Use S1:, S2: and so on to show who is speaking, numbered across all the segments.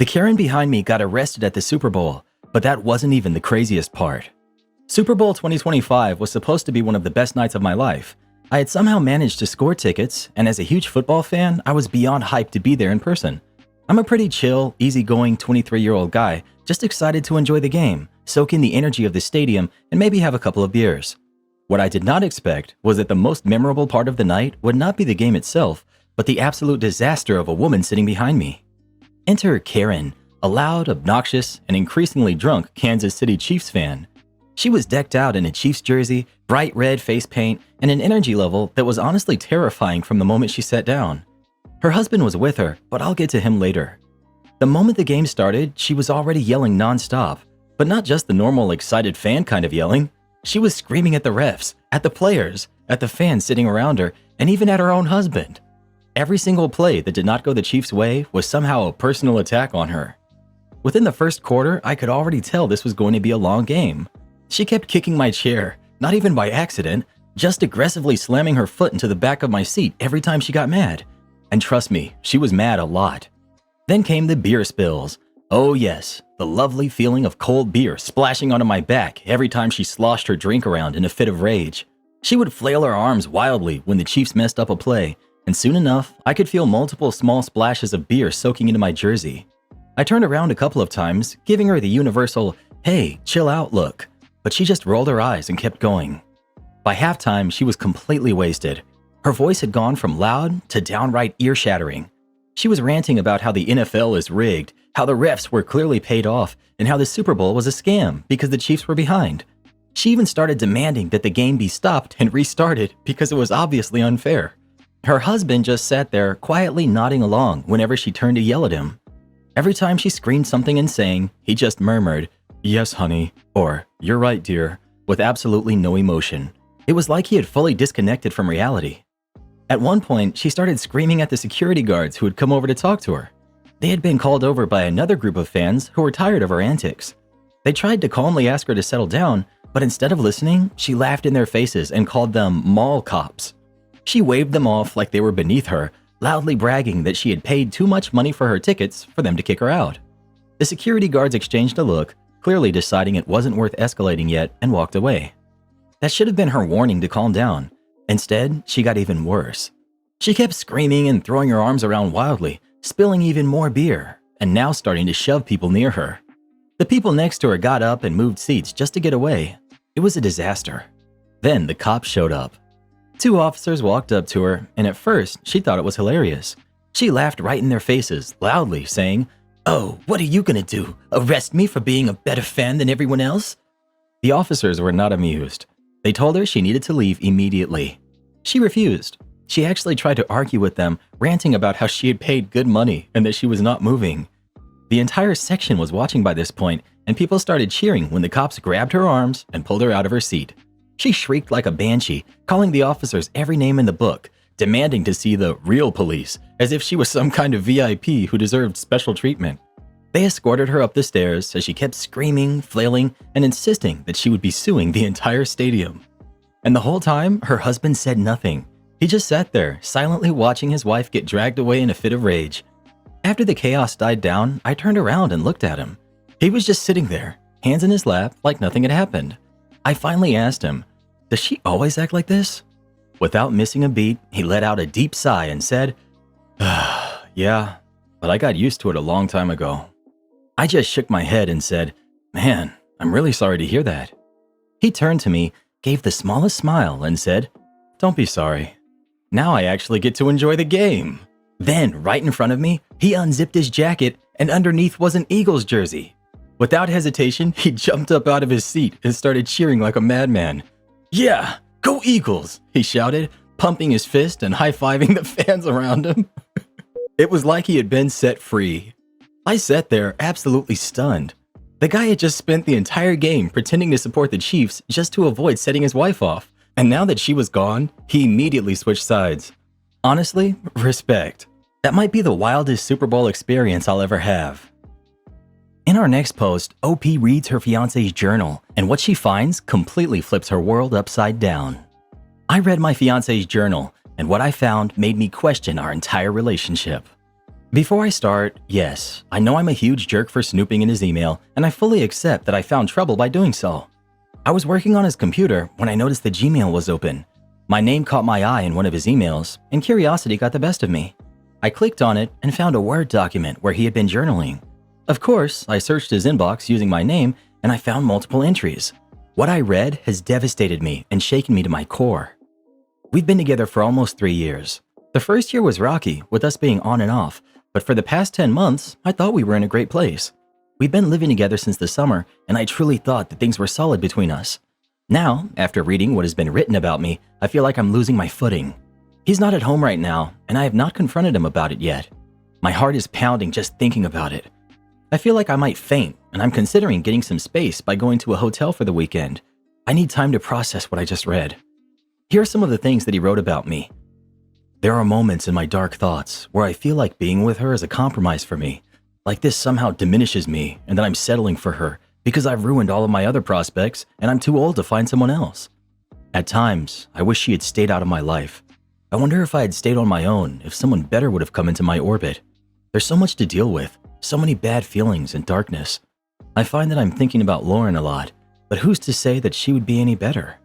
S1: The Karen behind me got arrested at the Super Bowl, but that wasn't even the craziest part. Super Bowl 2025 was supposed to be one of the best nights of my life. I had somehow managed to score tickets, and as a huge football fan, I was beyond hyped to be there in person. I'm a pretty chill, easygoing 23-year-old guy, just excited to enjoy the game, soak in the energy of the stadium, and maybe have a couple of beers. What I did not expect was that the most memorable part of the night would not be the game itself, but the absolute disaster of a woman sitting behind me. Enter Karen, a loud, obnoxious, and increasingly drunk Kansas City Chiefs fan. She was decked out in a Chiefs jersey, bright red face paint, and an energy level that was honestly terrifying from the moment she sat down. Her husband was with her, but I'll get to him later. The moment the game started, she was already yelling nonstop, but not just the normal excited fan kind of yelling. She was screaming at the refs, at the players, at the fans sitting around her, and even at her own husband. Every single play that did not go the Chiefs' way was somehow a personal attack on her. Within the first quarter, I could already tell this was going to be a long game. She kept kicking my chair, not even by accident, just aggressively slamming her foot into the back of my seat every time she got mad. And trust me, she was mad a lot. Then came the beer spills. Oh yes, the lovely feeling of cold beer splashing onto my back every time she sloshed her drink around in a fit of rage. She would flail her arms wildly when the Chiefs messed up a play, and soon enough, I could feel multiple small splashes of beer soaking into my jersey. I turned around a couple of times, giving her the universal, "Hey, chill out" look, but she just rolled her eyes and kept going. By halftime, she was completely wasted. Her voice had gone from loud to downright ear-shattering. She was ranting about how the NFL is rigged, how the refs were clearly paid off, and how the Super Bowl was a scam because the Chiefs were behind. She even started demanding that the game be stopped and restarted because it was obviously unfair. Her husband just sat there quietly nodding along whenever she turned to yell at him. Every time she screamed something insane, he just murmured, "Yes, honey," or "You're right, dear," with absolutely no emotion. It was like he had fully disconnected from reality. At one point, she started screaming at the security guards who had come over to talk to her. They had been called over by another group of fans who were tired of her antics. They tried to calmly ask her to settle down, but instead of listening, she laughed in their faces and called them mall cops. She waved them off like they were beneath her, loudly bragging that she had paid too much money for her tickets for them to kick her out. The security guards exchanged a look, clearly deciding it wasn't worth escalating yet, and walked away. That should have been her warning to calm down. Instead, she got even worse. She kept screaming and throwing her arms around wildly, spilling even more beer, and now starting to shove people near her. The people next to her got up and moved seats just to get away. It was a disaster. Then the cops showed up. 2 officers walked up to her, and at first, she thought it was hilarious. She laughed right in their faces, loudly saying, "Oh, what are you gonna do? Arrest me for being a better fan than everyone else?" The officers were not amused. They told her she needed to leave immediately. She refused. She actually tried to argue with them, ranting about how she had paid good money and that she was not moving. The entire section was watching by this point, and people started cheering when the cops grabbed her arms and pulled her out of her seat. She shrieked like a banshee, calling the officers every name in the book, demanding to see the real police, as if she was some kind of VIP who deserved special treatment. They escorted her up the stairs as she kept screaming, flailing, and insisting that she would be suing the entire stadium. And the whole time, her husband said nothing. He just sat there, silently watching his wife get dragged away in a fit of rage. After the chaos died down, I turned around and looked at him. He was just sitting there, hands in his lap, like nothing had happened. I finally asked him, "Does she always act like this?" Without missing a beat, he let out a deep sigh and said, "Yeah, but I got used to it a long time ago." I just shook my head and said, "Man, I'm really sorry to hear that." He turned to me, gave the smallest smile, and said, "Don't be sorry. Now I actually get to enjoy the game." Then, right in front of me, he unzipped his jacket, and underneath was an Eagles jersey. Without hesitation, he jumped up out of his seat and started cheering like a madman. "Yeah, go Eagles!" he shouted, pumping his fist and high-fiving the fans around him. It was like he had been set free. I sat there absolutely stunned. The guy had just spent the entire game pretending to support the Chiefs just to avoid setting his wife off, and now that she was gone, he immediately switched sides. Honestly, respect. That might be the wildest Super Bowl experience I'll ever have. In our next post, OP reads her fiancé's journal, and what she finds completely flips her world upside down. I read my fiancé's journal, and what I found made me question our entire relationship. Before I start, yes, I know I'm a huge jerk for snooping in his email, and I fully accept that I found trouble by doing so. I was working on his computer when I noticed the Gmail was open. My name caught my eye in one of his emails, and curiosity got the best of me. I clicked on it and found a Word document where he had been journaling. Of course, I searched his inbox using my name, and I found multiple entries. What I read has devastated me and shaken me to my core. We've been together for almost 3 years. The first year was rocky, with us being on and off, but for the past 10 months, I thought we were in a great place. We've been living together since the summer, and I truly thought that things were solid between us. Now, after reading what has been written about me, I feel like I'm losing my footing. He's not at home right now, and I have not confronted him about it yet. My heart is pounding just thinking about it. I feel like I might faint, and I'm considering getting some space by going to a hotel for the weekend. I need time to process what I just read. Here are some of the things that he wrote about me. There are moments in my dark thoughts where I feel like being with her is a compromise for me. Like this somehow diminishes me and that I'm settling for her because I've ruined all of my other prospects and I'm too old to find someone else. At times, I wish she had stayed out of my life. I wonder if I had stayed on my own, if someone better would have come into my orbit. There's so much to deal with, so many bad feelings and darkness. I find that I'm thinking about Lauren a lot, but who's to say that she would be any better?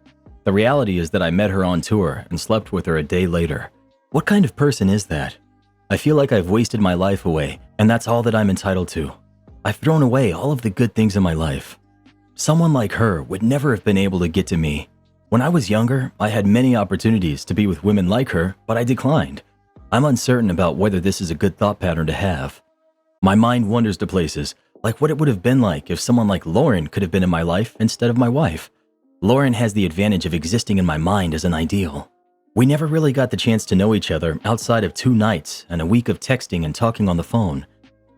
S1: The reality is that I met her on tour and slept with her a day later. What kind of person is that? I feel like I've wasted my life away, and that's all that I'm entitled to. I've thrown away all of the good things in my life. Someone like her would never have been able to get to me. When I was younger, I had many opportunities to be with women like her, but I declined. I'm uncertain about whether this is a good thought pattern to have. My mind wanders to places, like what it would have been like if someone like Lauren could have been in my life instead of my wife. Lauren has the advantage of existing in my mind as an ideal. We never really got the chance to know each other outside of 2 nights and a week of texting and talking on the phone.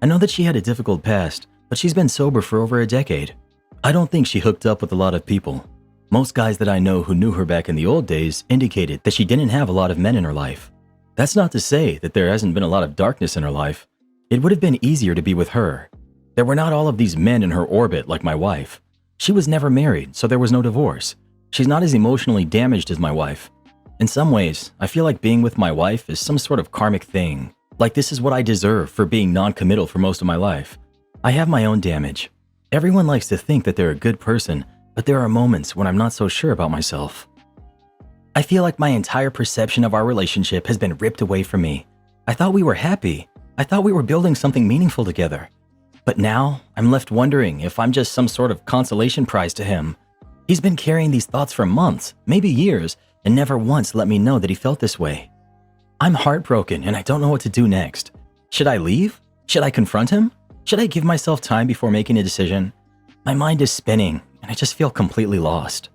S1: I know that she had a difficult past, but she's been sober for over a decade. I don't think she hooked up with a lot of people. Most guys that I know who knew her back in the old days indicated that she didn't have a lot of men in her life. That's not to say that there hasn't been a lot of darkness in her life. It would have been easier to be with her. There were not all of these men in her orbit like my wife. She was never married, so there was no divorce. She's not as emotionally damaged as my wife. In some ways, I feel like being with my wife is some sort of karmic thing. Like this is what I deserve for being non-committal for most of my life. I have my own damage. Everyone likes to think that they're a good person, but there are moments when I'm not so sure about myself. I feel like my entire perception of our relationship has been ripped away from me. I thought we were happy. I thought we were building something meaningful together. But now, I'm left wondering if I'm just some sort of consolation prize to him. He's been carrying these thoughts for months, maybe years, and never once let me know that he felt this way. I'm heartbroken and I don't know what to do next. Should I leave? Should I confront him? Should I give myself time before making a decision? My mind is spinning and I just feel completely lost.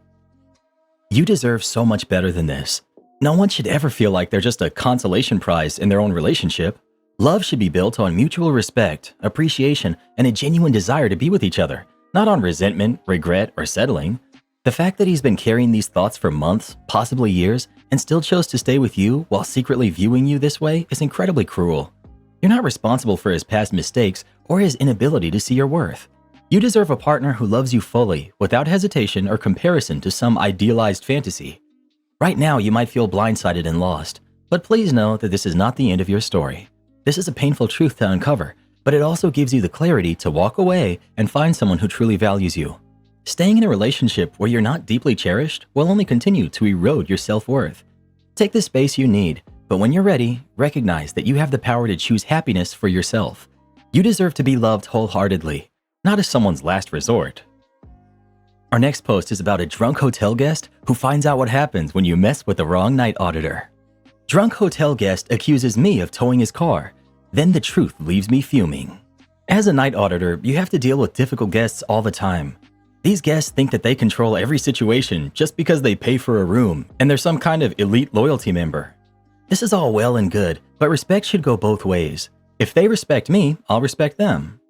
S1: You deserve so much better than this. No one should ever feel like they're just a consolation prize in their own relationship. Love should be built on mutual respect, appreciation, and a genuine desire to be with each other, not on resentment, regret, or settling. The fact that he's been carrying these thoughts for months, possibly years, and still chose to stay with you while secretly viewing you this way is incredibly cruel. You're not responsible for his past mistakes or his inability to see your worth. You deserve a partner who loves you fully, without hesitation or comparison to some idealized fantasy. Right now, you might feel blindsided and lost, but please know that this is not the end of your story. This is a painful truth to uncover, but it also gives you the clarity to walk away and find someone who truly values you. Staying in a relationship where you're not deeply cherished will only continue to erode your self-worth. Take the space you need, but when you're ready, recognize that you have the power to choose happiness for yourself. You deserve to be loved wholeheartedly, not as someone's last resort. Our next post is about a drunk hotel guest who finds out what happens when you mess with the wrong night auditor. Drunk hotel guest accuses me of towing his car. Then the truth leaves me fuming. As a night auditor, you have to deal with difficult guests all the time. These guests think that they control every situation just because they pay for a room and they're some kind of elite loyalty member. This is all well and good, but respect should go both ways. If they respect me, I'll respect them.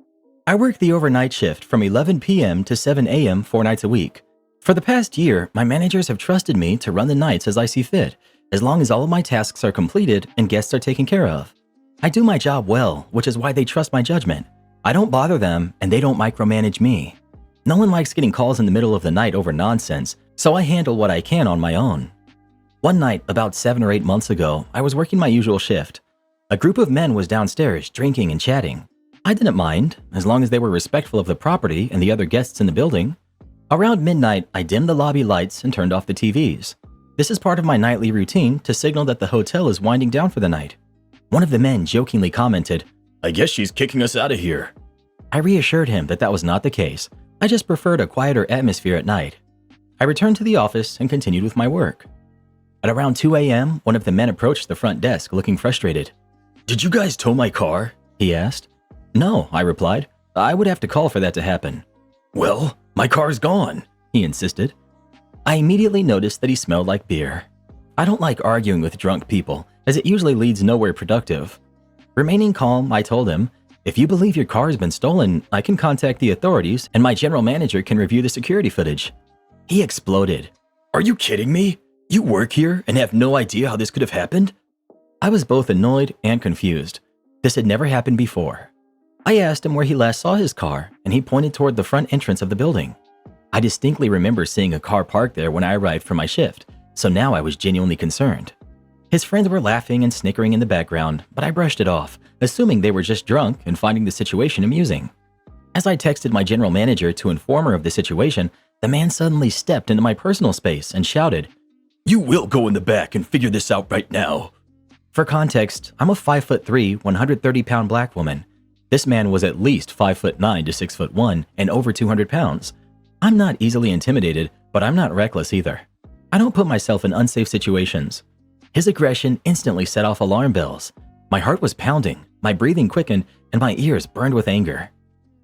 S1: I work the overnight shift from 11 p.m. to 7 a.m. 4 nights a week. For the past year, my managers have trusted me to run the nights as I see fit, as long as all of my tasks are completed and guests are taken care of. I do my job well, which is why they trust my judgment. I don't bother them and they don't micromanage me. No one likes getting calls in the middle of the night over nonsense, so I handle what I can on my own. One night, about 7 or 8 months ago, I was working my usual shift. A group of men was downstairs drinking and chatting. I didn't mind, as long as they were respectful of the property and the other guests in the building. Around midnight, I dimmed the lobby lights and turned off the TVs. This is part of my nightly routine to signal that the hotel is winding down for the night. One of the men jokingly commented, "I guess she's kicking us out of here." I reassured him that was not the case. I just preferred a quieter atmosphere at night. I returned to the office and continued with my work. At around 2 a.m., one of the men approached the front desk looking frustrated. "Did you guys tow my car?" he asked. "No," I replied. "I would have to call for that to happen." "Well, my car's gone," he insisted. I immediately noticed that he smelled like beer. I don't like arguing with drunk people, as it usually leads nowhere productive. Remaining calm, I told him, "If you believe your car has been stolen, I can contact the authorities and my general manager can review the security footage." He exploded. "Are you kidding me? You work here and have no idea how this could have happened?" I was both annoyed and confused. This had never happened before. I asked him where he last saw his car, and he pointed toward the front entrance of the building. I distinctly remember seeing a car parked there when I arrived for my shift, so now I was genuinely concerned. His friends were laughing and snickering in the background, but I brushed it off, assuming they were just drunk and finding the situation amusing. As I texted my general manager to inform her of the situation, the man suddenly stepped into my personal space and shouted, "You will go in the back and figure this out right now." For context, I'm a 5'3", 130-pound black woman. This man was at least 5'9" to 6'1" and over 200 pounds. I'm not easily intimidated, but I'm not reckless either. I don't put myself in unsafe situations. His aggression instantly set off alarm bells. My heart was pounding, my breathing quickened, and my ears burned with anger.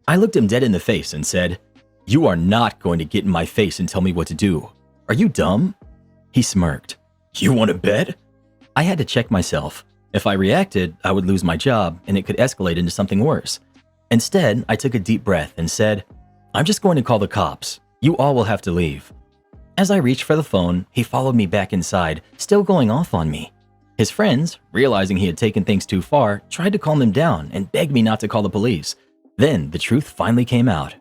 S1: I looked him dead in the face and said, "You are not going to get in my face and tell me what to do. Are you dumb?" He smirked. "You want to bet?" I had to check myself. If I reacted, I would lose my job and it could escalate into something worse. Instead, I took a deep breath and said, "I'm just going to call the cops. You all will have to leave." As I reached for the phone, he followed me back inside, still going off on me. His friends, realizing he had taken things too far, tried to calm him down and begged me not to call the police. Then the truth finally came out.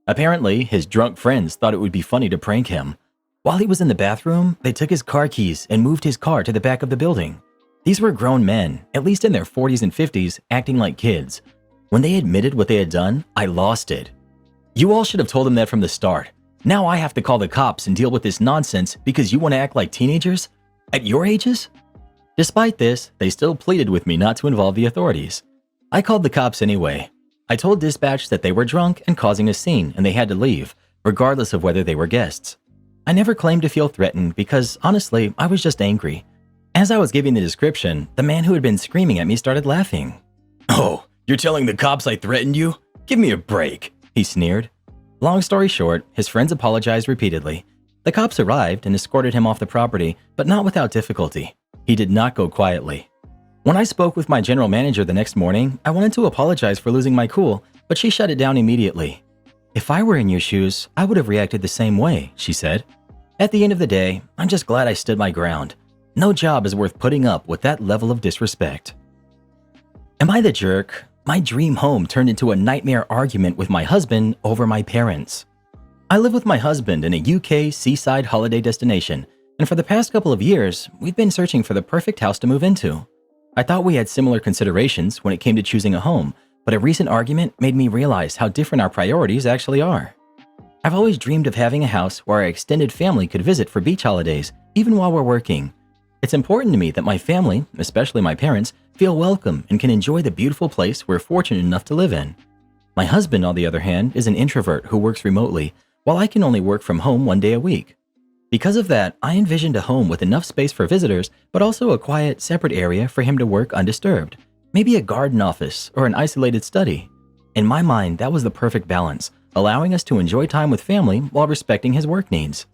S1: Apparently, his drunk friends thought it would be funny to prank him. While he was in the bathroom, they took his car keys and moved his car to the back of the building. These were grown men, at least in their 40s and 50s, acting like kids. When they admitted what they had done, I lost it. "You all should have told him that from the start. Now I have to call the cops and deal with this nonsense because you want to act like teenagers? At your ages?" Despite this, they still pleaded with me not to involve the authorities. I called the cops anyway. I told dispatch that they were drunk and causing a scene and they had to leave, regardless of whether they were guests. I never claimed to feel threatened because, honestly, I was just angry. As I was giving the description, the man who had been screaming at me started laughing. "Oh, you're telling the cops I threatened you? Give me a break," he sneered. Long story short, his friends apologized repeatedly. The cops arrived and escorted him off the property, but not without difficulty. He did not go quietly. When I spoke with my general manager the next morning, I wanted to apologize for losing my cool, but she shut it down immediately. "If I were in your shoes, I would have reacted the same way," she said. At the end of the day, I'm just glad I stood my ground. No job is worth putting up with that level of disrespect. Am I the jerk? My dream home turned into a nightmare argument with my husband over my parents. I live with my husband in a UK seaside holiday destination, and for the past couple of years, we've been searching for the perfect house to move into. I thought we had similar considerations when it came to choosing a home, but a recent argument made me realize how different our priorities actually are. I've always dreamed of having a house where our extended family could visit for beach holidays, even while we're working. It's important to me that my family, especially my parents, feel welcome and can enjoy the beautiful place we're fortunate enough to live in. My husband, on the other hand, is an introvert who works remotely, while I can only work from home 1 day a week. Because of that, I envisioned a home with enough space for visitors, but also a quiet, separate area for him to work undisturbed. Maybe a garden office or an isolated study. In my mind, that was the perfect balance, allowing us to enjoy time with family while respecting his work needs.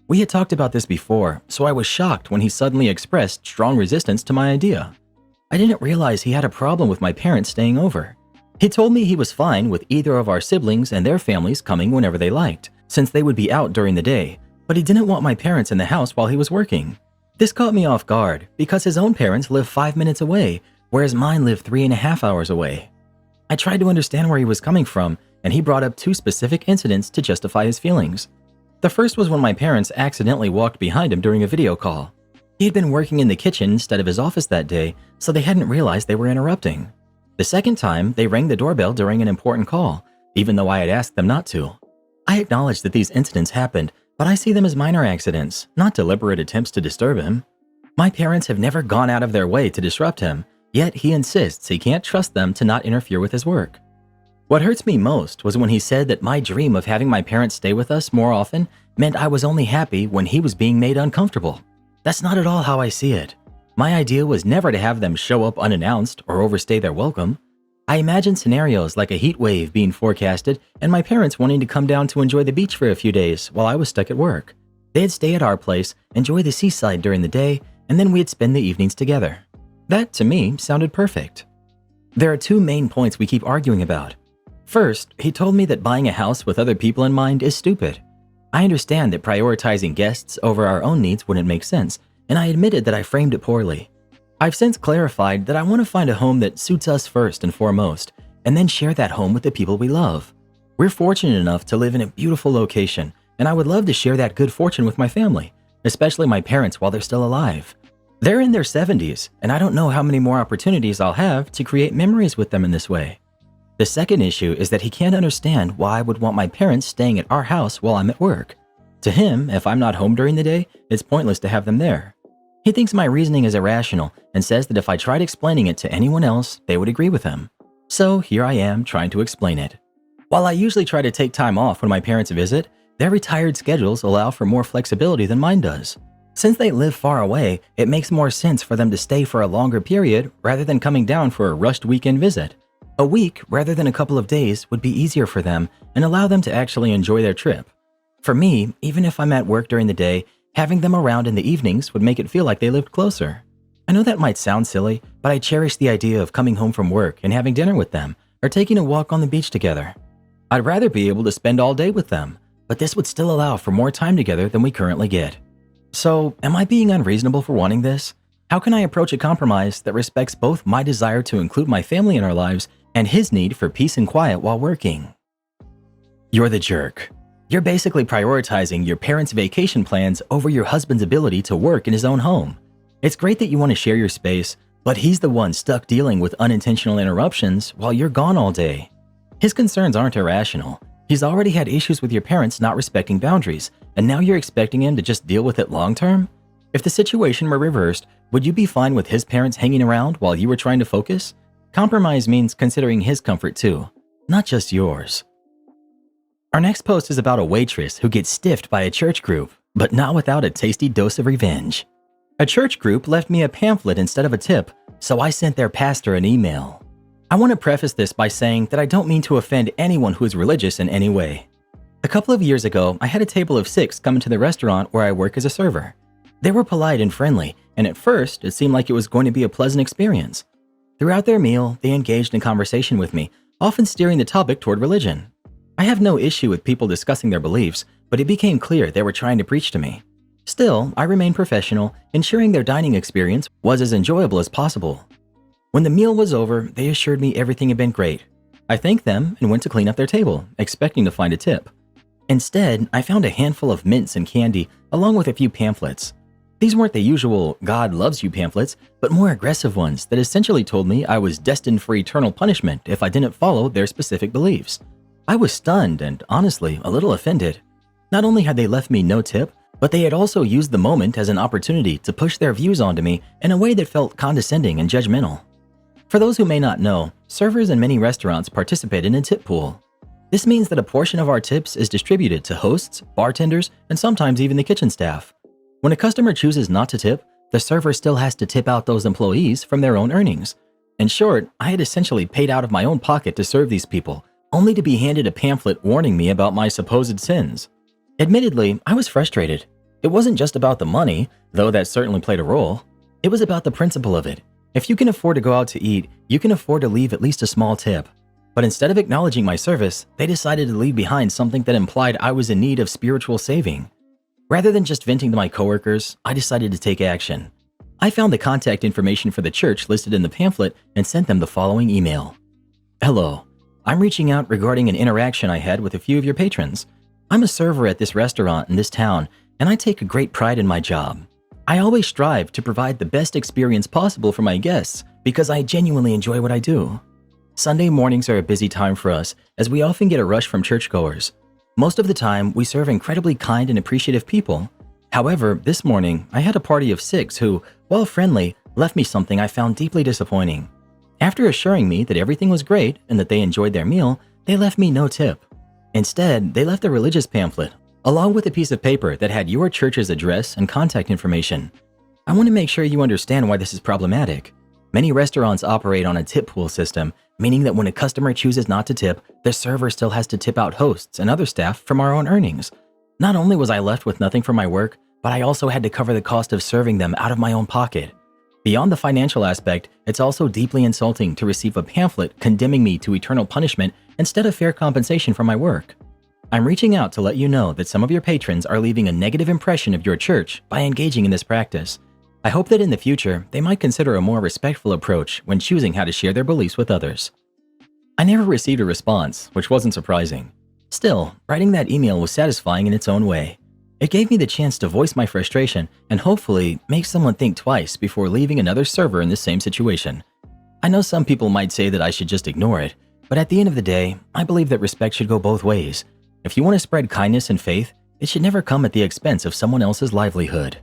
S1: We had talked about this before, so I was shocked when he suddenly expressed strong resistance to my idea. I didn't realize he had a problem with my parents staying over. He told me he was fine with either of our siblings and their families coming whenever they liked, since they would be out during the day, but he didn't want my parents in the house while he was working. This caught me off guard because his own parents live 5 minutes away, whereas mine live 3.5 hours away. I tried to understand where he was coming from, and he brought up 2 specific incidents to justify his feelings. The first was when my parents accidentally walked behind him during a video call. He had been working in the kitchen instead of his office that day, so they hadn't realized they were interrupting. The second time, they rang the doorbell during an important call, even though I had asked them not to. I acknowledge that these incidents happened, but I see them as minor accidents, not deliberate attempts to disturb him. My parents have never gone out of their way to disrupt him, yet he insists he can't trust them to not interfere with his work. What hurts me most was when he said that my dream of having my parents stay with us more often meant I was only happy when he was being made uncomfortable. That's not at all how I see it. My idea was never to have them show up unannounced or overstay their welcome. I imagined scenarios like a heat wave being forecasted and my parents wanting to come down to enjoy the beach for a few days while I was stuck at work. They'd stay at our place, enjoy the seaside during the day, and then we'd spend the evenings together. That, to me, sounded perfect. There are two main points we keep arguing about. First, he told me that buying a house with other people in mind is stupid. I understand that prioritizing guests over our own needs wouldn't make sense, and I admitted that I framed it poorly. I've since clarified that I want to find a home that suits us first and foremost, and then share that home with the people we love. We're fortunate enough to live in a beautiful location, and I would love to share that good fortune with my family, especially my parents while they're still alive. They're in their 70s, and I don't know how many more opportunities I'll have to create memories with them in this way. The second issue is that he can't understand why I would want my parents staying at our house while I'm at work. To him, if I'm not home during the day, it's pointless to have them there. He thinks my reasoning is irrational and says that if I tried explaining it to anyone else, they would agree with him. So here I am trying to explain it. While I usually try to take time off when my parents visit, their retired schedules allow for more flexibility than mine does. Since they live far away, it makes more sense for them to stay for a longer period rather than coming down for a rushed weekend visit. A week rather than a couple of days would be easier for them and allow them to actually enjoy their trip. For me, even if I'm at work during the day, having them around in the evenings would make it feel like they lived closer. I know that might sound silly, but I cherish the idea of coming home from work and having dinner with them or taking a walk on the beach together. I'd rather be able to spend all day with them, but this would still allow for more time together than we currently get. So, am I being unreasonable for wanting this? How can I approach a compromise that respects both my desire to include my family in our lives and his need for peace and quiet while working? You're the jerk. You're basically prioritizing your parents' vacation plans over your husband's ability to work in his own home. It's great that you want to share your space, but he's the one stuck dealing with unintentional interruptions while you're gone all day. His concerns aren't irrational. He's already had issues with your parents not respecting boundaries, and now you're expecting him to just deal with it long term? If the situation were reversed, would you be fine with his parents hanging around while you were trying to focus? Compromise means considering his comfort too, not just yours. Our next post is about a waitress who gets stiffed by a church group, but not without a tasty dose of revenge. A church group left me a pamphlet instead of a tip, so I sent their pastor an email. I want to preface this by saying that I don't mean to offend anyone who is religious in any way. A couple of years ago, I had a table of 6 come into the restaurant where I work as a server. They were polite and friendly, and at first, it seemed like it was going to be a pleasant experience. Throughout their meal, they engaged in conversation with me, often steering the topic toward religion. I have no issue with people discussing their beliefs, but it became clear they were trying to preach to me. Still, I remained professional, ensuring their dining experience was as enjoyable as possible. When the meal was over, they assured me everything had been great. I thanked them and went to clean up their table, expecting to find a tip. Instead, I found a handful of mints and candy, along with a few pamphlets. These weren't the usual God loves you pamphlets, but more aggressive ones that essentially told me I was destined for eternal punishment if I didn't follow their specific beliefs. I was stunned and, honestly, a little offended. Not only had they left me no tip, but they had also used the moment as an opportunity to push their views onto me in a way that felt condescending and judgmental. For those who may not know, servers in many restaurants participate in a tip pool. This means that a portion of our tips is distributed to hosts, bartenders, and sometimes even the kitchen staff. When a customer chooses not to tip, the server still has to tip out those employees from their own earnings. In short, I had essentially paid out of my own pocket to serve these people, only to be handed a pamphlet warning me about my supposed sins. Admittedly, I was frustrated. It wasn't just about the money, though that certainly played a role. It was about the principle of it. If you can afford to go out to eat, you can afford to leave at least a small tip. But instead of acknowledging my service, they decided to leave behind something that implied I was in need of spiritual saving. Rather than just venting to my coworkers, I decided to take action. I found the contact information for the church listed in the pamphlet and sent them the following email. Hello, I'm reaching out regarding an interaction I had with a few of your patrons. I'm a server at this restaurant in this town, and I take a great pride in my job. I always strive to provide the best experience possible for my guests because I genuinely enjoy what I do. Sunday mornings are a busy time for us as we often get a rush from churchgoers. Most of the time, we serve incredibly kind and appreciative people. However, this morning, I had a party of 6 who, while friendly, left me something I found deeply disappointing. After assuring me that everything was great and that they enjoyed their meal, they left me no tip. Instead, they left a religious pamphlet, along with a piece of paper that had your church's address and contact information. I want to make sure you understand why this is problematic. Many restaurants operate on a tip pool system, meaning that when a customer chooses not to tip, the server still has to tip out hosts and other staff from our own earnings. Not only was I left with nothing for my work, but I also had to cover the cost of serving them out of my own pocket. Beyond the financial aspect, it's also deeply insulting to receive a pamphlet condemning me to eternal punishment instead of fair compensation for my work. I'm reaching out to let you know that some of your patrons are leaving a negative impression of your church by engaging in this practice. I hope that in the future, they might consider a more respectful approach when choosing how to share their beliefs with others. I never received a response, which wasn't surprising. Still, writing that email was satisfying in its own way. It gave me the chance to voice my frustration and hopefully make someone think twice before leaving another server in the same situation. I know some people might say that I should just ignore it, but at the end of the day, I believe that respect should go both ways. If you want to spread kindness and faith, it should never come at the expense of someone else's livelihood.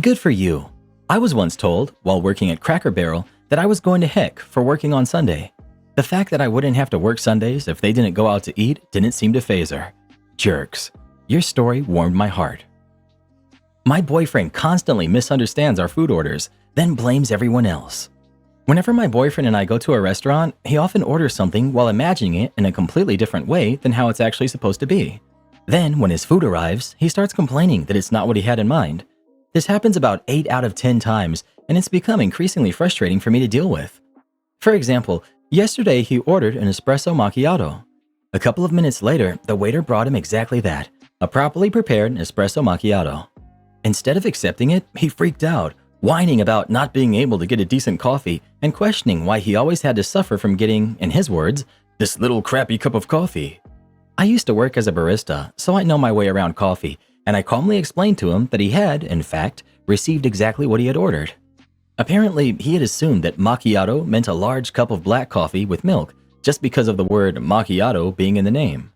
S1: Good for you. I was once told, while working at Cracker Barrel, that I was going to heck for working on Sunday. The fact that I wouldn't have to work Sundays if they didn't go out to eat didn't seem to faze her. Jerks. Your story warmed my heart. My boyfriend constantly misunderstands our food orders, then blames everyone else. Whenever my boyfriend and I go to a restaurant, he often orders something while imagining it in a completely different way than how it's actually supposed to be. Then, when his food arrives, he starts complaining that it's not what he had in mind. This happens about 8 out of 10 times, and it's become increasingly frustrating for me to deal with. For example, yesterday he ordered an espresso macchiato. A couple of minutes later, the waiter brought him exactly that, a properly prepared espresso macchiato. Instead of accepting it, he freaked out, whining about not being able to get a decent coffee and questioning why he always had to suffer from getting, in his words, this little crappy cup of coffee. I used to work as a barista, so I know my way around coffee, and I calmly explained to him that he had, in fact, received exactly what he had ordered. Apparently, he had assumed that macchiato meant a large cup of black coffee with milk, just because of the word macchiato being in the name.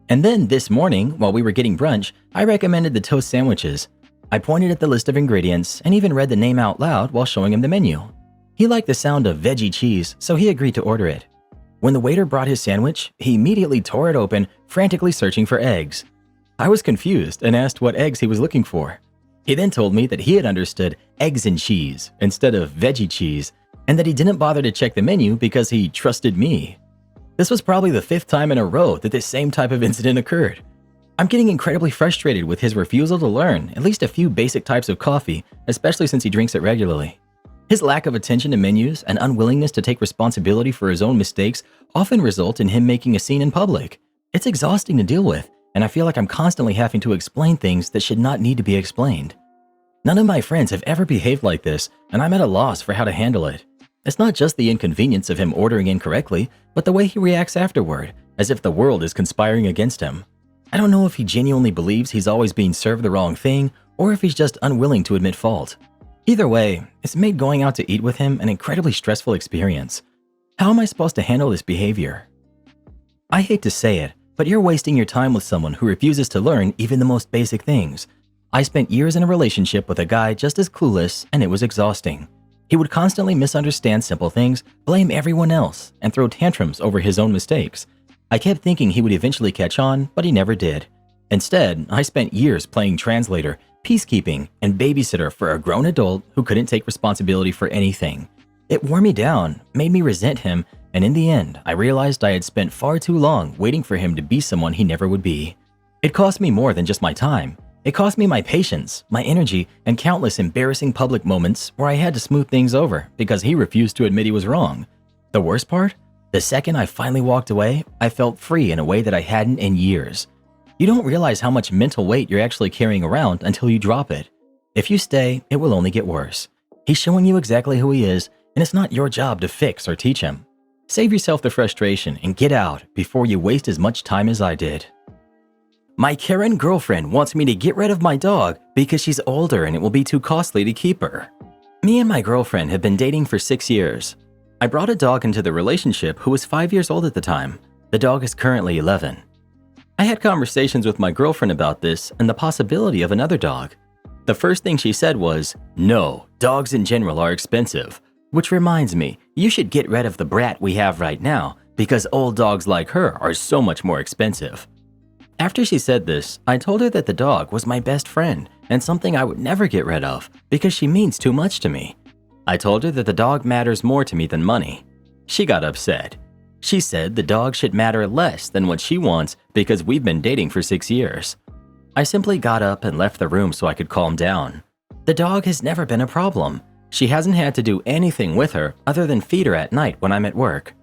S1: And then this morning, while we were getting brunch, I recommended the toast sandwiches. I pointed at the list of ingredients and even read the name out loud while showing him the menu. He liked the sound of veggie cheese, so he agreed to order it. When the waiter brought his sandwich, he immediately tore it open, frantically searching for eggs. I was confused and asked what eggs he was looking for. He then told me that he had understood eggs and cheese instead of veggie cheese, and that he didn't bother to check the menu because he trusted me. This was probably the 5th time in a row that this same type of incident occurred. I'm getting incredibly frustrated with his refusal to learn at least a few basic types of coffee, especially since he drinks it regularly. His lack of attention to menus and unwillingness to take responsibility for his own mistakes often result in him making a scene in public. It's exhausting to deal with, and I feel like I'm constantly having to explain things that should not need to be explained. None of my friends have ever behaved like this, and I'm at a loss for how to handle it. It's not just the inconvenience of him ordering incorrectly, but the way he reacts afterward, as if the world is conspiring against him. I don't know if he genuinely believes he's always being served the wrong thing, or if he's just unwilling to admit fault. Either way, it's made going out to eat with him an incredibly stressful experience. How am I supposed to handle this behavior? I hate to say it, but you're wasting your time with someone who refuses to learn even the most basic things. I spent years in a relationship with a guy just as clueless, and it was exhausting. He would constantly misunderstand simple things, blame everyone else, and throw tantrums over his own mistakes. I kept thinking he would eventually catch on, but he never did. Instead, I spent years playing translator, peacekeeping, and babysitter for a grown adult who couldn't take responsibility for anything. It wore me down, made me resent him, and in the end, I realized I had spent far too long waiting for him to be someone he never would be. It cost me more than just my time. It cost me my patience, my energy, and countless embarrassing public moments where I had to smooth things over because he refused to admit he was wrong. The worst part? The second I finally walked away, I felt free in a way that I hadn't in years. You don't realize how much mental weight you're actually carrying around until you drop it. If you stay, it will only get worse. He's showing you exactly who he is, and it's not your job to fix or teach him. Save yourself the frustration and get out before you waste as much time as I did. My Karen girlfriend wants me to get rid of my dog because she's older and it will be too costly to keep her. Me and my girlfriend have been dating for 6 years. I brought a dog into the relationship who was 5 years old at the time. The dog is currently 11. I had conversations with my girlfriend about this and the possibility of another dog. The first thing she said was, "No, dogs in general are expensive. Which reminds me, you should get rid of the brat we have right now because old dogs like her are so much more expensive." After she said this, I told her that the dog was my best friend and something I would never get rid of because she means too much to me. I told her that the dog matters more to me than money. She got upset. She said the dog should matter less than what she wants because we've been dating for 6 years. I simply got up and left the room so I could calm down. The dog has never been a problem. She hasn't had to do anything with her other than feed her at night when I'm at work.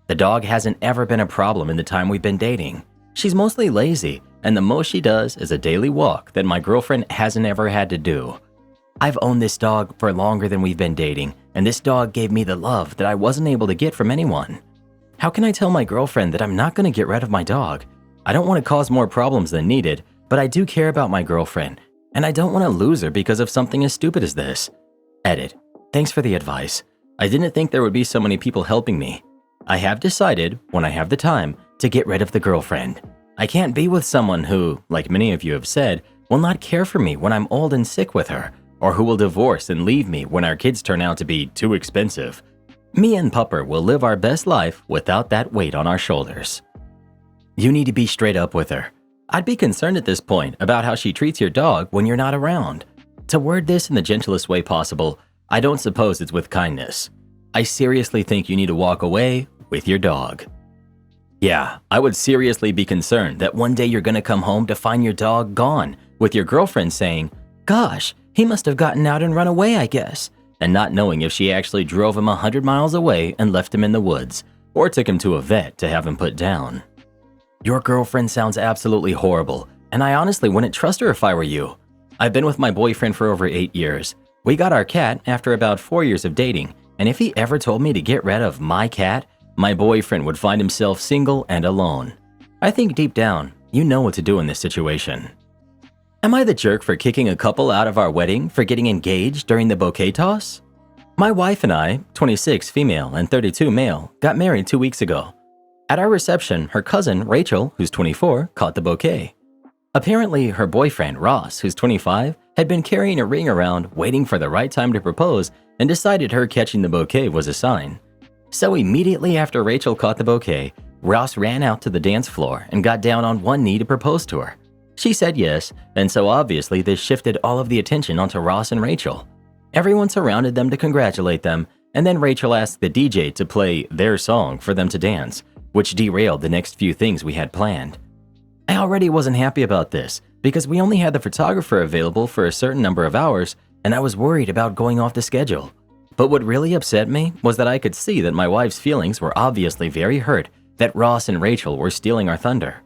S1: The dog hasn't ever been a problem in the time we've been dating. She's mostly lazy, and the most she does is a daily walk that my girlfriend hasn't ever had to do. I've owned this dog for longer than we've been dating, and this dog gave me the love that I wasn't able to get from anyone. How can I tell my girlfriend that I'm not going to get rid of my dog? I don't want to cause more problems than needed, but I do care about my girlfriend, and I don't want to lose her because of something as stupid as this. Edit. Thanks for the advice. I didn't think there would be so many people helping me. I have decided, when I have the time, to get rid of the girlfriend. I can't be with someone who, like many of you have said, will not care for me when I'm old and sick with her, or who will divorce and leave me when our kids turn out to be too expensive. Me and Pupper will live our best life without that weight on our shoulders. You need to be straight up with her. I'd be concerned at this point about how she treats your dog when you're not around. To word this in the gentlest way possible, I don't suppose it's with kindness. I seriously think you need to walk away with your dog. Yeah, I would seriously be concerned that one day you're gonna come home to find your dog gone, with your girlfriend saying, "Gosh, he must have gotten out and run away, I guess," and not knowing if she actually drove him 100 miles away and left him in the woods, or took him to a vet to have him put down. Your girlfriend sounds absolutely horrible, and I honestly wouldn't trust her if I were you. I've been with my boyfriend for over 8 years. We got our cat after about 4 years of dating, and if he ever told me to get rid of my cat, my boyfriend would find himself single and alone. I think deep down, you know what to do in this situation. Am I the jerk for kicking a couple out of our wedding for getting engaged during the bouquet toss? My wife and I, 26 female and 32 male, got married 2 weeks ago. At our reception, her cousin, Rachel, who's 24, caught the bouquet. Apparently, her boyfriend, Ross, who's 25, had been carrying a ring around waiting for the right time to propose and decided her catching the bouquet was a sign. So immediately after Rachel caught the bouquet, Ross ran out to the dance floor and got down on one knee to propose to her. She said yes, and so obviously this shifted all of the attention onto Ross and Rachel. Everyone surrounded them to congratulate them, and then Rachel asked the DJ to play their song for them to dance, which derailed the next few things we had planned. I already wasn't happy about this because we only had the photographer available for a certain number of hours, and I was worried about going off the schedule. But what really upset me was that I could see that my wife's feelings were obviously very hurt that Ross and Rachel were stealing our thunder.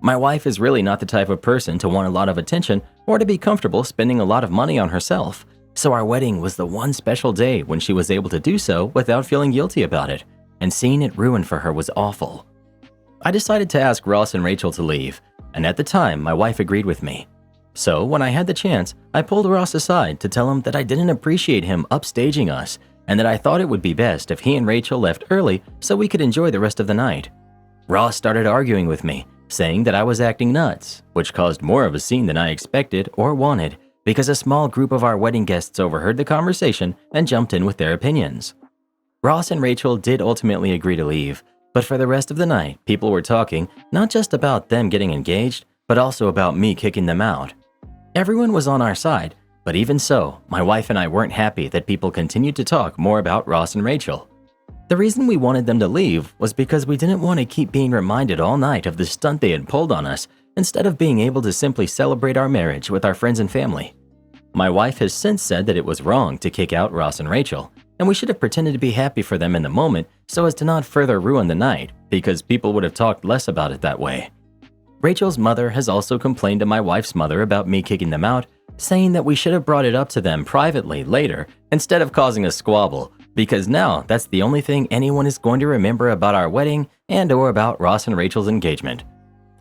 S1: My wife is really not the type of person to want a lot of attention or to be comfortable spending a lot of money on herself, so our wedding was the one special day when she was able to do so without feeling guilty about it, and seeing it ruined for her was awful. I decided to ask Ross and Rachel to leave, and at the time my wife agreed with me. So when I had the chance, I pulled Ross aside to tell him that I didn't appreciate him upstaging us and that I thought it would be best if he and Rachel left early so we could enjoy the rest of the night. Ross started arguing with me, saying that I was acting nuts, which caused more of a scene than I expected or wanted because a small group of our wedding guests overheard the conversation and jumped in with their opinions. Ross and Rachel did ultimately agree to leave, but for the rest of the night, people were talking not just about them getting engaged, but also about me kicking them out. Everyone was on our side, but even so, my wife and I weren't happy that people continued to talk more about Ross and Rachel. The reason we wanted them to leave was because we didn't want to keep being reminded all night of the stunt they had pulled on us instead of being able to simply celebrate our marriage with our friends and family. My wife has since said that it was wrong to kick out Ross and Rachel, and we should have pretended to be happy for them in the moment so as to not further ruin the night because people would have talked less about it that way. Rachel's mother has also complained to my wife's mother about me kicking them out, saying that we should have brought it up to them privately later instead of causing a squabble, because now that's the only thing anyone is going to remember about our wedding and or about Ross and Rachel's engagement.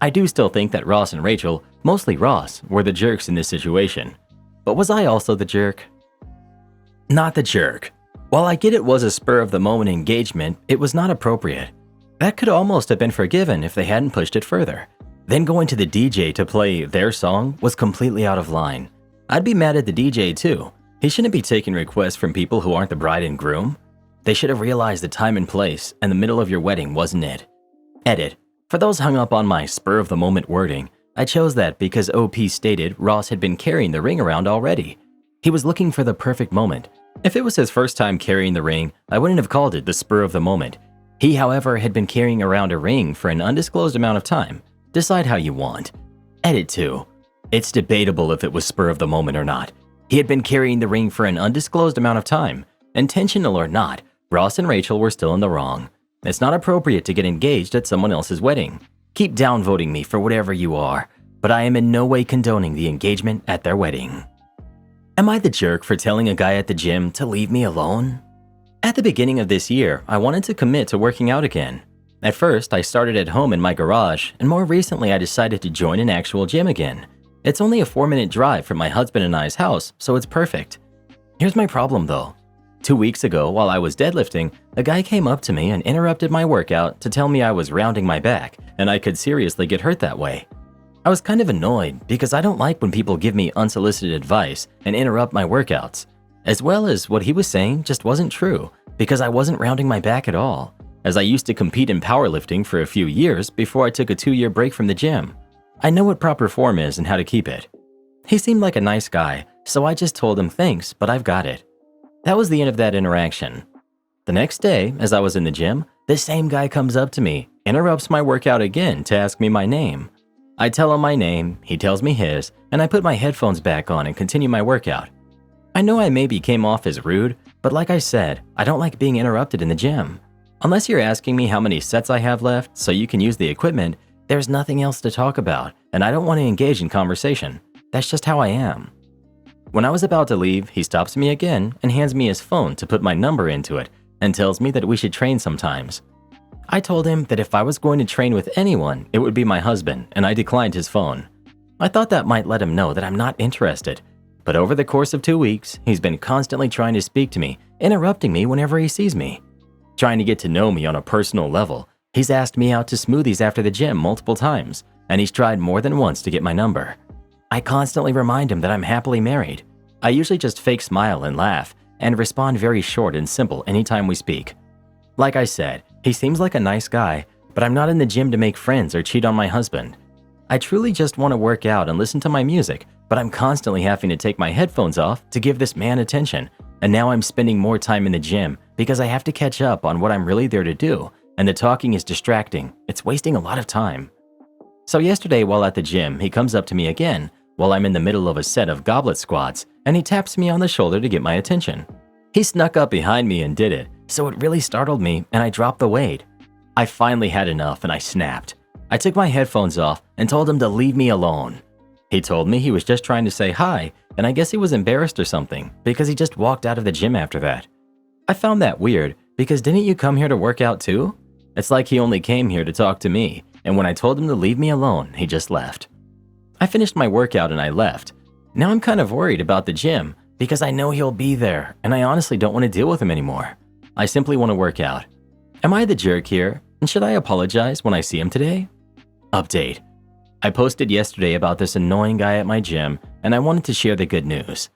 S1: I do still think that Ross and Rachel, mostly Ross, were the jerks in this situation. But was I also the jerk? Not the jerk. While I get it was a spur-of-the-moment engagement, it was not appropriate. That could almost have been forgiven if they hadn't pushed it further. Then going to the DJ to play their song was completely out of line. I'd be mad at the DJ too. He shouldn't be taking requests from people who aren't the bride and groom. They should have realized the time and place, and the middle of your wedding wasn't it. Edit. For those hung up on my spur-of-the-moment wording, I chose that because OP stated Ross had been carrying the ring around already. He was looking for the perfect moment. If it was his first time carrying the ring, I wouldn't have called it the spur of the moment. He, however, had been carrying around a ring for an undisclosed amount of time. Decide how you want. Edit 2. It's debatable if it was spur of the moment or not. He had been carrying the ring for an undisclosed amount of time. Intentional or not, Ross and Rachel were still in the wrong. It's not appropriate to get engaged at someone else's wedding. Keep downvoting me for whatever you are, but I am in no way condoning the engagement at their wedding. Am I the jerk for telling a guy at the gym to leave me alone? At the beginning of this year, I wanted to commit to working out again. At first, I started at home in my garage, and more recently I decided to join an actual gym again. It's only a 4-minute drive from my husband and I's house, so it's perfect. Here's my problem though. 2 weeks ago, while I was deadlifting, a guy came up to me and interrupted my workout to tell me I was rounding my back, and I could seriously get hurt that way. I was kind of annoyed because I don't like when people give me unsolicited advice and interrupt my workouts, as well as what he was saying just wasn't true because I wasn't rounding my back at all, as I used to compete in powerlifting for a few years before I took a 2-year break from the gym. I know what proper form is and how to keep it. He seemed like a nice guy, so I just told him thanks, but I've got it. That was the end of that interaction. The next day, as I was in the gym, the same guy comes up to me, interrupts my workout again to ask me my name. I tell him my name, he tells me his, and I put my headphones back on and continue my workout. I know I maybe came off as rude, but like I said, I don't like being interrupted in the gym. Unless you're asking me how many sets I have left so you can use the equipment, there's nothing else to talk about, and I don't want to engage in conversation. That's just how I am. When I was about to leave, he stops me again and hands me his phone to put my number into it and tells me that we should train sometimes. I told him that if I was going to train with anyone, it would be my husband, and I declined his phone. I thought that might let him know that I'm not interested, but over the course of 2 weeks, he's been constantly trying to speak to me, interrupting me whenever he sees me. Trying to get to know me on a personal level, he's asked me out to smoothies after the gym multiple times, and he's tried more than once to get my number. I constantly remind him that I'm happily married. I usually just fake smile and laugh, and respond very short and simple anytime we speak. Like I said, he seems like a nice guy, but I'm not in the gym to make friends or cheat on my husband. I truly just want to work out and listen to my music, but I'm constantly having to take my headphones off to give this man attention, and now I'm spending more time in the gym because I have to catch up on what I'm really there to do, and the talking is distracting. It's wasting a lot of time. So yesterday while at the gym, he comes up to me again while I'm in the middle of a set of goblet squats, and he taps me on the shoulder to get my attention. He snuck up behind me and did it, so it really startled me and I dropped the weight. I finally had enough and I snapped. I took my headphones off and told him to leave me alone. He told me he was just trying to say hi, and I guess he was embarrassed or something because he just walked out of the gym after that. I found that weird because didn't you come here to work out too? It's like he only came here to talk to me, and when I told him to leave me alone, he just left. I finished my workout and I left. Now I'm kind of worried about the gym because I know he'll be there and I honestly don't want to deal with him anymore. I simply want to work out. Am I the jerk here? And should I apologize when I see him today? Update. I posted yesterday about this annoying guy at my gym and I wanted to share the good news.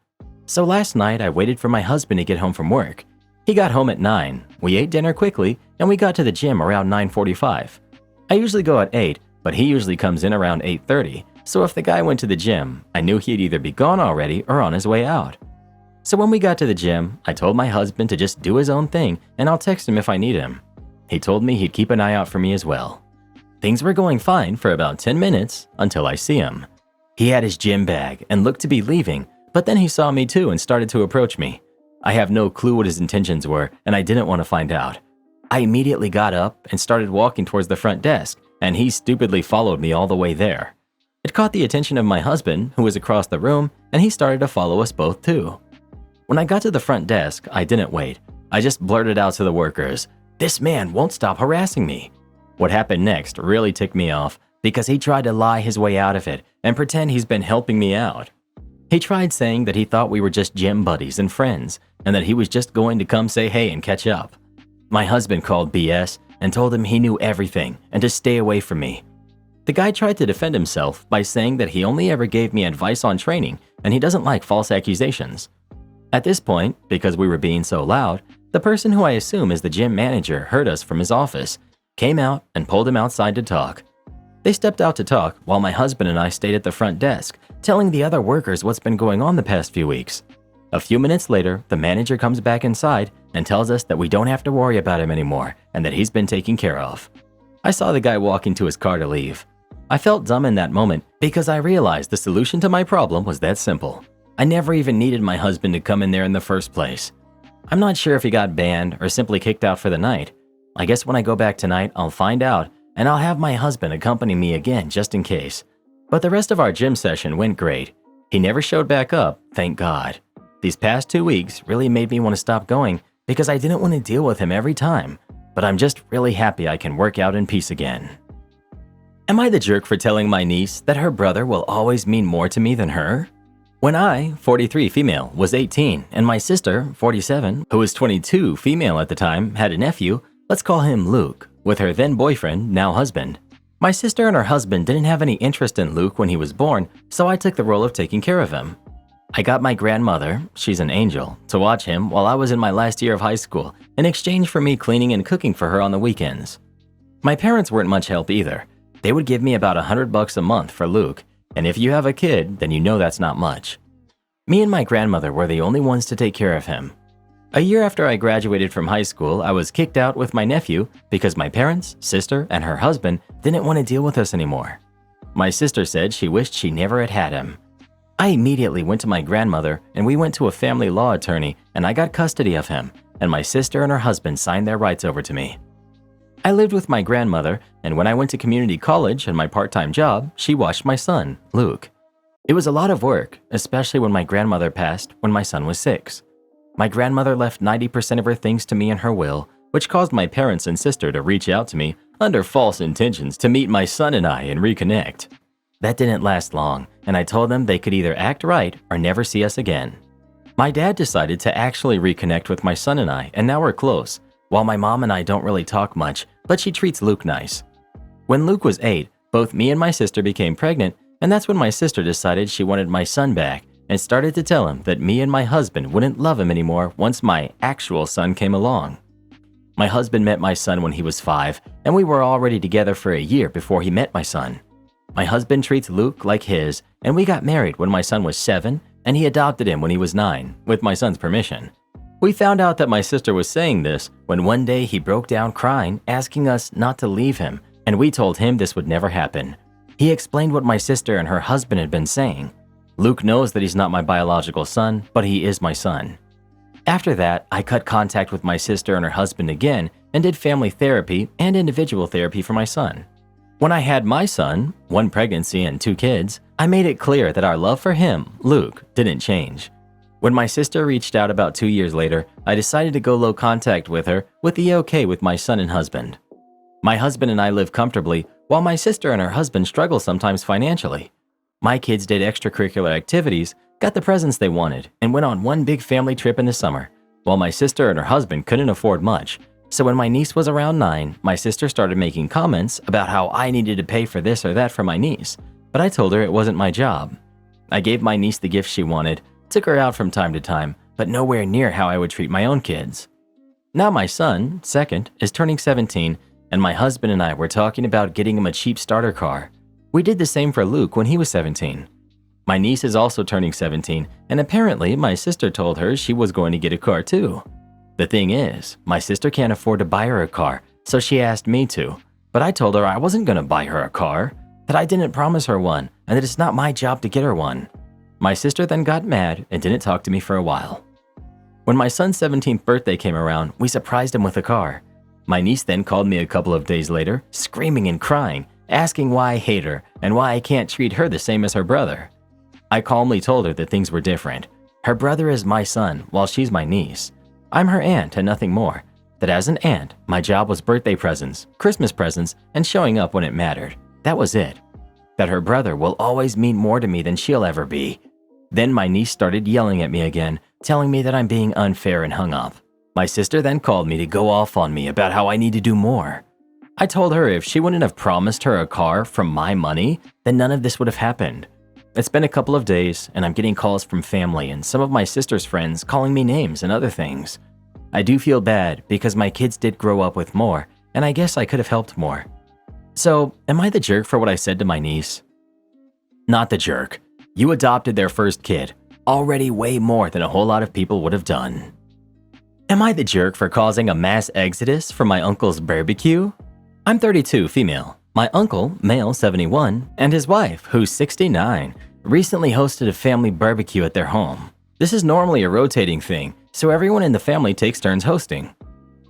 S1: So last night I waited for my husband to get home from work. He got home at 9. We ate dinner quickly and we got to the gym around 9:45. I usually go at 8, but he usually comes in around 8:30. So if the guy went to the gym, I knew he'd either be gone already or on his way out. So when we got to the gym, I told my husband to just do his own thing and I'll text him if I need him. He told me he'd keep an eye out for me as well. Things were going fine for about 10 minutes until I see him. He had his gym bag and looked to be leaving, but then he saw me too and started to approach me. I have no clue what his intentions were and I didn't want to find out. I immediately got up and started walking towards the front desk and he stupidly followed me all the way there. It caught the attention of my husband, who was across the room, and he started to follow us both too. When I got to the front desk, I didn't wait. I just blurted out to the workers, "This man won't stop harassing me." What happened next really ticked me off, because he tried to lie his way out of it and pretend he's been helping me out. He tried saying that he thought we were just gym buddies and friends and that he was just going to come say hey and catch up. My husband called BS and told him he knew everything and to stay away from me. The guy tried to defend himself by saying that he only ever gave me advice on training and he doesn't like false accusations. At this point, because we were being so loud, the person who I assume is the gym manager heard us from his office, came out and pulled him outside to talk. They stepped out to talk while my husband and I stayed at the front desk, telling the other workers what's been going on the past few weeks. A few minutes later, the manager comes back inside and tells us that we don't have to worry about him anymore and that he's been taken care of. I saw the guy walk into his car to leave. I felt dumb in that moment because I realized the solution to my problem was that simple. I never even needed my husband to come in there in the first place. I'm not sure if he got banned or simply kicked out for the night. I guess when I go back tonight, I'll find out and I'll have my husband accompany me again just in case. But the rest of our gym session went great. He never showed back up, thank God. These past 2 weeks really made me want to stop going because I didn't want to deal with him every time. But I'm just really happy I can work out in peace again. Am I the jerk for telling my niece that her brother will always mean more to me than her? When I, 43 female, was 18 and my sister, 47, who was 22 female at the time, had a nephew, let's call him Luke, with her then boyfriend, now husband. My sister and her husband didn't have any interest in Luke when he was born, so I took the role of taking care of him. I got my grandmother, she's an angel, to watch him while I was in my last year of high school in exchange for me cleaning and cooking for her on the weekends. My parents weren't much help either. They would give me about $100 a month for Luke, and if you have a kid, then you know that's not much. Me and my grandmother were the only ones to take care of him. A year after I graduated from high school, I was kicked out with my nephew because my parents, sister, and her husband didn't want to deal with us anymore. My sister said she wished she never had had him. I immediately went to my grandmother and we went to a family law attorney and I got custody of him, and my sister and her husband signed their rights over to me. I lived with my grandmother, and when I went to community college and my part-time job, she watched my son, Luke. It was a lot of work, especially when my grandmother passed when my son was 6. My grandmother left 90% of her things to me in her will, which caused my parents and sister to reach out to me under false intentions to meet my son and I and reconnect. That didn't last long, and I told them they could either act right or never see us again. My dad decided to actually reconnect with my son and I, and now we're close, while my mom and I don't really talk much, but she treats Luke nice. When Luke was 8, both me and my sister became pregnant, and that's when my sister decided she wanted my son back and started to tell him that me and my husband wouldn't love him anymore once my actual son came along. My husband met my son when he was 5, and we were already together for a year before he met my son. My husband treats Luke like his, and we got married when my son was 7, and he adopted him when he was 9, with my son's permission. We found out that my sister was saying this when one day he broke down crying, asking us not to leave him, and we told him this would never happen. He explained what my sister and her husband had been saying. Luke knows that he's not my biological son, but he is my son. After that, I cut contact with my sister and her husband again and did family therapy and individual therapy for my son. When I had my son, 1 pregnancy and 2 kids, I made it clear that our love for him, Luke, didn't change. When my sister reached out about 2 years later, I decided to go low contact with her with the okay with my son and husband. My husband and I live comfortably, while my sister and her husband struggle sometimes financially. My kids did extracurricular activities, got the presents they wanted, and went on one big family trip in the summer, while my sister and her husband couldn't afford much. So when my niece was around 9, my sister started making comments about how I needed to pay for this or that for my niece, but I told her it wasn't my job. I gave my niece the gifts she wanted, took her out from time to time, but nowhere near how I would treat my own kids. Now my son, second, is turning 17, and my husband and I were talking about getting him a cheap starter car. We did the same for Luke when he was 17. My niece is also turning 17, and apparently my sister told her she was going to get a car too. The thing is, my sister can't afford to buy her a car, so she asked me to, but I told her I wasn't going to buy her a car, that I didn't promise her one, and that it's not my job to get her one. My sister then got mad and didn't talk to me for a while. When my son's 17th birthday came around, we surprised him with a car. My niece then called me a couple of days later, screaming and crying, asking why I hate her and why I can't treat her the same as her brother. I calmly told her that things were different. Her brother is my son, while she's my niece. I'm her aunt and nothing more. That as an aunt, my job was birthday presents, Christmas presents, and showing up when it mattered. that was it. That her brother will always mean more to me than she'll ever be. Then my niece started yelling at me again, telling me that I'm being unfair, and hung up. My sister then called me to go off on me about how I need to do more. I told her if she wouldn't have promised her a car from my money, then none of this would have happened. It's been a couple of days, and I'm getting calls from family and some of my sister's friends calling me names and other things. I do feel bad because my kids did grow up with more, and I guess I could have helped more. So, am I the jerk for what I said to my niece? Not the jerk. You adopted their first kid, already way more than a whole lot of people would have done. Am I the jerk for causing a mass exodus from my uncle's barbecue? I'm 32, female. My uncle, male 71, and his wife, who's 69, recently hosted a family barbecue at their home. This is normally a rotating thing, so everyone in the family takes turns hosting.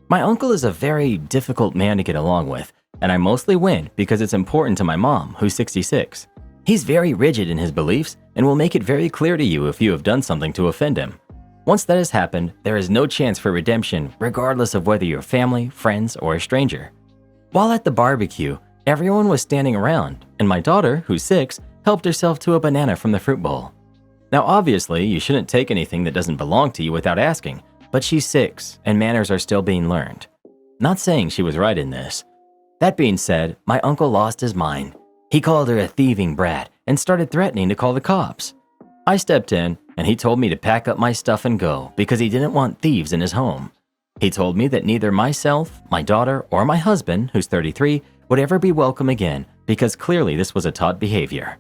S1: My uncle is a very difficult man to get along with, and I mostly win because it's important to my mom, who's 66. He's very rigid in his beliefs and will make it very clear to you if you have done something to offend him. Once that has happened, there is no chance for redemption regardless of whether you're family, friends, or a stranger. While at the barbecue, everyone was standing around, and my daughter, who's 6, helped herself to a banana from the fruit bowl. Now obviously, you shouldn't take anything that doesn't belong to you without asking, but she's 6 and manners are still being learned. Not saying she was right in this. That being said, my uncle lost his mind. He called her a thieving brat and started threatening to call the cops. I stepped in, and he told me to pack up my stuff and go because he didn't want thieves in his home. He told me that neither myself, my daughter, or my husband, who's 33, would ever be welcome again because clearly this was a taught behavior.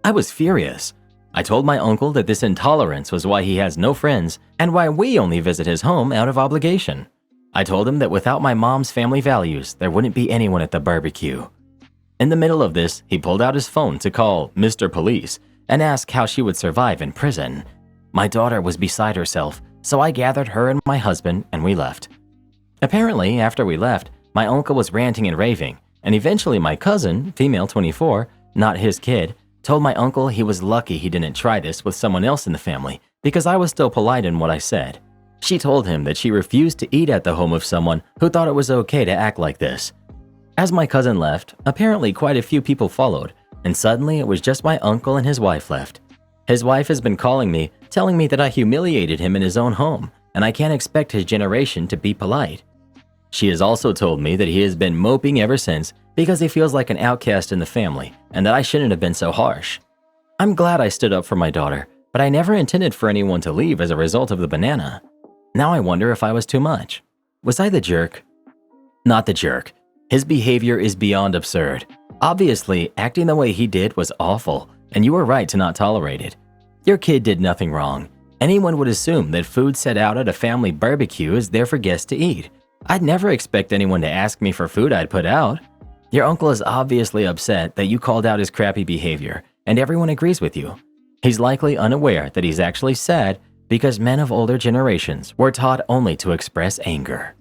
S1: I was furious. I told my uncle that this intolerance was why he has no friends and why we only visit his home out of obligation. I told him that without my mom's family values, there wouldn't be anyone at the barbecue. In the middle of this, he pulled out his phone to call Mr. Police and ask how she would survive in prison. My daughter was beside herself, so I gathered her and my husband and we left. Apparently, after we left, my uncle was ranting and raving, and eventually my cousin, female 24, not his kid, told my uncle he was lucky he didn't try this with someone else in the family because I was still polite in what I said. She told him that she refused to eat at the home of someone who thought it was okay to act like this. As my cousin left, apparently quite a few people followed, and suddenly it was just my uncle and his wife left. His wife has been calling me, telling me that I humiliated him in his own home, and I can't expect his generation to be polite. She has also told me that he has been moping ever since because he feels like an outcast in the family and that I shouldn't have been so harsh. I'm glad I stood up for my daughter, but I never intended for anyone to leave as a result of the banana. Now I wonder if I was too much. Was I the jerk? Not the jerk. His behavior is beyond absurd. Obviously, acting the way he did was awful, and you were right to not tolerate it. Your kid did nothing wrong. Anyone would assume that food set out at a family barbecue is there for guests to eat. I'd never expect anyone to ask me for food I'd put out. Your uncle is obviously upset that you called out his crappy behavior, and everyone agrees with you. He's likely unaware that he's actually sad because men of older generations were taught only to express anger.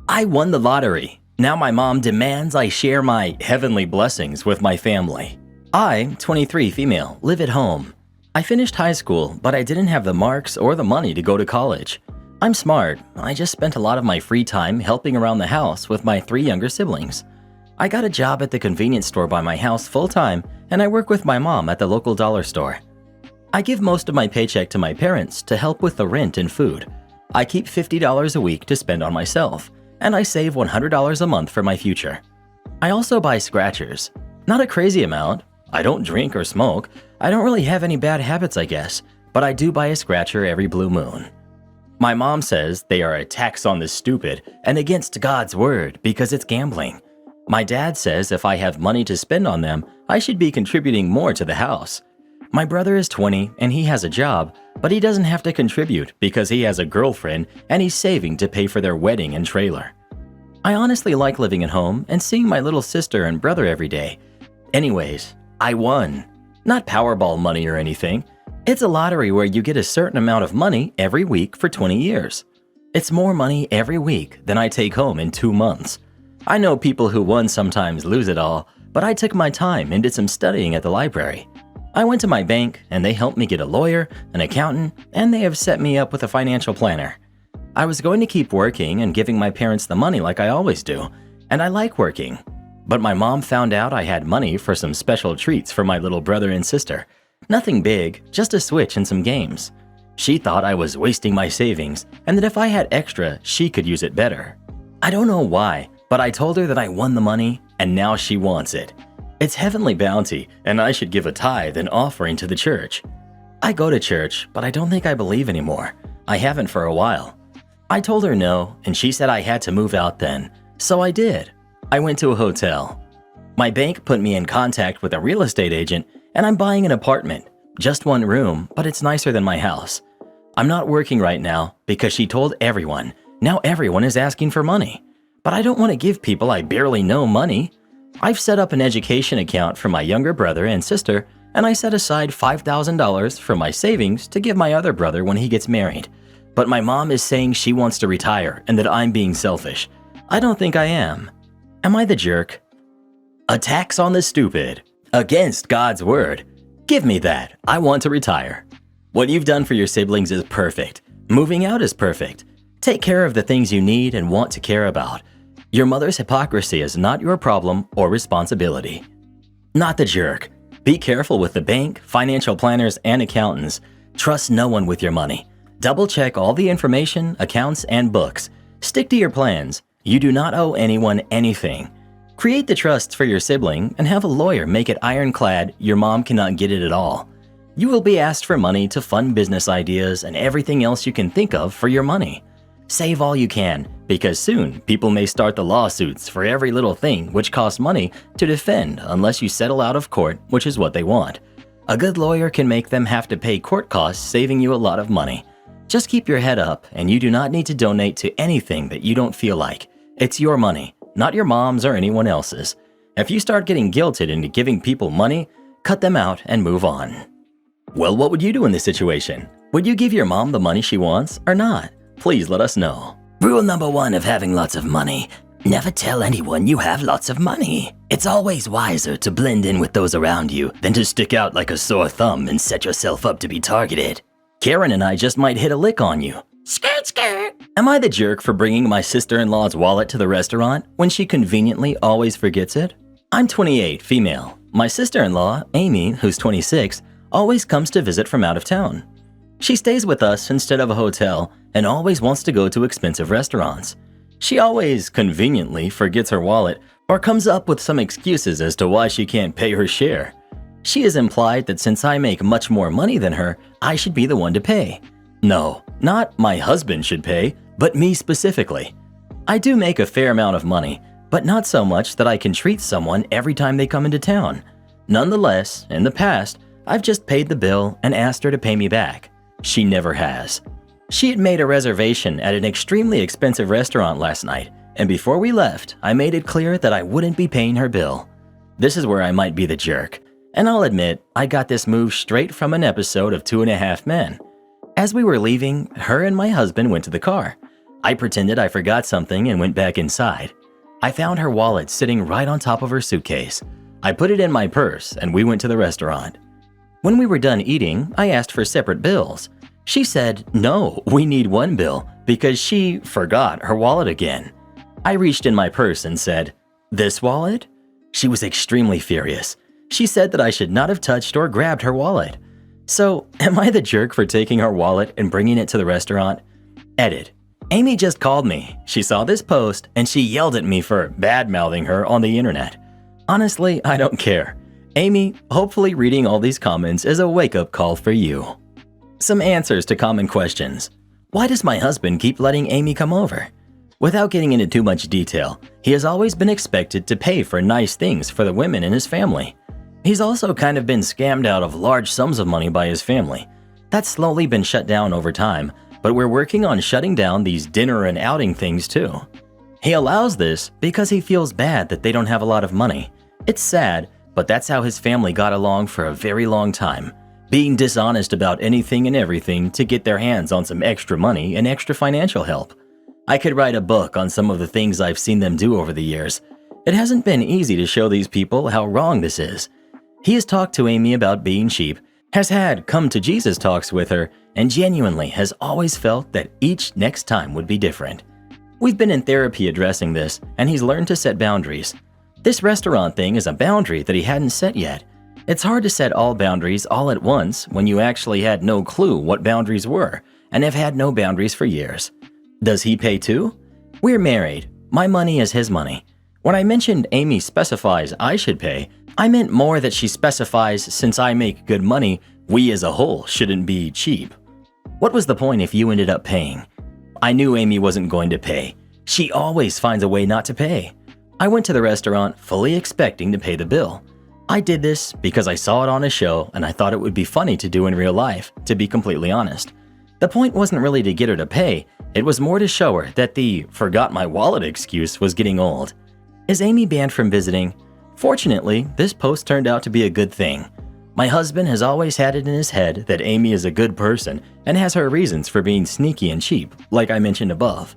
S1: I won the lottery. Now my mom demands I share my heavenly blessings with my family. I, 23 female, live at home. I finished high school, but I didn't have the marks or the money to go to college. I'm smart. I just spent a lot of my free time helping around the house with my 3 younger siblings. I got a job at the convenience store by my house full-time, and I work with my mom at the local dollar store. I give most of my paycheck to my parents to help with the rent and food. I keep $50 a week to spend on myself, and I save $100 a month for my future. I also buy scratchers. Not a crazy amount. I don't drink or smoke. I don't really have any bad habits, I guess, but I do buy a scratcher every blue moon. My mom says they are a tax on the stupid and against God's word because it's gambling. My dad says if I have money to spend on them, I should be contributing more to the house. My brother is 20 and he has a job, but he doesn't have to contribute because he has a girlfriend and he's saving to pay for their wedding and trailer. I honestly like living at home and seeing my little sister and brother every day. Anyways, I won. Not Powerball money or anything. It's a lottery where you get a certain amount of money every week for 20 years. It's more money every week than I take home in 2 months. I know people who won sometimes lose it all, but I took my time and did some studying at the library. I went to my bank and they helped me get a lawyer, an accountant, and they have set me up with a financial planner. I was going to keep working and giving my parents the money like I always do, and I like working. but my mom found out I had money for some special treats for my little brother and sister. Nothing big, just a Switch and some games. She thought I was wasting my savings and that if I had extra, she could use it better. I don't know why, but I told her that I won the money and now she wants it. It's heavenly bounty and I should give a tithe and offering to the church. I go to church, but I don't think I believe anymore. I haven't for a while. I told her no, and she said I had to move out then, so I did. I went to a hotel. My bank put me in contact with a real estate agent, and I'm buying an apartment. Just one room, but it's nicer than my house. I'm not working right now because she told everyone. Now everyone is asking for money. But I don't want to give people I barely know money. I've set up an education account for my younger brother and sister, and I set aside $5,000 for my savings to give my other brother when he gets married. But my mom is saying she wants to retire and that I'm being selfish. I don't think I am. Am I the jerk? Attacks on the stupid. Against God's word. Give me that. I want to retire. What you've done for your siblings is perfect. Moving out is perfect. Take care of the things you need and want to care about. Your mother's hypocrisy is not your problem or responsibility. Not the jerk. Be careful with the bank, financial planners, and accountants. Trust no one with your money. Double-check all the information, accounts, and books. Stick to your plans. You do not owe anyone anything. Create the trusts for your sibling and have a lawyer make it ironclad your mom cannot get it at all. You will be asked for money to fund business ideas and everything else you can think of for your money. Save all you can, because soon people may start the lawsuits for every little thing which costs money to defend unless you settle out of court, which is what they want. A good lawyer can make them have to pay court costs, saving you a lot of money. Just keep your head up, and you do not need to donate to anything that you don't feel like. It's your money, not your mom's or anyone else's. If you start getting guilted into giving people money, cut them out and move on. Well, what would you do in this situation? Would you give your mom the money she wants or not? Please let us know. Rule number 1 of having lots of money. Never tell anyone you have lots of money. It's always wiser to blend in with those around you than to stick out like a sore thumb and set yourself up to be targeted. Karen and I just might hit a lick on you. Skirt, skirt. Am I the jerk for bringing my sister-in-law's wallet to the restaurant when she conveniently always forgets it? I'm 28, female. My sister-in-law, Amy, who's 26, always comes to visit from out of town. She stays with us instead of a hotel and always wants to go to expensive restaurants. She always conveniently forgets her wallet or comes up with some excuses as to why she can't pay her share. She has implied that since I make much more money than her, I should be the one to pay. No, not my husband should pay, but me specifically. I do make a fair amount of money, but not so much that I can treat someone every time they come into town. Nonetheless, in the past, I've just paid the bill and asked her to pay me back. She never has. She had made a reservation at an extremely expensive restaurant last night, and before we left, I made it clear that I wouldn't be paying her bill. This is where I might be the jerk. And I'll admit, I got this move straight from an episode of 2.5 Men. As we were leaving, her and my husband went to the car. I pretended I forgot something and went back inside. I found her wallet sitting right on top of her suitcase. I put it in my purse and we went to the restaurant. When we were done eating, I asked for separate bills. She said, no, we need one bill because she forgot her wallet again. I reached in my purse and said, this wallet? She was extremely furious. She said that I should not have touched or grabbed her wallet. So, am I the jerk for taking her wallet and bringing it to the restaurant? Edit. Amy just called me. She saw this post and she yelled at me for bad-mouthing her on the internet. Honestly, I don't care. Amy, hopefully reading all these comments is a wake-up call for you. Some answers to common questions. Why does my husband keep letting Amy come over? Without getting into too much detail, he has always been expected to pay for nice things for the women in his family. He's also kind of been scammed out of large sums of money by his family. That's slowly been shut down over time, but we're working on shutting down these dinner and outing things too. He allows this because he feels bad that they don't have a lot of money. It's sad, but that's how his family got along for a very long time, being dishonest about anything and everything to get their hands on some extra money and extra financial help. I could write a book on some of the things I've seen them do over the years. It hasn't been easy to show these people how wrong this is. He has talked to Amy about being cheap, has had come to Jesus talks with her, and genuinely has always felt that each next time would be different. We've been in therapy addressing this, and he's learned to set boundaries. This restaurant thing is a boundary that he hadn't set yet. It's hard to set all boundaries all at once when you actually had no clue what boundaries were and have had no boundaries for years. Does he pay too? We're married. My money is his money. When I mentioned Amy specifies I should pay, I meant more that she specifies since I make good money, we as a whole shouldn't be cheap. What was the point if you ended up paying? I knew Amy wasn't going to pay. She always finds a way not to pay. I went to the restaurant fully expecting to pay the bill. I did this because I saw it on a show and I thought it would be funny to do in real life, to be completely honest. The point wasn't really to get her to pay, it was more to show her that the forgot my wallet excuse was getting old. Is Amy banned from visiting? Fortunately, this post turned out to be a good thing. My husband has always had it in his head that Amy is a good person and has her reasons for being sneaky and cheap, like I mentioned above.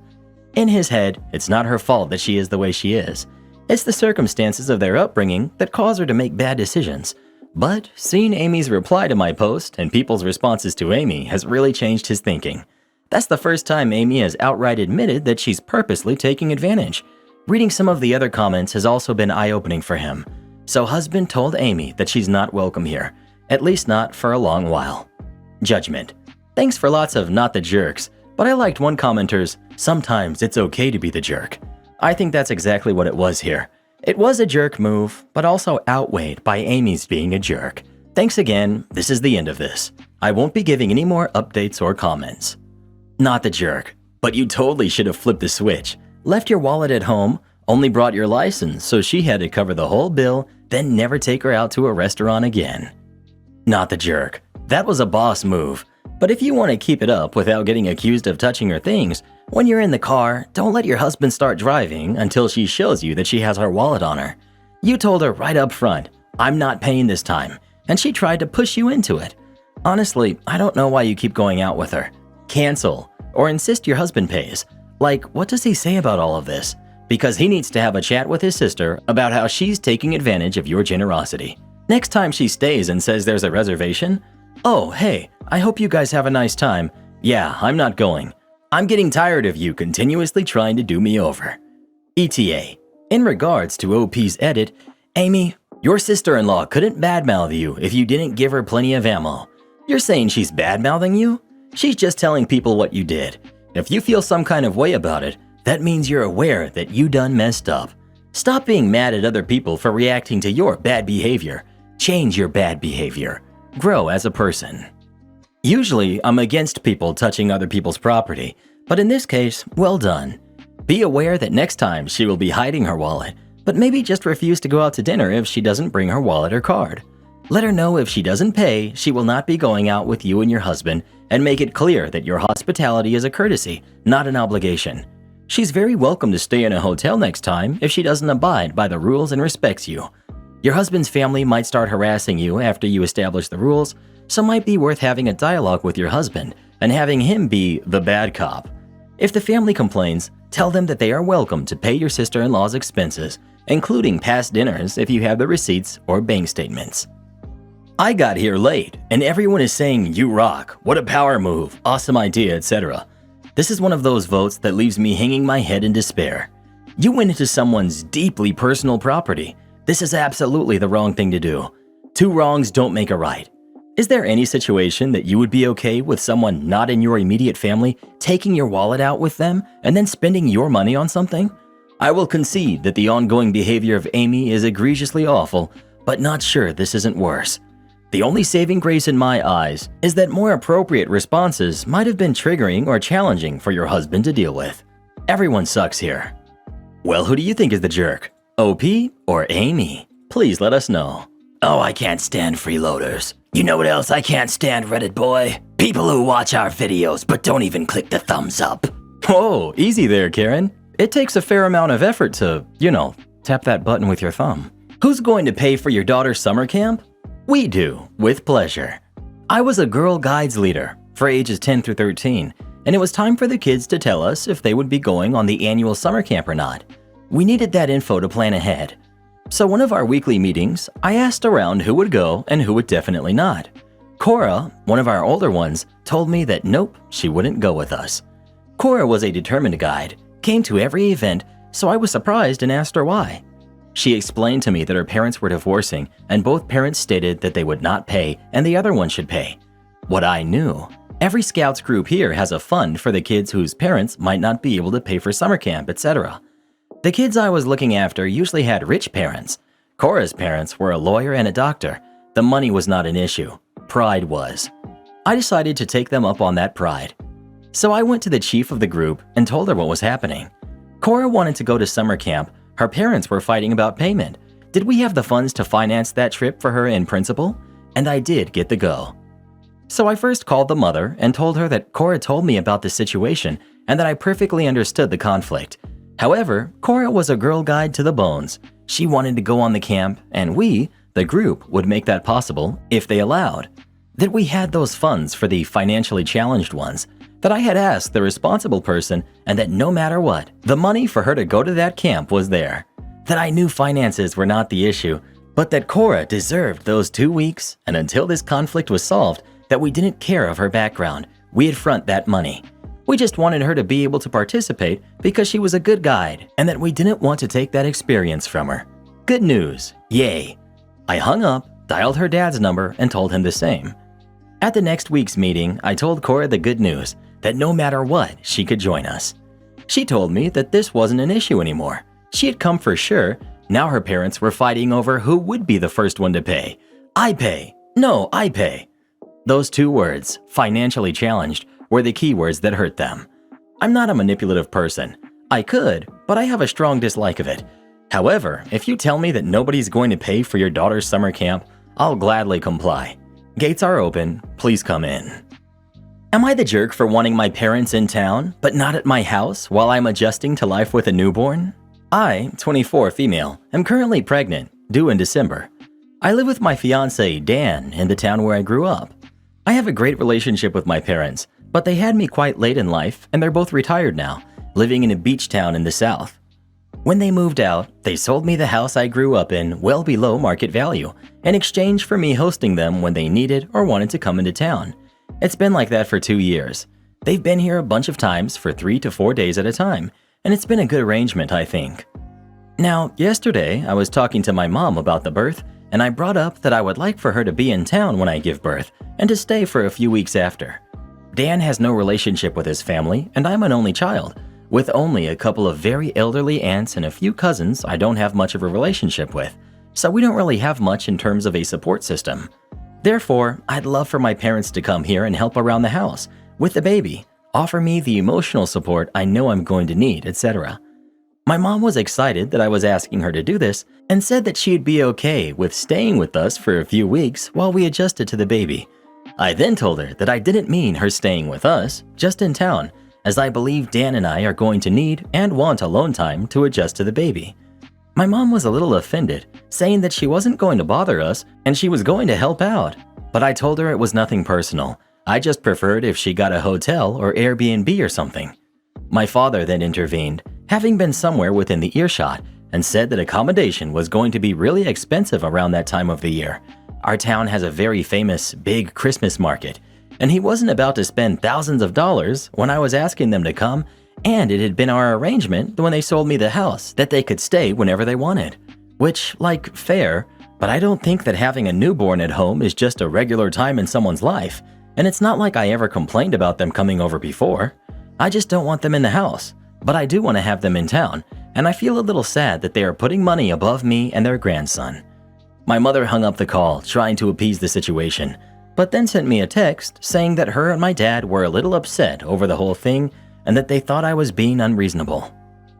S1: In his head, it's not her fault that she is the way she is. It's the circumstances of their upbringing that cause her to make bad decisions. But seeing Amy's reply to my post and people's responses to Amy has really changed his thinking. That's the first time Amy has outright admitted that she's purposely taking advantage. Reading some of the other comments has also been eye-opening for him. So husband told Amy that she's not welcome here, at least not for a long while. Judgment. Thanks for lots of not the jerks, but I liked one commenter's, sometimes it's okay to be the jerk. I think that's exactly what it was here. It was a jerk move, but also outweighed by Amy's being a jerk. Thanks again, this is the end of this. I won't be giving any more updates or comments. Not the jerk, but you totally should have flipped the switch. Left your wallet at home, only brought your license, so she had to cover the whole bill, then never take her out to a restaurant again. Not the jerk. That was a boss move. But if you want to keep it up without getting accused of touching her things, when you're in the car, don't let your husband start driving until she shows you that she has her wallet on her. You told her right up front, I'm not paying this time, and she tried to push you into it. Honestly, I don't know why you keep going out with her. Cancel, or insist your husband pays. Like, what does he say about all of this? Because he needs to have a chat with his sister about how she's taking advantage of your generosity. Next time she stays and says there's a reservation, oh, hey, I hope you guys have a nice time. Yeah, I'm not going. I'm getting tired of you continuously trying to do me over. ETA. In regards to OP's edit, Amy, your sister-in-law couldn't badmouth you if you didn't give her plenty of ammo. You're saying she's badmouthing you? She's just telling people what you did. If you feel some kind of way about it, that means you're aware that you done messed up. Stop being mad at other people for reacting to your bad behavior. Change your bad behavior. Grow as a person. Usually, I'm against people touching other people's property, but in this case, well done. Be aware that next time she will be hiding her wallet, but maybe just refuse to go out to dinner if she doesn't bring her wallet or card. Let her know if she doesn't pay, she will not be going out with you and your husband, and make it clear that your hospitality is a courtesy, not an obligation. She's very welcome to stay in a hotel next time if she doesn't abide by the rules and respects you. Your husband's family might start harassing you after you establish the rules, so might be worth having a dialogue with your husband and having him be the bad cop. If the family complains, tell them that they are welcome to pay your sister-in-law's expenses, including past dinners if you have the receipts or bank statements. I got here late, and everyone is saying you rock, what a power move, awesome idea, etc. This is one of those votes that leaves me hanging my head in despair. You went into someone's deeply personal property. This is absolutely the wrong thing to do. Two wrongs don't make a right. Is there any situation that you would be okay with someone not in your immediate family taking your wallet out with them and then spending your money on something? I will concede that the ongoing behavior of Amy is egregiously awful, but not sure this isn't worse. The only saving grace in my eyes is that more appropriate responses might have been triggering or challenging for your husband to deal with. Everyone sucks here. Well, who do you think is the jerk? OP or Amy? Please let us know. Oh, I can't stand freeloaders. You know what else I can't stand, Reddit boy? People who watch our videos but don't even click the thumbs up. Whoa, easy there, Karen. It takes a fair amount of effort to, tap that button with your thumb. Who's going to pay for your daughter's summer camp? We do, with pleasure. I was a girl guides leader for ages 10 through 13, and it was time for the kids to tell us if they would be going on the annual summer camp or not. We needed that info to plan ahead. So one of our weekly meetings, I asked around who would go and who would definitely not. Cora, one of our older ones, told me that nope, she wouldn't go with us. Cora was a determined guide, came to every event, so I was surprised and asked her why. She explained to me that her parents were divorcing and both parents stated that they would not pay and the other one should pay. What I knew. Every Scouts group here has a fund for the kids whose parents might not be able to pay for summer camp, etc. The kids I was looking after usually had rich parents. Cora's parents were a lawyer and a doctor. The money was not an issue. Pride was. I decided to take them up on that pride. So I went to the chief of the group and told her what was happening. Cora wanted to go to summer camp. Her parents were fighting about payment. Did we have the funds to finance that trip for her in principle? And I did get the go. So I first called the mother and told her that Cora told me about the situation and that I perfectly understood the conflict. However, Cora was a girl guide to the bones. She wanted to go on the camp, and we, the group, would make that possible if they allowed. That we had those funds for the financially challenged ones, that I had asked the responsible person, and that no matter what, the money for her to go to that camp was there. That I knew finances were not the issue, but that Cora deserved those 2 weeks, and until this conflict was solved, that we didn't care of her background, we'd front that money. We just wanted her to be able to participate because she was a good guide and that we didn't want to take that experience from her. Good news, yay. I hung up, dialed her dad's number, and told him the same. At the next week's meeting, I told Cora the good news, that no matter what, she could join us. She told me that this wasn't an issue anymore. She had come for sure. Now her parents were fighting over who would be the first one to pay. I pay. No, I pay. Those 2 words, financially challenged, were the key words that hurt them. I'm not a manipulative person. I could, but I have a strong dislike of it. However, if you tell me that nobody's going to pay for your daughter's summer camp, I'll gladly comply. Gates are open, please come in. Am I the jerk for wanting my parents in town, but not at my house while I'm adjusting to life with a newborn? I, 24 female, am currently pregnant, due in December. I live with my fiancé, Dan, in the town where I grew up. I have a great relationship with my parents, but they had me quite late in life and they're both retired now, living in a beach town in the south. When they moved out, they sold me the house I grew up in well below market value in exchange for me hosting them when they needed or wanted to come into town. It's been like that for 2 years. They've been here a bunch of times for 3 to 4 days at a time, and it's been a good arrangement, I think. Now, yesterday I was talking to my mom about the birth, and I brought up that I would like for her to be in town when I give birth and to stay for a few weeks after. Dan has no relationship with his family, and I'm an only child, with only a couple of very elderly aunts and a few cousins I don't have much of a relationship with, so we don't really have much in terms of a support system. Therefore, I'd love for my parents to come here and help around the house, with the baby, offer me the emotional support I know I'm going to need, etc. My mom was excited that I was asking her to do this and said that she'd be okay with staying with us for a few weeks while we adjusted to the baby. I then told her that I didn't mean her staying with us, just in town, as I believe Dan and I are going to need and want alone time to adjust to the baby. My mom was a little offended, saying that she wasn't going to bother us and she was going to help out. But I told her it was nothing personal. I just preferred if she got a hotel or Airbnb or something. My father then intervened, having been somewhere within the earshot, and said that accommodation was going to be really expensive around that time of the year. Our town has a very famous big Christmas market, and he wasn't about to spend thousands of dollars when I was asking them to come, and it had been our arrangement when they sold me the house that they could stay whenever they wanted. Which, like, fair, but I don't think that having a newborn at home is just a regular time in someone's life, and it's not like I ever complained about them coming over before. I just don't want them in the house, but I do want to have them in town, and I feel a little sad that they are putting money above me and their grandson. My mother hung up the call, trying to appease the situation, but then sent me a text saying that her and my dad were a little upset over the whole thing and that they thought I was being unreasonable.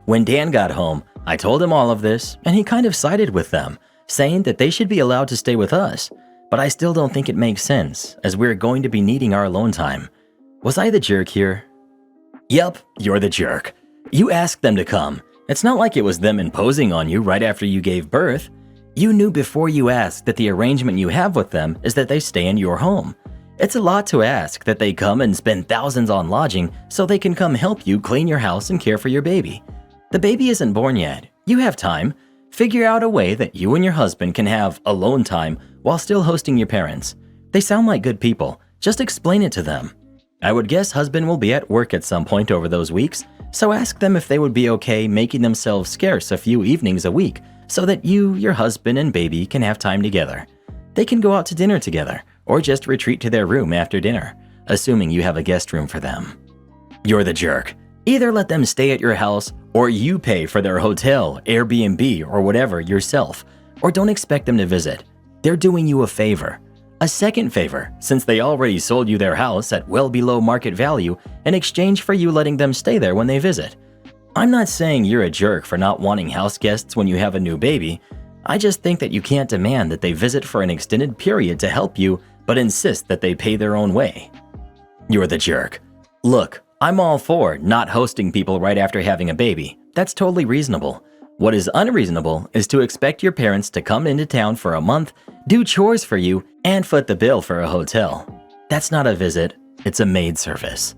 S1: When Dan got home, I told him all of this, and he kind of sided with them, saying that they should be allowed to stay with us, but I still don't think it makes sense, as we're going to be needing our alone time. Was I the jerk here? Yup, you're the jerk. You asked them to come. It's not like it was them imposing on you right after you gave birth. You knew before you asked that the arrangement you have with them is that they stay in your home. It's a lot to ask that they come and spend thousands on lodging so they can come help you clean your house and care for your baby. The baby isn't born yet. You have time. Figure out a way that you and your husband can have alone time while still hosting your parents. They sound like good people. Just explain it to them. I would guess husband will be at work at some point over those weeks, so ask them if they would be okay making themselves scarce a few evenings a week so that you, your husband, and baby can have time together. They can go out to dinner together or just retreat to their room after dinner, assuming you have a guest room for them. You're the jerk. Either let them stay at your house or you pay for their hotel, Airbnb, or whatever yourself, or don't expect them to visit. They're doing you a favor. A second favor, since they already sold you their house at well below market value in exchange for you letting them stay there when they visit. I'm not saying you're a jerk for not wanting house guests when you have a new baby. I just think that you can't demand that they visit for an extended period to help you, but insist that they pay their own way. You're the jerk. Look, I'm all for not hosting people right after having a baby. That's totally reasonable. What is unreasonable is to expect your parents to come into town for a month, do chores for you, and foot the bill for a hotel. That's not a visit, it's a maid service.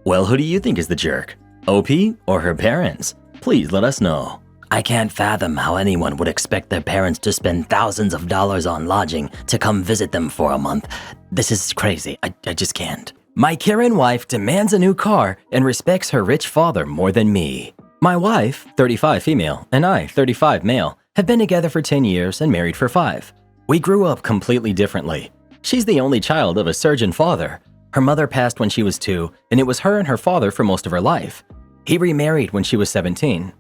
S1: Well, who do you think is the jerk? OP or her parents? Please let us know. I can't fathom how anyone would expect their parents to spend thousands of dollars on lodging to come visit them for a month. This is crazy. I just can't. My Karen wife demands a new car and respects her rich father more than me. My wife, 35 female, and I, 35 male, have been together for 10 years and married for 5. We grew up completely differently. She's the only child of a surgeon father. Her mother passed when she was 2, and it was her and her father for most of her life. He remarried when she was 17.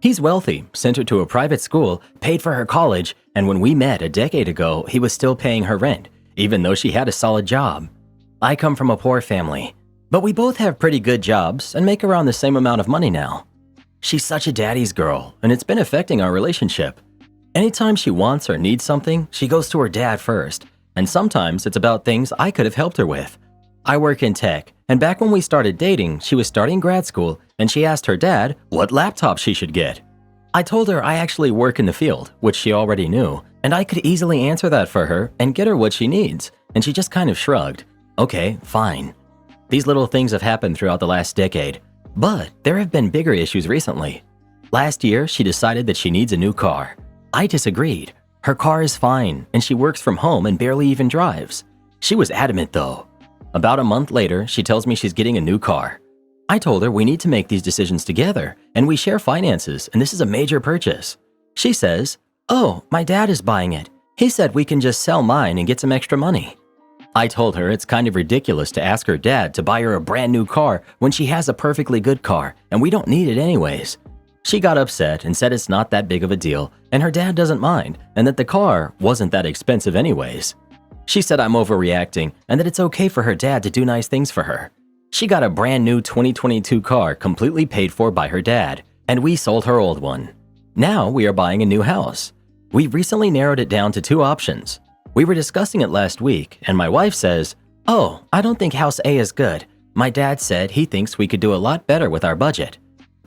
S1: He's wealthy, sent her to a private school, paid for her college, and when we met a decade ago, he was still paying her rent, even though she had a solid job. I come from a poor family, but we both have pretty good jobs and make around the same amount of money now. She's such a daddy's girl, and it's been affecting our relationship. Anytime she wants or needs something, she goes to her dad first, and sometimes it's about things I could have helped her with. I work in tech, and back when we started dating, she was starting grad school, and she asked her dad what laptop she should get. I told her I actually work in the field, which she already knew, and I could easily answer that for her and get her what she needs, and she just kind of shrugged. Okay, fine. These little things have happened throughout the last decade, but there have been bigger issues recently. Last year, she decided that she needs a new car. I disagreed. Her car is fine, and she works from home and barely even drives. She was adamant though. About a month later, she tells me she's getting a new car. I told her we need to make these decisions together, and we share finances, and this is a major purchase. She says, "Oh, my dad is buying it. He said we can just sell mine and get some extra money." I told her it's kind of ridiculous to ask her dad to buy her a brand new car when she has a perfectly good car, and we don't need it anyways. She got upset and said it's not that big of a deal, and her dad doesn't mind, and that the car wasn't that expensive anyways. She said I'm overreacting and that it's okay for her dad to do nice things for her. She got a brand new 2022 car completely paid for by her dad, and we sold her old one. Now we are buying a new house. We recently narrowed it down to 2 options. We were discussing it last week, and my wife says, "Oh, I don't think House A is good. My dad said he thinks we could do a lot better with our budget."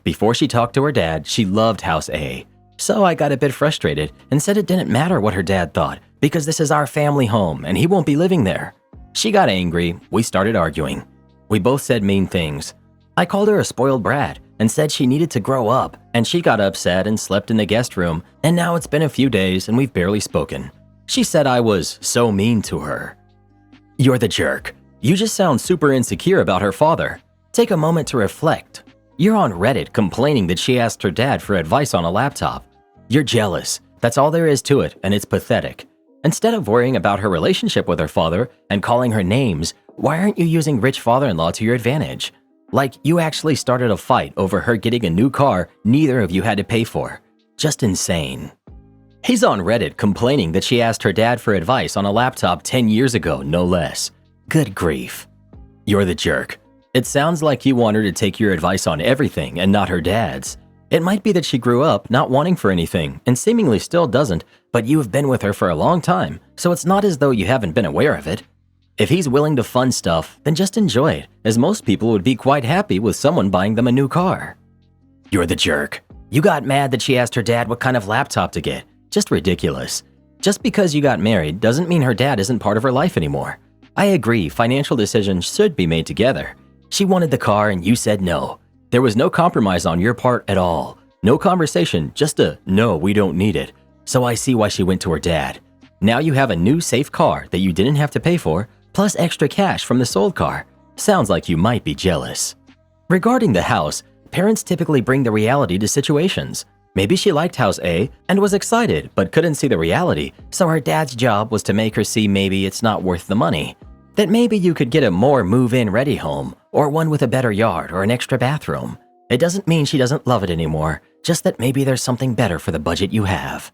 S1: Before she talked to her dad, she loved House A. So I got a bit frustrated and said it didn't matter what her dad thought because this is our family home and he won't be living there. She got angry. We started arguing. We both said mean things. I called her a spoiled brat and said she needed to grow up, and she got upset and slept in the guest room, and now it's been a few days and we've barely spoken. She said I was so mean to her. You're the jerk. You just sound super insecure about her father. Take a moment to reflect. You're on Reddit complaining that she asked her dad for advice on a laptop. You're jealous. That's all there is to it, and it's pathetic. Instead of worrying about her relationship with her father and calling her names, why aren't you using rich father-in-law to your advantage? Like you actually started a fight over her getting a new car neither of you had to pay for. Just insane. He's on Reddit complaining that she asked her dad for advice on a laptop 10 years ago, no less. Good grief. You're the jerk. It sounds like you want her to take your advice on everything and not her dad's. It might be that she grew up not wanting for anything and seemingly still doesn't, but you have been with her for a long time, so it's not as though you haven't been aware of it. If he's willing to fund stuff, then just enjoy it, as most people would be quite happy with someone buying them a new car. You're the jerk. You got mad that she asked her dad what kind of laptop to get. Just ridiculous. Just because you got married doesn't mean her dad isn't part of her life anymore. I agree, financial decisions should be made together. She wanted the car and you said no. There was no compromise on your part at all. No conversation, just a no, we don't need it. So I see why she went to her dad. Now you have a new safe car that you didn't have to pay for, plus extra cash from the sold car. Sounds like you might be jealous. Regarding the house, parents typically bring the reality to situations. Maybe she liked House A and was excited but couldn't see the reality, so her dad's job was to make her see maybe it's not worth the money. That maybe you could get a more move-in ready home, or one with a better yard or an extra bathroom. It doesn't mean she doesn't love it anymore, just that maybe there's something better for the budget you have.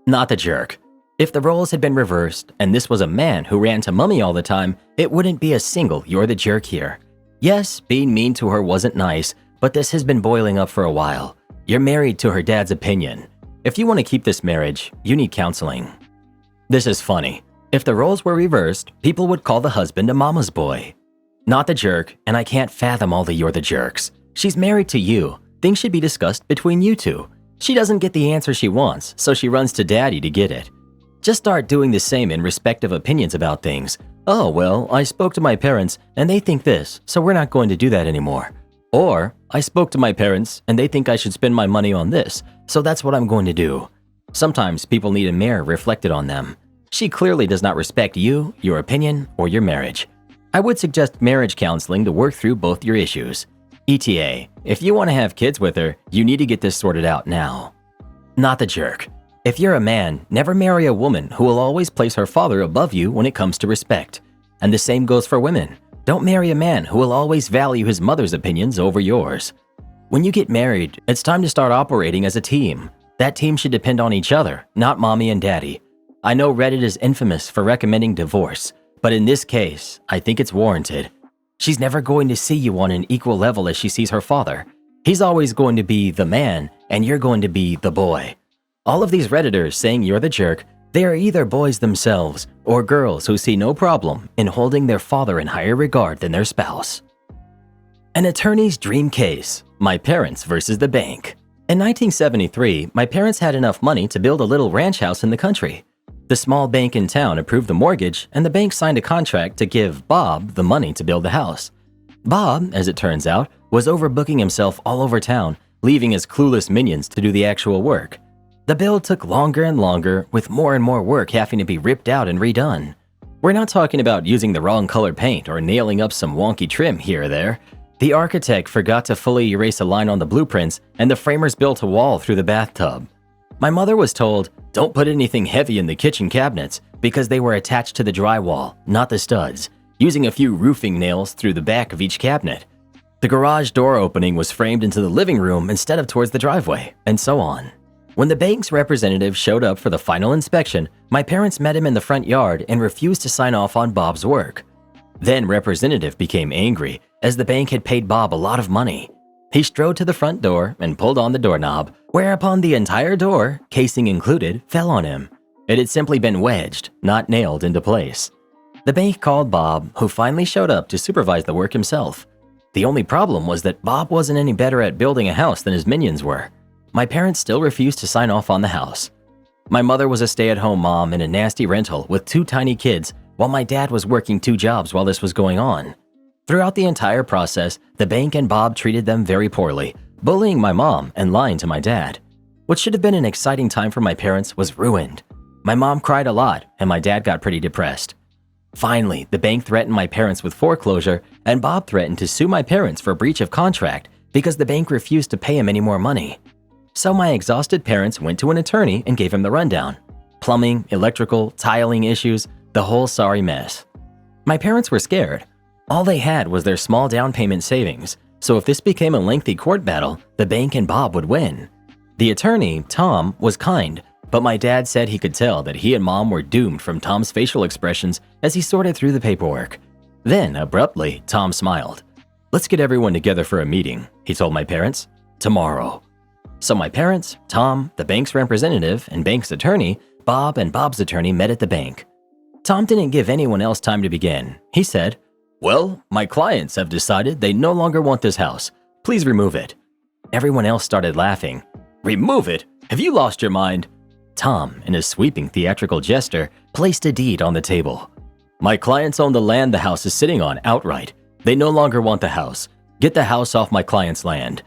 S1: Not the jerk. If the roles had been reversed and this was a man who ran to mommy all the time, it wouldn't be a single "you're the jerk" here. Yes, being mean to her wasn't nice, but this has been boiling up for a while. You're married to her dad's opinion. If you want to keep this marriage, you need counseling. This is funny. If the roles were reversed, people would call the husband a mama's boy. Not the jerk, and I can't fathom all the "you're the jerks." She's married to you. Things should be discussed between you two. She doesn't get the answer she wants, so she runs to daddy to get it. Just start doing the same in respective opinions about things. Oh, well, I spoke to my parents and they think this, so we're not going to do that anymore. Or, I spoke to my parents and they think I should spend my money on this, so that's what I'm going to do. Sometimes people need a mirror reflected on them. She clearly does not respect you, your opinion, or your marriage. I would suggest marriage counseling to work through both your issues. ETA, if you want to have kids with her, you need to get this sorted out now. Not the jerk. If you're a man, never marry a woman who will always place her father above you when it comes to respect. And the same goes for women. Don't marry a man who will always value his mother's opinions over yours. When you get married, it's time to start operating as a team. That team should depend on each other, not mommy and daddy. I know Reddit is infamous for recommending divorce, but in this case, I think it's warranted. She's never going to see you on an equal level as she sees her father. He's always going to be the man, and you're going to be the boy. All of these Redditors saying you're the jerk, they are either boys themselves or girls who see no problem in holding their father in higher regard than their spouse. An attorney's dream case, my parents versus the bank. In 1973, my parents had enough money to build a little ranch house in the country. The small bank in town approved the mortgage and the bank signed a contract to give Bob the money to build the house. Bob, as it turns out, was overbooking himself all over town, leaving his clueless minions to do the actual work. The build took longer and longer, with more and more work having to be ripped out and redone. We're not talking about using the wrong color paint or nailing up some wonky trim here or there. The architect forgot to fully erase a line on the blueprints, and the framers built a wall through the bathtub. My mother was told, don't put anything heavy in the kitchen cabinets because they were attached to the drywall, not the studs, using a few roofing nails through the back of each cabinet. The garage door opening was framed into the living room instead of towards the driveway, and so on. When the bank's representative showed up for the final inspection, my parents met him in the front yard and refused to sign off on Bob's work. Then representative became angry as the bank had paid Bob a lot of money. He strode to the front door and pulled on the doorknob, whereupon the entire door, casing included, fell on him. It had simply been wedged, not nailed into place. The bank called Bob, who finally showed up to supervise the work himself. The only problem was that Bob wasn't any better at building a house than his minions were. My parents still refused to sign off on the house. My mother was a stay-at-home mom in a nasty rental with 2 tiny kids, while my dad was working 2 jobs while this was going on. Throughout the entire process, the bank and Bob treated them very poorly, bullying my mom and lying to my dad. What should have been an exciting time for my parents was ruined. My mom cried a lot, and my dad got pretty depressed. Finally, the bank threatened my parents with foreclosure, and Bob threatened to sue my parents for breach of contract because the bank refused to pay him any more money. So my exhausted parents went to an attorney and gave him the rundown. Plumbing, electrical, tiling issues, the whole sorry mess. My parents were scared. All they had was their small down payment savings, so if this became a lengthy court battle, the bank and Bob would win. The attorney, Tom, was kind, but my dad said he could tell that he and Mom were doomed from Tom's facial expressions as he sorted through the paperwork. Then, abruptly, Tom smiled. "Let's get everyone together for a meeting," he told my parents. "Tomorrow." So my parents, Tom, the bank's representative, and bank's attorney, Bob and Bob's attorney met at the bank. Tom didn't give anyone else time to begin. He said, "Well, my clients have decided they no longer want this house. Please remove it." Everyone else started laughing. "Remove it? Have you lost your mind?" Tom, in a sweeping theatrical gesture, placed a deed on the table. "My clients own the land the house is sitting on outright. They no longer want the house. Get the house off my client's land."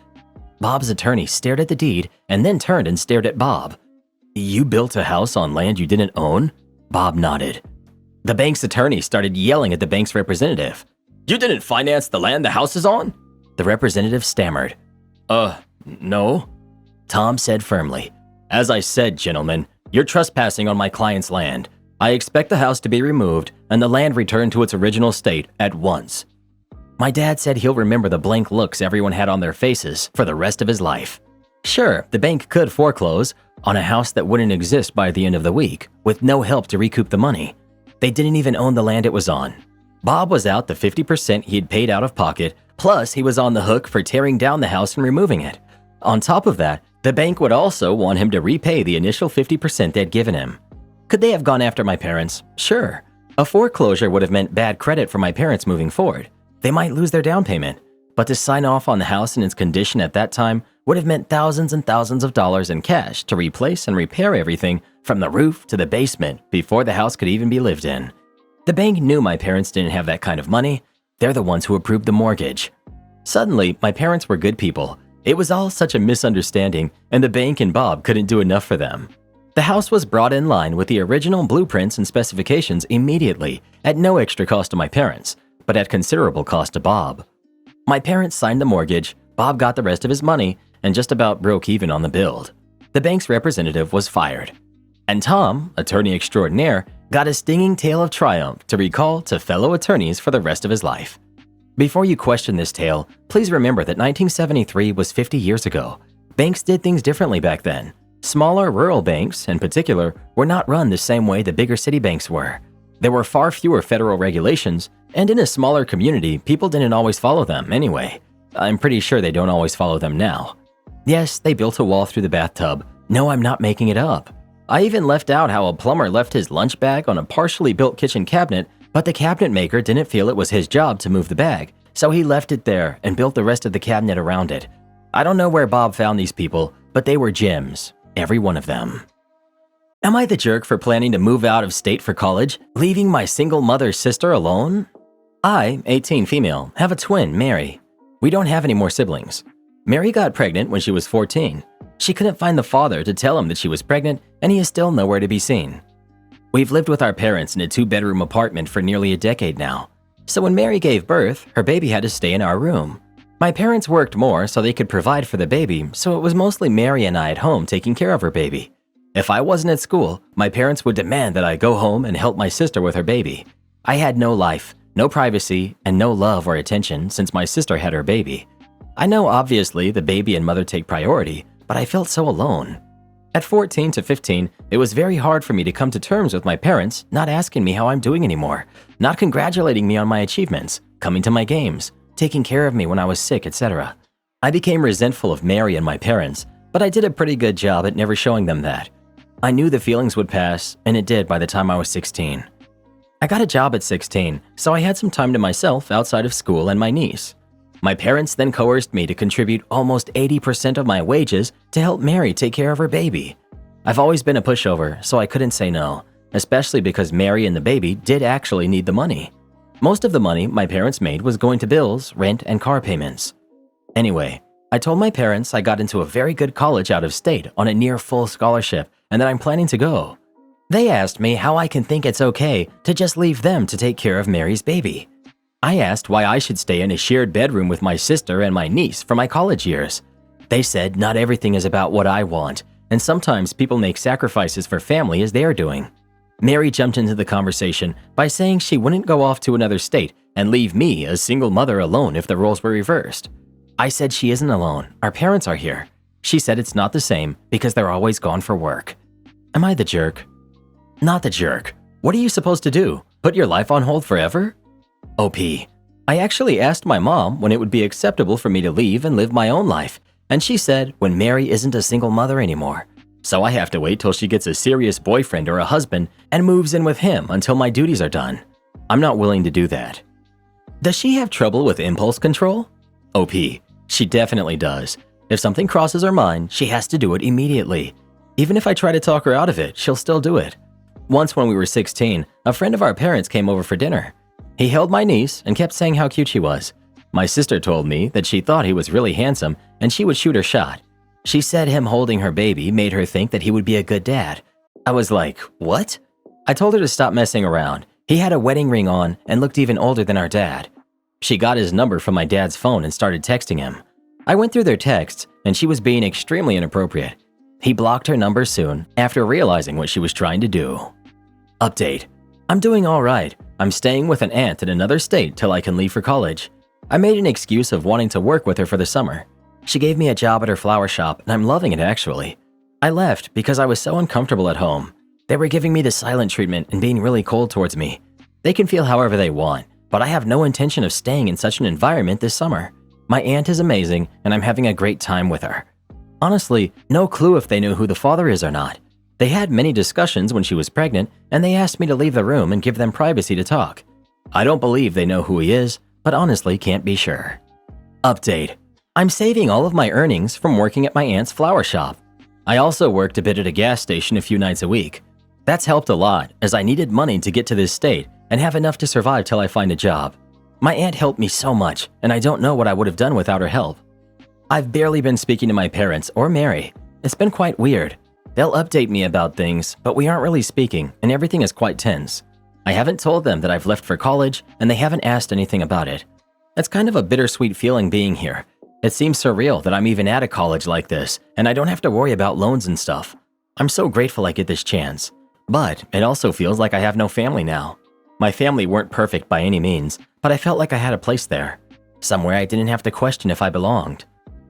S1: Bob's attorney stared at the deed and then turned and stared at Bob. "You built a house on land you didn't own?" Bob nodded. The bank's attorney started yelling at the bank's representative. "You didn't finance the land the house is on?" The representative stammered. No." Tom said firmly, "As I said, gentlemen, you're trespassing on my client's land. I expect the house to be removed and the land returned to its original state at once." My dad said he'll remember the blank looks everyone had on their faces for the rest of his life. Sure, the bank could foreclose on a house that wouldn't exist by the end of the week, with no help to recoup the money. They didn't even own the land it was on. Bob was out the 50% he'd paid out of pocket, plus he was on the hook for tearing down the house and removing it. On top of that, the bank would also want him to repay the initial 50% they'd given him. Could they have gone after my parents? Sure. A foreclosure would have meant bad credit for my parents moving forward. They might lose their down payment. But to sign off on the house in its condition at that time would have meant thousands and thousands of dollars in cash to replace and repair everything from the roof to the basement before the house could even be lived in. The bank knew my parents didn't have that kind of money. They're the ones who approved the mortgage. Suddenly, my parents were good people. It was all such a misunderstanding, and the bank and Bob couldn't do enough for them. The house was brought in line with the original blueprints and specifications immediately, at no extra cost to my parents, but at considerable cost to Bob. My parents signed the mortgage, Bob got the rest of his money, and just about broke even on the build. The bank's representative was fired. And Tom, attorney extraordinaire, got a stinging tale of triumph to recall to fellow attorneys for the rest of his life. Before you question this tale, please remember that 1973 was 50 years ago. Banks did things differently back then. Smaller rural banks, in particular, were not run the same way the bigger city banks were. There were far fewer federal regulations, and in a smaller community, people didn't always follow them anyway. I'm pretty sure they don't always follow them now. Yes, they built a wall through the bathtub. No, I'm not making it up. I even left out how a plumber left his lunch bag on a partially built kitchen cabinet, but the cabinet maker didn't feel it was his job to move the bag, so he left it there and built the rest of the cabinet around it. I don't know where Bob found these people, but they were gems, every one of them. Am I the jerk for planning to move out of state for college, leaving my single mother sister alone? I, 18 female, have a twin, Mary. We don't have any more siblings. Mary got pregnant when she was 14. She couldn't find the father to tell him that she was pregnant, and he is still nowhere to be seen. We've lived with our parents in a 2-bedroom apartment for nearly a decade now. So when Mary gave birth, her baby had to stay in our room. My parents worked more so they could provide for the baby, so it was mostly Mary and I at home taking care of her baby. If I wasn't at school, my parents would demand that I go home and help my sister with her baby. I had no life, no privacy, and no love or attention since my sister had her baby. I know obviously the baby and mother take priority, but I felt so alone. At 14 to 15, it was very hard for me to come to terms with my parents not asking me how I'm doing anymore, not congratulating me on my achievements, coming to my games, taking care of me when I was sick, etc. I became resentful of Mary and my parents, but I did a pretty good job at never showing them that. I knew the feelings would pass, and it did by the time I was 16. I got a job at 16, so I had some time to myself outside of school and my niece. My parents then coerced me to contribute almost 80% of my wages to help Mary take care of her baby. I've always been a pushover, so I couldn't say no, especially because Mary and the baby did actually need the money. Most of the money my parents made was going to bills, rent, and car payments. Anyway, I told my parents I got into a very good college out of state on a near full scholarship and that I'm planning to go. They asked me how I can think it's okay to just leave them to take care of Mary's baby. I asked why I should stay in a shared bedroom with my sister and my niece for my college years. They said not everything is about what I want, and sometimes people make sacrifices for family as they are doing. Mary jumped into the conversation by saying she wouldn't go off to another state and leave me, a single mother, alone if the roles were reversed. I said she isn't alone, our parents are here. She said it's not the same because they're always gone for work. Am I the jerk? Not the jerk. What are you supposed to do? Put your life on hold forever? OP. I actually asked my mom when it would be acceptable for me to leave and live my own life, and she said when Mary isn't a single mother anymore. So I have to wait till she gets a serious boyfriend or a husband and moves in with him until my duties are done. I'm not willing to do that. Does she have trouble with impulse control? OP. She definitely does. If something crosses her mind, she has to do it immediately. Even if I try to talk her out of it, she'll still do it. Once when we were 16, a friend of our parents came over for dinner. He held my niece and kept saying how cute she was. My sister told me that she thought he was really handsome and she would shoot her shot. She said him holding her baby made her think that he would be a good dad. I was like, what? I told her to stop messing around. He had a wedding ring on and looked even older than our dad. She got his number from my dad's phone and started texting him. I went through their texts, and she was being extremely inappropriate. He blocked her number soon after realizing what she was trying to do. Update. I'm doing all right. I'm staying with an aunt in another state till I can leave for college. I made an excuse of wanting to work with her for the summer. She gave me a job at her flower shop, and I'm loving it actually. I left because I was so uncomfortable at home. They were giving me the silent treatment and being really cold towards me. They can feel however they want, but I have no intention of staying in such an environment this summer. My aunt is amazing, and I'm having a great time with her. Honestly, no clue if they know who the father is or not. They had many discussions when she was pregnant, and they asked me to leave the room and give them privacy to talk. I don't believe they know who he is, but honestly can't be sure. Update. I'm saving all of my earnings from working at my aunt's flower shop. I also worked a bit at a gas station a few nights a week. That's helped a lot, as I needed money to get to this state and have enough to survive till I find a job. My aunt helped me so much, and I don't know what I would have done without her help. I've barely been speaking to my parents or Mary. It's been quite weird. They'll update me about things, but we aren't really speaking, and everything is quite tense. I haven't told them that I've left for college, and they haven't asked anything about it. It's kind of a bittersweet feeling being here. It seems surreal that I'm even at a college like this, and I don't have to worry about loans and stuff. I'm so grateful I get this chance. But it also feels like I have no family now. My family weren't perfect by any means, but I felt like I had a place there. Somewhere I didn't have to question if I belonged.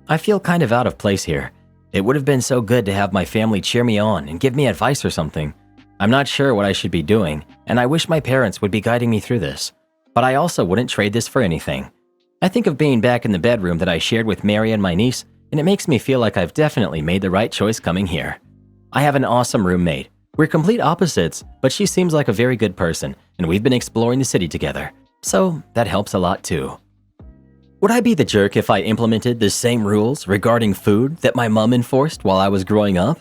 S1: I feel kind of out of place here. It would have been so good to have my family cheer me on and give me advice or something. I'm not sure what I should be doing, and I wish my parents would be guiding me through this. But I also wouldn't trade this for anything. I think of being back in the bedroom that I shared with Mary and my niece, and it makes me feel like I've definitely made the right choice coming here. I have an awesome roommate. We're complete opposites, but she seems like a very good person, and we've been exploring the city together, so that helps a lot too. Would I be the jerk if I implemented the same rules regarding food that my mom enforced while I was growing up?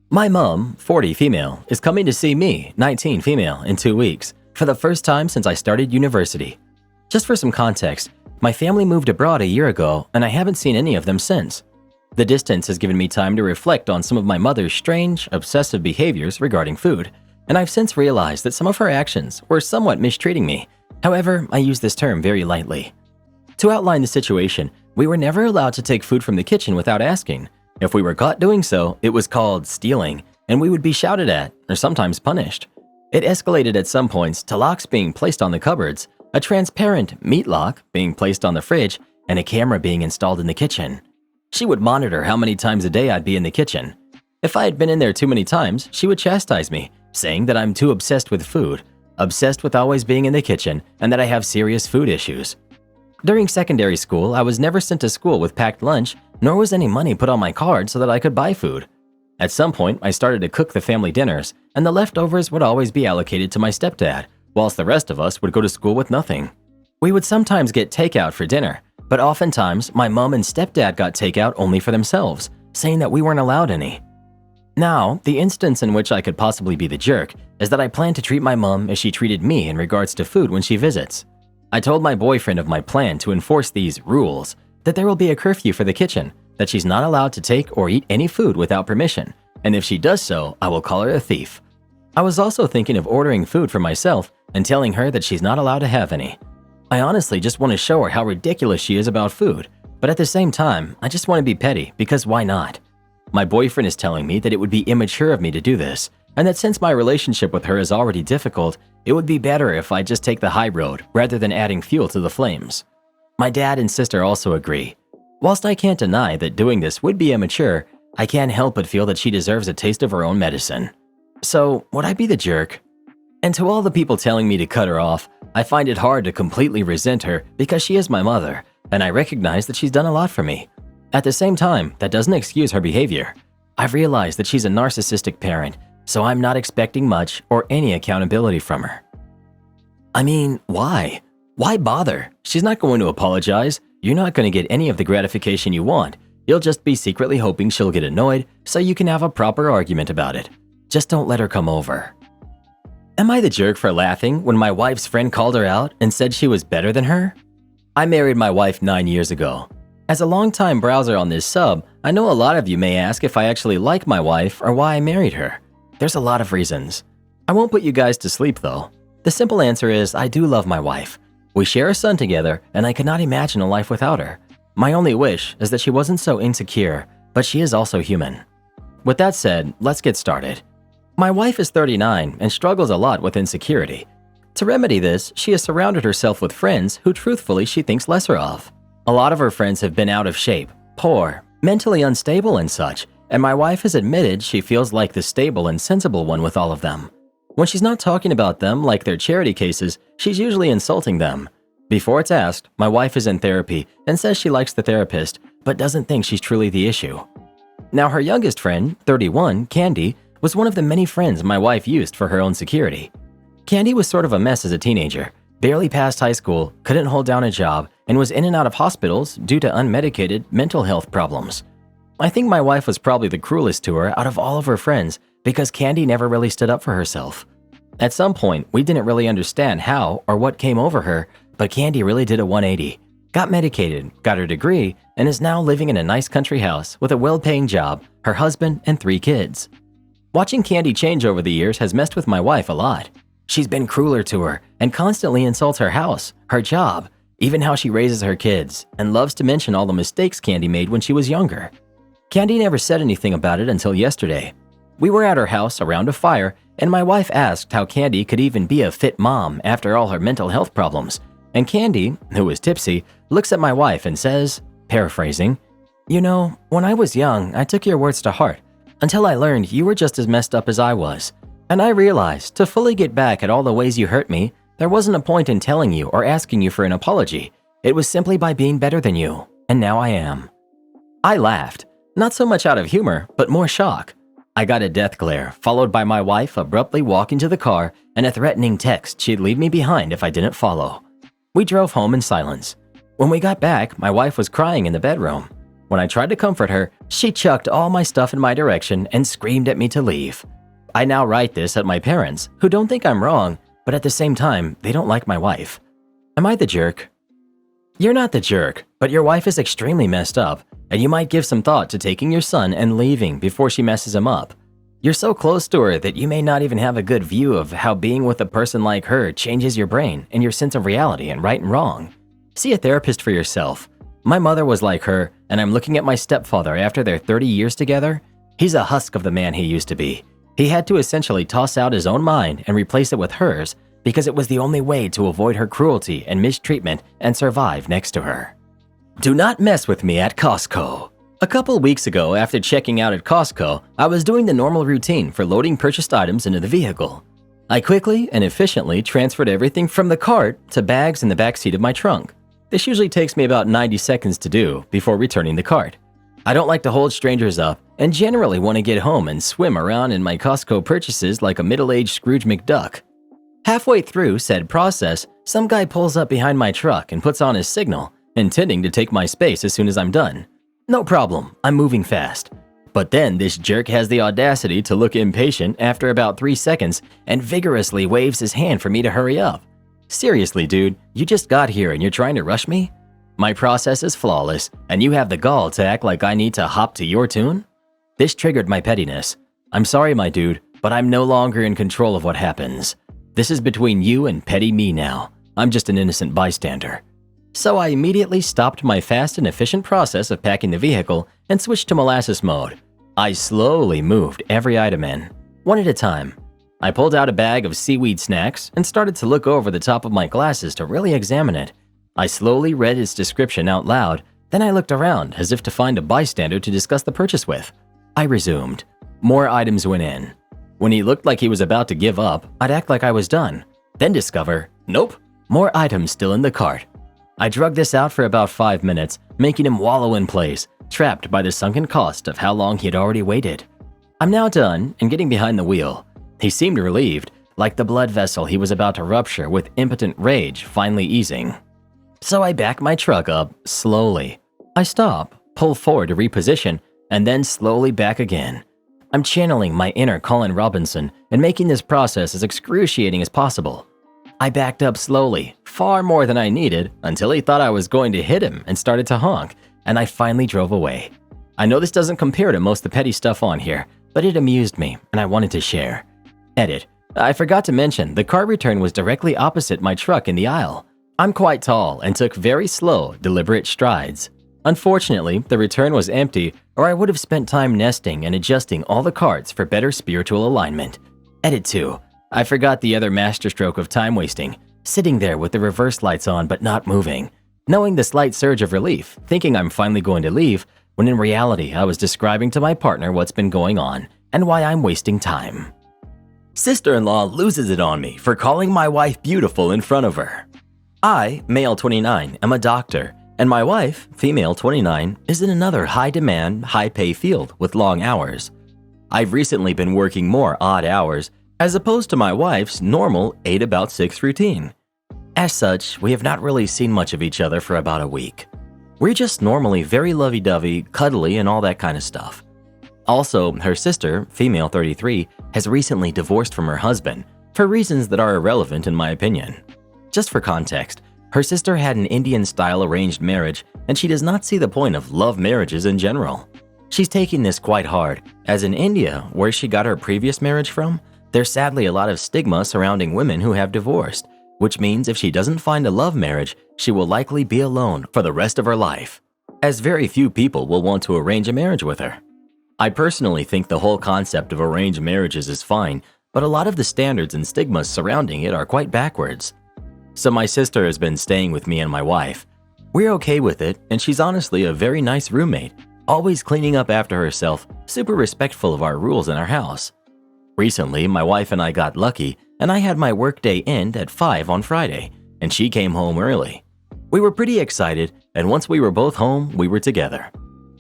S1: My mom, 40 female, is coming to see me, 19 female, in 2 weeks, for the first time since I started university. Just for some context, my family moved abroad a year ago, and I haven't seen any of them since. The distance has given me time to reflect on some of my mother's strange, obsessive behaviors regarding food, and I've since realized that some of her actions were somewhat mistreating me. However, I use this term very lightly. To outline the situation, we were never allowed to take food from the kitchen without asking. If we were caught doing so, it was called stealing, and we would be shouted at, or sometimes punished. It escalated at some points to locks being placed on the cupboards, a transparent meat lock being placed on the fridge, and a camera being installed in the kitchen. She would monitor how many times a day I'd be in the kitchen. If I had been in there too many times, she would chastise me, saying that I'm too obsessed with food, obsessed with always being in the kitchen, and that I have serious food issues. During secondary school, I was never sent to school with packed lunch, nor was any money put on my card so that I could buy food. At some point, I started to cook the family dinners, and the leftovers would always be allocated to my stepdad, whilst the rest of us would go to school with nothing. We would sometimes get takeout for dinner, but oftentimes my mom and stepdad got takeout only for themselves, saying that we weren't allowed any. Now, the instance in which I could possibly be the jerk is that I plan to treat my mom as she treated me in regards to food when she visits. I told my boyfriend of my plan to enforce these rules, that there will be a curfew for the kitchen, that she's not allowed to take or eat any food without permission, and if she does so, I will call her a thief. I was also thinking of ordering food for myself and telling her that she's not allowed to have any. I honestly just want to show her how ridiculous she is about food, but at the same time, I just want to be petty because why not? My boyfriend is telling me that it would be immature of me to do this, and that since my relationship with her is already difficult, it would be better if I just take the high road rather than adding fuel to the flames. My dad and sister also agree. Whilst I can't deny that doing this would be immature, I can't help but feel that she deserves a taste of her own medicine. So, would I be the jerk? And to all the people telling me to cut her off, I find it hard to completely resent her because she is my mother, and I recognize that she's done a lot for me. At the same time, that doesn't excuse her behavior. I've realized that she's a narcissistic parent, so I'm not expecting much or any accountability from her. I mean, why? Why bother? She's not going to apologize. You're not going to get any of the gratification you want. You'll just be secretly hoping she'll get annoyed so you can have a proper argument about it. Just don't let her come over. Am I the jerk for laughing when my wife's friend called her out and said she was better than her? I married my wife 9 years ago. As a longtime browser on this sub, I know a lot of you may ask if I actually like my wife or why I married her. There's a lot of reasons. I won't put you guys to sleep though. The simple answer is I do love my wife. We share a son together and I cannot imagine a life without her. My only wish is that she wasn't so insecure, but she is also human. With that said, let's get started. My wife is 39 and struggles a lot with insecurity. To remedy this, she has surrounded herself with friends who truthfully she thinks lesser of. A lot of her friends have been out of shape, poor, mentally unstable and such, and my wife has admitted she feels like the stable and sensible one with all of them. When she's not talking about them like they're charity cases, she's usually insulting them. Before it's asked, my wife is in therapy and says she likes the therapist, but doesn't think she's truly the issue. Now her youngest friend, 31, Candy, was one of the many friends my wife used for her own security. Candy was sort of a mess as a teenager, barely passed high school, couldn't hold down a job, and was in and out of hospitals due to unmedicated mental health problems. I think my wife was probably the cruelest to her out of all of her friends because Candy never really stood up for herself. At some point, we didn't really understand how or what came over her, but Candy really did a 180, got medicated, got her degree, and is now living in a nice country house with a well-paying job, her husband, and 3 kids. Watching Candy change over the years has messed with my wife a lot. She's been crueler to her and constantly insults her house, her job, even how she raises her kids, and loves to mention all the mistakes Candy made when she was younger. Candy never said anything about it until yesterday. We were at her house around a fire, and my wife asked how Candy could even be a fit mom after all her mental health problems. And Candy, who is tipsy, looks at my wife and says, paraphrasing, "You know, when I was young, I took your words to heart, until I learned you were just as messed up as I was. And I realized to fully get back at all the ways you hurt me, there wasn't a point in telling you or asking you for an apology. It was simply by being better than you, and now I am." I laughed, not so much out of humor, but more shock. I got a death glare, followed by my wife abruptly walking to the car and a threatening text she'd leave me behind if I didn't follow. We drove home in silence. When we got back, my wife was crying in the bedroom. When I tried to comfort her, she chucked all my stuff in my direction and screamed at me to leave. I now write this at my parents, who don't think I'm wrong, but at the same time, they don't like my wife. Am I the jerk? You're not the jerk, but your wife is extremely messed up, and you might give some thought to taking your son and leaving before she messes him up. You're so close to her that you may not even have a good view of how being with a person like her changes your brain and your sense of reality and right and wrong. See a therapist for yourself. My mother was like her, and I'm looking at my stepfather after their 30 years together. He's a husk of the man he used to be. He had to essentially toss out his own mind and replace it with hers because it was the only way to avoid her cruelty and mistreatment and survive next to her. Do not mess with me at Costco. A couple weeks ago, after checking out at Costco, I was doing the normal routine for loading purchased items into the vehicle. I quickly and efficiently transferred everything from the cart to bags in the back seat of my trunk. This usually takes me about 90 seconds to do before returning the cart. I don't like to hold strangers up and generally want to get home and swim around in my Costco purchases like a middle-aged Scrooge McDuck. Halfway through said process, some guy pulls up behind my truck and puts on his signal, intending to take my space as soon as I'm done. No problem, I'm moving fast. But then this jerk has the audacity to look impatient after about 3 seconds and vigorously waves his hand for me to hurry up. Seriously, dude, you just got here and you're trying to rush me? My process is flawless, and you have the gall to act like I need to hop to your tune? This triggered my pettiness. I'm sorry, my dude, but I'm no longer in control of what happens. This is between you and petty me now. I'm just an innocent bystander. So I immediately stopped my fast and efficient process of packing the vehicle and switched to molasses mode. I slowly moved every item in, one at a time. I pulled out a bag of seaweed snacks and started to look over the top of my glasses to really examine it. I slowly read its description out loud, then I looked around as if to find a bystander to discuss the purchase with. I resumed. More items went in. When he looked like he was about to give up, I'd act like I was done, then discover, nope, more items still in the cart. I drug this out for about 5 minutes, making him wallow in place, trapped by the sunken cost of how long he had already waited. I'm now done and getting behind the wheel. He seemed relieved, like the blood vessel he was about to rupture with impotent rage finally easing. So I back my truck up slowly. I stop, pull forward to reposition, and then slowly back again. I'm channeling my inner Colin Robinson and making this process as excruciating as possible. I backed up slowly, far more than I needed, until he thought I was going to hit him and started to honk, and I finally drove away. I know this doesn't compare to most of the petty stuff on here, but it amused me and I wanted to share. Edit. I forgot to mention the car return was directly opposite my truck in the aisle. I'm quite tall and took very slow, deliberate strides. Unfortunately, the return was empty, or I would have spent time nesting and adjusting all the cards for better spiritual alignment. Edit 2. I forgot the other masterstroke of time wasting, sitting there with the reverse lights on but not moving, knowing the slight surge of relief, thinking I'm finally going to leave, when in reality I was describing to my partner what's been going on and why I'm wasting time. Sister-in-law loses it on me for calling my wife beautiful in front of her. I, male 29, am a doctor, and my wife, female 29, is in another high-demand, high-pay field with long hours. I've recently been working more odd hours as opposed to my wife's normal 8-about-6 routine. As such, we have not really seen much of each other for about a week. We're just normally very lovey-dovey, cuddly, and all that kind of stuff. Also, her sister, female 33, has recently divorced from her husband for reasons that are irrelevant in my opinion. Just for context, her sister had an Indian-style arranged marriage, and she does not see the point of love marriages in general. She's taking this quite hard, as in India, where she got her previous marriage from, there's sadly a lot of stigma surrounding women who have divorced, which means if she doesn't find a love marriage, she will likely be alone for the rest of her life, as very few people will want to arrange a marriage with her. I personally think the whole concept of arranged marriages is fine, but a lot of the standards and stigmas surrounding it are quite backwards. So my sister has been staying with me and my wife. We're okay with it, and she's honestly a very nice roommate, always cleaning up after herself, super respectful of our rules in our house. Recently, my wife and I got lucky, and I had my workday end at 5 on Friday, and she came home early. We were pretty excited, and once we were both home, we were together.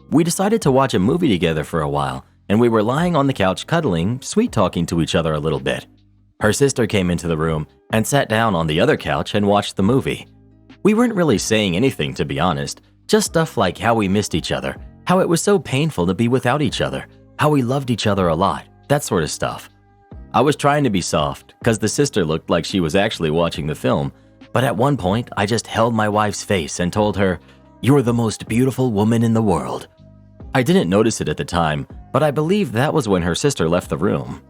S1: We decided to watch a movie together for a while, and we were lying on the couch cuddling, sweet-talking to each other a little bit. Her sister came into the room and sat down on the other couch and watched the movie. We weren't really saying anything, to be honest, just stuff like how we missed each other, how it was so painful to be without each other, how we loved each other a lot, that sort of stuff. I was trying to be soft, because the sister looked like she was actually watching the film, but at one point I just held my wife's face and told her, "You're the most beautiful woman in the world." I didn't notice it at the time, but I believe that was when her sister left the room.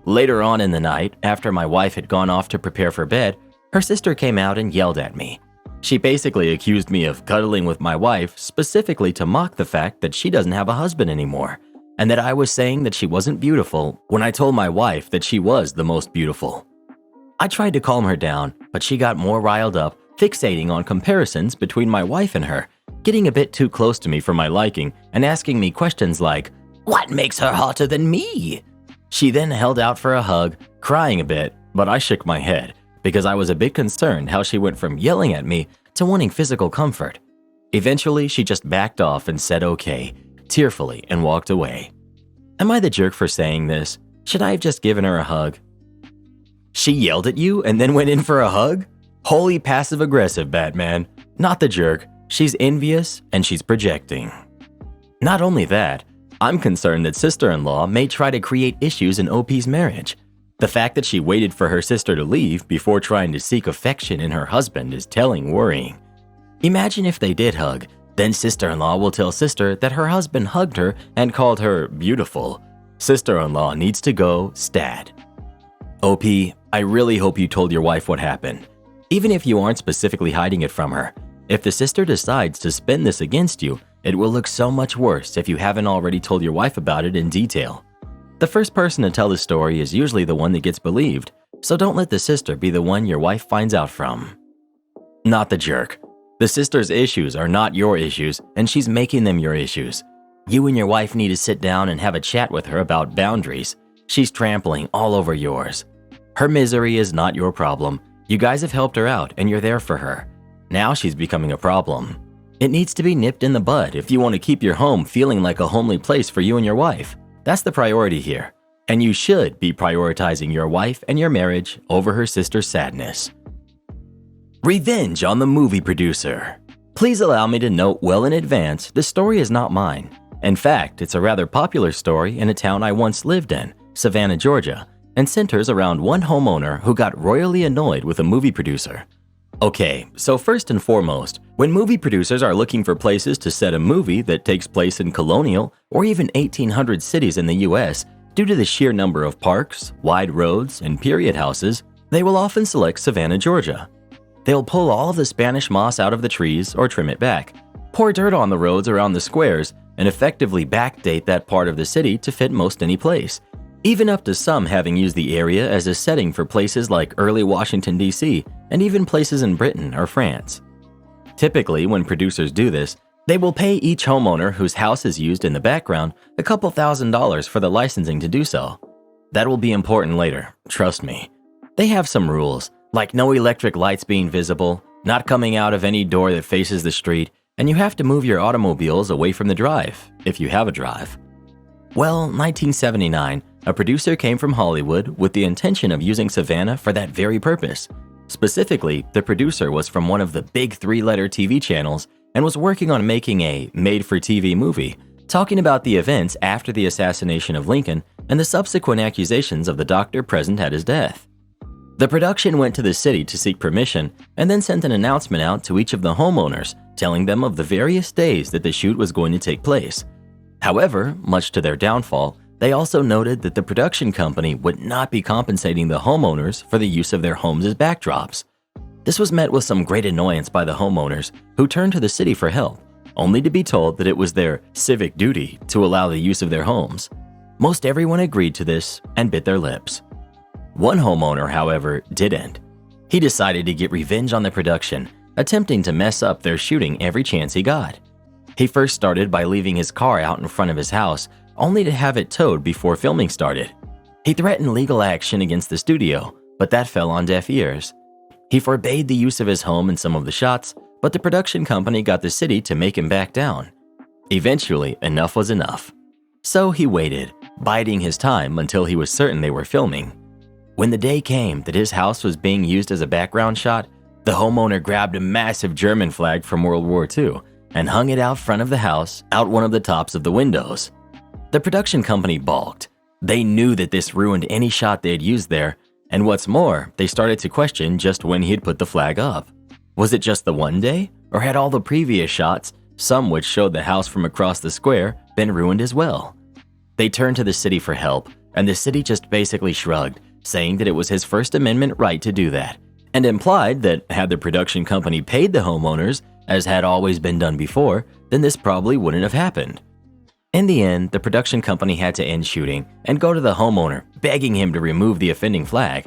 S1: Later on in the night, after my wife had gone off to prepare for bed, her sister came out and yelled at me. She basically accused me of cuddling with my wife specifically to mock the fact that she doesn't have a husband anymore, and that I was saying that she wasn't beautiful when I told my wife that she was the most beautiful. I tried to calm her down, but she got more riled up, fixating on comparisons between my wife and her, getting a bit too close to me for my liking and asking me questions like, "What makes her hotter than me?" She then held out for a hug, crying a bit, but I shook my head because I was a bit concerned how she went from yelling at me to wanting physical comfort. Eventually, she just backed off and said okay, tearfully, and walked away. Am I the jerk for saying this? Should I have just given her a hug? She yelled at you and then went in for a hug? Holy passive-aggressive, Batman. Not the jerk. She's envious and she's projecting. Not only that, I'm concerned that sister-in-law may try to create issues in OP's marriage. The fact that she waited for her sister to leave before trying to seek affection in her husband is telling worrying. Imagine if they did hug, then sister-in-law will tell sister that her husband hugged her and called her beautiful. Sister-in-law needs to go stat. OP, I really hope you told your wife what happened. Even if you aren't specifically hiding it from her, if the sister decides to spin this against you, it will look so much worse if you haven't already told your wife about it in detail. The first person to tell the story is usually the one that gets believed, so don't let the sister be the one your wife finds out from. Not the jerk. The sister's issues are not your issues, and she's making them your issues. You and your wife need to sit down and have a chat with her about boundaries. She's trampling all over yours. Her misery is not your problem. You guys have helped her out, and you're there for her. Now she's becoming a problem. It needs to be nipped in the bud if you want to keep your home feeling like a homely place for you and your wife. That's the priority here. And you should be prioritizing your wife and your marriage over her sister's sadness. Revenge on the movie producer. Please allow me to note well in advance, this story is not mine. In fact, it's a rather popular story in a town I once lived in, Savannah, Georgia, and centers around one homeowner who got royally annoyed with a movie producer. Okay, so first and foremost, when movie producers are looking for places to set a movie that takes place in colonial or even 1800 cities in the US, due to the sheer number of parks, wide roads, and period houses, they will often select Savannah, Georgia. They'll pull all of the Spanish moss out of the trees or trim it back, pour dirt on the roads around the squares, and effectively backdate that part of the city to fit most any place, even up to some having used the area as a setting for places like early Washington, D.C., and even places in Britain or France. Typically, when producers do this, they will pay each homeowner whose house is used in the background a couple $1,000s for the licensing to do so. That will be important later, trust me. They have some rules, like no electric lights being visible, not coming out of any door that faces the street, and you have to move your automobiles away from the drive, if you have a drive. Well, 1979, a producer came from Hollywood with the intention of using Savannah for that very purpose. Specifically, the producer was from one of the big 3-letter TV channels and was working on making a made-for-TV movie, talking about the events after the assassination of Lincoln and the subsequent accusations of the doctor present at his death. The production went to the city to seek permission and then sent an announcement out to each of the homeowners, telling them of the various days that the shoot was going to take place. However, much to their downfall, they also noted that the production company would not be compensating the homeowners for the use of their homes as backdrops. This was met with some great annoyance by the homeowners, who turned to the city for help, only to be told that it was their civic duty to allow the use of their homes. Most everyone agreed to this and bit their lips. One homeowner, however, didn't. He decided to get revenge on the production, attempting to mess up their shooting every chance he got. He first started by leaving his car out in front of his house, only to have it towed before filming started. He threatened legal action against the studio, but that fell on deaf ears. He forbade the use of his home in some of the shots, but the production company got the city to make him back down. Eventually, enough was enough. So he waited, biding his time until he was certain they were filming. When the day came that his house was being used as a background shot, the homeowner grabbed a massive German flag from World War II and hung it out front of the house, out one of the tops of the windows. The production company balked. They knew that this ruined any shot they had used there, and what's more, they started to question just when he had put the flag up. Was it just the one day, or had all the previous shots, some which showed the house from across the square, been ruined as well? They turned to the city for help, and the city just basically shrugged, saying that it was his First Amendment right to do that, and implied that had the production company paid the homeowners, as had always been done before, then this probably wouldn't have happened. In the end, the production company had to end shooting and go to the homeowner, begging him to remove the offending flag.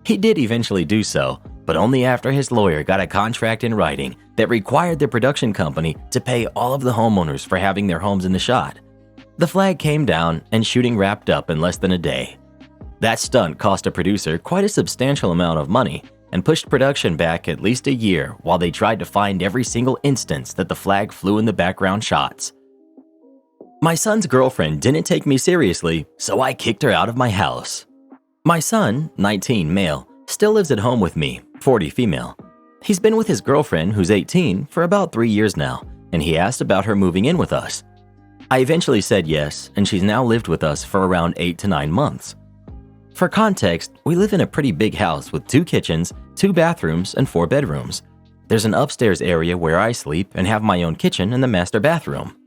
S1: He did eventually do so, but only after his lawyer got a contract in writing that required the production company to pay all of the homeowners for having their homes in the shot. The flag came down and shooting wrapped up in less than a day. That stunt cost a producer quite a substantial amount of money and pushed production back at least a year while they tried to find every single instance that the flag flew in the background shots. My son's girlfriend didn't take me seriously, so I kicked her out of my house. My son, 19 male, still lives at home with me, 40 female. He's been with his girlfriend, who's 18, for about 3 years now, and he asked about her moving in with us. I eventually said yes, and she's now lived with us for around 8 to 9 months. For context, we live in a pretty big house with 2 kitchens, 2 bathrooms, and 4 bedrooms. There's an upstairs area where I sleep and have my own kitchen and the master bathroom.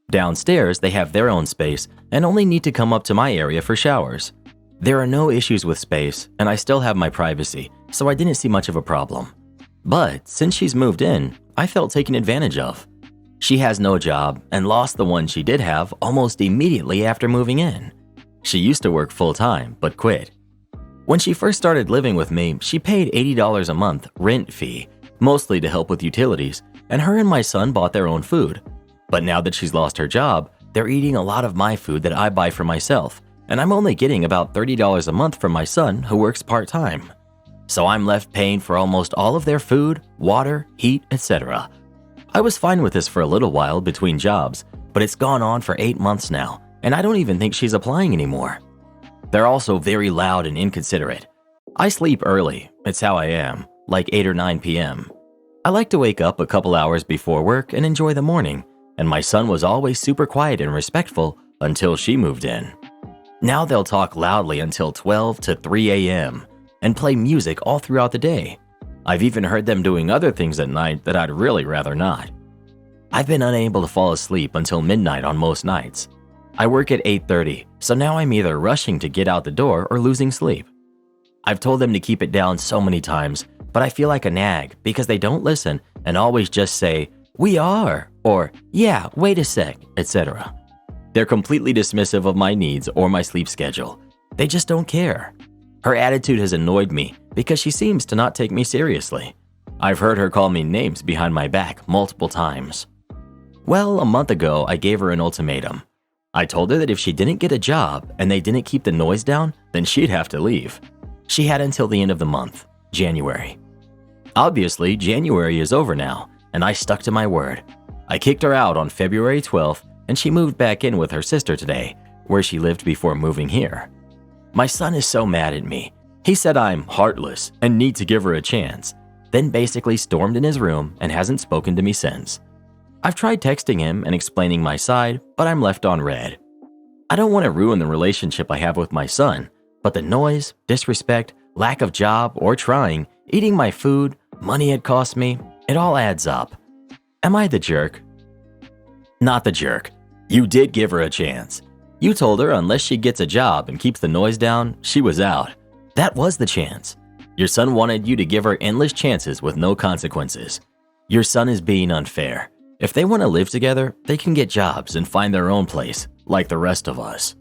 S1: Downstairs, they have their own space and only need to come up to my area for showers. There are no issues with space, and I still have my privacy, so I didn't see much of a problem. But since she's moved in, I felt taken advantage of. She has no job and lost the one she did have almost immediately after moving in. She used to work full-time, but quit. When she first started living with me, she paid $80 a month rent fee, mostly to help with utilities, and her and my son bought their own food. But now that she's lost her job, they're eating a lot of my food that I buy for myself, and I'm only getting about $30 a month from my son who works part-time. So I'm left paying for almost all of their food, water, heat, etc. I was fine with this for a little while between jobs, but it's gone on for 8 months now, and I don't even think she's applying anymore. They're also very loud and inconsiderate. I sleep early, it's how I am, like 8 or 9 p.m. I like to wake up a couple hours before work and enjoy the morning, and my son was always super quiet and respectful until she moved in. Now they'll talk loudly until 12 to 3 a.m. and play music all throughout the day. I've even heard them doing other things at night that I'd really rather not. I've been unable to fall asleep until midnight on most nights. I work at 8:30, so now I'm either rushing to get out the door or losing sleep. I've told them to keep it down so many times, but I feel like a nag because they don't listen and always just say, "We are," or "Yeah, wait a sec," etc. They're completely dismissive of my needs or my sleep schedule. They just don't care. Her attitude has annoyed me because she seems to not take me seriously. I've heard her call me names behind my back multiple times. Well, a month ago, I gave her an ultimatum. I told her that if she didn't get a job and they didn't keep the noise down, then she'd have to leave. She had until the end of the month, January. Obviously, January is over now, and I stuck to my word. I kicked her out on February 12th, and she moved back in with her sister today, where she lived before moving here. My son is so mad at me. He said I'm heartless and need to give her a chance, then basically stormed in his room and hasn't spoken to me since. I've tried texting him and explaining my side, but I'm left on red. I don't want to ruin the relationship I have with my son, but the noise, disrespect, lack of job or trying, eating my food, money it costs me, it all adds up. Am I the jerk? Not the jerk. You did give her a chance. You told her unless she gets a job and keeps the noise down, she was out. That was the chance. Your son wanted you to give her endless chances with no consequences. Your son is being unfair. If they want to live together, they can get jobs and find their own place, like the rest of us.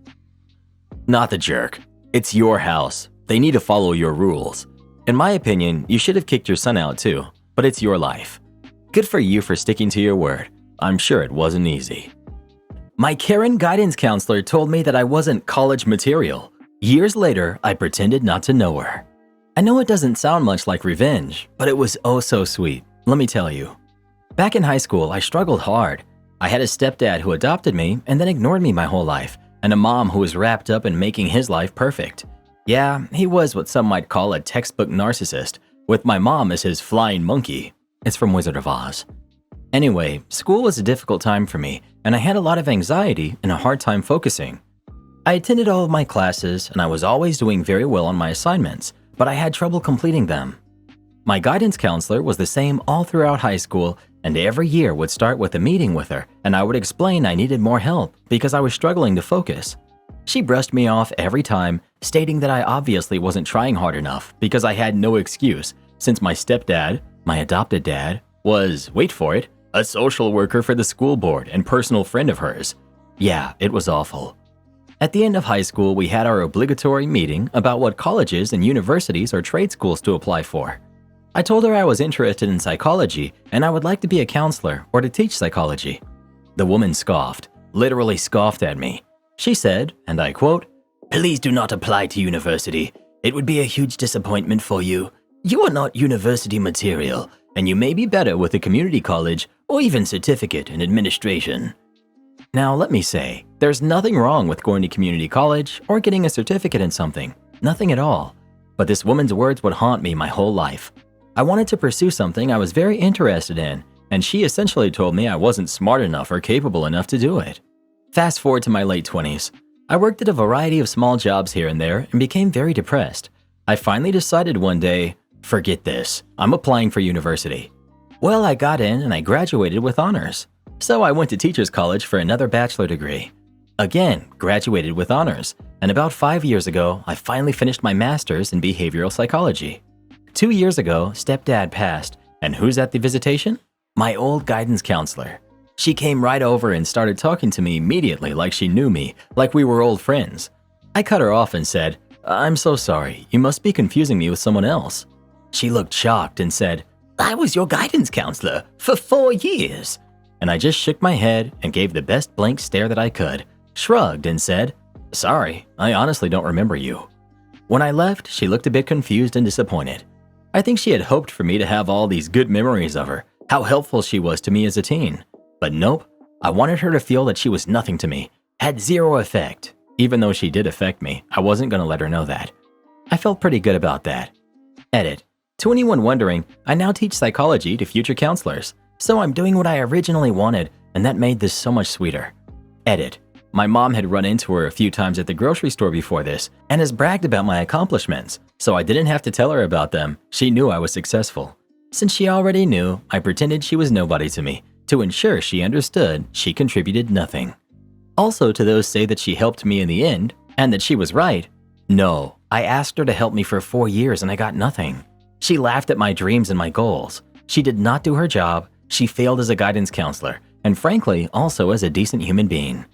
S1: Not the jerk. It's your house. They need to follow your rules. In my opinion, you should have kicked your son out too, but it's your life. Good for you for sticking to your word. I'm sure it wasn't easy. My Karen guidance counselor told me that I wasn't college material. Years later, I pretended not to know her. I know it doesn't sound much like revenge, but it was oh so sweet, let me tell you. Back in high school, I struggled hard. I had a stepdad who adopted me and then ignored me my whole life, and a mom who was wrapped up in making his life perfect. Yeah, he was what some might call a textbook narcissist, with my mom as his flying monkey. It's from Wizard of Oz. Anyway, school was a difficult time for me, and I had a lot of anxiety and a hard time focusing. I attended all of my classes, and I was always doing very well on my assignments, but I had trouble completing them. My guidance counselor was the same all throughout high school, and every year would start with a meeting with her, and I would explain I needed more help because I was struggling to focus. She brushed me off every time, stating that I obviously wasn't trying hard enough because I had no excuse, since my stepdad, my adopted dad, was, wait for it, a social worker for the school board and personal friend of hers. Yeah, it was awful. At the end of high school, we had our obligatory meeting about what colleges and universities or trade schools to apply for. I told her I was interested in psychology and I would like to be a counselor or to teach psychology. The woman scoffed, literally scoffed at me. She said, and I quote, "Please do not apply to university. It would be a huge disappointment for you. You are not university material, and you may be better with a community college or even certificate in administration." Now let me say, there's nothing wrong with going to community college or getting a certificate in something. Nothing at all. But this woman's words would haunt me my whole life. I wanted to pursue something I was very interested in, and she essentially told me I wasn't smart enough or capable enough to do it. Fast forward to my late 20s. I worked at a variety of small jobs here and there and became very depressed. I finally decided one day, forget this, I'm applying for university. Well, I got in and I graduated with honors. So I went to teacher's college for another bachelor degree. Again, graduated with honors, and about 5 years ago, I finally finished my master's in behavioral psychology. 2 years ago, stepdad passed, and who's at the visitation? My old guidance counselor. She came right over and started talking to me immediately like she knew me, like we were old friends. I cut her off and said, "I'm so sorry, you must be confusing me with someone else." She looked shocked and said, "I was your guidance counselor for 4 years." And I just shook my head and gave the best blank stare that I could, shrugged and said, "Sorry, I honestly don't remember you." When I left, she looked a bit confused and disappointed. I think she had hoped for me to have all these good memories of her, how helpful she was to me as a teen. But nope, I wanted her to feel that she was nothing to me, had zero effect. Even though she did affect me, I wasn't going to let her know that. I felt pretty good about that. Edit. To anyone wondering, I now teach psychology to future counselors. So I'm doing what I originally wanted, and that made this so much sweeter. Edit. My mom had run into her a few times at the grocery store before this and has bragged about my accomplishments, so I didn't have to tell her about them. She knew I was successful. Since she already knew, I pretended she was nobody to me, to ensure she understood she contributed nothing. Also, to those say that she helped me in the end, and that she was right. No, I asked her to help me for 4 years and I got nothing. She laughed at my dreams and my goals. She did not do her job, She failed as a guidance counselor, and frankly, also as a decent human being.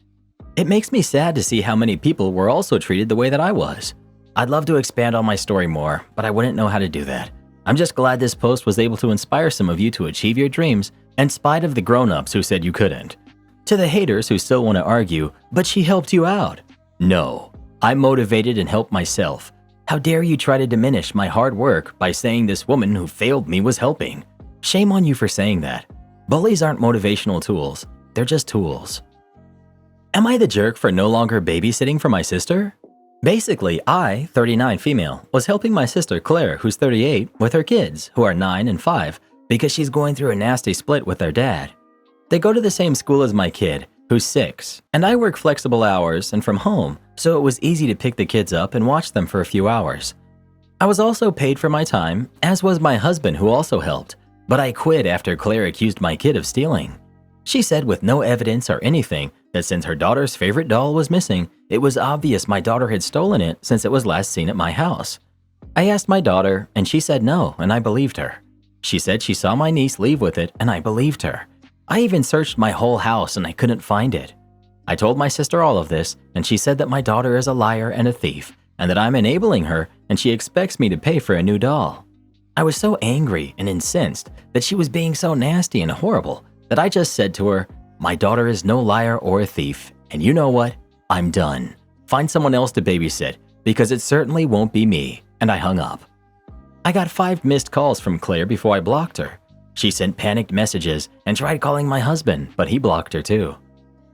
S1: It makes me sad to see how many people were also treated the way that I was. I'd love to expand on my story more, but I wouldn't know how to do that. I'm just glad this post was able to inspire some of you to achieve your dreams, in spite of the grown-ups who said you couldn't. To the haters who still want to argue, but she helped you out. No, I motivated and helped myself. How dare you try to diminish my hard work by saying this woman who failed me was helping? Shame on you for saying that. Bullies aren't motivational tools, they're just tools. Am I the jerk for no longer babysitting for my sister? Basically, I, 39 female, was helping my sister Claire, who's 38, with her kids, who are 9 and 5, because she's going through a nasty split with their dad. They go to the same school as my kid, who's 6, and I work flexible hours and from home, so it was easy to pick the kids up and watch them for a few hours. I was also paid for my time, as was my husband who also helped, but I quit after Claire accused my kid of stealing. She said with no evidence or anything that since her daughter's favorite doll was missing, it was obvious my daughter had stolen it since it was last seen at my house. I asked my daughter, and she said no, and I believed her. She said she saw my niece leave with it, and I believed her. I even searched my whole house and I couldn't find it. I told my sister all of this, and she said that my daughter is a liar and a thief, and that I'm enabling her, and she expects me to pay for a new doll. I was so angry and incensed that she was being so nasty and horrible that I just said to her, "My daughter is no liar or a thief, and you know what? I'm done. Find someone else to babysit, because it certainly won't be me," and I hung up. I got 5 missed calls from Claire before I blocked her. She sent panicked messages and tried calling my husband, but he blocked her too.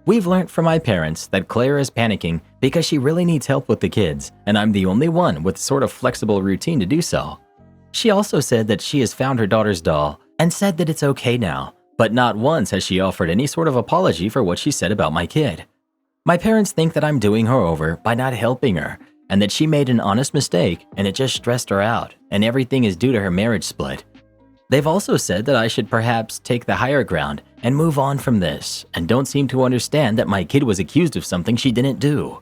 S1: We've learned from my parents that Claire is panicking because she really needs help with the kids, and I'm the only one with sort of flexible routine to do so. She also said that she has found her daughter's doll and said that it's okay now, but not once has she offered any sort of apology for what she said about my kid. My parents think that I'm doing her over by not helping her, and that she made an honest mistake and it just stressed her out, and everything is due to her marriage split. They've also said that I should perhaps take the higher ground and move on from this, and don't seem to understand that my kid was accused of something she didn't do.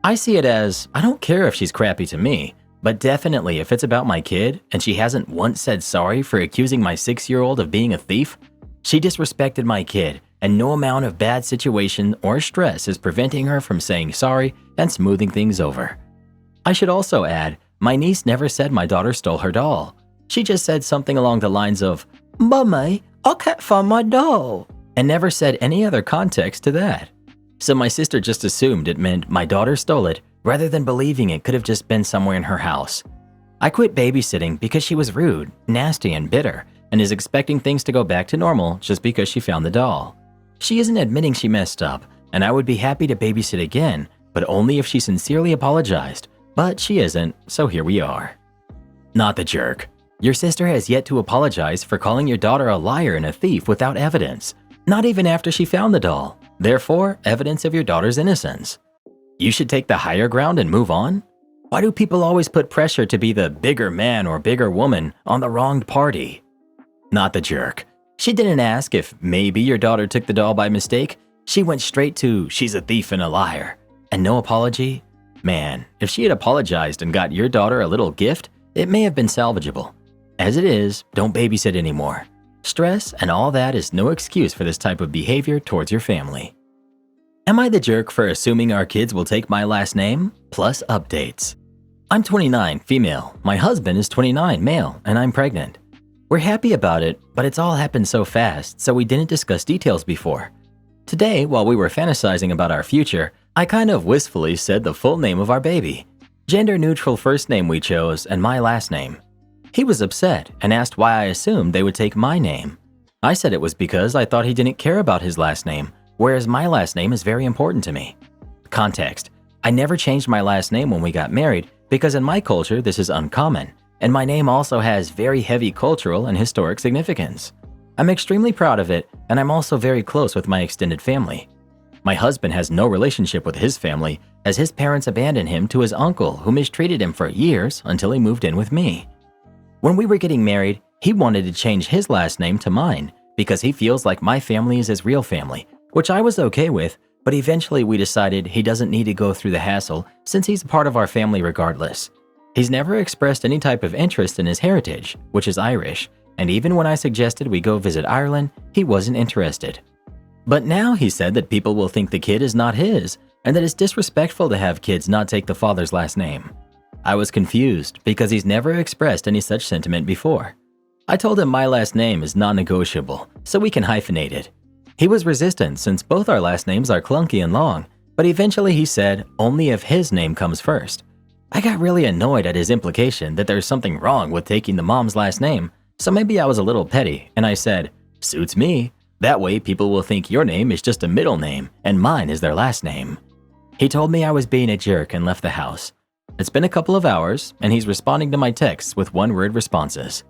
S1: I see it as, I don't care if she's crappy to me, but definitely if it's about my kid and she hasn't once said sorry for accusing my 6-year-old of being a thief, she disrespected my kid, and no amount of bad situation or stress is preventing her from saying sorry and smoothing things over. I should also add, my niece never said my daughter stole her doll. She just said something along the lines of, "Mummy, I can't find my doll," and never said any other context to that. So my sister just assumed it meant my daughter stole it, rather than believing it could have just been somewhere in her house. I quit babysitting because she was rude, nasty, and bitter, and is expecting things to go back to normal just because she found the doll. She isn't admitting she messed up, and I would be happy to babysit again, but only if she sincerely apologized, but she isn't, so here we are. Not the jerk. Your sister has yet to apologize for calling your daughter a liar and a thief without evidence, not even after she found the doll, therefore evidence of your daughter's innocence. You should take the higher ground and move on? Why do people always put pressure to be the bigger man or bigger woman on the wronged party? Not the jerk. She didn't ask if maybe your daughter took the doll by mistake. She went straight to, "She's a thief and a liar," and no apology? Man, if she had apologized and got your daughter a little gift, it may have been salvageable. As it is, don't babysit anymore. Stress and all that is no excuse for this type of behavior towards your family. Am I the jerk for assuming our kids will take my last name? Plus updates. I'm 29, female. My husband is 29, male, and I'm pregnant. We're happy about it, but it's all happened so fast, so we didn't discuss details before. Today, while we were fantasizing about our future, I kind of wistfully said the full name of our baby. Gender-neutral first name we chose, and my last name. He was upset and asked why I assumed they would take my name. I said it was because I thought he didn't care about his last name, whereas my last name is very important to me. Context: I never changed my last name when we got married because in my culture this is uncommon, and my name also has very heavy cultural and historic significance. I'm extremely proud of it, and I'm also very close with my extended family. My husband has no relationship with his family, as his parents abandoned him to his uncle who mistreated him for years until he moved in with me. When we were getting married, he wanted to change his last name to mine because he feels like my family is his real family, which I was okay with, but eventually we decided he doesn't need to go through the hassle since he's a part of our family regardless. He's never expressed any type of interest in his heritage, which is Irish, and even when I suggested we go visit Ireland, he wasn't interested. But now he said that people will think the kid is not his, and that it's disrespectful to have kids not take the father's last name. I was confused because he's never expressed any such sentiment before. I told him my last name is non-negotiable, so we can hyphenate it. He was resistant since both our last names are clunky and long, but eventually he said only if his name comes first. I got really annoyed at his implication that there's something wrong with taking the mom's last name, so maybe I was a little petty and I said, "Suits me. That way people will think your name is just a middle name and mine is their last name." He told me I was being a jerk and left the house. It's been a couple of hours and he's responding to my texts with one-word responses.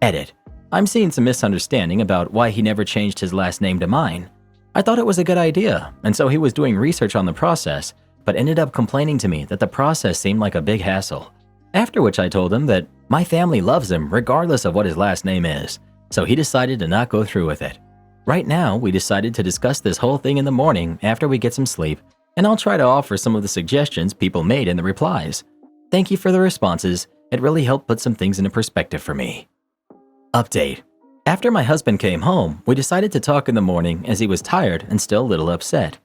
S1: Edit. I'm seeing some misunderstanding about why he never changed his last name to mine. I thought it was a good idea, and so he was doing research on the process, but ended up complaining to me that the process seemed like a big hassle. After which I told him that my family loves him regardless of what his last name is, so he decided to not go through with it. Right now, we decided to discuss this whole thing in the morning after we get some sleep, and I'll try to offer some of the suggestions people made in the replies. Thank you for the responses. It really helped put some things into perspective for me. Update. After my husband came home, we decided to talk in the morning as he was tired and still a little upset.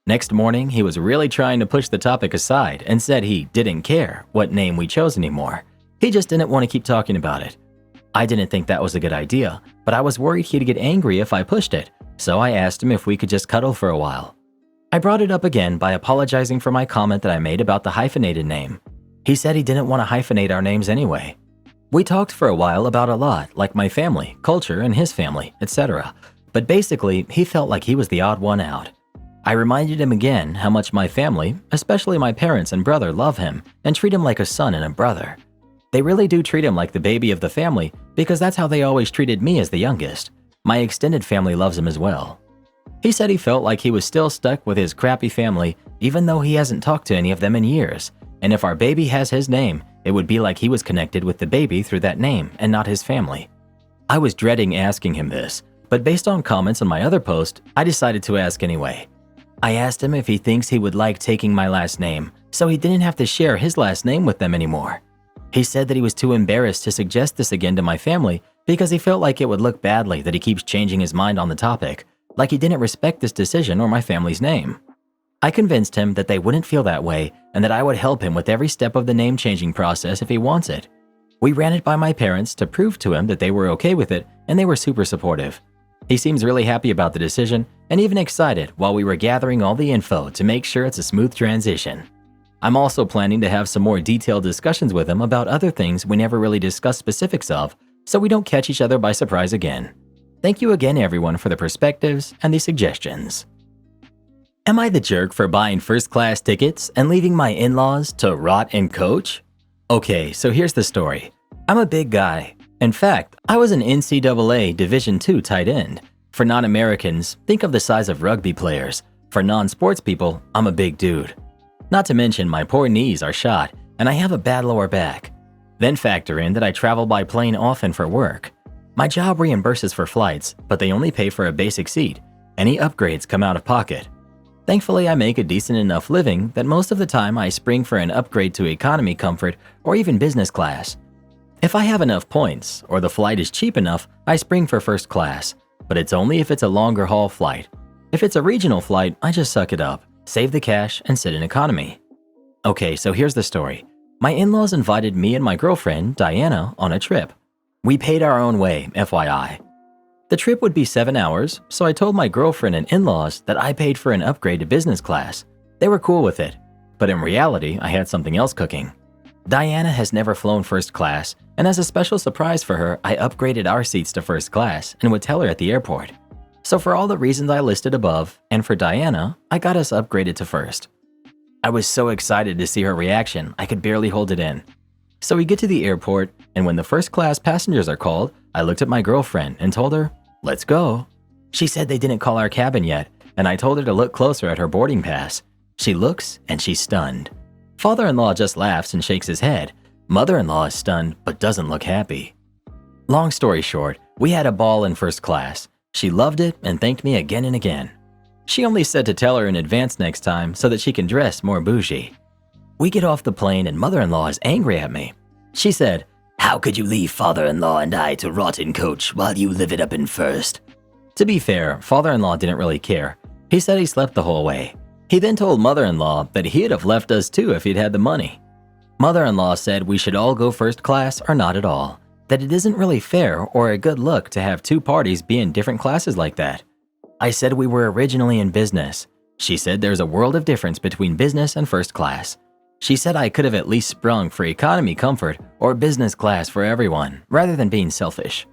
S1: Next morning, he was really trying to push the topic aside and said he didn't care what name we chose anymore. He just didn't want to keep talking about it. I didn't think that was a good idea, but I was worried he'd get angry if I pushed it, so I asked him if we could just cuddle for a while. I brought it up again by apologizing for my comment that I made about the hyphenated name. He said he didn't want to hyphenate our names anyway. We talked for a while about a lot, like my family, culture, and his family, etc. But basically, he felt like he was the odd one out. I reminded him again how much my family, especially my parents and brother, love him and treat him like a son and a brother. They really do treat him like the baby of the family because that's how they always treated me as the youngest. My extended family loves him as well. He said he felt like he was still stuck with his crappy family even though he hasn't talked to any of them in years, and if our baby has his name, it would be like he was connected with the baby through that name and not his family. I was dreading asking him this, but based on comments on my other post, I decided to ask anyway. I asked him if he thinks he would like taking my last name, so he didn't have to share his last name with them anymore. He said that he was too embarrassed to suggest this again to my family because he felt like it would look badly that he keeps changing his mind on the topic, like he didn't respect this decision or my family's name. I convinced him that they wouldn't feel that way and that I would help him with every step of the name-changing process if he wants it. We ran it by my parents to prove to him that they were okay with it, and they were super supportive. He seems really happy about the decision and even excited while we were gathering all the info to make sure it's a smooth transition. I'm also planning to have some more detailed discussions with him about other things we never really discussed specifics of, so we don't catch each other by surprise again. Thank you again, everyone, for the perspectives and the suggestions. Am I the jerk for buying first-class tickets and leaving my in-laws to rot and coach? Okay, so here's the story. I'm a big guy. In fact, I was an NCAA Division II tight end. For non-Americans, think of the size of rugby players. For non-sports people, I'm a big dude. Not to mention my poor knees are shot and I have a bad lower back. Then factor in that I travel by plane often for work. My job reimburses for flights, but they only pay for a basic seat. Any upgrades come out of pocket. Thankfully, I make a decent enough living that most of the time I spring for an upgrade to economy comfort or even business class. If I have enough points or the flight is cheap enough, I spring for first class, but it's only if it's a longer haul flight. If it's a regional flight, I just suck it up, save the cash, and sit in economy. Okay, so here's the story. My in-laws invited me and my girlfriend, Diana, on a trip. We paid our own way, FYI. The trip would be 7 hours, so I told my girlfriend and in-laws that I paid for an upgrade to business class. They were cool with it, but in reality, I had something else cooking. Diana has never flown first class, and as a special surprise for her, I upgraded our seats to first class and would tell her at the airport. So for all the reasons I listed above, and for Diana, I got us upgraded to first. I was so excited to see her reaction, I could barely hold it in. So we get to the airport, and when the first class passengers are called, I looked at my girlfriend and told her, "Let's go." She said they didn't call our cabin yet, and I told her to look closer at her boarding pass. She looks and she's stunned. Father-in-law just laughs and shakes his head. Mother-in-law is stunned but doesn't look happy. Long story short, we had a ball in first class. She loved it and thanked me again and again. She only said to tell her in advance next time so that she can dress more bougie. We get off the plane and mother-in-law is angry at me. She said, How could you leave father-in-law and I to rot in coach while you live it up in first? To be fair, father-in-law didn't really care. He said he slept the whole way. He then told mother-in-law that he'd have left us too if he'd had the money. Mother-in-law said we should all go first class or not at all, that it isn't really fair or a good look to have two parties be in different classes like that. I said we were originally in business. She said there's a world of difference between business and first class. She said I could have at least sprung for economy comfort or business class for everyone, rather than being selfish.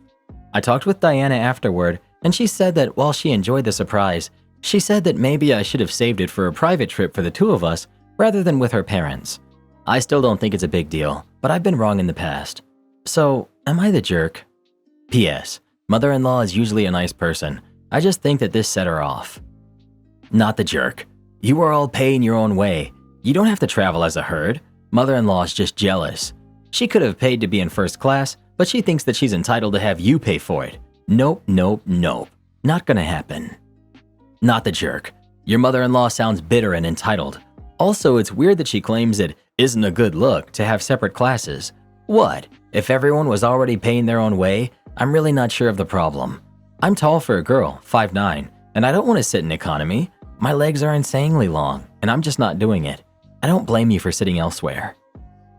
S1: I talked with Diana afterward, and she said that while she enjoyed the surprise, she said that maybe I should have saved it for a private trip for the two of us, rather than with her parents. I still don't think it's a big deal, but I've been wrong in the past. So, am I the jerk? P.S. Mother-in-law is usually a nice person. I just think that this set her off. Not the jerk. You are all paying your own way. You don't have to travel as a herd. Mother-in-law is just jealous. She could have paid to be in first class, but she thinks that she's entitled to have you pay for it. Nope, nope, nope. Not gonna happen. Not the jerk. Your mother-in-law sounds bitter and entitled. Also, it's weird that she claims it isn't a good look to have separate classes. What? If everyone was already paying their own way, I'm really not sure of the problem. I'm tall for a girl, 5'9", and I don't want to sit in economy. My legs are insanely long, and I'm just not doing it. I don't blame you for sitting elsewhere.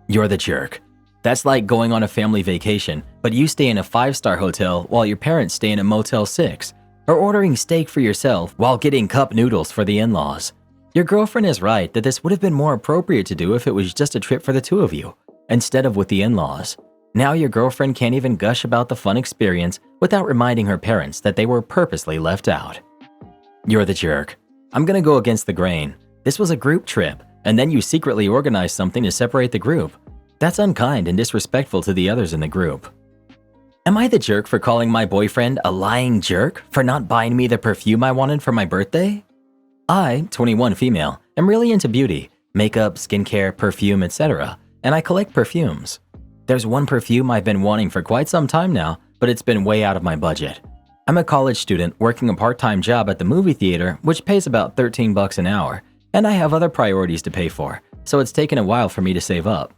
S1: You're the jerk. That's like going on a family vacation, but you stay in a 5-star hotel while your parents stay in a Motel 6, or ordering steak for yourself while getting cup noodles for the in-laws. Your girlfriend is right that this would have been more appropriate to do if it was just a trip for the two of you, instead of with the in-laws. Now your girlfriend can't even gush about the fun experience without reminding her parents that they were purposely left out. You're the jerk. I'm gonna go against the grain. This was a group trip, and then you secretly organized something to separate the group. That's unkind and disrespectful to the others in the group. Am I the jerk for calling my boyfriend a lying jerk for not buying me the perfume I wanted for my birthday? I, 21 female, am really into beauty, makeup, skincare, perfume, etc., and I collect perfumes. There's one perfume I've been wanting for quite some time now, but it's been way out of my budget. I'm a college student working a part-time job at the movie theater, which pays about $13 an hour, and I have other priorities to pay for, so it's taken a while for me to save up.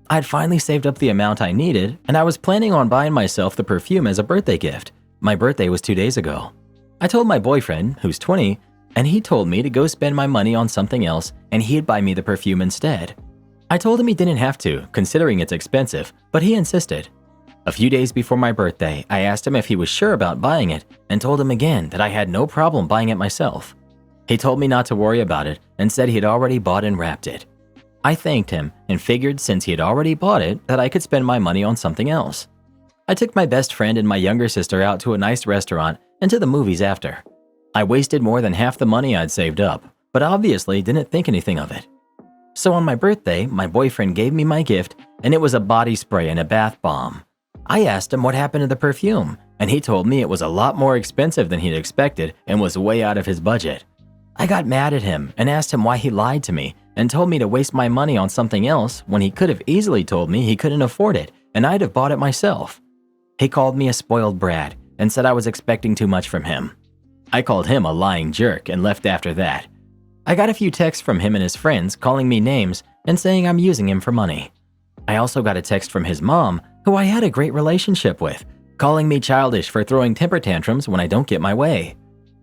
S1: I'd finally saved up the amount I needed, and I was planning on buying myself the perfume as a birthday gift. My birthday was 2 days ago. I told my boyfriend, who's 20, and he told me to go spend my money on something else and he'd buy me the perfume instead. I told him he didn't have to, considering it's expensive, but he insisted. A few days before my birthday, I asked him if he was sure about buying it and told him again that I had no problem buying it myself. He told me not to worry about it and said he had already bought and wrapped it. I thanked him and figured since he had already bought it that I could spend my money on something else. I took my best friend and my younger sister out to a nice restaurant and to the movies after. I wasted more than half the money I'd saved up, but obviously didn't think anything of it. So on my birthday, my boyfriend gave me my gift, and it was a body spray and a bath bomb. I asked him what happened to the perfume, and he told me it was a lot more expensive than he'd expected and was way out of his budget. I got mad at him and asked him why he lied to me and told me to waste my money on something else when he could have easily told me he couldn't afford it and I'd have bought it myself. He called me a spoiled brat and said I was expecting too much from him. I called him a lying jerk and left after that. I got a few texts from him and his friends calling me names and saying I'm using him for money. I also got a text from his mom, who I had a great relationship with, calling me childish for throwing temper tantrums when I don't get my way.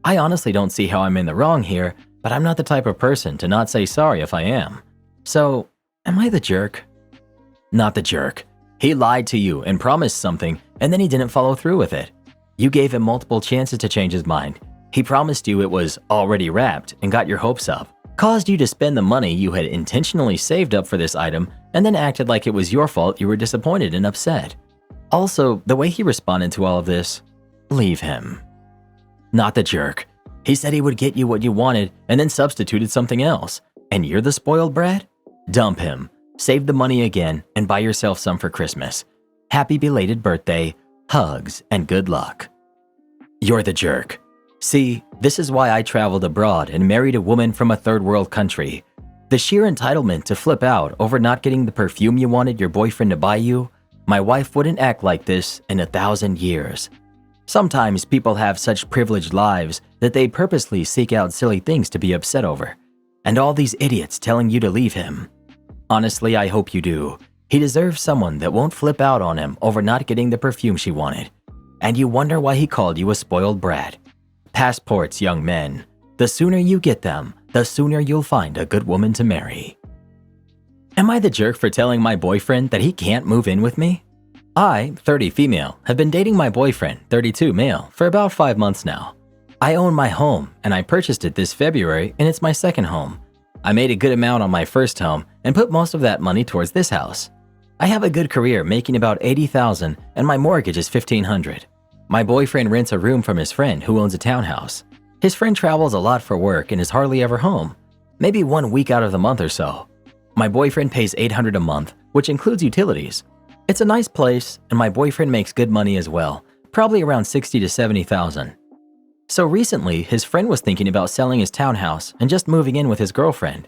S1: I honestly don't see how I'm in the wrong here, but I'm not the type of person to not say sorry if I am. So, am I the jerk? Not the jerk. He lied to you and promised something, and then he didn't follow through with it. You gave him multiple chances to change his mind. He promised you it was already wrapped and got your hopes up, caused you to spend the money you had intentionally saved up for this item, and then acted like it was your fault you were disappointed and upset. Also, the way he responded to all of this, leave him. Not the jerk. He said he would get you what you wanted and then substituted something else. And you're the spoiled brat? Dump him. Save the money again and buy yourself some for Christmas. Happy belated birthday, hugs, and good luck. You're the jerk. See, this is why I traveled abroad and married a woman from a third world country. The sheer entitlement to flip out over not getting the perfume you wanted your boyfriend to buy you, my wife wouldn't act like this in 1,000 years. Sometimes people have such privileged lives that they purposely seek out silly things to be upset over. And all these idiots telling you to leave him. Honestly, I hope you do. He deserves someone that won't flip out on him over not getting the perfume she wanted. And you wonder why he called you a spoiled brat. Passports, young men. The sooner you get them, the sooner you'll find a good woman to marry. Am I the jerk for telling my boyfriend that he can't move in with me? I, 30 female, have been dating my boyfriend, 32 male, for about 5 months now. I own my home, and I purchased it this February, and it's my second home. I made a good amount on my first home and put most of that money towards this house. I have a good career making about $80,000 and my mortgage is $1,500. My boyfriend rents a room from his friend who owns a townhouse. His friend travels a lot for work and is hardly ever home, maybe 1 week out of the month or so. My boyfriend pays $800 a month, which includes utilities. It's a nice place and my boyfriend makes good money as well, probably around $60,000 to $70,000. So recently, his friend was thinking about selling his townhouse and just moving in with his girlfriend.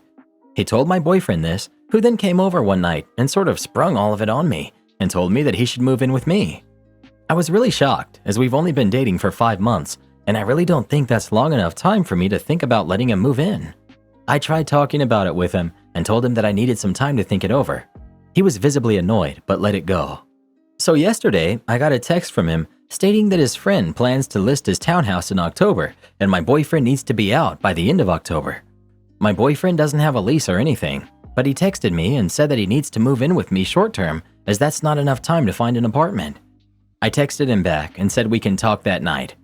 S1: He told my boyfriend this, who then came over one night and sort of sprung all of it on me and told me that he should move in with me. I was really shocked as we've only been dating for 5 months and I really don't think that's long enough time for me to think about letting him move in. I tried talking about it with him and told him that I needed some time to think it over. He was visibly annoyed but let it go. So yesterday, I got a text from him stating that his friend plans to list his townhouse in October and my boyfriend needs to be out by the end of October. My boyfriend doesn't have a lease or anything, but he texted me and said that he needs to move in with me short term as that's not enough time to find an apartment. I texted him back and said we can talk that night.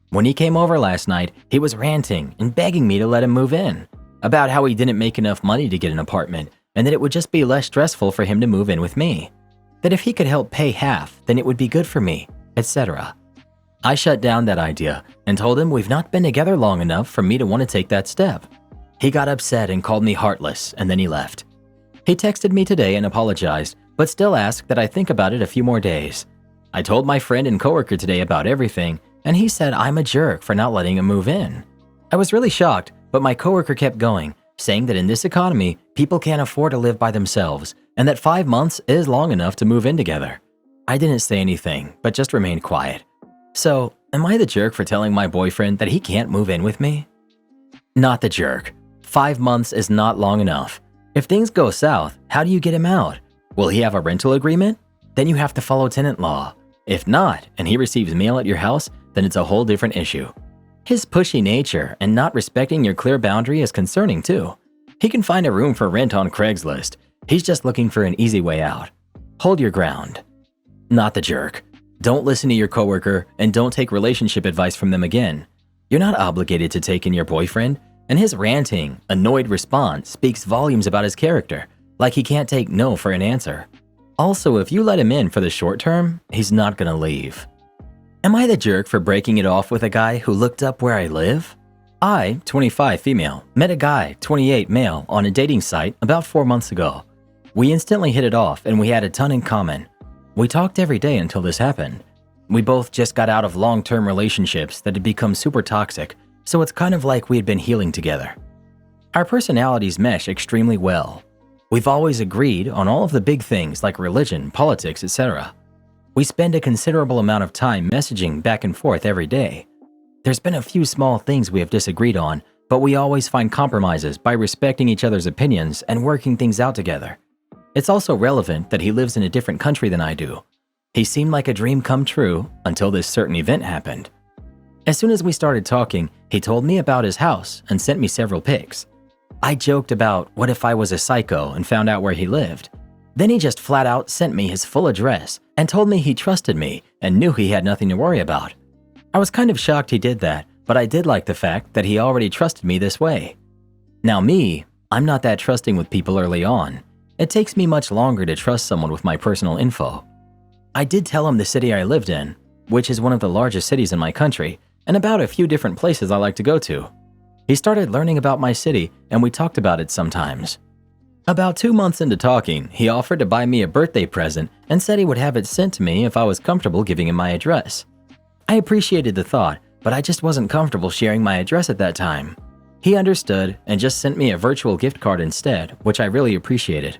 S1: When he came over last night, he was ranting and begging me to let him move in, about how he didn't make enough money to get an apartment and that it would just be less stressful for him to move in with me. That if he could help pay half, then it would be good for me, etc. I shut down that idea and told him we've not been together long enough for me to want to take that step. He got upset and called me heartless and then he left. He texted me today and apologized, but still asked that I think about it a few more days. I told my friend and coworker today about everything and he said I'm a jerk for not letting him move in. I was really shocked, but my coworker kept going, saying that in this economy, people can't afford to live by themselves and that 5 months is long enough to move in together. I didn't say anything, but just remained quiet. So, am I the jerk for telling my boyfriend that he can't move in with me? Not the jerk. 5 months is not long enough. If things go south, how do you get him out? Will he have a rental agreement? Then you have to follow tenant law. If not, and he receives mail at your house, then it's a whole different issue. His pushy nature and not respecting your clear boundary is concerning too. He can find a room for rent on Craigslist. He's just looking for an easy way out. Hold your ground. Not the jerk. Don't listen to your coworker and don't take relationship advice from them again. You're not obligated to take in your boyfriend, and his ranting, annoyed response speaks volumes about his character, like he can't take no for an answer. Also, if you let him in for the short term, he's not gonna leave. Am I the jerk for breaking it off with a guy who looked up where I live? I, 25 female, met a guy, 28 male, on a dating site about 4 months ago. We instantly hit it off and we had a ton in common. We talked every day until this happened. We both just got out of long-term relationships that had become super toxic, so it's kind of like we had been healing together. Our personalities mesh extremely well. We've always agreed on all of the big things like religion, politics, etc. We spend a considerable amount of time messaging back and forth every day. There's been a few small things we have disagreed on, but we always find compromises by respecting each other's opinions and working things out together. It's also relevant that he lives in a different country than I do. He seemed like a dream come true until this certain event happened. As soon as we started talking, he told me about his house and sent me several pics. I joked about what if I was a psycho and found out where he lived. Then he just flat out sent me his full address and told me he trusted me and knew he had nothing to worry about. I was kind of shocked he did that, but I did like the fact that he already trusted me this way. Now me, I'm not that trusting with people early on. It takes me much longer to trust someone with my personal info. I did tell him the city I lived in, which is one of the largest cities in my country, and about a few different places I like to go to. He started learning about my city and we talked about it sometimes. About 2 months into talking, he offered to buy me a birthday present and said he would have it sent to me if I was comfortable giving him my address. I appreciated the thought, but I just wasn't comfortable sharing my address at that time. He understood and just sent me a virtual gift card instead, which I really appreciated.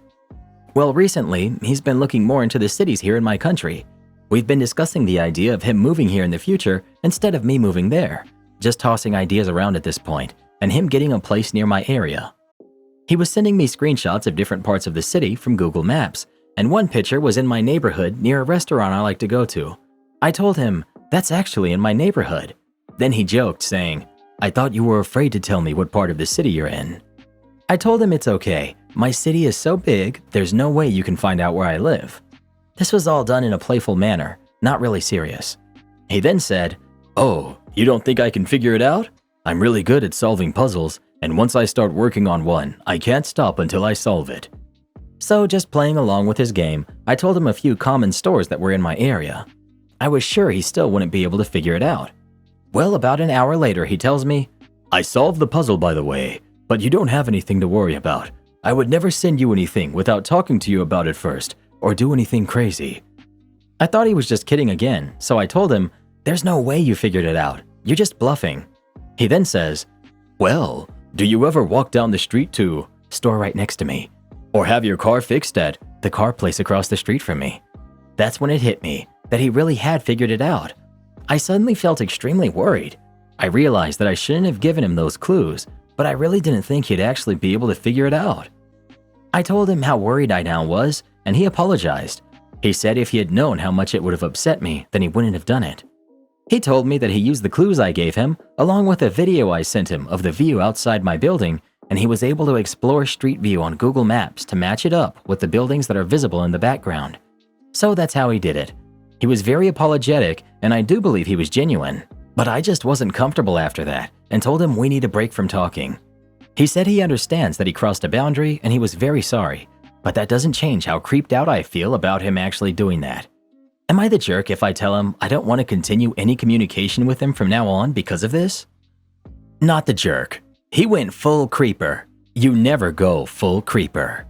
S1: Well, recently, he's been looking more into the cities here in my country. We've been discussing the idea of him moving here in the future instead of me moving there, just tossing ideas around at this point, and him getting a place near my area. He was sending me screenshots of different parts of the city from Google Maps, and one picture was in my neighborhood near a restaurant I like to go to. I told him, "That's actually in my neighborhood." Then he joked, saying, "I thought you were afraid to tell me what part of the city you're in." I told him it's okay. My city is so big, there's no way you can find out where I live. This was all done in a playful manner, not really serious. He then said, "Oh, you don't think I can figure it out? I'm really good at solving puzzles, and once I start working on one, I can't stop until I solve it." So just playing along with his game, I told him a few common stores that were in my area. I was sure he still wouldn't be able to figure it out. Well, about an hour later, he tells me, "I solved the puzzle, by the way, but you don't have anything to worry about. I would never send you anything without talking to you about it first, or do anything crazy." I thought he was just kidding again, so I told him, "There's no way you figured it out. You're just bluffing." He then says, "Well, do you ever walk down the street to store right next to me, or have your car fixed at the car place across the street from me?" That's when it hit me that he really had figured it out. I suddenly felt extremely worried. I realized that I shouldn't have given him those clues, but I really didn't think he'd actually be able to figure it out. I told him how worried I now was, and he apologized. He said if he had known how much it would have upset me, then he wouldn't have done it. He told me that he used the clues I gave him, along with a video I sent him of the view outside my building, and he was able to explore Street View on Google Maps to match it up with the buildings that are visible in the background. So that's how he did it. He was very apologetic, and I do believe he was genuine. But I just wasn't comfortable after that, and told him we need a break from talking. He said he understands that he crossed a boundary, and he was very sorry. But that doesn't change how creeped out I feel about him actually doing that. Am I the jerk if I tell him I don't want to continue any communication with him from now on because of this? Not the jerk. He went full creeper. You never go full creeper.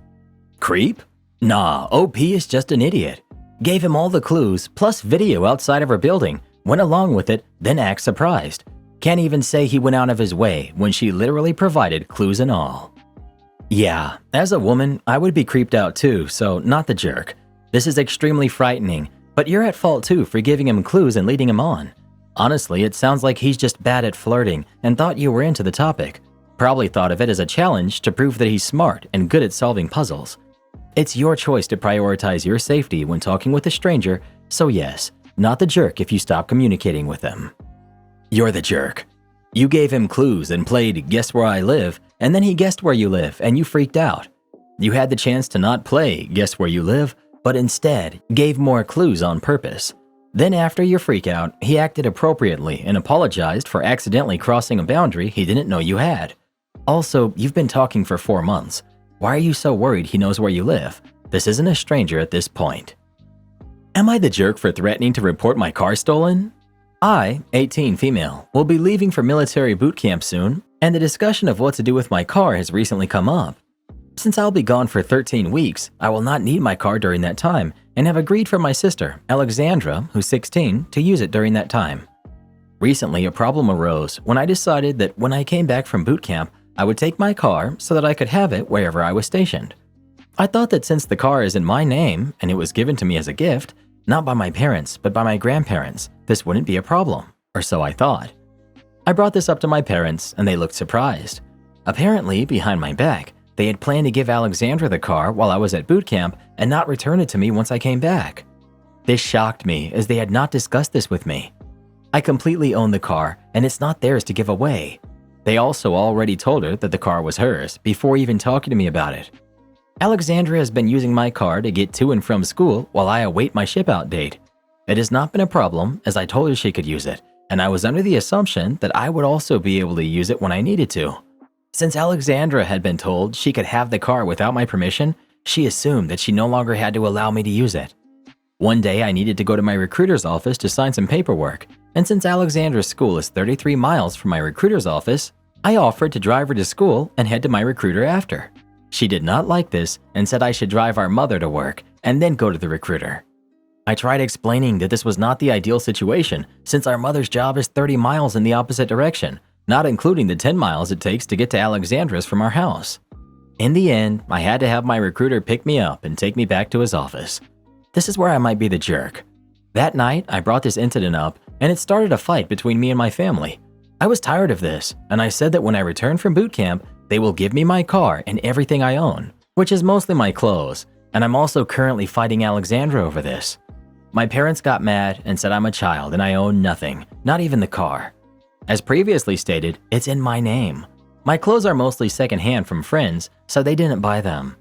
S1: Creep? Nah, OP is just an idiot. Gave him all the clues, plus video outside of her building, went along with it, then acts surprised. Can't even say he went out of his way when she literally provided clues and all. Yeah, as a woman, I would be creeped out too, so not the jerk. This is extremely frightening, but you're at fault too for giving him clues and leading him on. Honestly, it sounds like he's just bad at flirting and thought you were into the topic. Probably thought of it as a challenge to prove that he's smart and good at solving puzzles. It's your choice to prioritize your safety when talking with a stranger, so yes, not the jerk if you stop communicating with them. You're the jerk. You gave him clues and played Guess Where I Live, and then he guessed where you live and you freaked out. You had the chance to not play Guess Where You Live, but instead gave more clues on purpose. Then after your freak out, he acted appropriately and apologized for accidentally crossing a boundary he didn't know you had. Also, you've been talking for 4 months. Why are you so worried he knows where you live? This isn't a stranger at this point. Am I the jerk for threatening to report my car stolen? I, 18 female, will be leaving for military boot camp soon, and the discussion of what to do with my car has recently come up. Since I'll be gone for 13 weeks, I will not need my car during that time, and have agreed for my sister, Alexandra, who's 16, to use it during that time. Recently, a problem arose when I decided that when I came back from boot camp, I would take my car so that I could have it wherever I was stationed. I thought that since the car is in my name and it was given to me as a gift, not by my parents but by my grandparents, this wouldn't be a problem, or so I thought. I brought this up to my parents and they looked surprised. Apparently, behind my back, they had planned to give Alexandra the car while I was at boot camp and not return it to me once I came back. This shocked me as they had not discussed this with me. I completely own the car and it's not theirs to give away. They also already told her that the car was hers before even talking to me about it. Alexandra has been using my car to get to and from school while I await my ship-out date. It has not been a problem as I told her she could use it, and I was under the assumption that I would also be able to use it when I needed to. Since Alexandra had been told she could have the car without my permission, she assumed that she no longer had to allow me to use it. One day I needed to go to my recruiter's office to sign some paperwork, and since Alexandra's school is 33 miles from my recruiter's office, I offered to drive her to school and head to my recruiter after. She did not like this and said I should drive our mother to work and then go to the recruiter. I tried explaining that this was not the ideal situation since our mother's job is 30 miles in the opposite direction, not including the 10 miles it takes to get to Alexandra's from our house. In the end, I had to have my recruiter pick me up and take me back to his office. This is where I might be the jerk. That night, I brought this incident up and it started a fight between me and my family. I was tired of this, and I said that when I return from boot camp, they will give me my car and everything I own, which is mostly my clothes, and I'm also currently fighting Alexandra over this. My parents got mad and said I'm a child and I own nothing, not even the car. As previously stated, it's in my name. My clothes are mostly secondhand from friends, so they didn't buy them.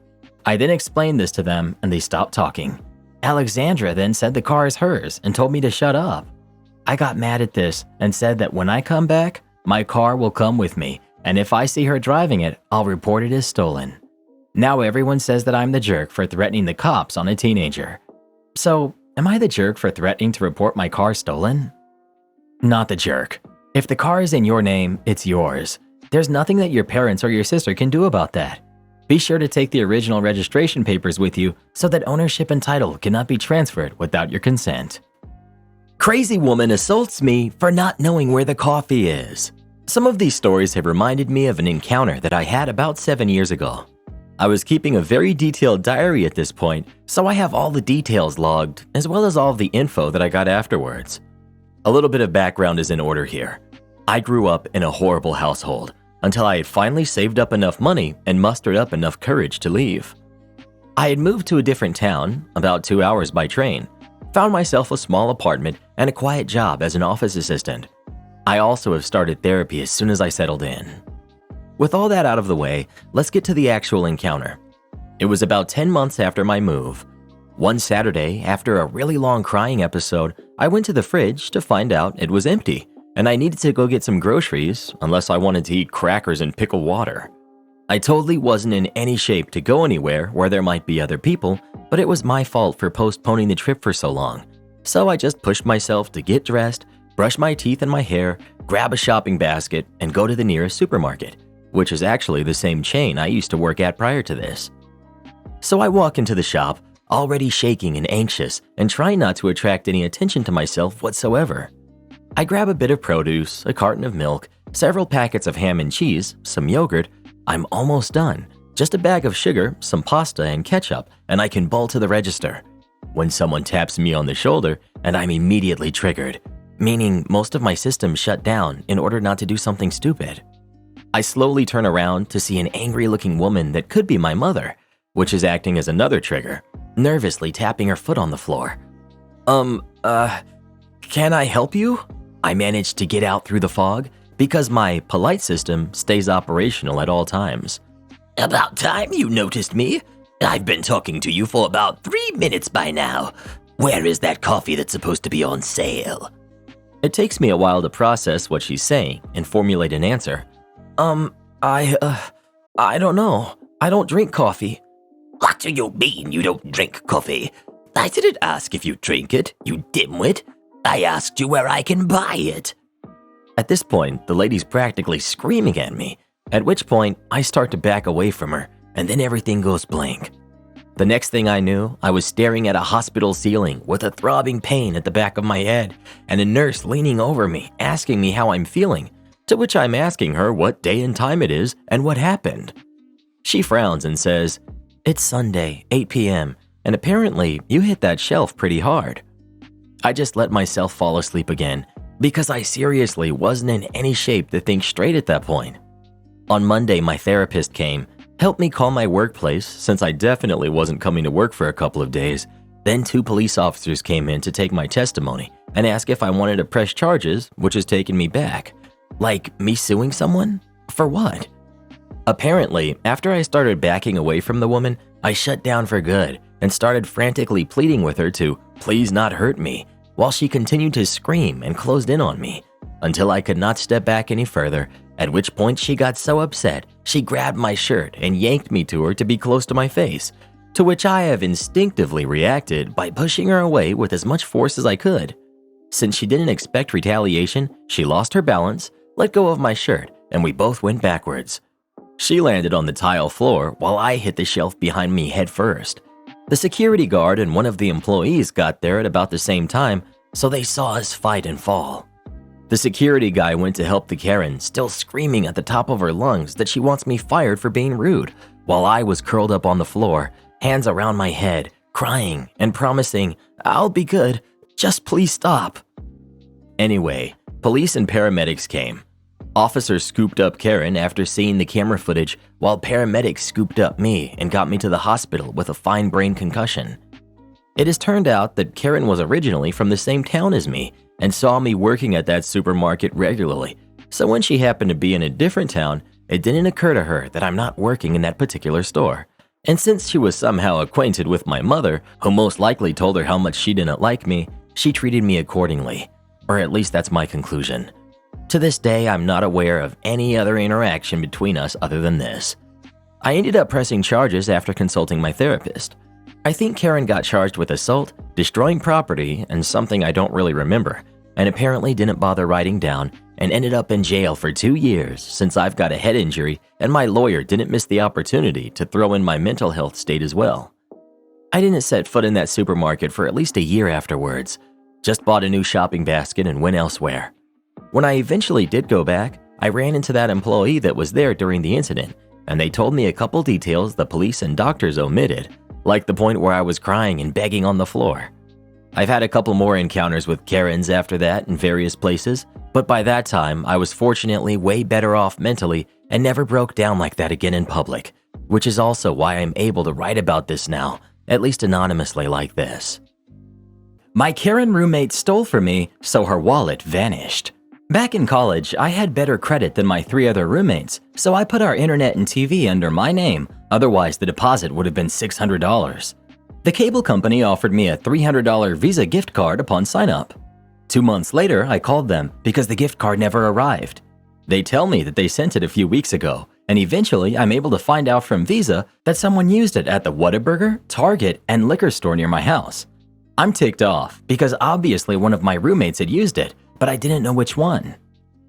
S1: I then explained this to them and they stopped talking. Alexandra then said the car is hers and told me to shut up. I got mad at this and said that when I come back, my car will come with me, and if I see her driving it, I'll report it as stolen. Now everyone says that I'm the jerk for threatening the cops on a teenager. So, am I the jerk for threatening to report my car stolen? Not the jerk. If the car is in your name, it's yours. There's nothing that your parents or your sister can do about that. Be sure to take the original registration papers with you so that ownership and title cannot be transferred without your consent. Crazy woman assaults me for not knowing where the coffee is. Some of these stories have reminded me of an encounter that I had about 7 years ago. I was keeping a very detailed diary at this point, so I have all the details logged, as well as all of the info that I got afterwards. A little bit of background is in order here. I grew up in a horrible household until I had finally saved up enough money and mustered up enough courage to leave. I had moved to a different town, about 2 hours by train, found myself a small apartment and a quiet job as an office assistant. I also have started therapy as soon as I settled in. With all that out of the way, let's get to the actual encounter. It was about 10 months after my move. One Saturday, after a really long crying episode, I went to the fridge to find out it was empty, and I needed to go get some groceries unless I wanted to eat crackers and pickle water. I totally wasn't in any shape to go anywhere where there might be other people, but it was my fault for postponing the trip for so long. So I just pushed myself to get dressed, brush my teeth and my hair, grab a shopping basket, and go to the nearest supermarket, which is actually the same chain I used to work at prior to this. So I walk into the shop, already shaking and anxious, and trying not to attract any attention to myself whatsoever. I grab a bit of produce, a carton of milk, several packets of ham and cheese, some yogurt. I'm almost done. Just a bag of sugar, some pasta, and ketchup, and I can bolt to the register. When someone taps me on the shoulder, and I'm immediately triggered, meaning most of my system shut down in order not to do something stupid. I slowly turn around to see an angry-looking woman that could be my mother, which is acting as another trigger, nervously tapping her foot on the floor. Can I help you? I managed to get out through the fog because my polite system stays operational at all times. About time you noticed me. I've been talking to you for about 3 minutes by now. Where is that coffee that's supposed to be on sale? It takes me a while to process what she's saying and formulate an answer. I don't know. I don't drink coffee. What do you mean you don't drink coffee? I didn't ask if you drink it, you dimwit. I asked you where I can buy it. At this point, the lady's practically screaming at me, at which point I start to back away from her, and then everything goes blank. The next thing I knew, I was staring at a hospital ceiling with a throbbing pain at the back of my head, and a nurse leaning over me, asking me how I'm feeling, to which I'm asking her what day and time it is and what happened. She frowns and says, "It's Sunday, 8 p.m., and apparently you hit that shelf pretty hard." I just let myself fall asleep again, because I seriously wasn't in any shape to think straight at that point. On Monday, my therapist came, helped me call my workplace since I definitely wasn't coming to work for a couple of days. Then 2 police officers came in to take my testimony and ask if I wanted to press charges, which has taken me back. Like me suing someone? For what? Apparently, after I started backing away from the woman, I shut down for good and started frantically pleading with her to please not hurt me, while she continued to scream and closed in on me, until I could not step back any further, at which point she got so upset, she grabbed my shirt and yanked me to her to be close to my face, to which I have instinctively reacted by pushing her away with as much force as I could. Since she didn't expect retaliation, she lost her balance, let go of my shirt, and we both went backwards. She landed on the tile floor while I hit the shelf behind me head first. The security guard and one of the employees got there at about the same time, so they saw us fight and fall. The security guy went to help the Karen, still screaming at the top of her lungs that she wants me fired for being rude, while I was curled up on the floor, hands around my head, crying and promising, "I'll be good, just please stop." Anyway, police and paramedics came.
S2: Officers scooped up Karen after seeing the camera footage, while paramedics scooped up me and got me to the hospital with a fine brain concussion. It has turned out that Karen was originally from the same town as me and saw me working at that supermarket regularly, so when she happened to be in a different town, it didn't occur to her that I'm not working in that particular store. And since she was somehow acquainted with my mother, who most likely told her how much she didn't like me, she treated me accordingly. Or at least that's my conclusion. To this day, I'm not aware of any other interaction between us other than this. I ended up pressing charges after consulting my therapist. I think Karen got charged with assault, destroying property, and something I don't really remember, and apparently didn't bother writing down, and ended up in jail for 2 years since I've got a head injury and my lawyer didn't miss the opportunity to throw in my mental health state as well. I didn't set foot in that supermarket for at least a year afterwards. Just bought a new shopping basket and went elsewhere. When I eventually did go back, I ran into that employee that was there during the incident, and they told me a couple details the police and doctors omitted, like the point where I was crying and begging on the floor. I've had a couple more encounters with Karens after that in various places, but by that time, I was fortunately way better off mentally and never broke down like that again in public, which is also why I'm able to write about this now, at least anonymously like this.
S1: My Karen roommate stole from me, so her wallet vanished. Back in college, I had better credit than my 3 other roommates, so I put our internet and TV under my name, otherwise the deposit would have been $600. The cable company offered me a $300 Visa gift card upon sign-up. 2 months later, I called them because the gift card never arrived. They tell me that they sent it a few weeks ago, and eventually I'm able to find out from Visa that someone used it at the Whataburger, Target, and liquor store near my house. I'm ticked off because obviously one of my roommates had used it, but I didn't know which one.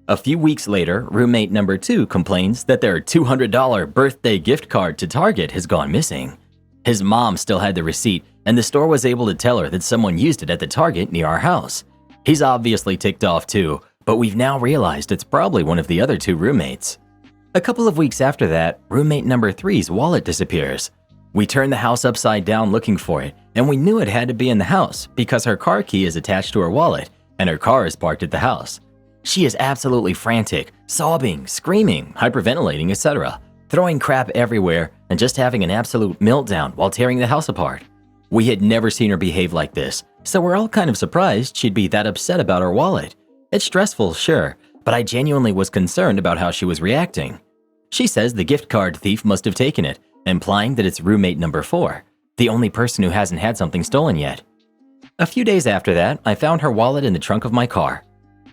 S1: A few weeks later, roommate number 2 complains that their $200 birthday gift card to Target has gone missing. His mom still had the receipt, and the store was able to tell her that someone used it at the Target near our house. He's obviously ticked off too, but we've now realized it's probably one of the other 2 roommates. A couple of weeks after that, roommate number 3's wallet disappears. We turned the house upside down looking for it, and we knew it had to be in the house because her car key is attached to her wallet, and her car is parked at the house. She is absolutely frantic, sobbing, screaming, hyperventilating, etc., throwing crap everywhere, and just having an absolute meltdown while tearing the house apart. We had never seen her behave like this, so we're all kind of surprised she'd be that upset about her wallet. It's stressful, sure, but I genuinely was concerned about how she was reacting. She says the gift card thief must have taken it, implying that it's roommate number 4, the only person who hasn't had something stolen yet. A few days after that, I found her wallet in the trunk of my car.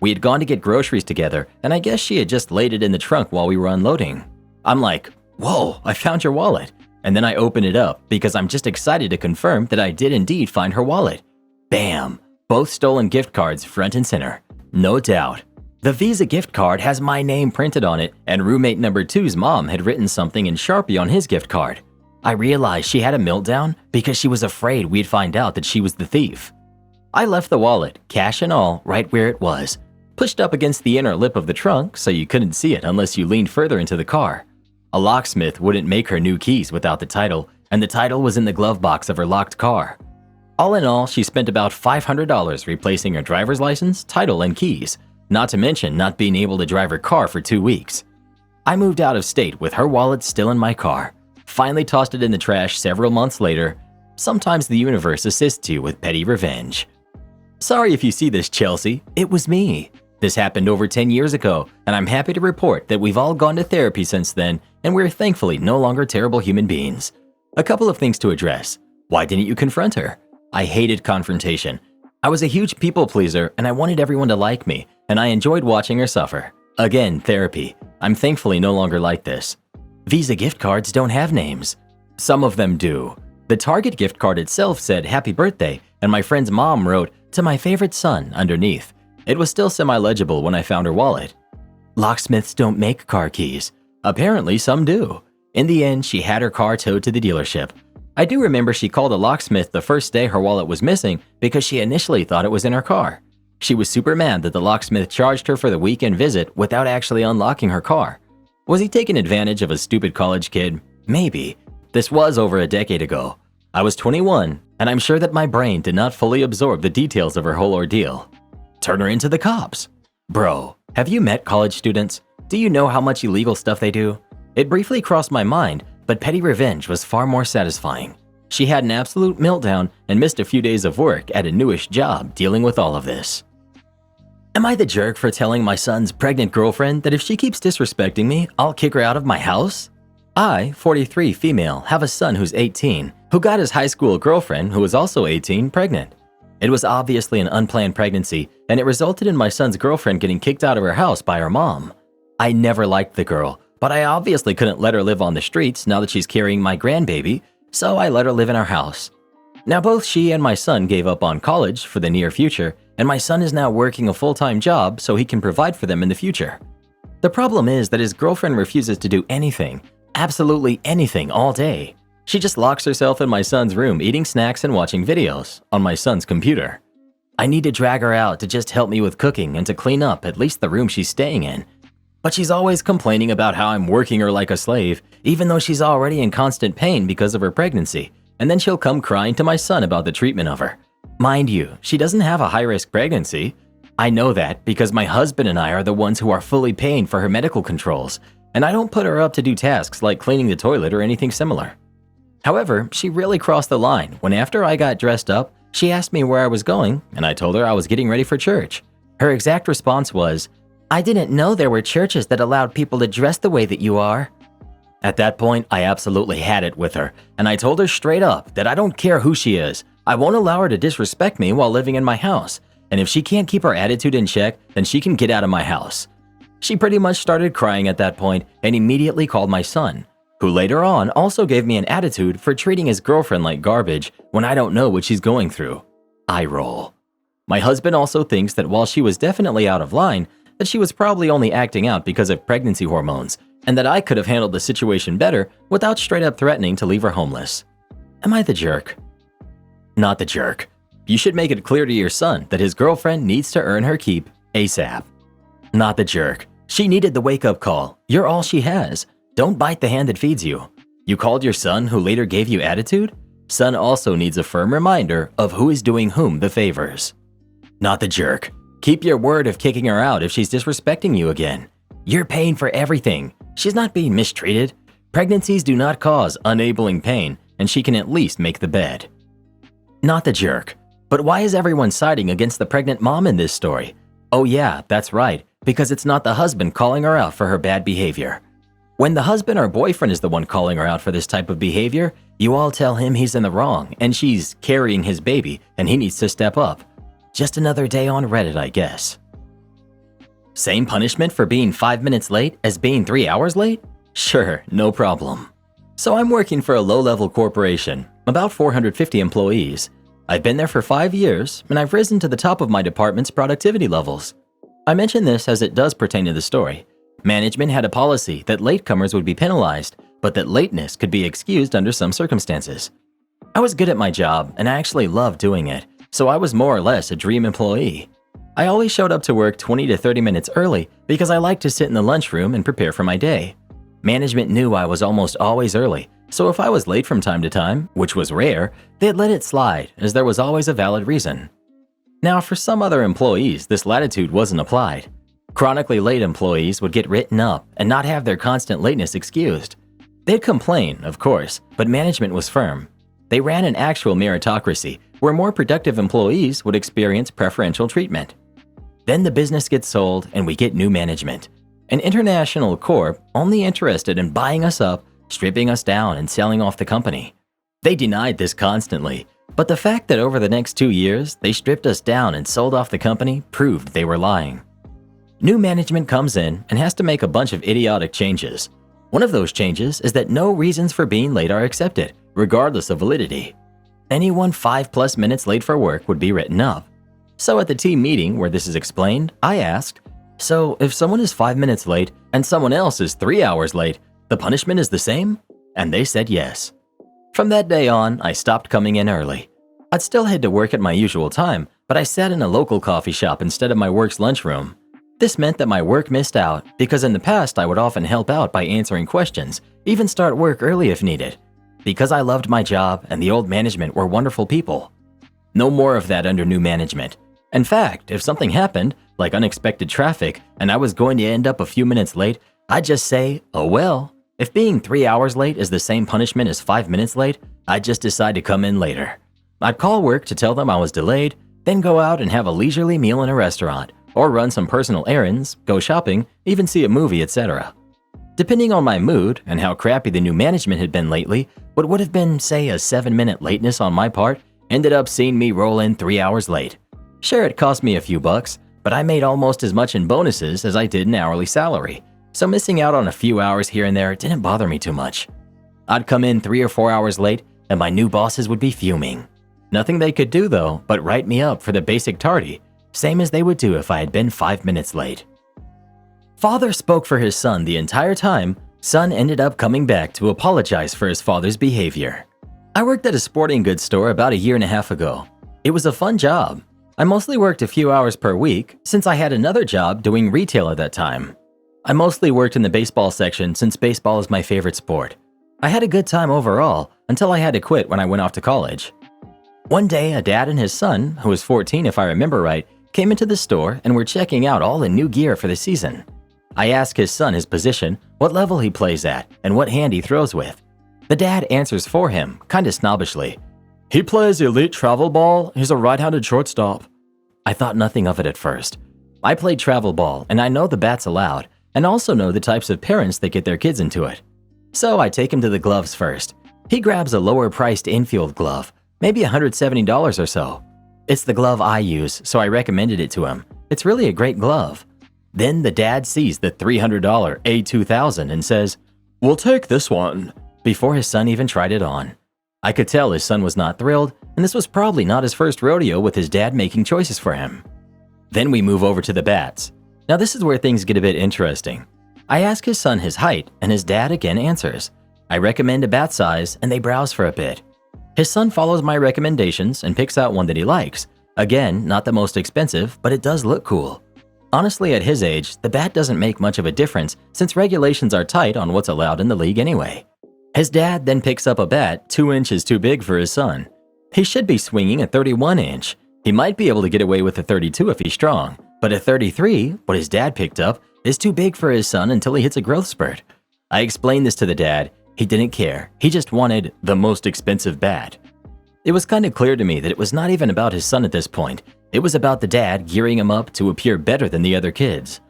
S1: We had gone to get groceries together, and I guess she had just laid it in the trunk while we were unloading. I'm like, "Whoa, I found your wallet." And then I open it up because I'm just excited to confirm that I did indeed find her wallet. Bam! Both stolen gift cards front and center. No doubt. The Visa gift card has my name printed on it, and roommate number 2's mom had written something in Sharpie on his gift card. I realized she had a meltdown because she was afraid we'd find out that she was the thief. I left the wallet, cash and all, right where it was, pushed up against the inner lip of the trunk so you couldn't see it unless you leaned further into the car. A locksmith wouldn't make her new keys without the title, and the title was in the glove box of her locked car. All in all, she spent about $500 replacing her driver's license, title, and keys, not to mention not being able to drive her car for 2 weeks. I moved out of state with her wallet still in my car, finally tossed it in the trash several months later. Sometimes the universe assists you with petty revenge. Sorry if you see this, Chelsea. It was me. This happened over 10 years ago, and I'm happy to report that we've all gone to therapy since then, and we're thankfully no longer terrible human beings. A couple of things to address. Why didn't you confront her? I hated confrontation. I was a huge people pleaser, and I wanted everyone to like me, and I enjoyed watching her suffer. Again, therapy. I'm thankfully no longer like this. Visa gift cards don't have names. Some of them do. The Target gift card itself said happy birthday, and my friend's mom wrote, "To my favorite son," underneath. It was still semi-legible when I found her wallet. Locksmiths don't make car keys. Apparently some do. In the end, she had her car towed to the dealership. I do remember she called a locksmith the first day her wallet was missing because she initially thought it was in her car. She was super mad that the locksmith charged her for the weekend visit without actually unlocking her car. Was he taking advantage of a stupid college kid? Maybe. This was over a decade ago. I was 21, and I'm sure that my brain did not fully absorb the details of her whole ordeal. Turn her into the cops. Bro, have you met college students? Do you know how much illegal stuff they do? It briefly crossed my mind, but petty revenge was far more satisfying. She had an absolute meltdown and missed a few days of work at a newish job dealing with all of this. Am I the jerk for telling my son's pregnant girlfriend that if she keeps disrespecting me, I'll kick her out of my house? I, 43 female, have a son who's 18, who got his high school girlfriend, who was also 18, pregnant. It was obviously an unplanned pregnancy, and it resulted in my son's girlfriend getting kicked out of her house by her mom. I never liked the girl, but I obviously couldn't let her live on the streets now that she's carrying my grandbaby, so I let her live in our house. Now both she and my son gave up on college for the near future, and my son is now working a full-time job so he can provide for them in the future. The problem is that his girlfriend refuses to do anything, absolutely anything all day. She just locks herself in my son's room eating snacks and watching videos on my son's computer. I need to drag her out to just help me with cooking and to clean up at least the room she's staying in. But she's always complaining about how I'm working her like a slave, even though she's already in constant pain because of her pregnancy, and then she'll come crying to my son about the treatment of her. Mind you, she doesn't have a high-risk pregnancy. I know that because my husband and I are the ones who are fully paying for her medical controls, and I don't put her up to do tasks like cleaning the toilet or anything similar. However, she really crossed the line when after I got dressed up, she asked me where I was going, and I told her I was getting ready for church. Her exact response was, "I didn't know there were churches that allowed people to dress the way that you are." At that point, I absolutely had it with her, and I told her straight up that I don't care who she is. I won't allow her to disrespect me while living in my house, and if she can't keep her attitude in check, then she can get out of my house. She pretty much started crying at that point and immediately called my son, who later on also gave me an attitude for treating his girlfriend like garbage when I don't know what she's going through. Eye roll. My husband also thinks that while she was definitely out of line, that she was probably only acting out because of pregnancy hormones, and that I could have handled the situation better without straight up threatening to leave her homeless. Am I the jerk? Not the jerk. You should make it clear to your son that his girlfriend needs to earn her keep ASAP. Not the jerk. She needed the wake-up call. You're all she has. Don't bite the hand that feeds you. You called your son who later gave you attitude? Son also needs a firm reminder of who is doing whom the favors. Not the jerk. Keep your word of kicking her out if she's disrespecting you again. You're paying for everything. She's not being mistreated. Pregnancies do not cause enabling pain, and she can at least make the bed. Not the jerk. But why is everyone siding against the pregnant mom in this story? Oh yeah, that's right, because it's not the husband calling her out for her bad behavior. When the husband or boyfriend is the one calling her out for this type of behavior, you all tell him he's in the wrong and she's carrying his baby and he needs to step up. Just another day on Reddit, I guess. Same punishment for being 5 minutes late as being 3 hours late? Sure, no problem. So I'm working for a low-level corporation, about 450 employees. I've been there for 5 years, and I've risen to the top of my department's productivity levels. I mention this as it does pertain to the story. Management had a policy that latecomers would be penalized, but that lateness could be excused under some circumstances. I was good at my job, and I actually loved doing it, so I was more or less a dream employee. I always showed up to work 20 to 30 minutes early because I liked to sit in the lunchroom and prepare for my day. Management knew I was almost always early, so if I was late from time to time, which was rare, they'd let it slide as there was always a valid reason. Now, for some other employees, this latitude wasn't applied. Chronically late employees would get written up and not have their constant lateness excused. They'd complain, of course, but management was firm. They ran an actual meritocracy where more productive employees would experience preferential treatment. Then the business gets sold and we get new management. An international corp only interested in buying us up, stripping us down, and selling off the company. They denied this constantly, but the fact that over the next 2 years they stripped us down and sold off the company proved they were lying. New management comes in and has to make a bunch of idiotic changes. One of those changes is that no reasons for being late are accepted, regardless of validity. Anyone 5+ minutes late for work would be written up. So at the team meeting where this is explained, I asked, so if someone is 5 minutes late and someone else is 3 hours late, the punishment is the same? And they said yes. From that day on, I stopped coming in early. I'd still head to work at my usual time, but I sat in a local coffee shop instead of my work's lunchroom. This meant that my work missed out because in the past I would often help out by answering questions, even start work early if needed. Because I loved my job and the old management were wonderful people. No more of that under new management. In fact, if something happened, like unexpected traffic, and I was going to end up a few minutes late, I'd just say, oh well. If being 3 hours late is the same punishment as 5 minutes late, I'd just decide to come in later. I'd call work to tell them I was delayed, then go out and have a leisurely meal in a restaurant, or run some personal errands, go shopping, even see a movie, etc. Depending on my mood and how crappy the new management had been lately, what would have been, say, a 7-minute lateness on my part ended up seeing me roll in 3 hours late. Sure, it cost me a few bucks, but I made almost as much in bonuses as I did in hourly salary, so missing out on a few hours here and there didn't bother me too much. I'd come in 3 or 4 hours late, and my new bosses would be fuming. Nothing they could do, though, but write me up for the basic tardy, same as they would do if I had been 5 minutes late. Father spoke for his son the entire time. Son ended up coming back to apologize for his father's behavior. I worked at a sporting goods store about 1.5 years ago. It was a fun job. I mostly worked a few hours per week since I had another job doing retail at that time. I mostly worked in the baseball section since baseball is my favorite sport. I had a good time overall until I had to quit when I went off to college. One day, a dad and his son, who was 14 if I remember right, came into the store and were checking out all the new gear for the season. I asked his son his position, what level he plays at, and what hand he throws with. The dad answers for him, kinda snobbishly. He plays elite travel ball, he's a right-handed shortstop. I thought nothing of it at first. I played travel ball and I know the bats allowed, and also know the types of parents that get their kids into it. So I take him to the gloves first. He grabs a lower-priced infield glove, maybe $170 or so. It's the glove I use, so I recommended it to him. It's really a great glove. Then the dad sees the $300 A2000 and says, "We'll take this one," before his son even tried it on. I could tell his son was not thrilled, and this was probably not his first rodeo with his dad making choices for him. Then we move over to the bats. Now this is where things get a bit interesting. I ask his son his height, and his dad again answers. I recommend a bat size, and they browse for a bit. His son follows my recommendations and picks out one that he likes. Again, not the most expensive, but it does look cool. Honestly, at his age, the bat doesn't make much of a difference since regulations are tight on what's allowed in the league anyway. His dad then picks up a bat 2 inches too big for his son. He should be swinging a 31 inch. He might be able to get away with a 32 if he's strong, but a 33, what his dad picked up, is too big for his son until he hits a growth spurt. I explained this to the dad. He didn't care. He just wanted the most expensive bat. It was kind of clear to me that it was not even about his son at this point. It was about the dad gearing him up to appear better than the other kids.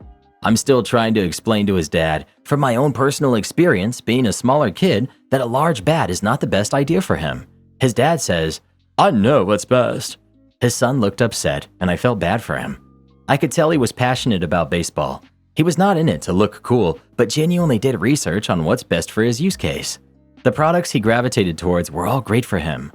S1: I'm still trying to explain to his dad, from my own personal experience being a smaller kid, that a large bat is not the best idea for him. His dad says, "I know what's best." His son looked upset, and I felt bad for him. I could tell he was passionate about baseball. He was not in it to look cool, but genuinely did research on what's best for his use case. The products he gravitated towards were all great for him.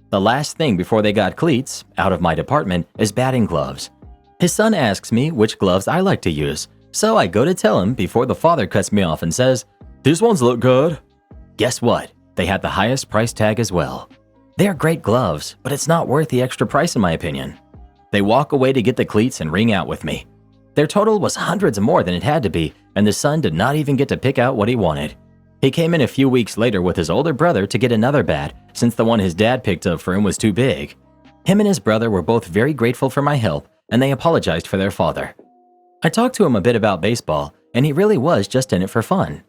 S1: The last thing before they got cleats, out of my department, is batting gloves. His son asks me which gloves I like to use, so I go to tell him before the father cuts me off and says, "These ones look good." Guess what? They had the highest price tag as well. They're great gloves, but it's not worth the extra price in my opinion. They walk away to get the cleats and ring out with me. Their total was hundreds more than it had to be, and the son did not even get to pick out what he wanted. He came in a few weeks later with his older brother to get another bat since the one his dad picked up for him was too big. Him and his brother were both very grateful for my help, and they apologized for their father. I talked to him a bit about baseball, and he really was just in it for fun.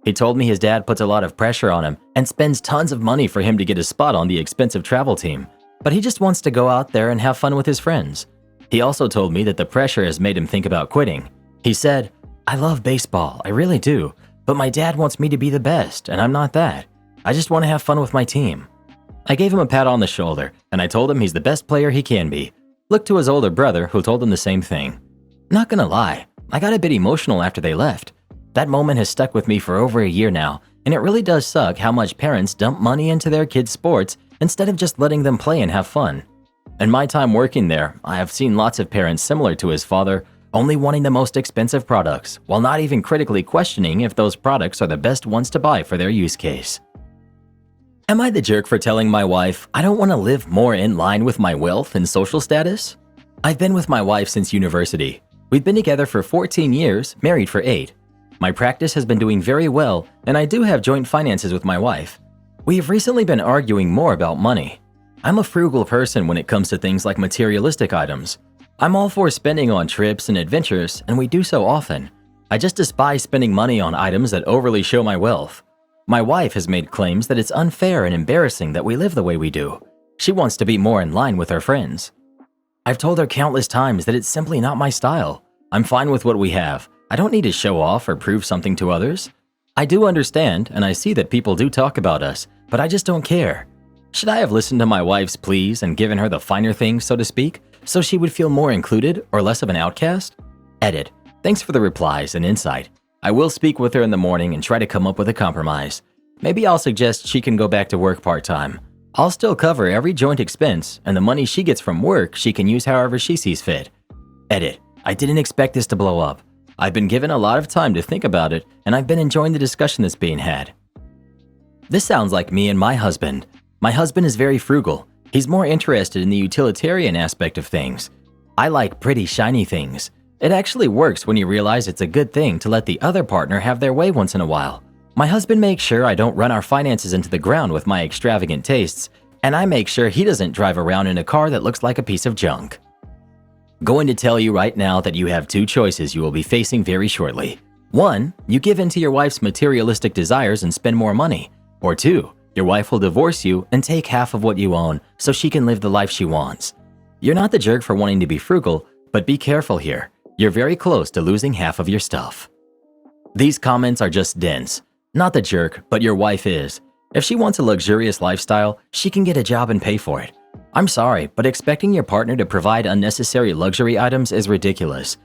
S1: He told me his dad puts a lot of pressure on him and spends tons of money for him to get a spot on the expensive travel team, but he just wants to go out there and have fun with his friends. He also told me that the pressure has made him think about quitting. He said, "I love baseball, I really do, but my dad wants me to be the best, and I'm not that. I just want to have fun with my team." I gave him a pat on the shoulder, and I told him he's the best player he can be. Looked to his older brother, who told him the same thing. Not gonna lie, I got a bit emotional after they left. That moment has stuck with me for over a year now, and it really does suck how much parents dump money into their kids' sports instead of just letting them play and have fun. In my time working there, I have seen lots of parents similar to his father, only wanting the most expensive products, while not even critically questioning if those products are the best ones to buy for their use case. Am I the jerk for telling my wife I don't want to live more in line with my wealth and social status? I've been with my wife since university. We've been together for 14 years, married for 8. My practice has been doing very well, and I do have joint finances with my wife. We have recently been arguing more about money. I'm a frugal person when it comes to things like materialistic items. I'm all for spending on trips and adventures, and we do so often. I just despise spending money on items that overly show my wealth. My wife has made claims that it's unfair and embarrassing that we live the way we do. She wants to be more in line with her friends. I've told her countless times that it's simply not my style. I'm fine with what we have. I don't need to show off or prove something to others. I do understand, and I see that people do talk about us, but I just don't care. Should I have listened to my wife's pleas and given her the finer things, so to speak, so she would feel more included or less of an outcast? Edit. Thanks for the replies and insight. I will speak with her in the morning and try to come up with a compromise. Maybe I'll suggest she can go back to work part-time. I'll still cover every joint expense, and the money she gets from work she can use however she sees fit. Edit. I didn't expect this to blow up. I've been given a lot of time to think about it, and I've been enjoying the discussion that's being had. This sounds like me and my husband. My husband is very frugal. He's more interested in the utilitarian aspect of things. I like pretty shiny things. It actually works when you realize it's a good thing to let the other partner have their way once in a while. My husband makes sure I don't run our finances into the ground with my extravagant tastes, and I make sure he doesn't drive around in a car that looks like a piece of junk. Going to tell you right now that you have two choices you will be facing very shortly. 1, you give in to your wife's materialistic desires and spend more money. Or 2, your wife will divorce you and take half of what you own so she can live the life she wants. You're not the jerk for wanting to be frugal, but be careful here. You're very close to losing half of your stuff. These comments are just dense. Not the jerk, but your wife is. If she wants a luxurious lifestyle, she can get a job and pay for it. I'm sorry, but expecting your partner to provide unnecessary luxury items is ridiculous.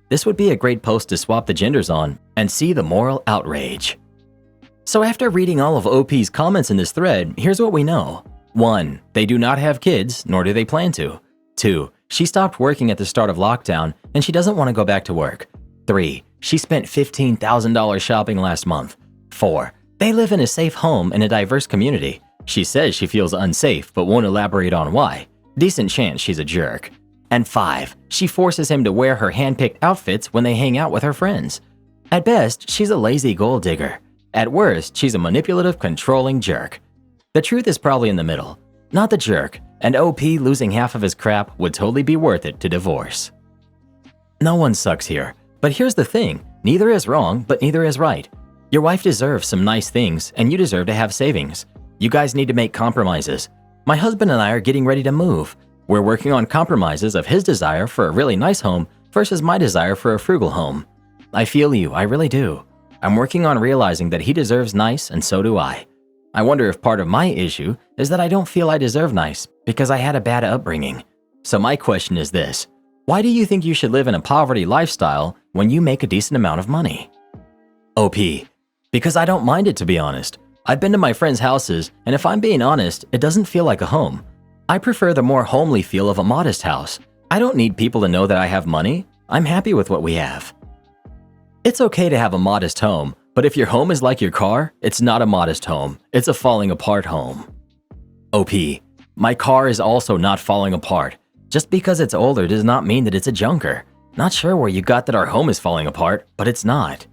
S1: This would be a great post to swap the genders on and see the moral outrage. So after reading all of OP's comments in this thread, here's what we know. 1, they do not have kids, nor do they plan to. 2, she stopped working at the start of lockdown and she doesn't want to go back to work. 3, she spent $15,000 shopping last month. 4, they live in a safe home in a diverse community. She says she feels unsafe but won't elaborate on why. Decent chance she's a jerk. And 5, she forces him to wear her hand-picked outfits when they hang out with her friends. At best, she's a lazy gold digger. At worst, she's a manipulative, controlling jerk. The truth is probably in the middle. Not the jerk, and OP losing half of his crap would totally be worth it to divorce. No one sucks here, but here's the thing. Neither is wrong, but neither is right. Your wife deserves some nice things, and you deserve to have savings. You guys need to make compromises. My husband and I are getting ready to move. We're working on compromises of his desire for a really nice home versus my desire for a frugal home. I feel you, I really do. I'm working on realizing that he deserves nice and so do I. I wonder if part of my issue is that I don't feel I deserve nice because I had a bad upbringing. So my question is this: why do you think you should live in a poverty lifestyle when you make a decent amount of money? OP: because I don't mind it, to be honest. I've been to my friends' houses, and if I'm being honest, it doesn't feel like a home. I prefer the more homely feel of a modest house. I don't need people to know that I have money. I'm happy with what we have. It's okay to have a modest home, but if your home is like your car, it's not a modest home. It's a falling apart home. OP: my car is also not falling apart. Just because it's older does not mean that it's a junker. Not sure where you got that our home is falling apart, but it's not.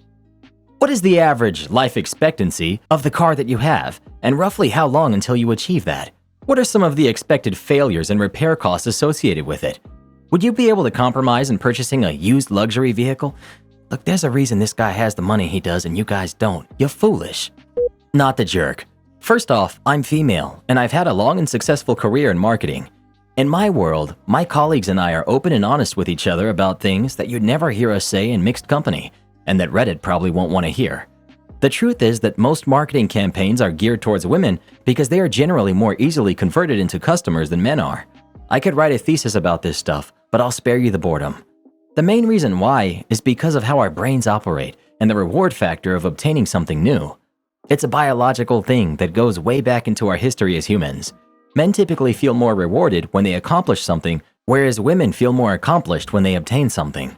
S1: What is the average life expectancy of the car that you have, and roughly how long until you achieve that? What are some of the expected failures and repair costs associated with it? Would you be able to compromise in purchasing a used luxury vehicle? Look, there's a reason this guy has the money he does and you guys don't. You're foolish. Not the jerk. First off, I'm female, and I've had a long and successful career in marketing. In my world, my colleagues and I are open and honest with each other about things that you'd never hear us say in mixed company, and that Reddit probably won't want to hear. The truth is that most marketing campaigns are geared towards women because they are generally more easily converted into customers than men are. I could write a thesis about this stuff, but I'll spare you the boredom. The main reason why is because of how our brains operate and the reward factor of obtaining something new. It's a biological thing that goes way back into our history as humans. Men typically feel more rewarded when they accomplish something, whereas women feel more accomplished when they obtain something.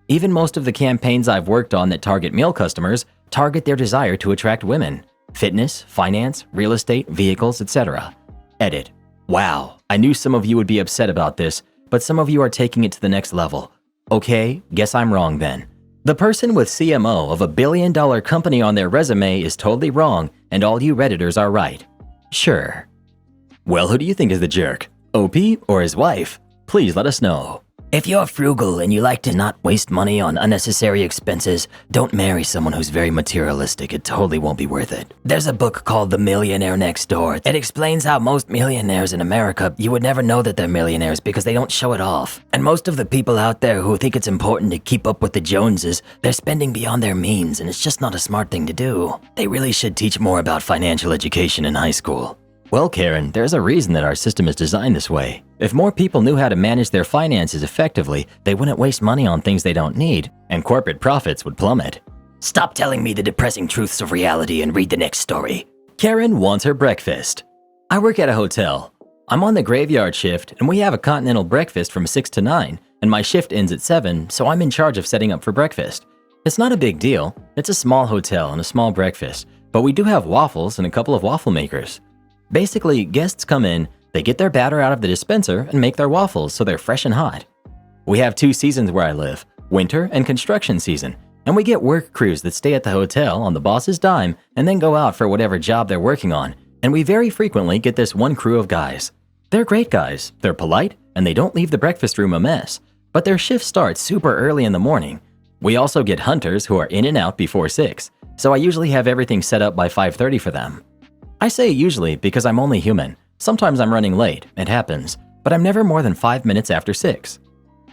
S1: Even most of the campaigns I've worked on that target male customers target their desire to attract women. Fitness, finance, real estate, vehicles, etc. Edit: wow, I knew some of you would be upset about this, but some of you are taking it to the next level. Okay, guess I'm wrong then. The person with CMO of $1 billion company on their resume is totally wrong, and all you Redditors are right. Sure. Well, who do you think is the jerk? OP or his wife? Please let us know. If you're frugal and you like to not waste money on unnecessary expenses, don't marry someone who's very materialistic. It totally won't be worth it. There's a book called The Millionaire Next Door. It explains how most millionaires in America, you would never know that they're millionaires because they don't show it off. And most of the people out there who think it's important to keep up with the Joneses, they're spending beyond their means, and it's just not a smart thing to do. They really should teach more about financial education in high school. Well, Karen, there's a reason that our system is designed this way. If more people knew how to manage their finances effectively, they wouldn't waste money on things they don't need, and corporate profits would plummet. Stop telling me the depressing truths of reality and read the next story. Karen wants her breakfast. I work at a hotel. I'm on the graveyard shift, and we have a continental breakfast from 6 to 9, and my shift ends at 7, so I'm in charge of setting up for breakfast. It's not a big deal. It's a small hotel and a small breakfast, but we do have waffles and a couple of waffle makers. Basically, guests come in, they get their batter out of the dispenser and make their waffles so they're fresh and hot. We have 2 seasons where I live, winter and construction season, and we get work crews that stay at the hotel on the boss's dime and then go out for whatever job they're working on, and we very frequently get this one crew of guys. They're great guys, they're polite, and they don't leave the breakfast room a mess, but their shift starts super early in the morning. We also get hunters who are in and out before 6, so I usually have everything set up by 5:30 for them. I say usually because I'm only human. Sometimes I'm running late, it happens, but I'm never more than 5 minutes after 6.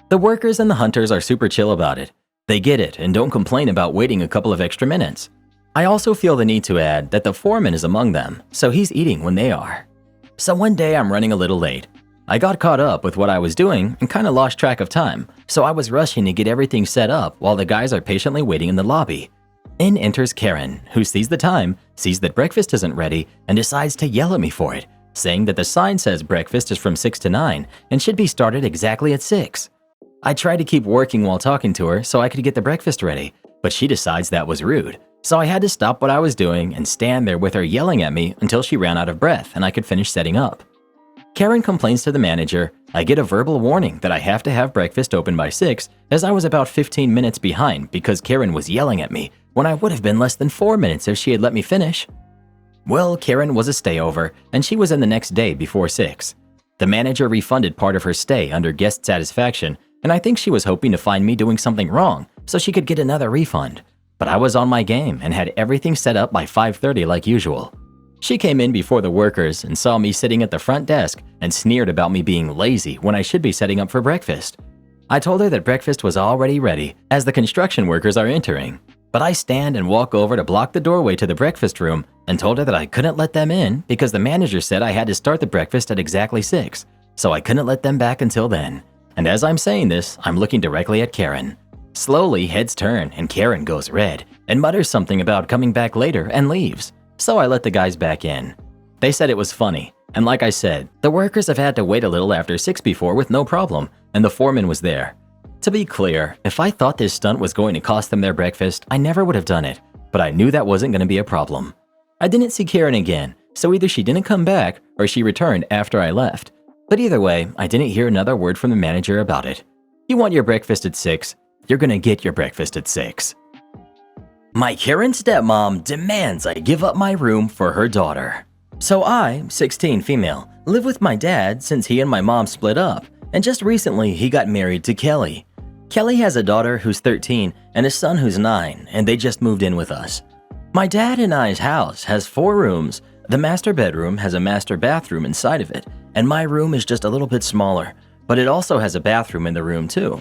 S1: The workers and the hunters are super chill about it. They get it and don't complain about waiting a couple of extra minutes. I also feel the need to add that the foreman is among them, so he's eating when they are. So one day I'm running a little late. I got caught up with what I was doing and kind of lost track of time, so I was rushing to get everything set up while the guys are patiently waiting in the lobby. In enters Karen, who sees the time, sees that breakfast isn't ready, and decides to yell at me for it, saying that the sign says breakfast is from 6 to 9 and should be started exactly at 6. I tried to keep working while talking to her so I could get the breakfast ready, but she decides that was rude, so I had to stop what I was doing and stand there with her yelling at me until she ran out of breath and I could finish setting up. Karen complains to the manager. I get a verbal warning that I have to have breakfast open by 6, as I was about 15 minutes behind because Karen was yelling at me when I would have been less than 4 minutes if she had let me finish. Well, Karen was a stayover, and she was in the next day before 6. The manager refunded part of her stay under guest satisfaction, and I think she was hoping to find me doing something wrong so she could get another refund. But I was on my game and had everything set up by 5:30 like usual. She came in before the workers and saw me sitting at the front desk and sneered about me being lazy when I should be setting up for breakfast. I told her that breakfast was already ready as the construction workers are entering, but I stand and walk over to block the doorway to the breakfast room and told her that I couldn't let them in because the manager said I had to start the breakfast at exactly 6, so I couldn't let them back until then. And as I'm saying this, I'm looking directly at Karen. Slowly, heads turn and Karen goes red and mutters something about coming back later and leaves. So I let the guys back in. They said it was funny, and like I said, the workers have had to wait a little after 6 before with no problem, and the foreman was there. To be clear, if I thought this stunt was going to cost them their breakfast, I never would have done it, but I knew that wasn't going to be a problem. I didn't see Karen again, so either she didn't come back or she returned after I left. But either way, I didn't hear another word from the manager about it. You want your breakfast at 6, you're gonna get your breakfast at 6. My Karen stepmom demands I give up my room for her daughter. So I, 16 female, live with my dad since he and my mom split up, and just recently he got married to Kelly. Kelly has a daughter who's 13 and a son who's 9, and they just moved in with us. My dad and I's house has 4 rooms. The master bedroom has a master bathroom inside of it, and my room is just a little bit smaller, but it also has a bathroom in the room too.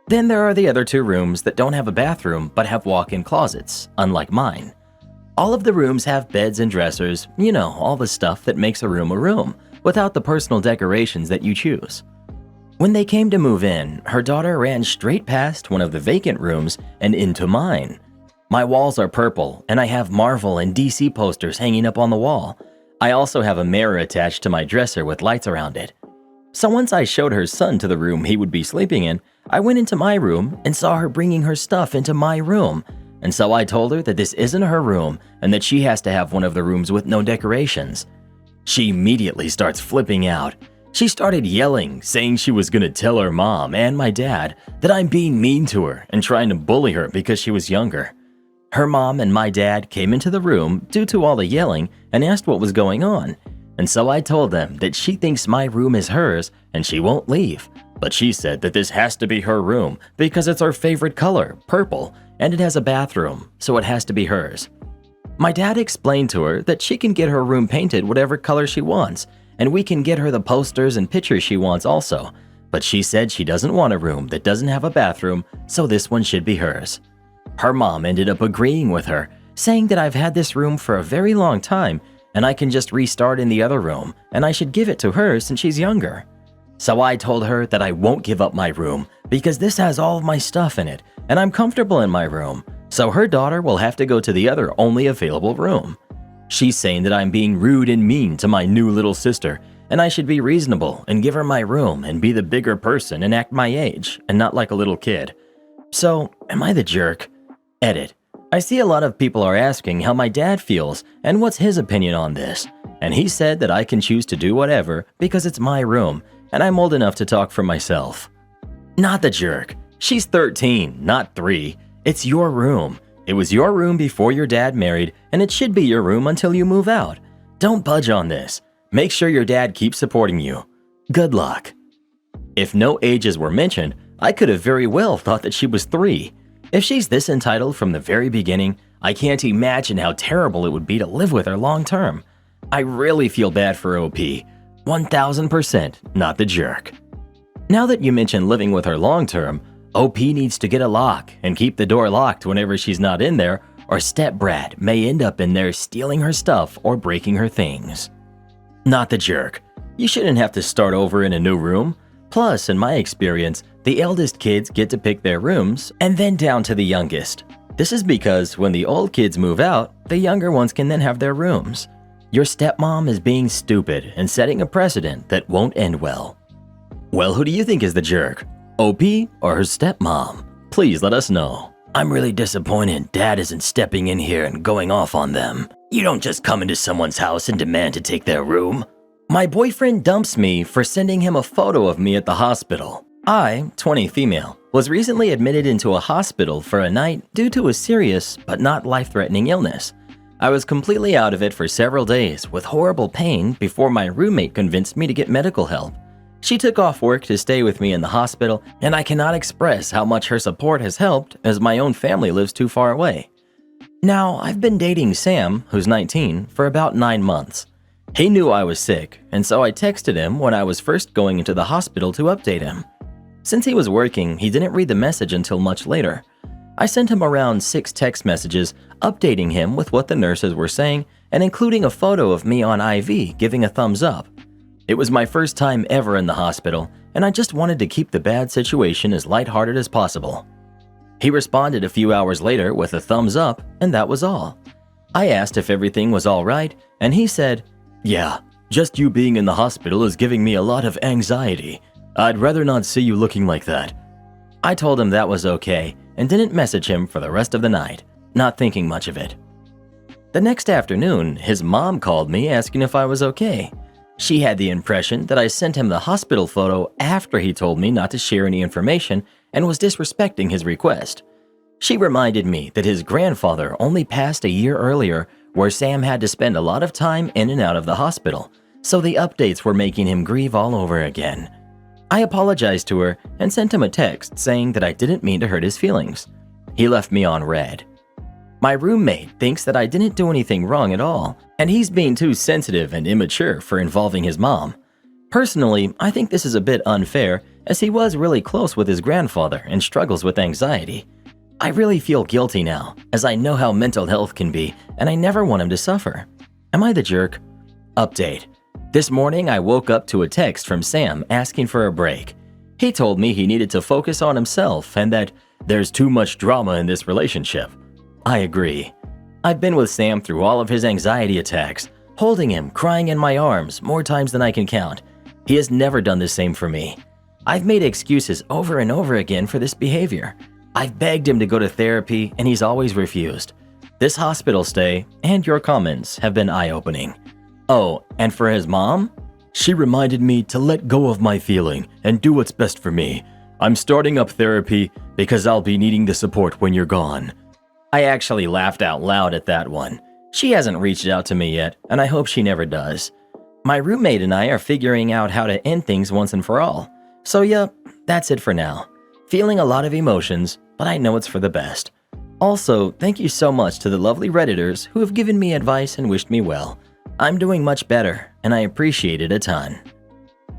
S1: Then there are the other 2 rooms that don't have a bathroom but have walk-in closets, unlike mine. All of the rooms have beds and dressers, you know, all the stuff that makes a room, without the personal decorations that you choose. When they came to move in, her daughter ran straight past one of the vacant rooms and into mine. My walls are purple, and I have Marvel and DC posters hanging up on the wall. I also have a mirror attached to my dresser with lights around it. So once I showed her son to the room he would be sleeping in, I went into my room and saw her bringing her stuff into my room. And so I told her that this isn't her room and that she has to have one of the rooms with no decorations. She immediately starts flipping out. She started yelling, saying she was gonna tell her mom and my dad that I'm being mean to her and trying to bully her because she was younger. Her mom and my dad came into the room due to all the yelling and asked what was going on. And so I told them that she thinks my room is hers and she won't leave, But she said that this has to be her room because it's her favorite color, purple, and it has a bathroom, so it has to be hers. My dad explained to her that she can get her room painted whatever color she wants, and we can get her the posters and pictures she wants also, but she said she doesn't want a room that doesn't have a bathroom, so this one should be hers. Her mom ended up agreeing with her, saying that I've had this room for a very long time and I can just restart in the other room and I should give it to her since she's younger. So I told her that I won't give up my room because this has all of my stuff in it and I'm comfortable in my room, so her daughter will have to go to the other only available room. She's saying that I'm being rude and mean to my new little sister and I should be reasonable and give her my room and be the bigger person and act my age and not like a little kid. So, am I the jerk? Edit. I see a lot of people are asking how my dad feels and what's his opinion on this, and he said that I can choose to do whatever because it's my room and I'm old enough to talk for myself. Not the jerk. She's 13, not 3. It's your room. It was your room before your dad married, and it should be your room until you move out. Don't budge on this. Make sure your dad keeps supporting you. Good luck. If no ages were mentioned, I could have very well thought that she was 3. If she's this entitled from the very beginning, I can't imagine how terrible it would be to live with her long term. I really feel bad for OP. 1000% not the jerk. Now that you mention living with her long term, OP needs to get a lock and keep the door locked whenever she's not in there, or stepbrat may end up in there stealing her stuff or breaking her things. Not the jerk. You shouldn't have to start over in a new room. Plus, in my experience, the eldest kids get to pick their rooms and then down to the youngest. This is because when the old kids move out, the younger ones can then have their rooms. Your stepmom is being stupid and setting a precedent that won't end well. Well, who do you think is the jerk? OP or her stepmom? Please let us know. I'm really disappointed Dad isn't stepping in here and going off on them. You don't just come into someone's house and demand to take their room. My boyfriend dumps me for sending him a photo of me at the hospital. I, 20 female, was recently admitted into a hospital for a night due to a serious but not life-threatening illness. I was completely out of it for several days with horrible pain before my roommate convinced me to get medical help. She took off work to stay with me in the hospital, and I cannot express how much her support has helped as my own family lives too far away. Now, I've been dating Sam, who's 19, for about 9 months. He knew I was sick, and so I texted him when I was first going into the hospital to update him. Since he was working, he didn't read the message until much later. I sent him around 6 text messages updating him with what the nurses were saying and including a photo of me on IV giving a thumbs up. It was my first time ever in the hospital, and I just wanted to keep the bad situation as lighthearted as possible. He responded a few hours later with a thumbs up, and that was all. I asked if everything was all right, and he said, "Yeah, just you being in the hospital is giving me a lot of anxiety. I'd rather not see you looking like that." I told him that was okay and didn't message him for the rest of the night, not thinking much of it. The next afternoon, his mom called me asking if I was okay. She had the impression that I sent him the hospital photo after he told me not to share any information and was disrespecting his request. She reminded me that his grandfather only passed a year earlier, where Sam had to spend a lot of time in and out of the hospital, so the updates were making him grieve all over again. I apologized to her and sent him a text saying that I didn't mean to hurt his feelings. He left me on red. My roommate thinks that I didn't do anything wrong at all, and he's being too sensitive and immature for involving his mom. Personally, I think this is a bit unfair, as he was really close with his grandfather and struggles with anxiety. I really feel guilty now, as I know how mental health can be, and I never want him to suffer. Am I the jerk? Update. This morning I woke up to a text from Sam asking for a break. He told me he needed to focus on himself and that there's too much drama in this relationship. I agree. I've been with Sam through all of his anxiety attacks, holding him, crying in my arms more times than I can count. He has never done the same for me. I've made excuses over and over again for this behavior. I've begged him to go to therapy and he's always refused. This hospital stay and your comments have been eye-opening. Oh, and for his mom? She reminded me to let go of my feeling and do what's best for me. I'm starting up therapy because I'll be needing the support when you're gone. I actually laughed out loud at that one. She hasn't reached out to me yet, and I hope she never does. My roommate and I are figuring out how to end things once and for all. So yeah, that's it for now. Feeling a lot of emotions, but I know it's for the best. Also, thank you so much to the lovely Redditors who have given me advice and wished me well. I'm doing much better, and I appreciate it a ton.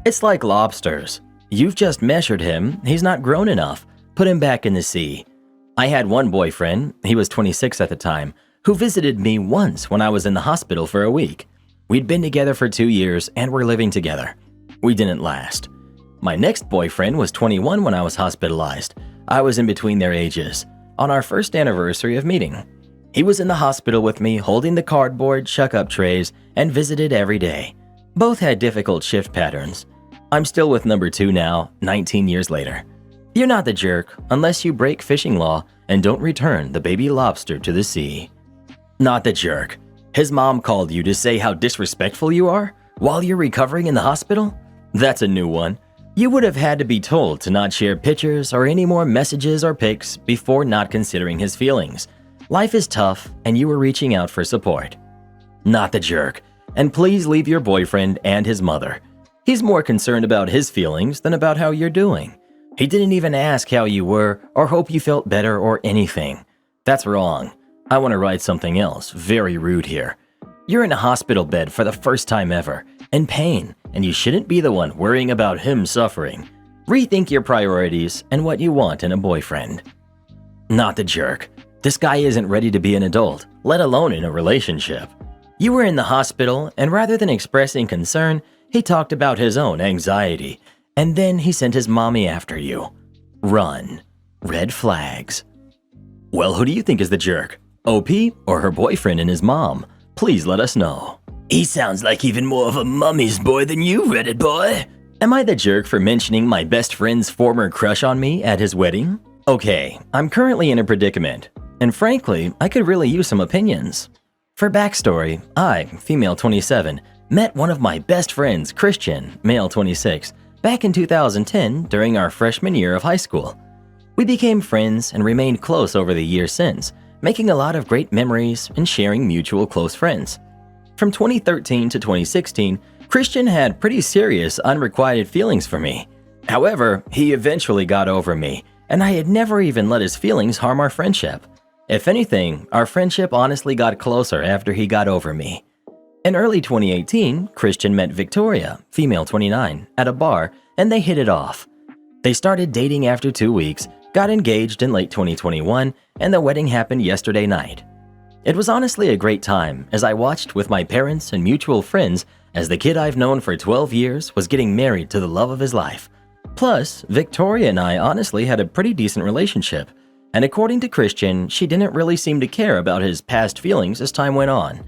S1: It's like lobsters. You've just measured him, he's not grown enough. Put him back in the sea. I had one boyfriend, he was 26 at the time, who visited me once when I was in the hospital for a week. We'd been together for 2 years and were living together. We didn't last. My next boyfriend was 21 when I was hospitalized. I was in between their ages, on our first anniversary of meeting. He was in the hospital with me holding the cardboard shuck-up trays and visited every day. Both had difficult shift patterns. I'm still with number 2 now, 19 years later. You're not the jerk unless you break fishing law and don't return the baby lobster to the sea. Not the jerk. His mom called you to say how disrespectful you are while you're recovering in the hospital? That's a new one. You would have had to be told to not share pictures or any more messages or pics before not considering his feelings. Life is tough and you were reaching out for support. Not the jerk. And please leave your boyfriend and his mother. He's more concerned about his feelings than about how you're doing. He didn't even ask how you were or hope you felt better or anything. That's wrong. I want to write something else, very rude here. You're in a hospital bed for the first time ever, in pain, and you shouldn't be the one worrying about him suffering. Rethink your priorities and what you want in a boyfriend. Not the jerk. This guy isn't ready to be an adult, let alone in a relationship. You were in the hospital, and rather than expressing concern, he talked about his own anxiety, and then he sent his mommy after you. Run. Red flags. Well, who do you think is the jerk? OP or her boyfriend and his mom? Please let us know. He sounds like even more of a mummy's boy than you, Reddit boy. Am I the jerk for mentioning my best friend's former crush on me at his wedding? Okay, I'm currently in a predicament, and frankly, I could really use some opinions. For backstory, I, female 27, met one of my best friends, Christian, male 26, back in 2010 during our freshman year of high school. We became friends and remained close over the years since, making a lot of great memories and sharing mutual close friends. From 2013 to 2016, Christian had pretty serious unrequited feelings for me. However, he eventually got over me, and I had never even let his feelings harm our friendship. If anything, our friendship honestly got closer after he got over me. In early 2018, Christian met Victoria, female 29, at a bar, and they hit it off. They started dating after 2 weeks, got engaged in late 2021, and the wedding happened yesterday night. It was honestly a great time as I watched with my parents and mutual friends as the kid I've known for 12 years was getting married to the love of his life. Plus, Victoria and I honestly had a pretty decent relationship, and according to Christian, she didn't really seem to care about his past feelings as time went on.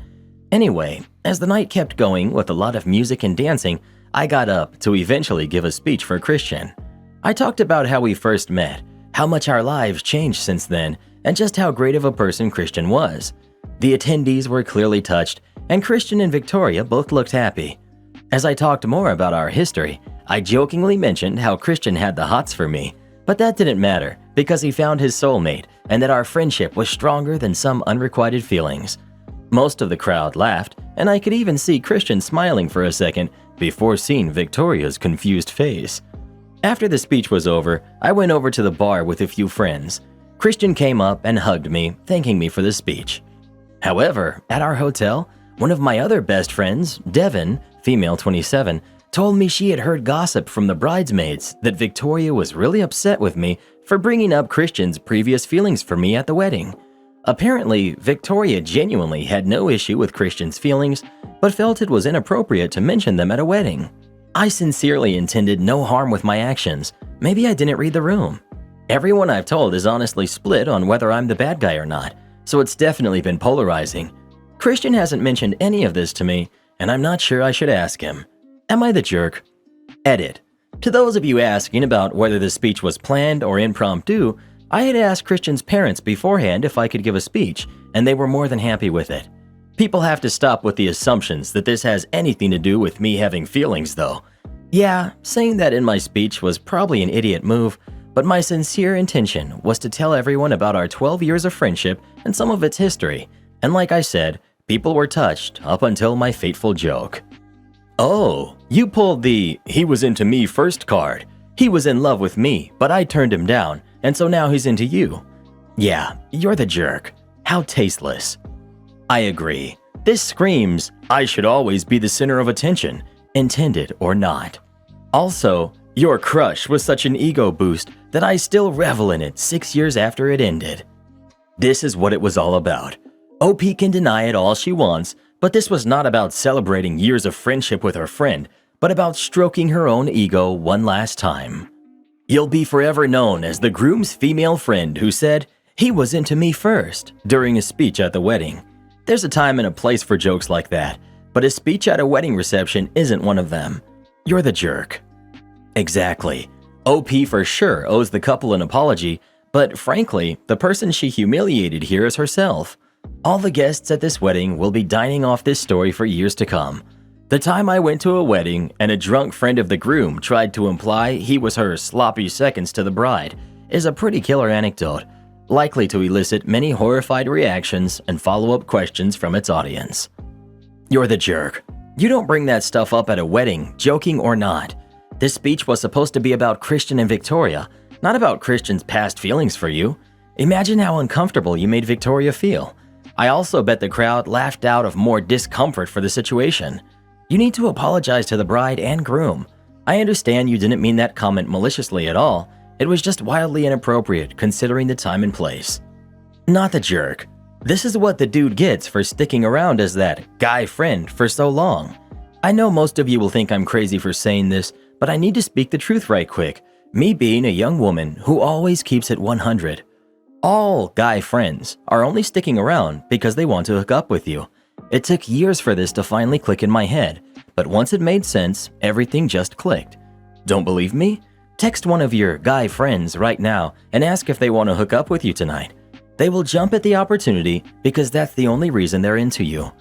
S1: Anyway, as the night kept going with a lot of music and dancing, I got up to eventually give a speech for Christian. I talked about how we first met, how much our lives changed since then, and just how great of a person Christian was. The attendees were clearly touched, and Christian and Victoria both looked happy. As I talked more about our history, I jokingly mentioned how Christian had the hots for me, but that didn't matter because he found his soulmate and that our friendship was stronger than some unrequited feelings. Most of the crowd laughed, and I could even see Christian smiling for a second before seeing Victoria's confused face. After the speech was over, I went over to the bar with a few friends. Christian came up and hugged me, thanking me for the speech. However, at our hotel, one of my other best friends, Devin, female 27, told me she had heard gossip from the bridesmaids that Victoria was really upset with me for bringing up Christian's previous feelings for me at the wedding. Apparently, Victoria genuinely had no issue with Christian's feelings, but felt it was inappropriate to mention them at a wedding. I sincerely intended no harm with my actions. Maybe I didn't read the room. Everyone I've told is honestly split on whether I'm the bad guy or not, so it's definitely been polarizing. Christian hasn't mentioned any of this to me, and I'm not sure I should ask him. Am I the jerk? Edit. To those of you asking about whether the speech was planned or impromptu, I had asked Christian's parents beforehand if I could give a speech, and they were more than happy with it. People have to stop with the assumptions that this has anything to do with me having feelings, though. Yeah, saying that in my speech was probably an idiot move, but my sincere intention was to tell everyone about our 12 years of friendship and some of its history, and like I said, people were touched up until my fateful joke. Oh, you pulled the "he was into me first" card. He was in love with me, but I turned him down, and so now he's into you. Yeah, you're the jerk. How tasteless. I agree. This screams, I should always be the center of attention, intended or not. Also, your crush was such an ego boost that I still revel in it 6 years after it ended. This is what it was all about. OP can deny it all she wants, but this was not about celebrating years of friendship with her friend, but about stroking her own ego one last time. You'll be forever known as the groom's female friend who said, "He was into me first," during a speech at the wedding. There's a time and a place for jokes like that, but a speech at a wedding reception isn't one of them. You're the jerk. Exactly. OP for sure owes the couple an apology, but frankly, the person she humiliated here is herself. All the guests at this wedding will be dining off this story for years to come. The time I went to a wedding and a drunk friend of the groom tried to imply he was her sloppy seconds to the bride is a pretty killer anecdote, likely to elicit many horrified reactions and follow-up questions from its audience. You're the jerk. You don't bring that stuff up at a wedding, joking or not. This speech was supposed to be about Christian and Victoria, not about Christian's past feelings for you. Imagine how uncomfortable you made Victoria feel. I also bet the crowd laughed out of more discomfort for the situation. You need to apologize to the bride and groom. I understand you didn't mean that comment maliciously at all. It was just wildly inappropriate considering the time and place. Not the jerk. This is what the dude gets for sticking around as that guy friend for so long. I know most of you will think I'm crazy for saying this, but I need to speak the truth right quick. Me being a young woman who always keeps it 100. All guy friends are only sticking around because they want to hook up with you. It took years for this to finally click in my head, but once it made sense, everything just clicked. Don't believe me? Text one of your guy friends right now and ask if they want to hook up with you tonight. They will jump at the opportunity because that's the only reason they're into you.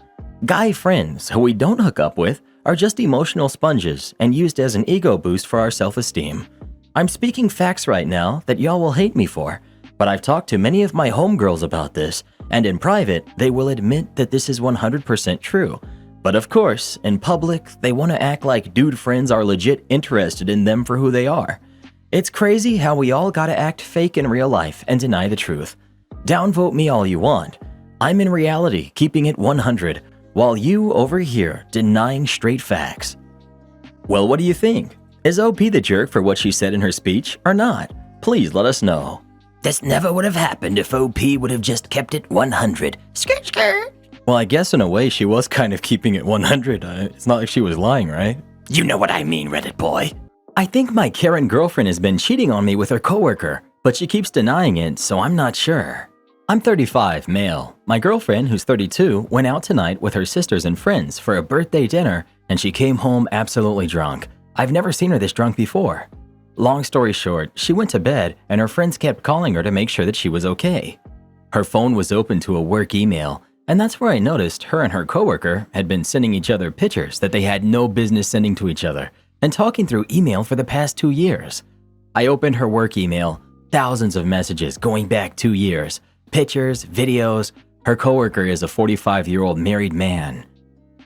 S1: Guy friends who we don't hook up with are just emotional sponges and used as an ego boost for our self-esteem. I'm speaking facts right now that y'all will hate me for, but I've talked to many of my homegirls about this, and in private, they will admit that this is 100% true. But of course, in public, they want to act like dude friends are legit interested in them for who they are. It's crazy how we all gotta act fake in real life and deny the truth. Downvote me all you want. I'm in reality keeping it 100, while you over here denying straight facts. Well, what do you think? Is OP the jerk for what she said in her speech or not? Please let us know.
S3: This never would have happened if OP would have just kept it 100. Skirt, skirt.
S1: Well, I guess in a way she was kind of keeping it 100. It's not like she was lying, right?
S3: You know what I mean, Reddit boy.
S1: I think my Karen girlfriend has been cheating on me with her coworker, but she keeps denying it, so I'm not sure. I'm 35, male. My girlfriend, who's 32, went out tonight with her sisters and friends for a birthday dinner, and she came home absolutely drunk. I've never seen her this drunk before. Long story short, she went to bed and her friends kept calling her to make sure that she was okay. Her phone was open to a work email, and that's where I noticed her and her coworker had been sending each other pictures that they had no business sending to each other and talking through email for the past 2 years. I opened her work email, thousands of messages going back 2 years, pictures, videos. Her coworker is a 45-year-old married man.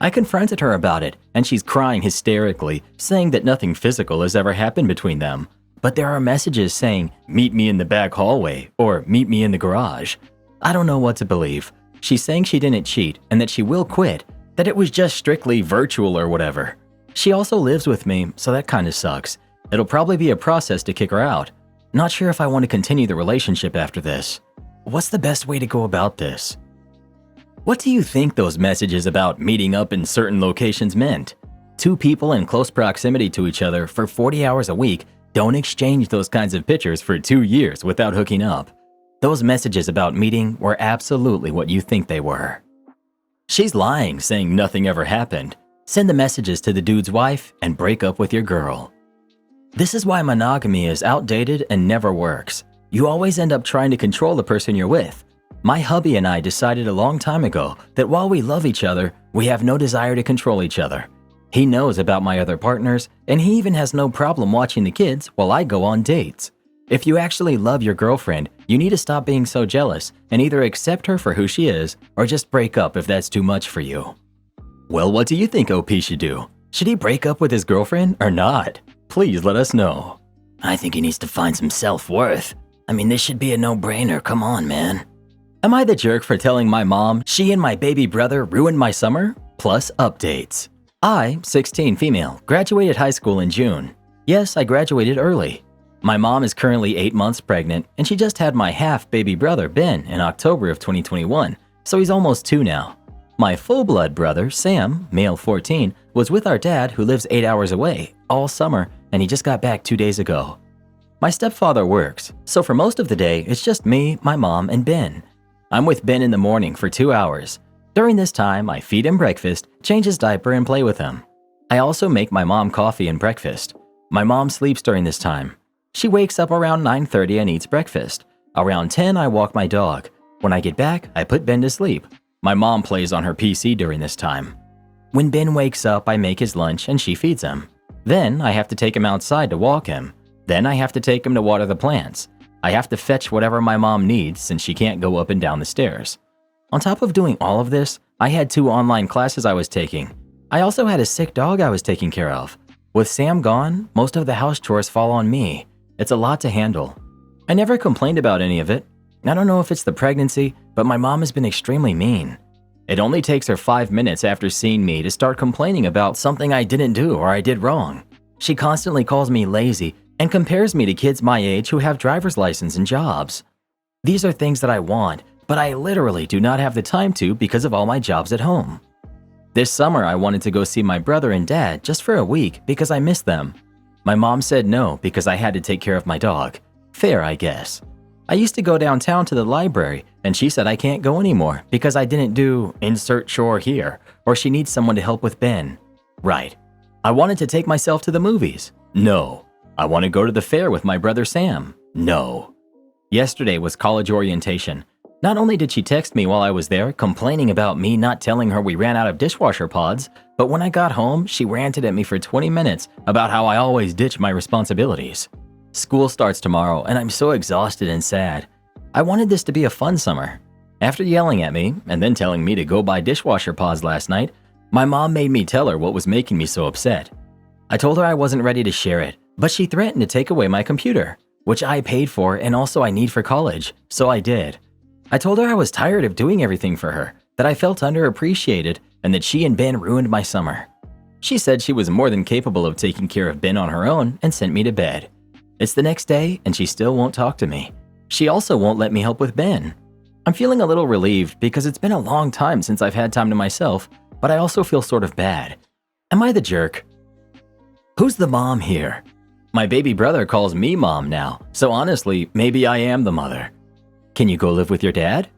S1: I confronted her about it, and she's crying hysterically, saying that nothing physical has ever happened between them. But there are messages saying, "Meet me in the back hallway," or "Meet me in the garage." I don't know what to believe. She's saying she didn't cheat and that she will quit, that it was just strictly virtual or whatever. She also lives with me, so that kinda sucks. It'll probably be a process to kick her out. Not sure if I want to continue the relationship after this. What's the best way to go about this? What do you think those messages about meeting up in certain locations meant? Two people in close proximity to each other for 40 hours a week don't exchange those kinds of pictures for 2 years without hooking up. Those messages about meeting were absolutely what you think they were. She's lying, saying nothing ever happened. Send the messages to the dude's wife and break up with your girl. This is why monogamy is outdated and never works. You always end up trying to control the person you're with. My hubby and I decided a long time ago that while we love each other, we have no desire to control each other. He knows about my other partners, and he even has no problem watching the kids while I go on dates. If you actually love your girlfriend, you need to stop being so jealous and either accept her for who she is or just break up if that's too much for you. Well, what do you think OP should do? Should he break up with his girlfriend or not? Please let us know.
S3: I think he needs to find some self-worth. I mean, this should be a no-brainer, come on, man.
S1: Am I the jerk for telling my mom she and my baby brother ruined my summer? Plus updates. I, 16 female, graduated high school in June. Yes, I graduated early. My mom is currently 8 months pregnant, and she just had my half-baby brother, Ben, in October of 2021, so he's almost 2 now. My full-blood brother, Sam, male 14, was with our dad, who lives 8 hours away, all summer, and he just got back 2 days ago. My stepfather works, so for most of the day, it's just me, my mom, and Ben. I'm with Ben in the morning for 2 hours. During this time, I feed him breakfast, change his diaper, and play with him. I also make my mom coffee and breakfast. My mom sleeps during this time. She wakes up around 9:30 and eats breakfast. Around 10, I walk my dog. When I get back, I put Ben to sleep. My mom plays on her PC during this time. When Ben wakes up, I make his lunch and she feeds him. Then I have to take him outside to walk him. Then I have to take him to water the plants. I have to fetch whatever my mom needs since she can't go up and down the stairs. On top of doing all of this, I had 2 online classes I was taking. I also had a sick dog I was taking care of. With Sam gone, most of the house chores fall on me. It's a lot to handle. I never complained about any of it. I don't know if it's the pregnancy, but my mom has been extremely mean. It only takes her 5 minutes after seeing me to start complaining about something I didn't do or I did wrong. She constantly calls me lazy and compares me to kids my age who have driver's license and jobs. These are things that I want, but I literally do not have the time to because of all my jobs at home. This summer, I wanted to go see my brother and dad just for a week because I miss them. My mom said no because I had to take care of my dog. Fair, I guess. I used to go downtown to the library, and she said I can't go anymore because I didn't do insert chore here, or she needs someone to help with Ben. Right. I wanted to take myself to the movies. No. I want to go to the fair with my brother Sam. No. Yesterday was college orientation. Not only did she text me while I was there, complaining about me not telling her we ran out of dishwasher pods, but when I got home, she ranted at me for 20 minutes about how I always ditch my responsibilities. School starts tomorrow, and I'm so exhausted and sad. I wanted this to be a fun summer. After yelling at me, and then telling me to go buy dishwasher pods last night, my mom made me tell her what was making me so upset. I told her I wasn't ready to share it, but she threatened to take away my computer, which I paid for and also I need for college, so I did. I told her I was tired of doing everything for her, that I felt underappreciated, and that she and Ben ruined my summer. She said she was more than capable of taking care of Ben on her own and sent me to bed. It's the next day and she still won't talk to me. She also won't let me help with Ben. I'm feeling a little relieved because it's been a long time since I've had time to myself, but I also feel sort of bad. Am I the jerk? Who's the mom here? My baby brother calls me mom now, so honestly, maybe I am the mother. Can you go live with your dad?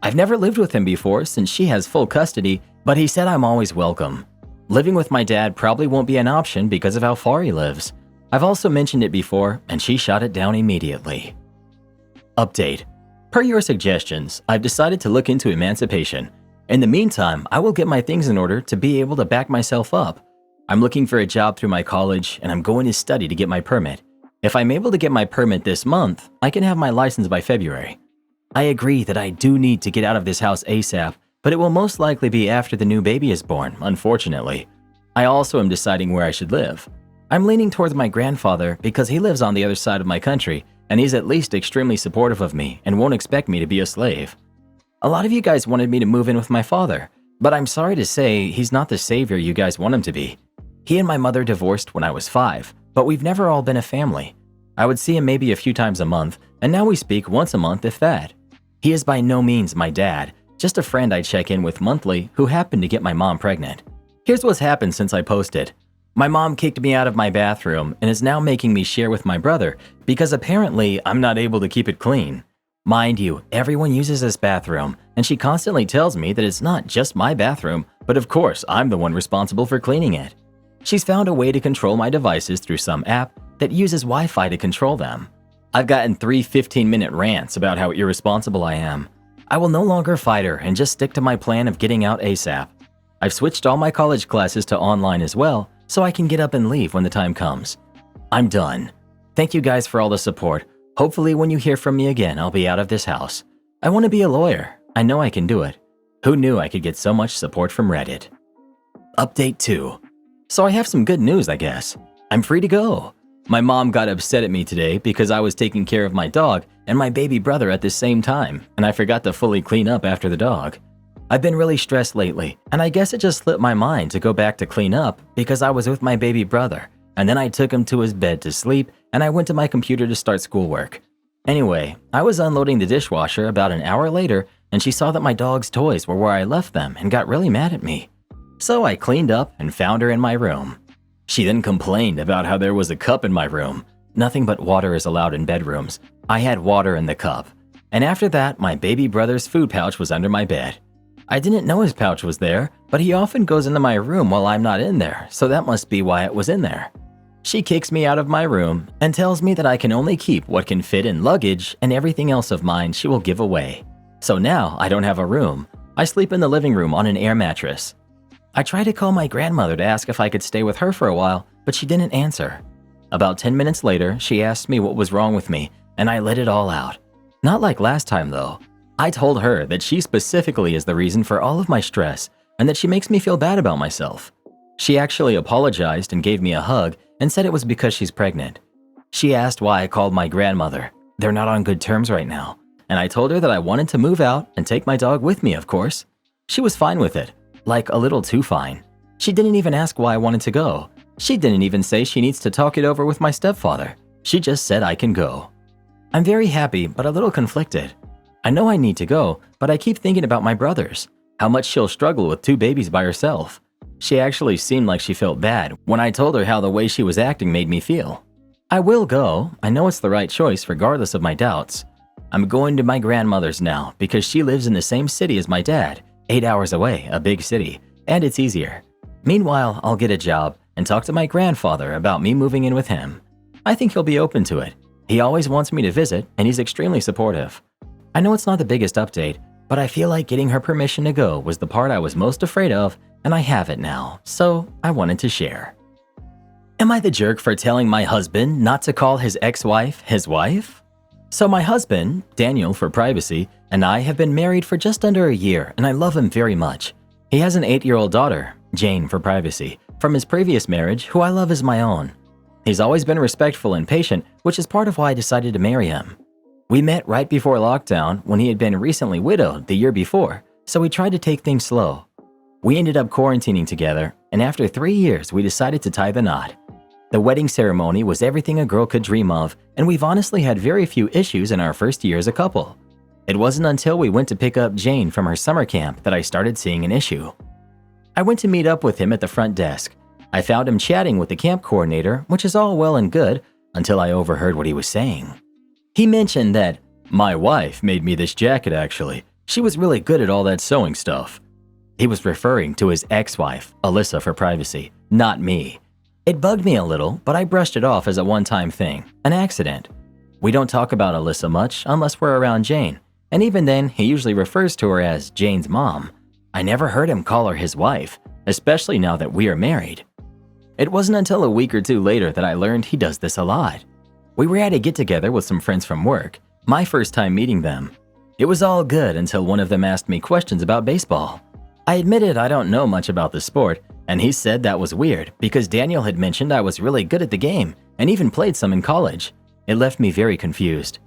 S1: I've never lived with him before since she has full custody, but he said I'm always welcome. Living with my dad probably won't be an option because of how far he lives. I've also mentioned it before, and she shot it down immediately. Update. Per your suggestions, I've decided to look into emancipation. In the meantime, I will get my things in order to be able to back myself up. I'm looking for a job through my college, and I'm going to study to get my permit. If I'm able to get my permit this month, I can have my license by February. I agree that I do need to get out of this house ASAP, but it will most likely be after the new baby is born, unfortunately. I also am deciding where I should live. I'm leaning towards my grandfather because he lives on the other side of my country, and he's at least extremely supportive of me and won't expect me to be a slave. A lot of you guys wanted me to move in with my father, but I'm sorry to say he's not the savior you guys want him to be. He and my mother divorced when I was 5, but we've never all been a family. I would see him maybe a few times a month, and now we speak once a month if that. He is by no means my dad, just a friend I check in with monthly who happened to get my mom pregnant. Here's what's happened since I posted. My mom kicked me out of my bathroom and is now making me share with my brother because apparently I'm not able to keep it clean. Mind you, everyone uses this bathroom, and she constantly tells me that it's not just my bathroom, but of course I'm the one responsible for cleaning it. She's found a way to control my devices through some app that uses Wi-Fi to control them. I've gotten 3 15-minute rants about how irresponsible I am. I will no longer fight her and just stick to my plan of getting out ASAP. I've switched all my college classes to online as well, so I can get up and leave when the time comes. I'm done. Thank you guys for all the support. Hopefully when you hear from me again, I'll be out of this house. I want to be a lawyer. I know I can do it. Who knew I could get so much support from Reddit? Update 2. So I have some good news, I guess. I'm free to go. My mom got upset at me today because I was taking care of my dog and my baby brother at the same time, and I forgot to fully clean up after the dog. I've been really stressed lately, and I guess it just slipped my mind to go back to clean up because I was with my baby brother, and then I took him to his bed to sleep, and I went to my computer to start schoolwork. Anyway, I was unloading the dishwasher about an hour later, and she saw that my dog's toys were where I left them and got really mad at me. So I cleaned up and found her in my room. She then complained about how there was a cup in my room. Nothing but water is allowed in bedrooms. I had water in the cup. And after that, my baby brother's food pouch was under my bed. I didn't know his pouch was there, but he often goes into my room while I'm not in there, so that must be why it was in there. She kicks me out of my room and tells me that I can only keep what can fit in luggage, and everything else of mine she will give away. So now I don't have a room. I sleep in the living room on an air mattress. I tried to call my grandmother to ask if I could stay with her for a while, but she didn't answer. About 10 minutes later, she asked me what was wrong with me, and I let it all out. Not like last time though. I told her that she specifically is the reason for all of my stress and that she makes me feel bad about myself. She actually apologized and gave me a hug and said it was because she's pregnant. She asked why I called my grandmother. They're not on good terms right now. And I told her that I wanted to move out and take my dog with me, of course. She was fine with it, like a little too fine. She didn't even ask why I wanted to go. She didn't even say she needs to talk it over with my stepfather. She just said I can go. I'm very happy, but a little conflicted. I know I need to go, but I keep thinking about my brothers, how much she'll struggle with 2 babies by herself. She actually seemed like she felt bad when I told her how the way she was acting made me feel. I will go. I know it's the right choice regardless of my doubts. I'm going to my grandmother's now because she lives in the same city as my dad, 8 hours away, a big city, and it's easier. Meanwhile, I'll get a job and talk to my grandfather about me moving in with him. I think he'll be open to it. He always wants me to visit, and he's extremely supportive. I know it's not the biggest update, but I feel like getting her permission to go was the part I was most afraid of, and I have it now, so I wanted to share. Am I the jerk for telling my husband not to call his ex-wife his wife? So my husband, Daniel for privacy, and I have been married for just under a year, and I love him very much. He has an 8-year-old daughter, Jane for privacy, from his previous marriage, who I love as my own. He's always been respectful and patient, which is part of why I decided to marry him. We met right before lockdown when he had been recently widowed the year before, so we tried to take things slow. We ended up quarantining together, and after 3 years, we decided to tie the knot. The wedding ceremony was everything a girl could dream of, and we've honestly had very few issues in our first year as a couple. It wasn't until we went to pick up Jane from her summer camp that I started seeing an issue. I went to meet up with him at the front desk. I found him chatting with the camp coordinator, which is all well and good, until I overheard what he was saying. He mentioned that, "My wife made me this jacket actually. She was really good at all that sewing stuff." He was referring to his ex-wife, Alyssa for privacy, not me. It bugged me a little, but I brushed it off as a one-time thing, an accident. We don't talk about Alyssa much unless we're around Jane, and even then, he usually refers to her as Jane's mom. I never heard him call her his wife, especially now that we are married. It wasn't until a week or 2 later that I learned he does this a lot. We were at a get-together with some friends from work, my first time meeting them. It was all good until one of them asked me questions about baseball. I admitted I don't know much about the sport, and he said that was weird because Daniel had mentioned I was really good at the game and even played some in college. It left me very confused.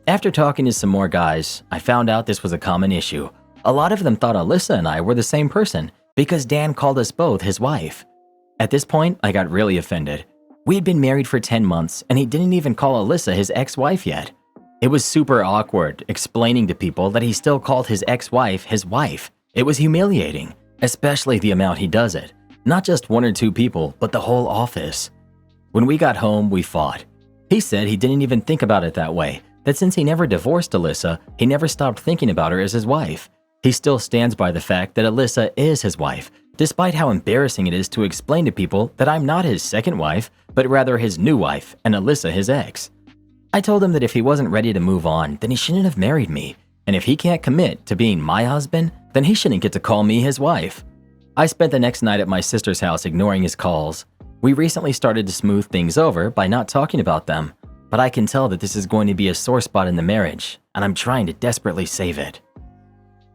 S1: After talking to some more guys, I found out this was a common issue. A lot of them thought Alyssa and I were the same person because Dan called us both his wife. At this point, I got really offended. We had been married for 10 months and he didn't even call Alyssa his ex-wife yet. It was super awkward explaining to people that he still called his ex-wife his wife. It was humiliating, especially the amount he does it. Not just 1 or 2 people, but the whole office. When we got home, we fought. He said he didn't even think about it that way, that since he never divorced Alyssa, he never stopped thinking about her as his wife. He still stands by the fact that Alyssa is his wife, despite how embarrassing it is to explain to people that I'm not his second wife, but rather his new wife and Alyssa his ex. I told him that if he wasn't ready to move on, then he shouldn't have married me, and if he can't commit to being my husband, then he shouldn't get to call me his wife. I spent the next night at my sister's house ignoring his calls. We recently started to smooth things over by not talking about them, but I can tell that this is going to be a sore spot in the marriage, and I'm trying to desperately save it.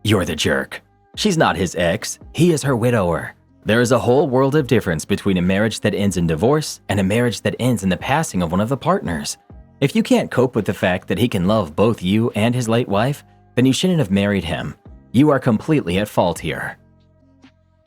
S1: You're the jerk. She's not his ex, he is her widower. There is a whole world of difference between a marriage that ends in divorce and a marriage that ends in the passing of one of the partners. If you can't cope with the fact that he can love both you and his late wife, then you shouldn't have married him. You are completely at fault here.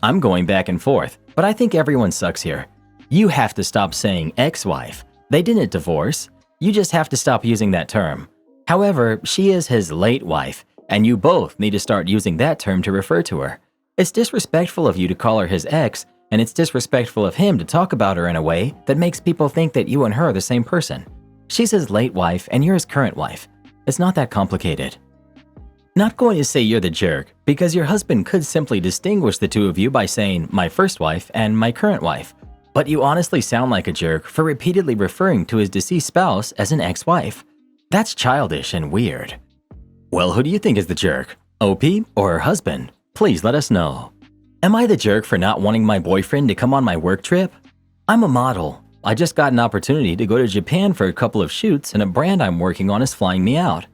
S1: I'm going back and forth, but I think everyone sucks here. You have to stop saying ex-wife. They didn't divorce. You just have to stop using that term. However, she is his late wife, and you both need to start using that term to refer to her. It's disrespectful of you to call her his ex, and it's disrespectful of him to talk about her in a way that makes people think that you and her are the same person. She's his late wife, and you're his current wife. It's not that complicated. Not going to say you're the jerk, because your husband could simply distinguish the two of you by saying my first wife and my current wife. But you honestly sound like a jerk for repeatedly referring to his deceased spouse as an ex-wife. That's childish and weird. Well, who do you think is the jerk? OP or her husband? Please let us know. Am I the jerk for not wanting my boyfriend to come on my work trip? I'm a model. I just got an opportunity to go to Japan for a couple of shoots, and a brand I'm working on is flying me out.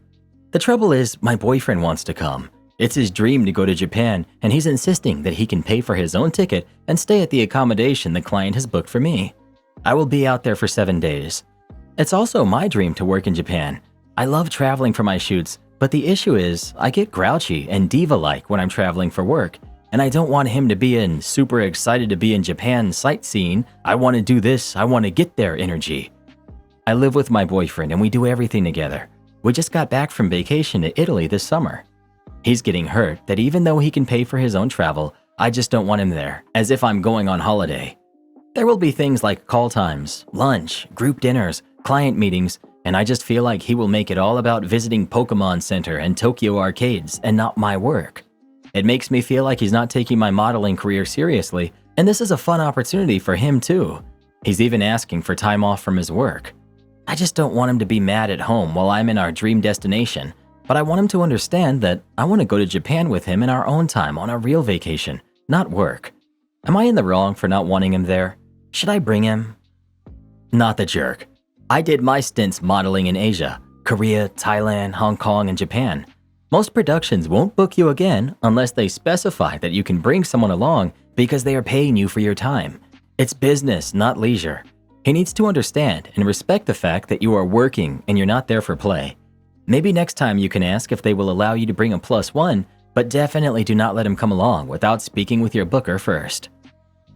S1: The trouble is, my boyfriend wants to come. It's his dream to go to Japan, and he's insisting that he can pay for his own ticket and stay at the accommodation the client has booked for me. I will be out there for 7 days. It's also my dream to work in Japan. I love traveling for my shoots, but the issue is I get grouchy and diva-like when I'm traveling for work, and I don't want him to be in super excited to be in Japan sightseeing, I want to do this, I want to get there energy. I live with my boyfriend and we do everything together. We just got back from vacation to Italy this summer. He's getting hurt that even though he can pay for his own travel, I just don't want him there, as if I'm going on holiday. There will be things like call times, lunch, group dinners, client meetings, and I just feel like he will make it all about visiting Pokemon Center and Tokyo arcades and not my work. It makes me feel like he's not taking my modeling career seriously, and this is a fun opportunity for him too. He's even asking for time off from his work. I just don't want him to be mad at home while I'm in our dream destination, but I want him to understand that I want to go to Japan with him in our own time on a real vacation, not work. Am I in the wrong for not wanting him there? Should I bring him? Not the jerk. I did my stints modeling in Asia, Korea, Thailand, Hong Kong, and Japan. Most productions won't book you again unless they specify that you can bring someone along because they are paying you for your time. It's business, not leisure. He needs to understand and respect the fact that you are working and you're not there for play. Maybe next time you can ask if they will allow you to bring a +1, but definitely do not let him come along without speaking with your booker first.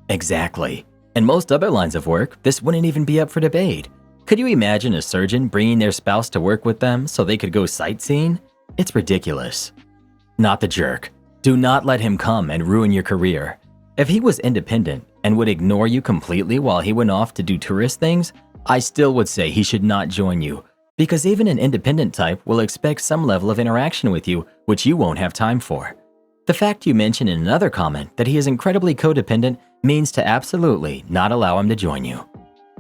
S1: Exactly. In most other lines of work, this wouldn't even be up for debate. Could you imagine a surgeon bringing their spouse to work with them so they could go sightseeing? It's ridiculous. Not the jerk. Do not let him come and ruin your career. If he was independent and would ignore you completely while he went off to do tourist things, I still would say he should not join you, because even an independent type will expect some level of interaction with you, which you won't have time for. The fact you mentioned in another comment that he is incredibly codependent means to absolutely not allow him to join you.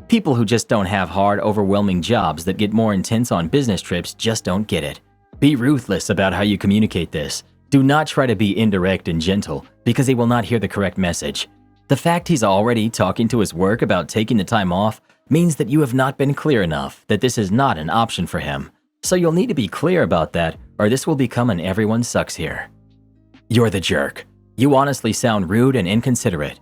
S1: People who just don't have hard, overwhelming jobs that get more intense on business trips just don't get it. Be ruthless about how you communicate this. Do not try to be indirect and gentle, because he will not hear the correct message. The fact he's already talking to his work about taking the time off means that you have not been clear enough that this is not an option for him. So you'll need to be clear about that, or this will become an everyone sucks here. You're the jerk. You honestly sound rude and inconsiderate.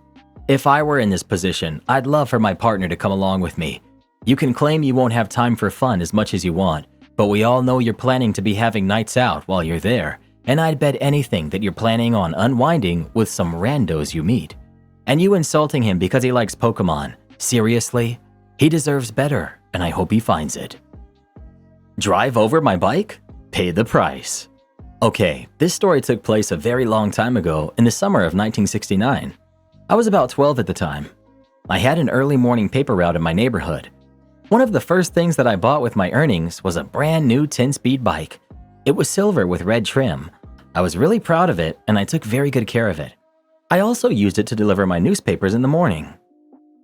S1: If I were in this position, I'd love for my partner to come along with me. You can claim you won't have time for fun as much as you want, but we all know you're planning to be having nights out while you're there, and I'd bet anything that you're planning on unwinding with some randos you meet. And you insulting him because he likes Pokemon. Seriously? He deserves better, and I hope he finds it. Drive over my bike? Pay the price. Okay, this story took place a very long time ago in the summer of 1969. I was about 12 at the time. I had an early morning paper route in my neighborhood. One of the first things that I bought with my earnings was a brand new 10-speed bike. It was silver with red trim. I was really proud of it, and I took very good care of it. I also used it to deliver my newspapers in the morning.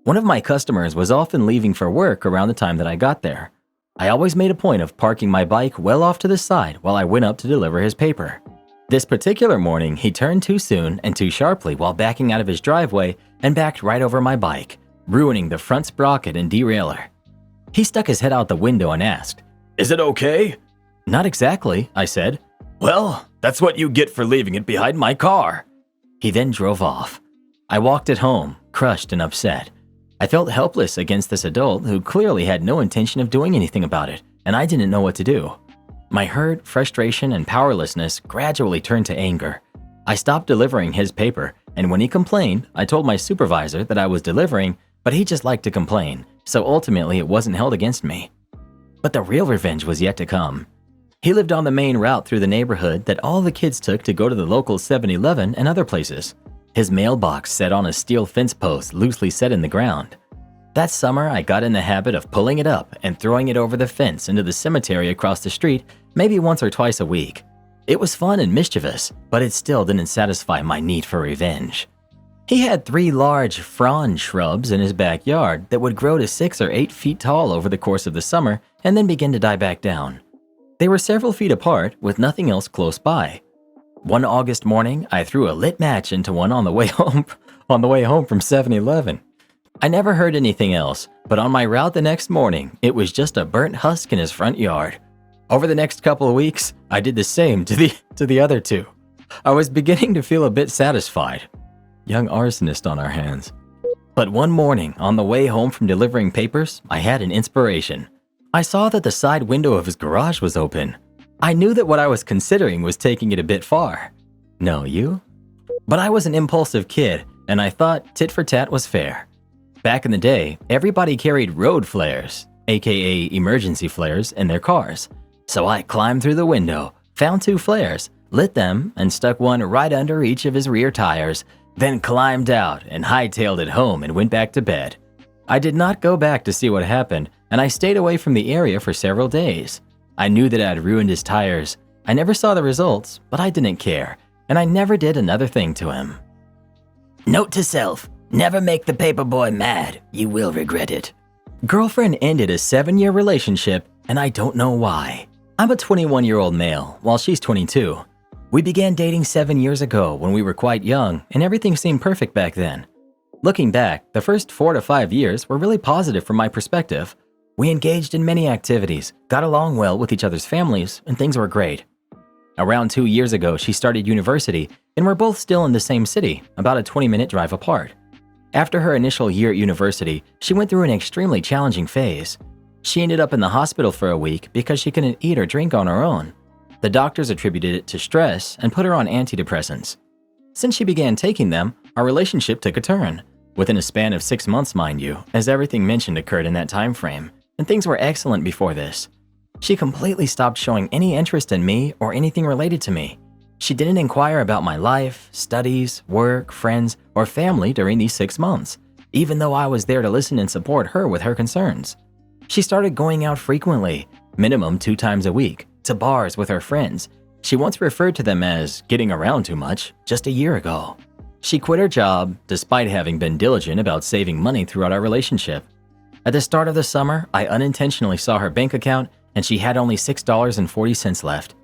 S1: One of my customers was often leaving for work around the time that I got there. I always made a point of parking my bike well off to the side while I went up to deliver his paper. This particular morning, he turned too soon and too sharply while backing out of his driveway and backed right over my bike, ruining the front sprocket and derailleur. He stuck his head out the window and asked, "Is it okay?" "Not exactly," I said. "Well, that's what you get for leaving it behind my car." He then drove off. I walked it home, crushed and upset. I felt helpless against this adult who clearly had no intention of doing anything about it, and I didn't know what to do. My hurt, frustration, and powerlessness gradually turned to anger. I stopped delivering his paper, and when he complained, I told my supervisor that I was delivering, but he just liked to complain, so ultimately it wasn't held against me. But the real revenge was yet to come. He lived on the main route through the neighborhood that all the kids took to go to the local 7-Eleven and other places. His mailbox sat on a steel fence post loosely set in the ground. That summer, I got in the habit of pulling it up and throwing it over the fence into the cemetery across the street maybe once or twice a week. It was fun and mischievous, but it still didn't satisfy my need for revenge. He had 3 large frond shrubs in his backyard that would grow to 6 or 8 feet tall over the course of the summer and then begin to die back down. They were several feet apart with nothing else close by. One August morning, I threw a lit match into one on the way home from 7-Eleven. I never heard anything else, but on my route the next morning, it was just a burnt husk in his front yard. Over the next couple of weeks, I did the same to the other 2. I was beginning to feel a bit satisfied. Young arsonist on our hands. But one morning, on the way home from delivering papers, I had an inspiration. I saw that the side window of his garage was open. I knew that what I was considering was taking it a bit far. No, you? But I was an impulsive kid, and I thought tit for tat was fair. Back in the day, everybody carried road flares, aka emergency flares, in their cars. So I climbed through the window, found 2 flares, lit them, and stuck one right under each of his rear tires, then climbed out and hightailed it home and went back to bed. I did not go back to see what happened, and I stayed away from the area for several days. I knew that I had ruined his tires. I never saw the results, but I didn't care, and I never did another thing to him.
S3: Note to self, never make the paperboy mad. You will regret it.
S1: Girlfriend ended a 7-year relationship, and I don't know why. I'm a 21-year-old male, while she's 22. We began dating 7 years ago when we were quite young, and everything seemed perfect back then. Looking back, the first 4 to 5 years were really positive from my perspective. We engaged in many activities, got along well with each other's families, and things were great. Around 2 years ago, she started university, and we're both still in the same city, about a 20-minute drive apart. After her initial year at university, she went through an extremely challenging phase. She ended up in the hospital for a week because she couldn't eat or drink on her own. The doctors attributed it to stress and put her on antidepressants. Since she began taking them, our relationship took a turn. Within a span of 6 months, mind you, as everything mentioned occurred in that time frame, and things were excellent before this. She completely stopped showing any interest in me or anything related to me. She didn't inquire about my life, studies, work, friends, or family during these 6 months, even though I was there to listen and support her with her concerns. She started going out frequently, minimum 2 times a week, to bars with her friends. She once referred to them as getting around too much just a year ago. She quit her job despite having been diligent about saving money throughout our relationship. At the start of the summer, I unintentionally saw her bank account and she had only $6.40 left.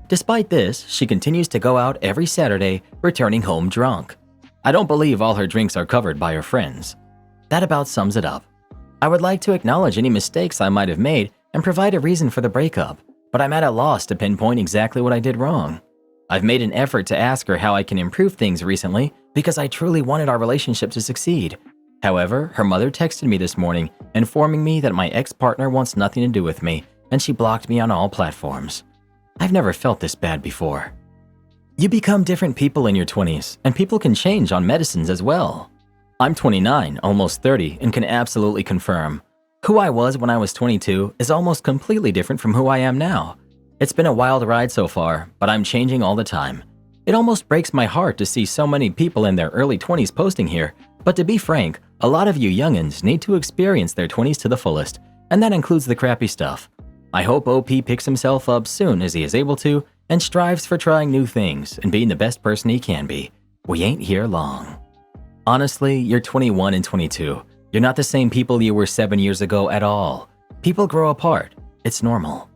S1: Despite this, she continues to go out every Saturday, returning home drunk. I don't believe all her drinks are covered by her friends. That about sums it up. I would like to acknowledge any mistakes I might have made and provide a reason for the breakup, but I'm at a loss to pinpoint exactly what I did wrong. I've made an effort to ask her how I can improve things recently because I truly wanted our relationship to succeed. However, her mother texted me this morning informing me that my ex-partner wants nothing to do with me and she blocked me on all platforms. I've never felt this bad before. You become different people in your 20s, and people can change on medicines as well. I'm 29, almost 30, and can absolutely confirm. Who I was when I was 22 is almost completely different from who I am now. It's been a wild ride so far, but I'm changing all the time. It almost breaks my heart to see so many people in their early 20s posting here, but to be frank, a lot of you youngins need to experience their 20s to the fullest, and that includes the crappy stuff. I hope OP picks himself up soon as he is able to and strives for trying new things and being the best person he can be. We ain't here long. Honestly, you're 21 and 22. You're not the same people you were 7 years ago at all. People grow apart. It's normal.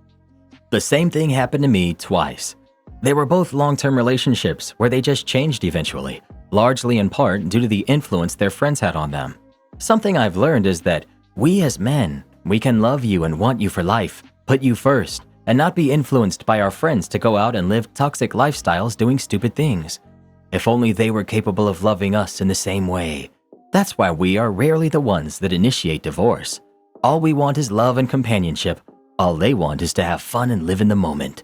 S1: The same thing happened to me twice. They were both long-term relationships where they just changed eventually, largely in part due to the influence their friends had on them. Something I've learned is that we as men, we can love you and want you for life, put you first, and not be influenced by our friends to go out and live toxic lifestyles doing stupid things. If only they were capable of loving us in the same way. That's why we are rarely the ones that initiate divorce. All we want is love and companionship. All they want is to have fun and live in the moment.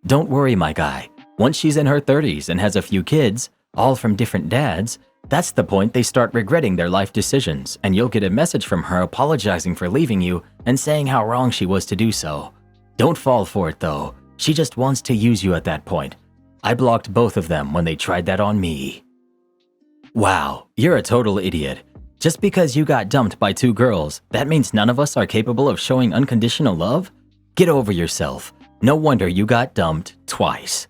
S1: Don't worry, my guy. Once she's in her 30s and has a few kids, all from different dads, that's the point they start regretting their life decisions, and you'll get a message from her apologizing for leaving you and saying how wrong she was to do so. Don't fall for it though. She just wants to use you at that point. I blocked both of them when they tried that on me. Wow, you're a total idiot. Just because you got dumped by 2 girls, that means none of us are capable of showing unconditional love? Get over yourself. No wonder you got dumped twice.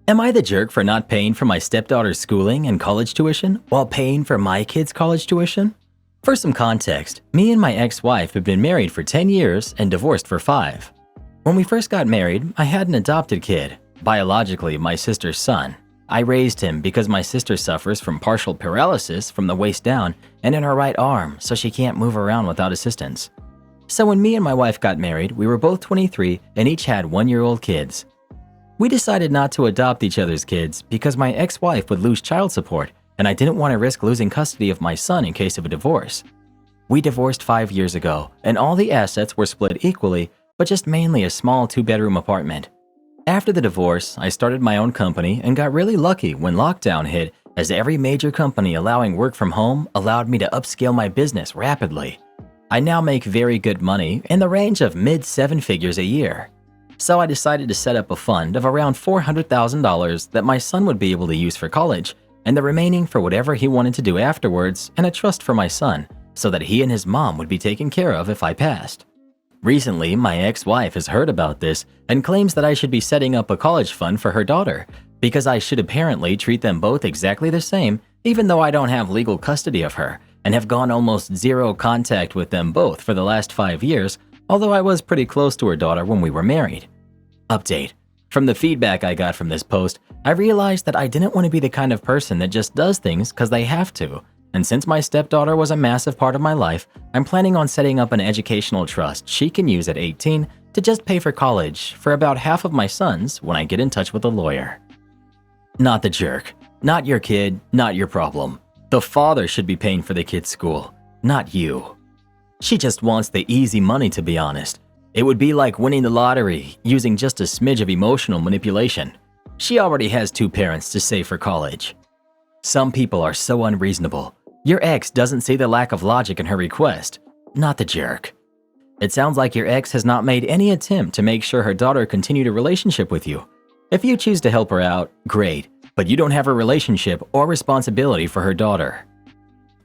S1: Am I the jerk for not paying for my stepdaughter's schooling and college tuition while paying for my kids' college tuition? For some context, me and my ex-wife have been married for 10 years and divorced for 5. When we first got married, I had an adopted kid, biologically my sister's son. I raised him because my sister suffers from partial paralysis from the waist down and in her right arm, so she can't move around without assistance. So when me and my wife got married, we were both 23 and each had 1-year-old kids. We decided not to adopt each other's kids because my ex-wife would lose child support and I didn't want to risk losing custody of my son in case of a divorce. We divorced 5 years ago and all the assets were split equally, but just mainly a small 2-bedroom apartment. After the divorce, I started my own company and got really lucky when lockdown hit, as every major company allowing work from home allowed me to upscale my business rapidly. I now make very good money in the range of mid-7 figures a year. So I decided to set up a fund of around $400,000 that my son would be able to use for college, and the remaining for whatever he wanted to do afterwards, and a trust for my son, so that he and his mom would be taken care of if I passed. Recently, my ex-wife has heard about this and claims that I should be setting up a college fund for her daughter, because I should apparently treat them both exactly the same, even though I don't have legal custody of her, and have gone almost zero contact with them both for the last 5 years, although I was pretty close to her daughter when we were married. Update. From the feedback I got from this post, I realized that I didn't want to be the kind of person that just does things because they have to. And since my stepdaughter was a massive part of my life, I'm planning on setting up an educational trust she can use at 18 to just pay for college for about half of my son's when I get in touch with a lawyer. Not the jerk. Not your kid, not your problem. The father should be paying for the kid's school, not you. She just wants the easy money, to be honest. It would be like winning the lottery using just a smidge of emotional manipulation. She already has 2 parents to save for college. Some people are so unreasonable. Your ex doesn't see the lack of logic in her request, not the jerk. It sounds like your ex has not made any attempt to make sure her daughter continued a relationship with you. If you choose to help her out, great, but you don't have a relationship or responsibility for her daughter.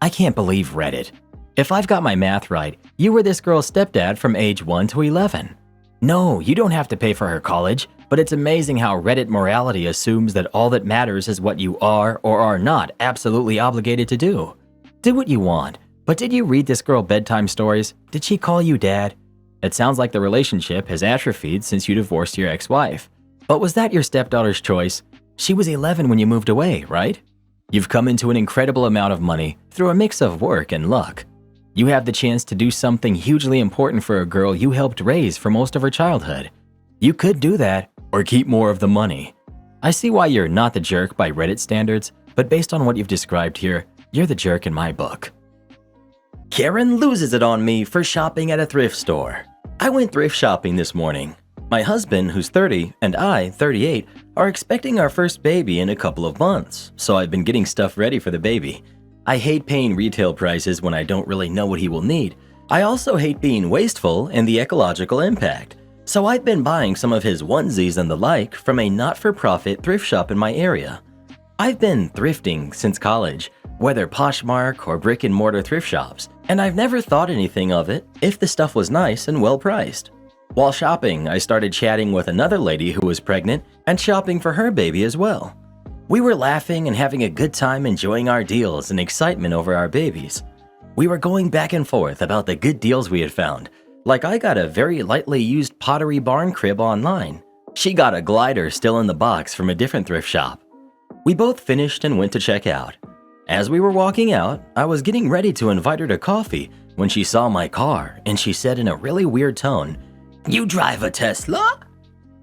S1: I can't believe Reddit. If I've got my math right, you were this girl's stepdad from age 1 to 11. No, you don't have to pay for her college, but it's amazing how Reddit morality assumes that all that matters is what you are or are not absolutely obligated to do. Do what you want, but did you read this girl bedtime stories? Did she call you dad? It sounds like the relationship has atrophied since you divorced your ex-wife. But was that your stepdaughter's choice? She was 11 when you moved away, right? You've come into an incredible amount of money through a mix of work and luck. You have the chance to do something hugely important for a girl you helped raise for most of her childhood. You could do that, or keep more of the money. I see why you're not the jerk by Reddit standards, but based on what you've described here, you're the jerk in my book. Karen loses it on me for shopping at a thrift store. I went thrift shopping this morning. My husband, who's 30, and I, 38, are expecting our first baby in a couple of months, so I've been getting stuff ready for the baby. I hate paying retail prices when I don't really know what he will need. I also hate being wasteful and the ecological impact. So I've been buying some of his onesies and the like from a not-for-profit thrift shop in my area. I've been thrifting since college, whether Poshmark or brick-and-mortar thrift shops, and I've never thought anything of it if the stuff was nice and well-priced. While shopping, I started chatting with another lady who was pregnant and shopping for her baby as well. We were laughing and having a good time enjoying our deals and excitement over our babies. We were going back and forth about the good deals we had found, like I got a very lightly used Pottery Barn crib online. She got a glider still in the box from a different thrift shop. We both finished and went to check out. As we were walking out, I was getting ready to invite her to coffee when she saw my car and she said in a really weird tone, "You drive a Tesla?"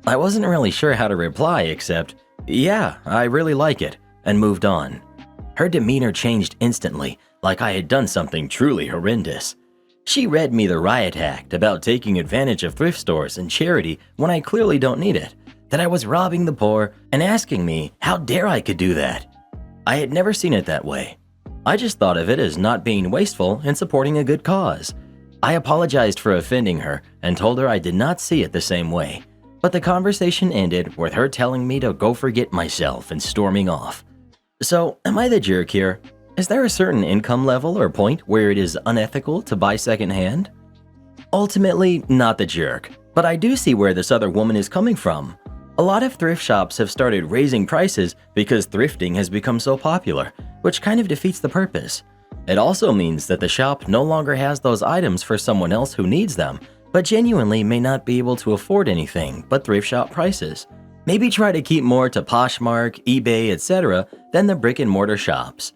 S1: I wasn't really sure how to reply except, "Yeah, I really like it. and moved on. Her demeanor changed instantly, like I had done something truly horrendous. She read me the riot act about taking advantage of thrift stores and charity when I clearly don't need it, that I was robbing the poor, and asking me how dare I could do that. I had never seen it that way. I just thought of it as not being wasteful and supporting a good cause. I apologized for offending her and told her I did not see it the same way, but the conversation ended with her telling me to go forget myself and storming off. So, am I the jerk here? Is there a certain income level or point where it is unethical to buy secondhand? Ultimately, not the jerk, but I do see where this other woman is coming from. A lot of thrift shops have started raising prices because thrifting has become so popular, which kind of defeats the purpose. It also means that the shop no longer has those items for someone else who needs them, but genuinely may not be able to afford anything but thrift shop prices. Maybe try to keep more to Poshmark, eBay, etc. than the brick and mortar shops.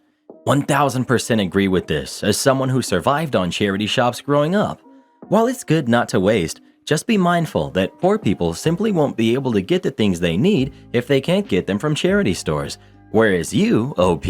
S1: 1000% agree with this as someone who survived on charity shops growing up. While it's good not to waste, just be mindful that poor people simply won't be able to get the things they need if they can't get them from charity stores, whereas you, OP,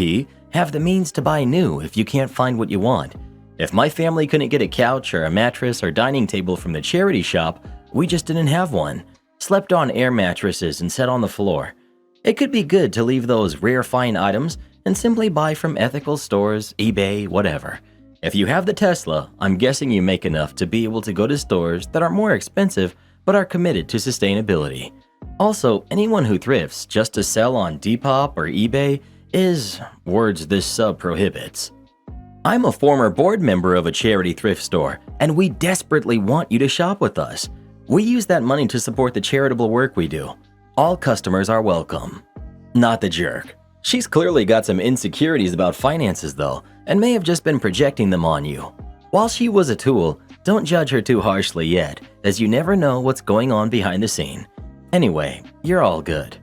S1: have the means to buy new if you can't find what you want. If my family couldn't get a couch or a mattress or dining table from the charity shop, we just didn't have one. Slept on air mattresses and sat on the floor. It could be good to leave those rare fine items and simply buy from ethical stores, eBay, whatever. If you have the Tesla, I'm guessing you make enough to be able to go to stores that are more expensive but are committed to sustainability. Also, anyone who thrifts just to sell on Depop or eBay is words this sub prohibits. I'm a former board member of a charity thrift store, and we desperately want you to shop with us. We use that money to support the charitable work we do. All customers are welcome. Not the jerk. She's clearly got some insecurities about finances though, and may have just been projecting them on you. While she was a tool, don't judge her too harshly yet, as you never know what's going on behind the scene. Anyway, you're all good.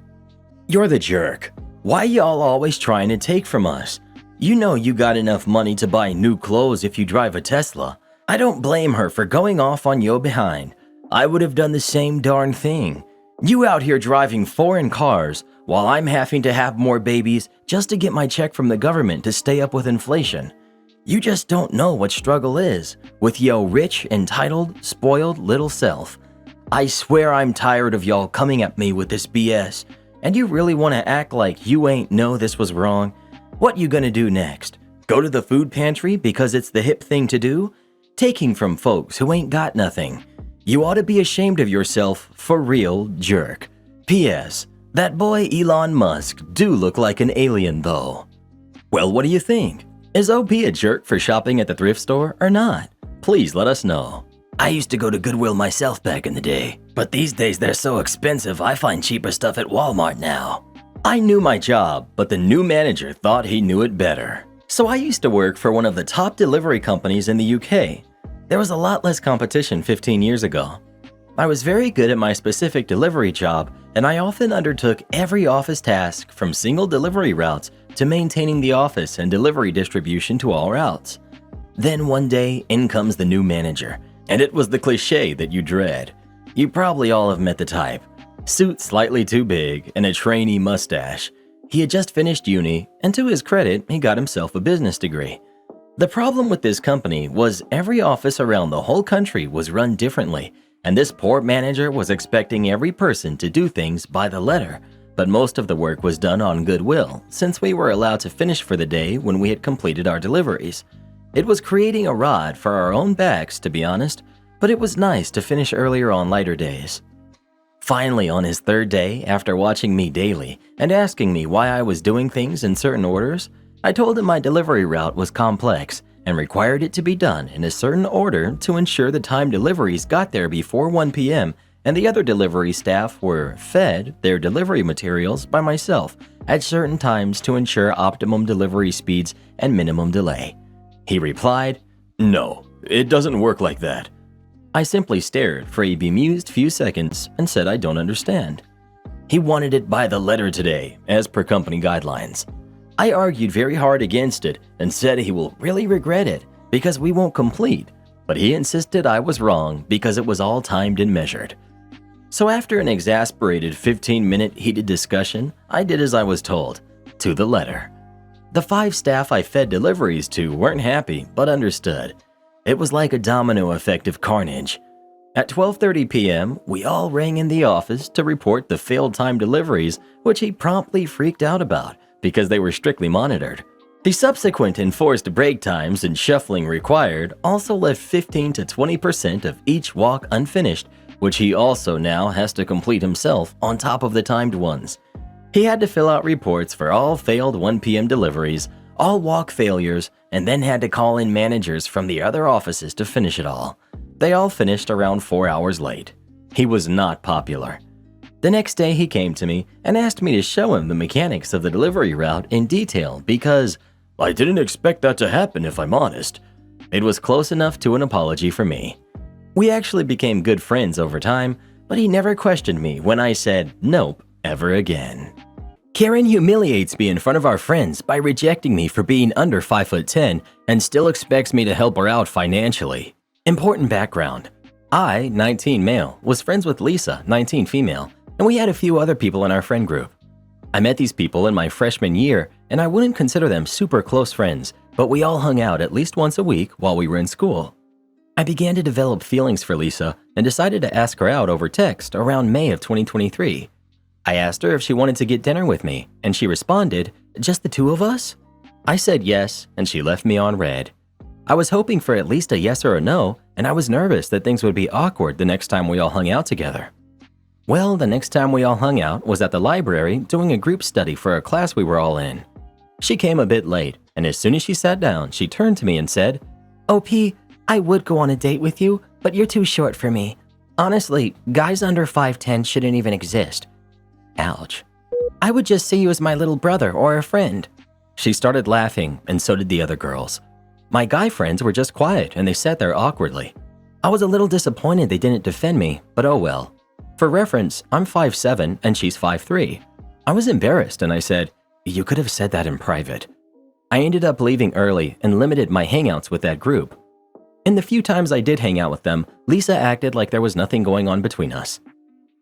S1: You're the jerk. Why y'all always trying to take from us? You know you got enough money to buy new clothes if you drive a Tesla. I don't blame her for going off on your behind. I would have done the same darn thing. You out here driving foreign cars while I'm having to have more babies just to get my check from the government to stay up with inflation. You just don't know what struggle is with yo rich, entitled, spoiled little self. I swear I'm tired of y'all coming at me with this BS, and you really want to act like you ain't know this was wrong? What you gonna do next? Go to the food pantry because it's the hip thing to do? Taking from folks who ain't got nothing. You ought to be ashamed of yourself, for real, jerk. P.S. That boy Elon Musk do look like an alien though. Well, what do you think? Is OP a jerk for shopping at the thrift store or not? Please let us know. I used to go to Goodwill myself back in the day, but these days they're so expensive I find cheaper stuff at Walmart now. I knew my job, but the new manager thought he knew it better. So I used to work for one of the top delivery companies in the UK. There was a lot less competition 15 years ago. I was very good at my specific delivery job, and I often undertook every office task from single delivery routes to maintaining the office and delivery distribution to all routes. Then one day, in comes the new manager, and it was the cliche that you dread. You probably all have met the type. Suit slightly too big and a trainee mustache. He had just finished uni, and to his credit, he got himself a business degree. The problem with this company was every office around the whole country was run differently, and this poor manager was expecting every person to do things by the letter, but most of the work was done on goodwill, since we were allowed to finish for the day when we had completed our deliveries. It was creating a rod for our own backs, to be honest, but it was nice to finish earlier on lighter days. Finally, on his third day, after watching me daily and asking me why I was doing things in certain orders, I told him my delivery route was complex and required it to be done in a certain order to ensure the time deliveries got there before 1 p.m. and the other delivery staff were fed their delivery materials by myself at certain times to ensure optimum delivery speeds and minimum delay. He replied, "No, it doesn't work like that." I simply stared for a bemused few seconds and said I don't understand. He wanted it by the letter today, as per company guidelines. I argued very hard against it and said he will really regret it because we won't complete, but he insisted I was wrong because it was all timed and measured. So after an exasperated 15-minute heated discussion, I did as I was told.
S2: to the letter. The 5 staff I fed deliveries to weren't happy, but understood. It was like a domino effect of carnage. At 12:30 p.m., we all rang in the office to report the failed time deliveries, which he promptly freaked out about because they were strictly monitored. The subsequent enforced break times and shuffling required also left 15 to 20% of each walk unfinished, which he also now has to complete himself on top of the timed ones. He had to fill out reports for all failed 1 p.m. deliveries, all walk failures, and then had to call in managers from the other offices to finish it all. They all finished around 4 hours late. He was not popular. The next day he came to me and asked me to show him the mechanics of the delivery route in detail because I didn't expect that to happen, if I'm honest. It was close enough to an apology for me. We actually became good friends over time, but he never questioned me when I said nope ever again. Karen humiliates me in front of our friends by rejecting me for being under 5'10" and still expects me to help her out financially. Important background. I, 19 male, was friends with Lisa, 19 female, and we had a few other people in our friend group. I met these people in my freshman year, and I wouldn't consider them super close friends, but we all hung out at least once a week while we were in school. I began to develop feelings for Lisa and decided to ask her out over text around May of 2023. I asked her if she wanted to get dinner with me, and she responded, "Just the two of us?" I said yes, and she left me on red. I was hoping for at least a yes or a no, and I was nervous that things would be awkward the next time we all hung out together. Well, the next time we all hung out was at the library doing a group study for a class we were all in. She came a bit late, and as soon as she sat down, she turned to me and said, "OP, I would go on a date with you, but you're too short for me. Honestly, guys under 5'10" shouldn't even exist." Ouch. "I would just see you as my little brother or a friend." She started laughing, and so did the other girls. My guy friends were just quiet and they sat there awkwardly. I was a little disappointed they didn't defend me, but oh well. For reference, I'm 5'7" and she's 5'3". I was embarrassed and I said, "You could have said that in private." I ended up leaving early and limited my hangouts with that group. In the few times I did hang out with them, Lisa acted like there was nothing going on between us.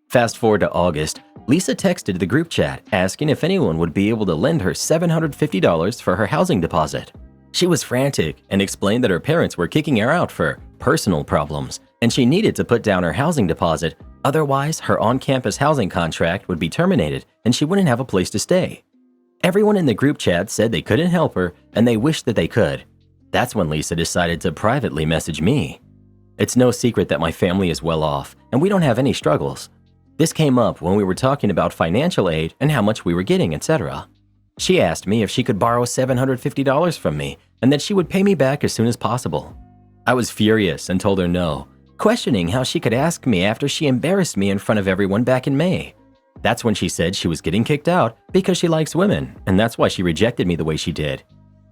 S2: Fast forward to August, Lisa texted the group chat asking if anyone would be able to lend her $750 for her housing deposit. She was frantic and explained that her parents were kicking her out for personal problems and she needed to put down her housing deposit, otherwise her on-campus housing contract would be terminated and she wouldn't have a place to stay. Everyone in the group chat said they couldn't help her and they wished that they could. That's when Lisa decided to privately message me. It's no secret that my family is well off and we don't have any struggles. This came up when we were talking about financial aid and how much we were getting, etc. She asked me if she could borrow $750 from me and that she would pay me back as soon as possible. I was furious and told her no, questioning how she could ask me after she embarrassed me in front of everyone back in May. That's when she said she was getting kicked out because she likes women, and that's why she rejected me the way she did.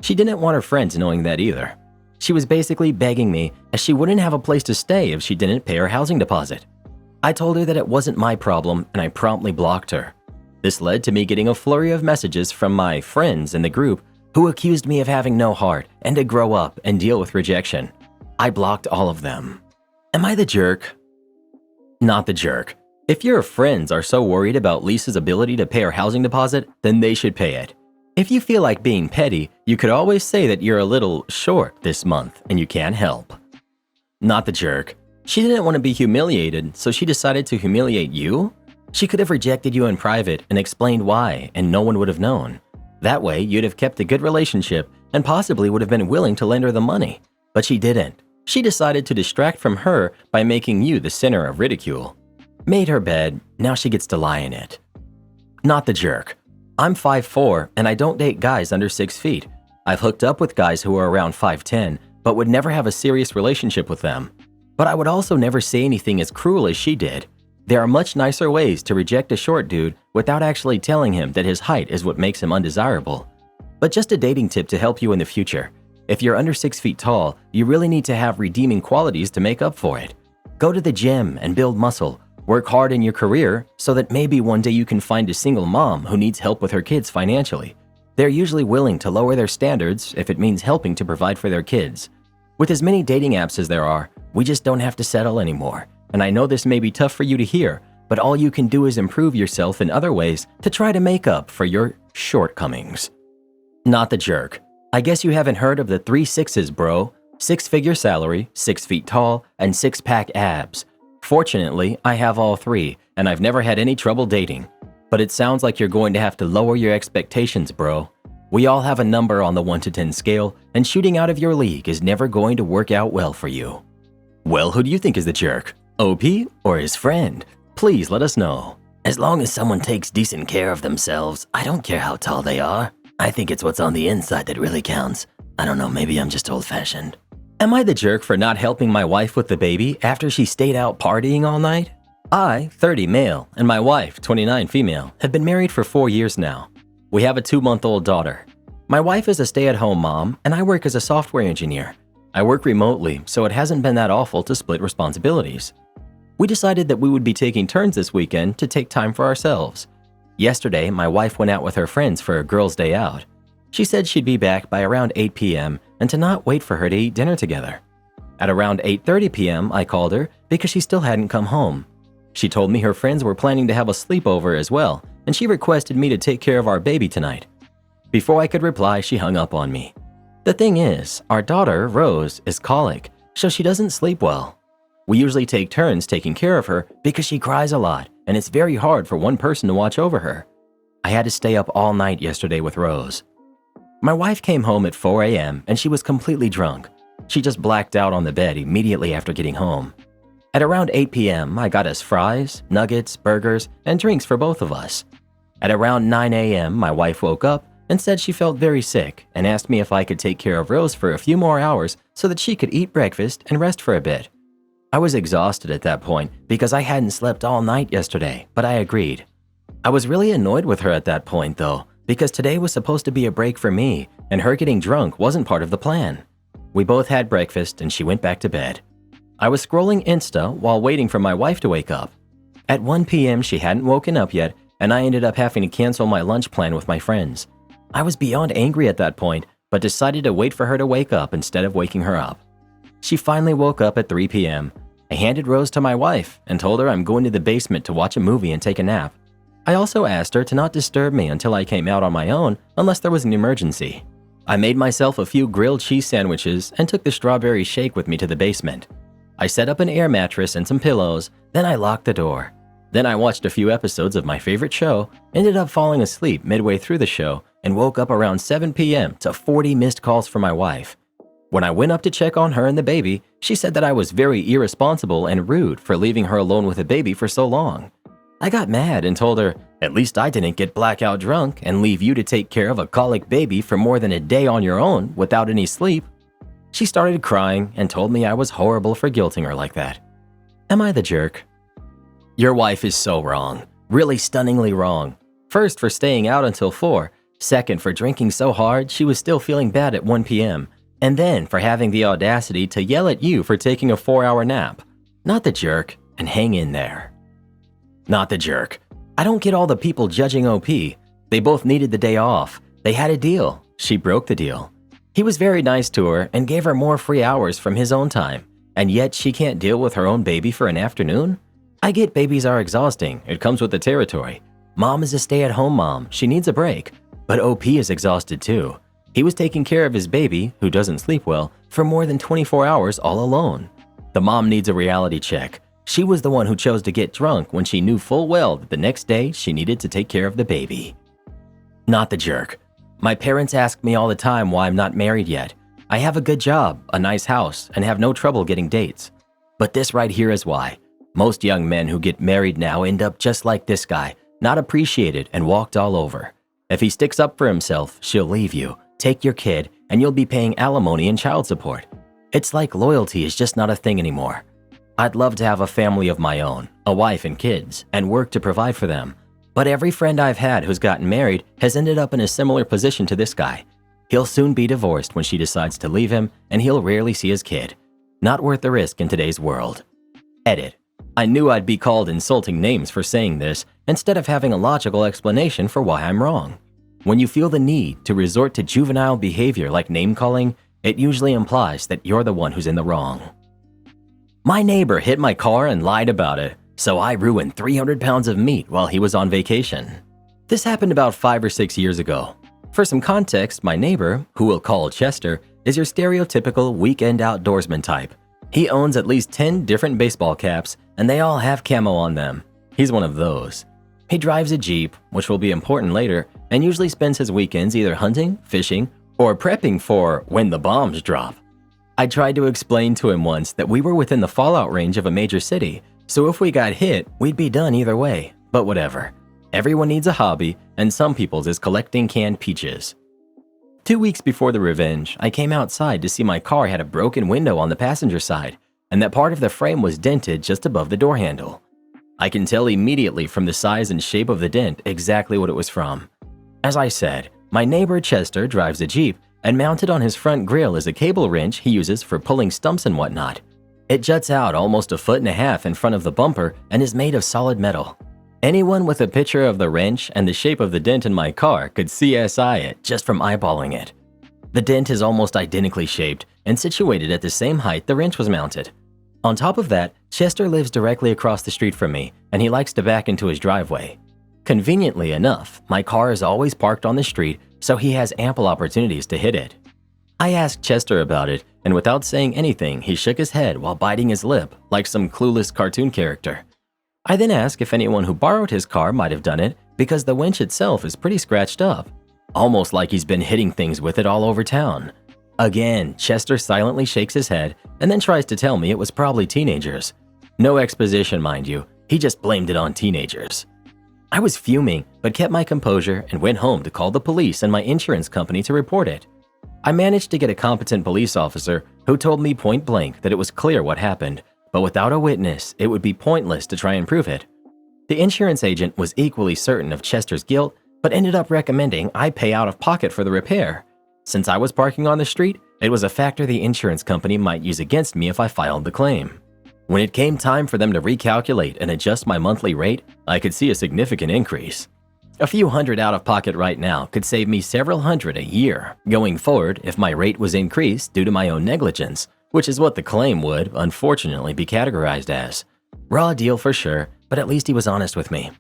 S2: She didn't want her friends knowing that either. She was basically begging me as she wouldn't have a place to stay if she didn't pay her housing deposit. I told her that it wasn't my problem and I promptly blocked her. This led to me getting a flurry of messages from my friends in the group who accused me of having no heart and to grow up and deal with rejection. I blocked all of them. Am I the jerk? Not the jerk. If your friends are so worried about Lisa's ability to pay her housing deposit, then they should pay it. If you feel like being petty, you could always say that you're a little short this month and you can't help. Not the jerk. She didn't want to be humiliated, so she decided to humiliate you? She could have rejected you in private and explained why, and no one would have known. That way, you'd have kept a good relationship and possibly would have been willing to lend her the money. But she didn't. She decided to distract from her by making you the center of ridicule. Made her bed, now she gets to lie in it. Not the jerk. I'm 5'4" and I don't date guys under 6 feet. I've hooked up with guys who are around 5'10", but would never have a serious relationship with them. But I would also never say anything as cruel as she did. There are much nicer ways to reject a short dude without actually telling him that his height is what makes him undesirable. But just a dating tip to help you in the future. If you're under 6 feet tall, you really need to have redeeming qualities to make up for it. Go to the gym and build muscle. Work hard in your career so that maybe one day you can find a single mom who needs help with her kids financially. They're usually willing to lower their standards if it means helping to provide for their kids. With as many dating apps as there are, we just don't have to settle anymore. And I know this may be tough for you to hear,
S1: but all you can do is improve yourself in other ways to try to make up for your shortcomings. Not the jerk. I guess you haven't heard of the 3 6s, bro. 6-figure salary, 6 feet tall, and 6-pack abs. Fortunately, I have all 3, and I've never had any trouble dating. But it sounds like you're going to have to lower your expectations, bro. We all have a number on the 1 to 10 scale, and shooting out of your league is never going to work out well for you. Well, who do you think is the jerk? OP or his friend? Please let us know.
S3: As long as someone takes decent care of themselves, I don't care how tall they are. I think it's what's on the inside that really counts. I don't know, maybe I'm just old-fashioned.
S1: Am I the jerk for not helping my wife with the baby after she stayed out partying all night? I, 30 male, and my wife, 29 female, have been married for 4 years now. We have a 2-month-old daughter. My wife is a stay-at-home mom, and I work as a software engineer. I work remotely, so it hasn't been that awful to split responsibilities. We decided that we would be taking turns this weekend to take time for ourselves. Yesterday, my wife went out with her friends for a girls' day out. She said she'd be back by around 8 p.m. and to not wait for her to eat dinner together. At around 8:30 p.m., I called her because she still hadn't come home. She told me her friends were planning to have a sleepover as well, and she requested me to take care of our baby tonight. Before I could reply, she hung up on me. The thing is, our daughter, Rose, is colic, so she doesn't sleep well. We usually take turns taking care of her because she cries a lot, and it's very hard for one person to watch over her. I had to stay up all night yesterday with Rose. My wife came home at 4 a.m. and she was completely drunk. She just blacked out on the bed immediately after getting home. At around 8 p.m., I got us fries, nuggets, burgers, and drinks for both of us. At around 9 a.m., my wife woke up and said she felt very sick and asked me if I could take care of Rose for a few more hours so that she could eat breakfast and rest for a bit. I was exhausted at that point because I hadn't slept all night yesterday, but I agreed. I was really annoyed with her at that point though, because today was supposed to be a break for me, and her getting drunk wasn't part of the plan. We both had breakfast and she went back to bed. I was scrolling Insta while waiting for my wife to wake up. At 1 p.m. she hadn't woken up yet, and I ended up having to cancel my lunch plan with my friends. I was beyond angry at that point, but decided to wait for her to wake up instead of waking her up. She finally woke up at 3 p.m. I handed Rose to my wife and told her I'm going to the basement to watch a movie and take a nap. I also asked her to not disturb me until I came out on my own unless there was an emergency. I made myself a few grilled cheese sandwiches and took the strawberry shake with me to the basement. I set up an air mattress and some pillows, then I locked the door. Then I watched a few episodes of my favorite show, ended up falling asleep midway through the show, and woke up around 7 p.m. to 40 missed calls from my wife. When I went up to check on her and the baby, she said that I was very irresponsible and rude for leaving her alone with a baby for so long. I got mad and told her, at least I didn't get blackout drunk and leave you to take care of a colic baby for more than a day on your own without any sleep. She started crying and told me I was horrible for guilting her like that. Am I the jerk? Your wife is so wrong. Really stunningly wrong. First, for staying out until 4. Second, for drinking so hard she was still feeling bad at 1 p.m. And then for having the audacity to yell at you for taking a 4-hour nap. Not the jerk, and hang in there. Not the jerk. I don't get all the people judging OP. They both needed the day off. They had a deal. She broke the deal. He was very nice to her and gave her more free hours from his own time. And yet she can't deal with her own baby for an afternoon? I get babies are exhausting. It comes with the territory. Mom is a stay-at-home mom. She needs a break. But OP is exhausted too. He was taking care of his baby, who doesn't sleep well, for more than 24 hours all alone. The mom needs a reality check. She was the one who chose to get drunk when she knew full well that the next day she needed to take care of the baby. Not the jerk. My parents ask me all the time why I'm not married yet. I have a good job, a nice house, and have no trouble getting dates. But this right here is why. Most young men who get married now end up just like this guy, not appreciated and walked all over. If he sticks up for himself, she'll leave you, take your kid, and you'll be paying alimony and child support. It's like loyalty is just not a thing anymore. I'd love to have a family of my own, a wife and kids, and work to provide for them. But every friend I've had who's gotten married has ended up in a similar position to this guy. He'll soon be divorced when she decides to leave him, and he'll rarely see his kid. Not worth the risk in today's world. Edit. I knew I'd be called insulting names for saying this instead of having a logical explanation for why I'm wrong. When you feel the need to resort to juvenile behavior like name-calling, it usually implies that you're the one who's in the wrong. My neighbor hit my car and lied about it.
S2: so I ruined 300 pounds of meat while he was on vacation. This happened about 5 or 6 years ago. For some context, my neighbor, who we'll call Chester, is your stereotypical weekend outdoorsman type. He owns at least 10 different baseball caps, and they all have camo on them. He's one of those. He drives a Jeep, which will be important later, and usually spends his weekends either hunting, fishing, or prepping for when the bombs drop. I tried to explain to him once that we were within the fallout range of a major city, so if we got hit, we'd be done either way, but whatever. Everyone needs a hobby, and some people's is collecting canned peaches. 2 weeks before the revenge, I came outside to see my car had a broken window on the passenger side, and that part of the frame was dented just above the door handle. I can tell immediately from the size and shape of the dent exactly what it was from. As I said, my neighbor Chester drives a Jeep, and mounted on his front grille is a cable wrench he uses for pulling stumps and whatnot. It juts out almost 1.5 feet in front of the bumper and is made of solid metal. Anyone with a picture of the wrench and the shape of the dent in my car could CSI it just from eyeballing it. The dent is almost identically shaped and situated at the same height the wrench was mounted. On top of that, Chester lives directly across the street from me, and he likes to back into his driveway. Conveniently enough, my car is always parked on the street, so he has ample opportunities to hit it. I asked Chester about it, and without saying anything, he shook his head while biting his lip like some Clueless cartoon character. I then asked if anyone who borrowed his car might have done it because the winch itself is pretty scratched up, almost like he's been hitting things with it all over town. Again, Chester silently shakes his head and then tries to tell me it was probably teenagers. No exposition, mind you, he just blamed it on teenagers. I was fuming, but kept my composure and went home to call the police and my insurance company to report it. I managed to get a competent police officer who told me point blank that it was clear what happened, but without a witness, it would be pointless to try and prove it. The insurance agent was equally certain of Chester's guilt, but ended up recommending I pay out of pocket for the repair. Since I was parking on the street, it was a factor the insurance company might use against me if I filed the claim. When it came time for them to recalculate and adjust my monthly rate, I could see a significant increase. A few hundred out of pocket right now could save me several hundred a year going forward if my rate was increased due to my own negligence, which is what the claim would, unfortunately, be categorized as. Raw deal for sure, but at least he was honest with me.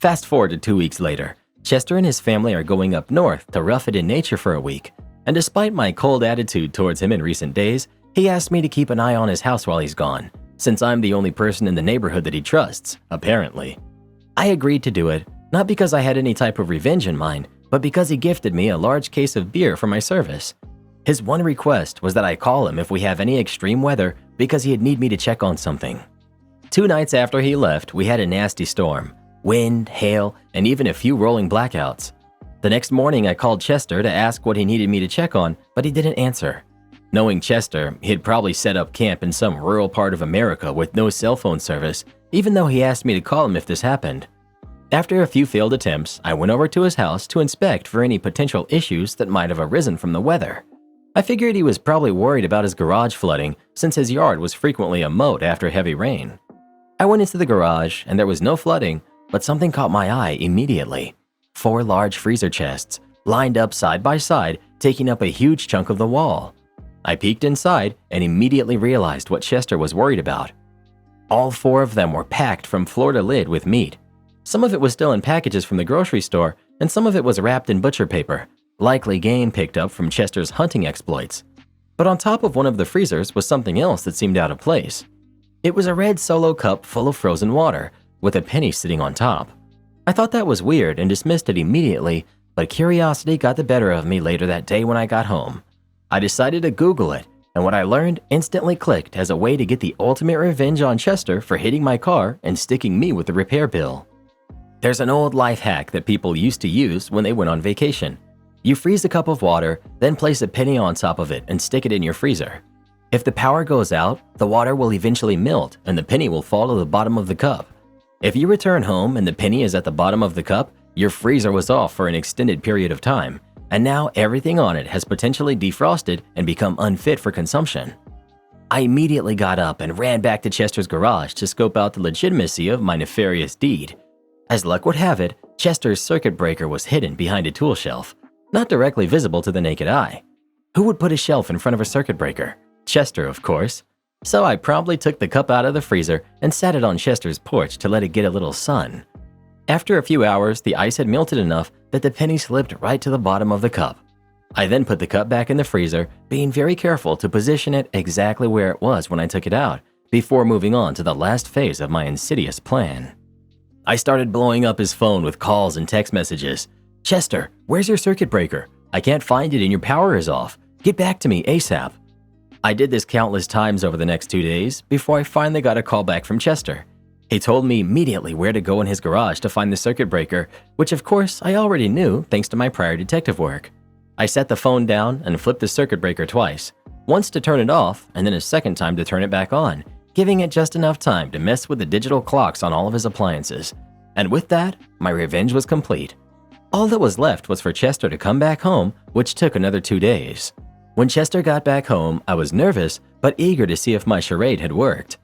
S2: Fast forward to 2 weeks later, Chester and his family are going up north to rough it in nature for a week, and despite my cold attitude towards him in recent days, he asked me to keep an eye on his house while he's gone, since I'm the only person in the neighborhood that he trusts, apparently. I agreed to do it, not because I had any type of revenge in mind, but because he gifted me a large case of beer for my service. His one request was that I call him if we have any extreme weather because he'd need me to check on something. 2 nights after he left, we had a nasty storm. Wind, hail, and even a few rolling blackouts. The next morning, I called Chester to ask what he needed me to check on, but he didn't answer. Knowing Chester, he'd probably set up camp in some rural part of America with no cell phone service, even though he asked me to call him if this happened. After a few failed attempts, I went over to his house to inspect for any potential issues that might have arisen from the weather. I figured he was probably worried about his garage flooding since his yard was frequently a moat after heavy rain. I went into the garage and there was no flooding, but something caught my eye immediately. 4 large freezer chests, lined up side by side, taking up a huge chunk of the wall. I peeked inside and immediately realized what Chester was worried about. All 4 of them were packed from floor to lid with meat. Some of it was still in packages from the grocery store, and some of it was wrapped in butcher paper, likely game picked up from Chester's hunting exploits. But on top of one of the freezers was something else that seemed out of place. It was a red Solo cup full of frozen water, with a penny sitting on top. I thought that was weird and dismissed it immediately, but curiosity got the better of me later that day when I got home. I decided to Google it, and what I learned instantly clicked as a way to get the ultimate revenge on Chester for hitting my car and sticking me with the repair bill. There's an old life hack that people used to use when they went on vacation. You freeze a cup of water, then place a penny on top of it and stick it in your freezer. If the power goes out, the water will eventually melt and the penny will fall to the bottom of the cup. If you return home and the penny is at the bottom of the cup, your freezer was off for an extended period of time, and now everything on it has potentially defrosted and become unfit for consumption. I immediately got up and ran back to Chester's garage to scope out the legitimacy of my nefarious deed. As luck would have it, Chester's circuit breaker was hidden behind a tool shelf, not directly visible to the naked eye. Who would put a shelf in front of a circuit breaker? Chester, of course. So I promptly took the cup out of the freezer and sat it on Chester's porch to let it get a little sun. After a few hours, the ice had melted enough that the penny slipped right to the bottom of the cup. I then put the cup back in the freezer, being very careful to position it exactly where it was when I took it out, before moving on to the last phase of my insidious plan. I started blowing up his phone with calls and text messages. "Chester, where's your circuit breaker? I can't find it and your power is off. Get back to me ASAP." I did this countless times over the next 2 days before I finally got a call back from Chester. He told me immediately where to go in his garage to find the circuit breaker, which of course I already knew thanks to my prior detective work. I set the phone down and flipped the circuit breaker twice, once to turn it off and then a second time to turn it back on, giving it just enough time to mess with the digital clocks on all of his appliances. And with that, my revenge was complete. All that was left was for Chester to come back home, which took another 2 days. When Chester got back home, I was nervous but eager to see if my charade had worked.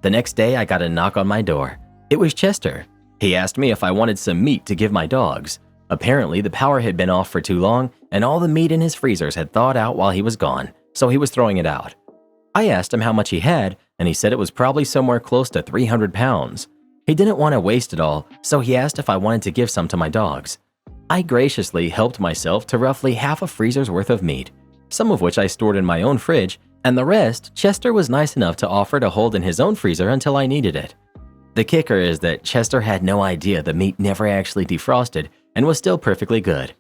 S2: The next day, I got a knock on my door. It was Chester. He asked me if I wanted some meat to give my dogs. Apparently, the power had been off for too long, and all the meat in his freezers had thawed out while he was gone, so he was throwing it out. I asked him how much he had, and he said it was probably somewhere close to 300 pounds. He didn't want to waste it all, so he asked if I wanted to give some to my dogs. I graciously helped myself to roughly half a freezer's worth of meat, some of which I stored in my own fridge, and the rest Chester was nice enough to offer to hold in his own freezer until I needed it. The kicker is that Chester had no idea the meat never actually defrosted and was still perfectly good.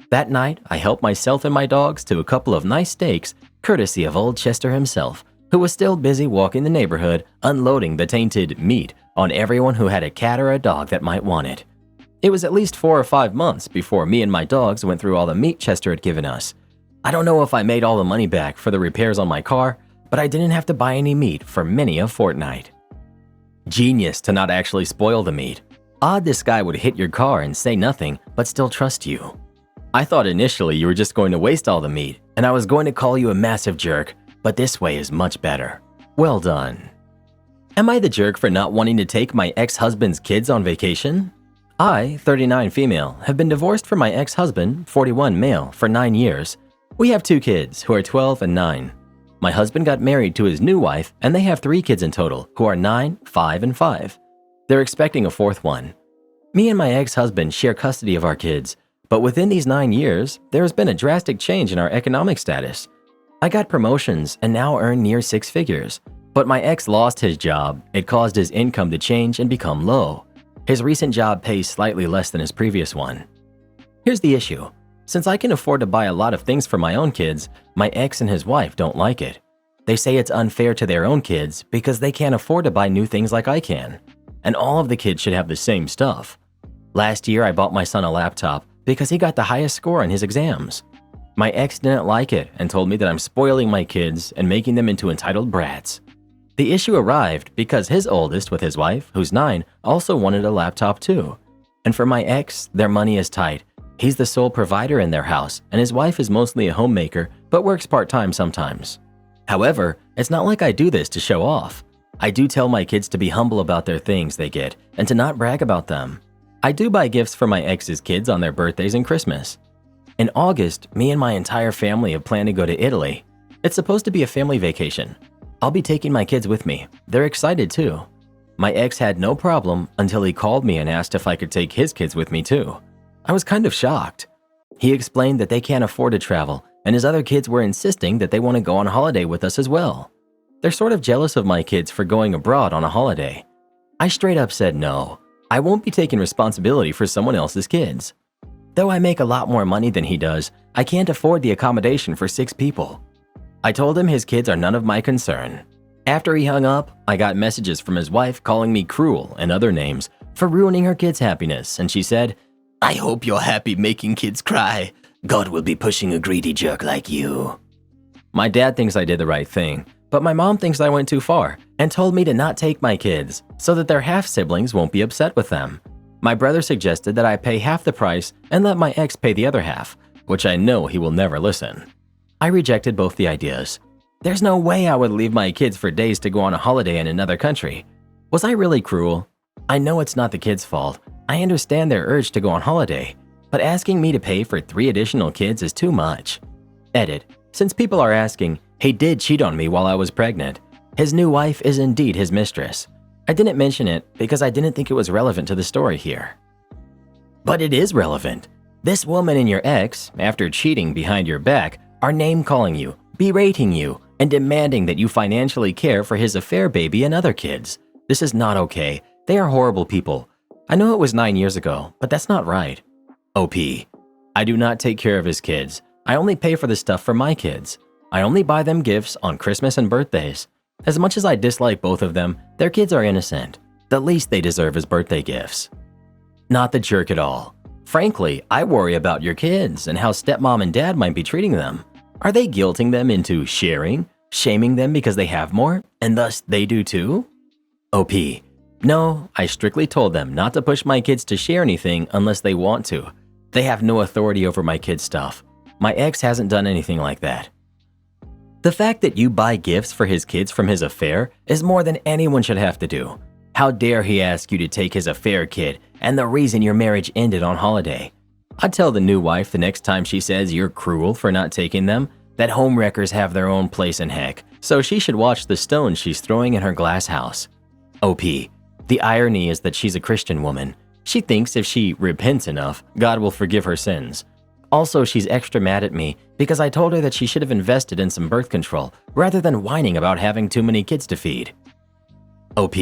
S2: That night, I helped myself and my dogs to a couple of nice steaks, courtesy of old Chester himself, who was still busy walking the neighborhood, unloading the tainted meat on everyone who had a cat or a dog that might want it. It was at least 4 or 5 months before me and my dogs went through all the meat Chester had given us. I don't know if I made all the money back for the repairs on my car, but I didn't have to buy any meat for many a fortnight. Genius to not actually spoil the meat. Odd this guy would hit your car and say nothing, but still trust you. I thought initially you were just going to waste all the meat, and I was going to call you a massive jerk, but this way is much better. Well done. Am I the jerk for not wanting to take my ex-husband's kids on vacation? I, 39 female, have been divorced from my ex-husband, 41 male, for 9 years. We have 2 kids, who are 12 and 9. My husband got married to his new wife, and they have 3 kids in total, who are 9, 5, and 5. They're expecting a 4th one. Me and my ex-husband share custody of our kids, but within these 9 years, there has been a drastic change in our economic status. I got promotions and now earn near 6 figures, but my ex lost his job. It caused his income to change and become low. His recent job pays slightly less than his previous one. Here's the issue. Since I can afford to buy a lot of things for my own kids, my ex and his wife don't like it. They say it's unfair to their own kids because they can't afford to buy new things like I can. And all of the kids should have the same stuff. Last year, I bought my son a laptop because he got the highest score on his exams. My ex didn't like it and told me that I'm spoiling my kids and making them into entitled brats. The issue arrived because his oldest with his wife, who's 9, also wanted a laptop too. And for my ex, their money is tight. He's the sole provider in their house, and his wife is mostly a homemaker, but works part-time sometimes. However, it's not like I do this to show off. I do tell my kids to be humble about their things they get and to not brag about them. I do buy gifts for my ex's kids on their birthdays and Christmas. In August, me and my entire family have planned to go to Italy. It's supposed to be a family vacation. I'll be taking my kids with me. They're excited too. My ex had no problem until he called me and asked if I could take his kids with me too. I was kind of shocked. He explained that they can't afford to travel, and his other kids were insisting that they want to go on holiday with us as well. They're sort of jealous of my kids for going abroad on a holiday. I straight up said no. I won't be taking responsibility for someone else's kids. Though I make a lot more money than he does, I can't afford the accommodation for 6 people. I told him his kids are none of my concern. After he hung up, I got messages from his wife calling me cruel and other names for ruining her kids' happiness, and she said,
S3: I hope you're happy making kids cry. God will be pushing a greedy jerk like you.
S2: My dad thinks I did the right thing, but my mom thinks I went too far and told me to not take my kids so that their half-siblings won't be upset with them. My brother suggested that I pay half the price and let my ex pay the other half, which I know he will never listen. I rejected both the ideas. There's no way I would leave my kids for days to go on a holiday in another country. Was I really cruel? I know it's not the kids' fault. I understand their urge to go on holiday, but asking me to pay for 3 additional kids is too much. Edit. Since people are asking, he did cheat on me while I was pregnant. His new wife is indeed his mistress. I didn't mention it because I didn't think it was relevant to the story here. But it is relevant. This woman and your ex, after cheating behind your back, are name-calling you, berating you, and demanding that you financially care for his affair baby and other kids. This is not okay. They are horrible people. I know it was 9 years ago, but that's not right. OP. I do not take care of his kids. I only pay for the stuff for my kids. I only buy them gifts on Christmas and birthdays. As much as I dislike both of them, their kids are innocent. The least they deserve is birthday gifts. Not the jerk at all. Frankly, I worry about your kids and how stepmom and dad might be treating them. Are they guilting them into sharing, shaming them because they have more, and thus they do too? OP. No, I strictly told them not to push my kids to share anything unless they want to. They have no authority over my kids' stuff. My ex hasn't done anything like that. The fact that you buy gifts for his kids from his affair is more than anyone should have to do. How dare he ask you to take his affair kid and the reason your marriage ended on holiday? I'd tell the new wife the next time she says you're cruel for not taking them that homewreckers have their own place in heck, so she should watch the stones she's throwing in her glass house. OP. The irony is that she's a Christian woman. She thinks if she repents enough, God will forgive her sins. Also, she's extra mad at me because I told her that she should have invested in some birth control rather than whining about having too many kids to feed. OP.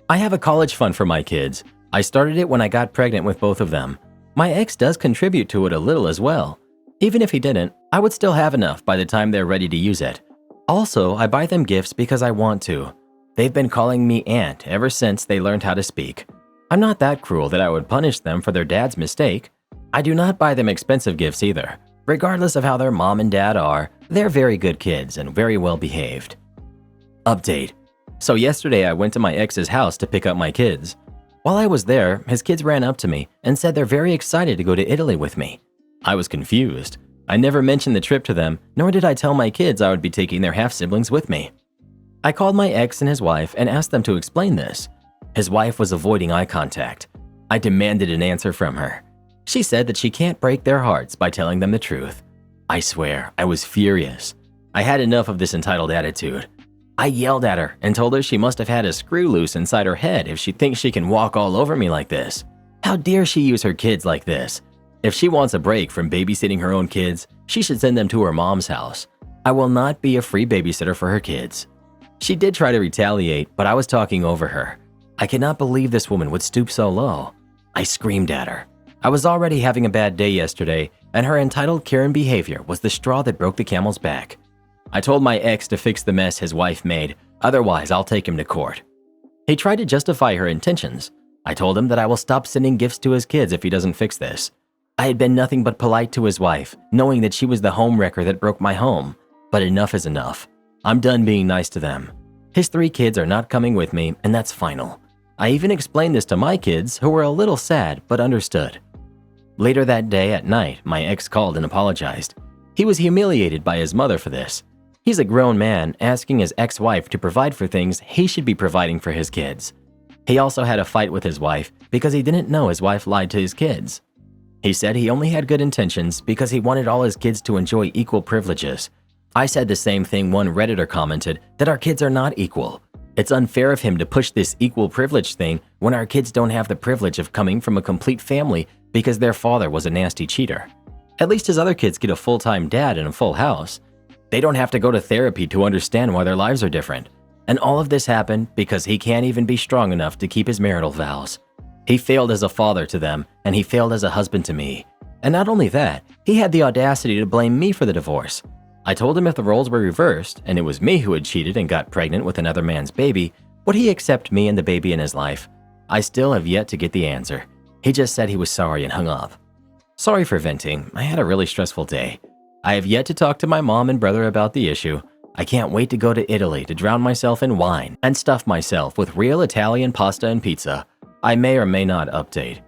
S2: I have a college fund for my kids. I started it when I got pregnant with both of them. My ex does contribute to it a little as well. Even if he didn't, I would still have enough by the time they're ready to use it. Also, I buy them gifts because I want to. They've been calling me aunt ever since they learned how to speak. I'm not that cruel that I would punish them for their dad's mistake. I do not buy them expensive gifts either. Regardless of how their mom and dad are, they're very good kids and very well behaved. Update. So yesterday I went to my ex's house to pick up my kids. While I was there, his kids ran up to me and said they're very excited to go to Italy with me. I was confused. I never mentioned the trip to them, nor did I tell my kids I would be taking their half-siblings with me. I called my ex and his wife and asked them to explain this. His wife was avoiding eye contact. I demanded an answer from her. She said that she can't break their hearts by telling them the truth. I swear, I was furious. I had enough of this entitled attitude. I yelled at her and told her she must have had a screw loose inside her head if she thinks she can walk all over me like this. How dare she use her kids like this? If she wants a break from babysitting her own kids, she should send them to her mom's house. I will not be a free babysitter for her kids. She did try to retaliate, but I was talking over her. I cannot believe this woman would stoop so low. I screamed at her. I was already having a bad day yesterday, and her entitled Karen behavior was the straw that broke the camel's back. I told my ex to fix the mess his wife made, otherwise I'll take him to court. He tried to justify her intentions. I told him that I will stop sending gifts to his kids if he doesn't fix this. I had been nothing but polite to his wife, knowing that she was the homewrecker that broke my home. But enough is enough. I'm done being nice to them. His 3 kids are not coming with me, and that's final. I even explained this to my kids, who were a little sad but understood. Later that day at night, my ex called and apologized. He was humiliated by his mother for this. He's a grown man asking his ex-wife to provide for things he should be providing for his kids. He also had a fight with his wife because he didn't know his wife lied to his kids. He said he only had good intentions because he wanted all his kids to enjoy equal privileges. I said the same thing one Redditor commented, that our kids are not equal. It's unfair of him to push this equal privilege thing when our kids don't have the privilege of coming from a complete family because their father was a nasty cheater. At least his other kids get a full-time dad and a full house. They don't have to go to therapy to understand why their lives are different. And all of this happened because he can't even be strong enough to keep his marital vows. He failed as a father to them, and he failed as a husband to me. And not only that, he had the audacity to blame me for the divorce. I told him if the roles were reversed, and it was me who had cheated and got pregnant with another man's baby, would he accept me and the baby in his life? I still have yet to get the answer. He just said he was sorry and hung up. Sorry for venting. I had a really stressful day. I have yet to talk to my mom and brother about the issue. I can't wait to go to Italy to drown myself in wine and stuff myself with real Italian pasta and pizza. I may or may not update.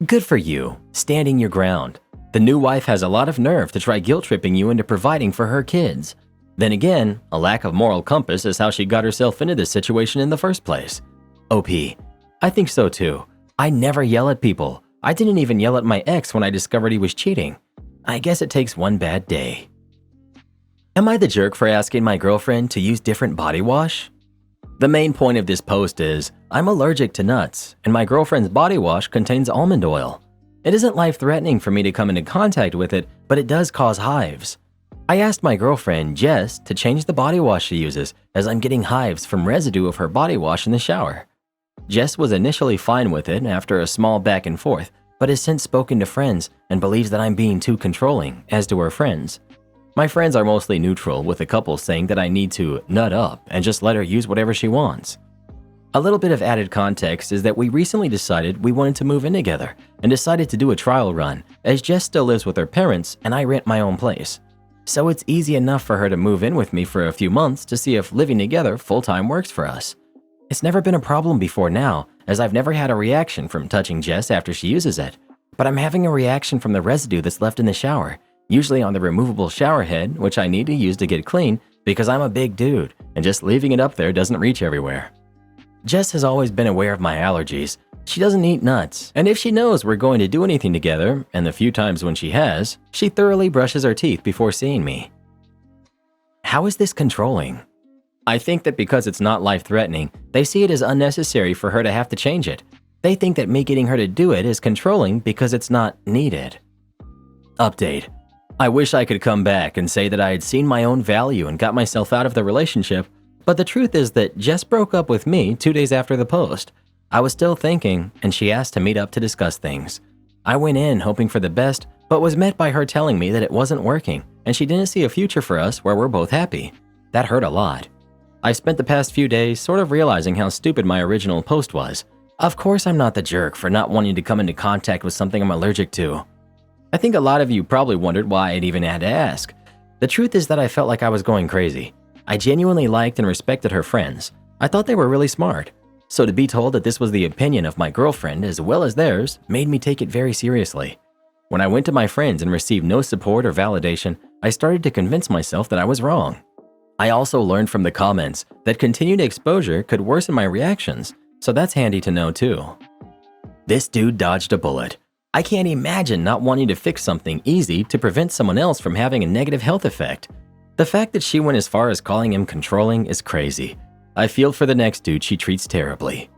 S2: Good for you, standing your ground. The new wife has a lot of nerve to try guilt-tripping you into providing for her kids. Then again, a lack of moral compass is how she got herself into this situation in the first place. OP. I think so too. I never yell at people. I didn't even yell at my ex when I discovered he was cheating. I guess it takes one bad day.
S1: Am I the jerk for asking my girlfriend to use different body wash? The main point of this post is, I'm allergic to nuts, and my girlfriend's body wash contains almond oil. It isn't life-threatening for me to come into contact with it, but it does cause hives. I asked my girlfriend, Jess, to change the body wash she uses, as I'm getting hives from residue of her body wash in the shower. Jess was initially fine with it after a small back and forth, but has since spoken to friends and believes that I'm being too controlling, as do her friends. My friends are mostly neutral, with a couple saying that I need to nut up and just let her use whatever she wants. A little bit of added context is that we recently decided we wanted to move in together and decided to do a trial run, as Jess still lives with her parents and I rent my own place. So it's easy enough for her to move in with me for a few months to see if living together full-time works for us. It's never been a problem before now, as I've never had a reaction from touching Jess after she uses it, but I'm having a reaction from the residue that's left in the shower, usually on the removable shower head, which I need to use to get clean because I'm a big dude and just leaving it up there doesn't reach everywhere. Jess has always been aware of my allergies. She doesn't eat nuts, and if she knows we're going to do anything together, and the few times when she has, she thoroughly brushes her teeth before seeing me. How is this controlling? I think that because it's not life-threatening, they see it as unnecessary for her to have to change it. They think that me getting her to do it is controlling because it's not needed. Update. I wish I could come back and say that I had seen my own value and got myself out of the relationship, but the truth is that Jess broke up with me 2 days after the post. I was still thinking, and she asked to meet up to discuss things. I went in hoping for the best, but was met by her telling me that it wasn't working, and she didn't see a future for us where we're both happy. That hurt a lot. I spent the past few days sort of realizing how stupid my original post was. Of course I'm not the jerk for not wanting to come into contact with something I'm allergic to. I think a lot of you probably wondered why I'd even had to ask. The truth is that I felt like I was going crazy. I genuinely liked and respected her friends. I thought they were really smart. So to be told that this was the opinion of my girlfriend as well as theirs made me take it very seriously. When I went to my friends and received no support or validation, I started to convince myself that I was wrong. I also learned from the comments that continued exposure could worsen my reactions, so that's handy to know too. This dude dodged a bullet. I can't imagine not wanting to fix something easy to prevent someone else from having a negative health effect. The fact that she went as far as calling him controlling is crazy. I feel for the next dude she treats terribly.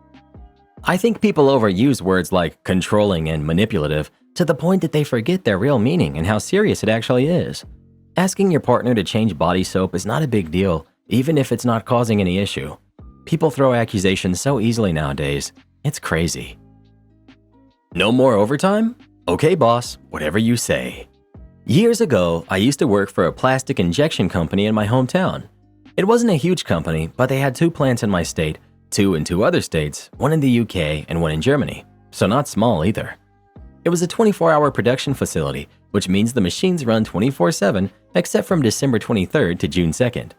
S1: I think people overuse words like controlling and manipulative to the point that they forget their real meaning and how serious it actually is. Asking your partner to change body soap is not a big deal, even if it's not causing any issue. People throw accusations so easily nowadays. It's crazy. No more overtime? Okay, boss, whatever you say. Years ago, I used to work for a plastic injection company in my hometown. It wasn't a huge company, but they had 2 plants in my state, 2 in 2 other states, 1 in the UK and 1 in Germany, so not small either. It was a 24-hour production facility, which means the machines run 24/7 except from December 23rd to June 2nd.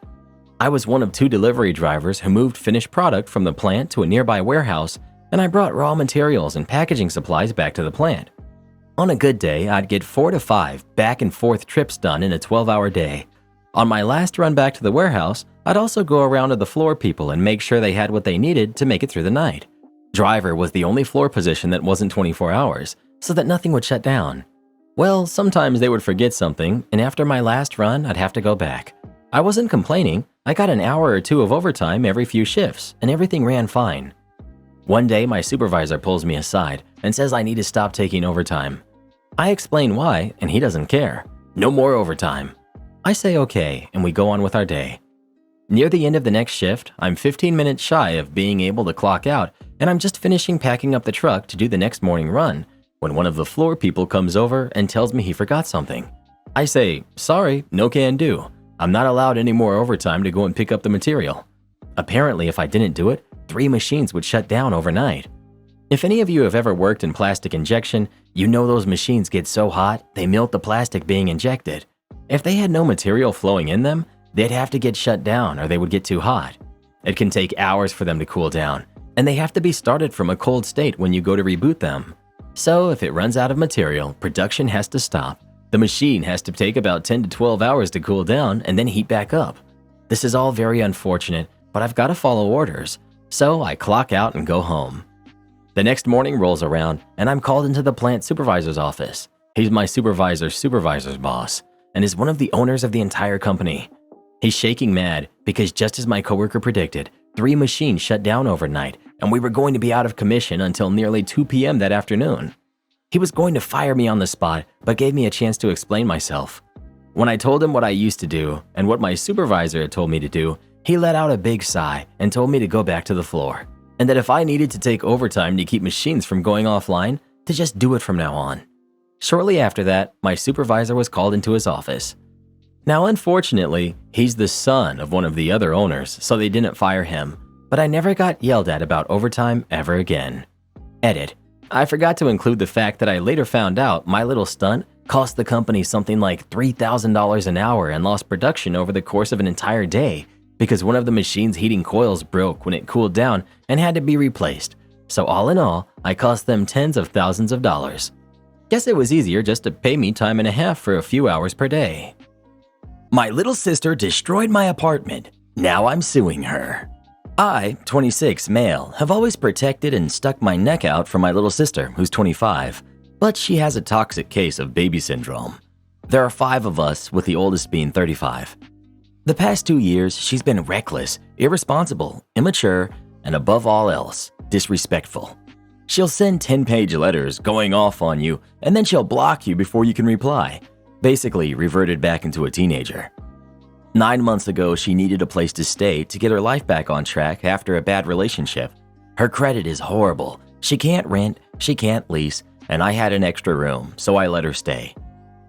S1: I was one of 2 delivery drivers who moved finished product from the plant to a nearby warehouse, and I brought raw materials and packaging supplies back to the plant. On a good day, I'd get 4 to 5 back and forth trips done in a 12-hour day. On my last run back to the warehouse, I'd also go around to the floor people and make sure they had what they needed to make it through the night. Driver was the only floor position that wasn't 24 hours, so that nothing would shut down. Well, sometimes they would forget something, and after my last run, I'd have to go back. I wasn't complaining. I got an hour or 2 of overtime every few shifts, and everything ran fine. One day, my supervisor pulls me aside and says I need to stop taking overtime. I explain why, and he doesn't care. No more overtime. I say okay, and we go on with our day. Near the end of the next shift, I'm 15 minutes shy of being able to clock out, and I'm just finishing packing up the truck to do the next morning run, when one of the floor people comes over and tells me he forgot something. I say, sorry, no can do. I'm not allowed any more overtime to go and pick up the material. Apparently, if I didn't do it, 3 machines would shut down overnight. If any of you have ever worked in plastic injection, you know those machines get so hot, they melt the plastic being injected. If they had no material flowing in them, they'd have to get shut down or they would get too hot. It can take hours for them to cool down, and they have to be started from a cold state when you go to reboot them. So if it runs out of material, production has to stop. The machine has to take about 10 to 12 hours to cool down and then heat back up. This is all very unfortunate, but I've got to follow orders, so I clock out and go home. The next morning rolls around, and I'm called into the plant supervisor's office. He's my supervisor's boss, and is one of the owners of the entire company.
S2: He's shaking mad because just as my coworker predicted, 3 machines shut down overnight and we were going to be out of commission until nearly 2 p.m. that afternoon. He was going to fire me on the spot, but gave me a chance to explain myself. When I told him what I used to do and what my supervisor had told me to do, he let out a big sigh and told me to go back to the floor, and that if I needed to take overtime to keep machines from going offline, to just do it from now on. Shortly after that, my supervisor was called into his office. Now, unfortunately, he's the son of one of the other owners, so they didn't fire him, but I never got yelled at about overtime ever again. Edit. I forgot to include the fact that I later found out my little stunt cost the company something like $3,000 an hour and lost production over the course of an entire day because one of the machine's heating coils broke when it cooled down and had to be replaced. So all in all, I cost them tens of thousands of dollars. Guess it was easier just to pay me time and a half for a few hours per day. My little sister destroyed my apartment. Now I'm suing her. I, 26 male, have always protected and stuck my neck out for my little sister, who's 25, but she has a toxic case of baby syndrome. There are 5 of us, with the oldest being 35. The past 2 years, she's been reckless, irresponsible, immature, and above all else, disrespectful. She'll send 10-page letters going off on you, and then she'll block you before you can reply. Basically, reverted back into a teenager. 9 months ago, she needed a place to stay to get her life back on track after a bad relationship. Her credit is horrible. She can't rent, she can't lease, and I had an extra room, so I let her stay.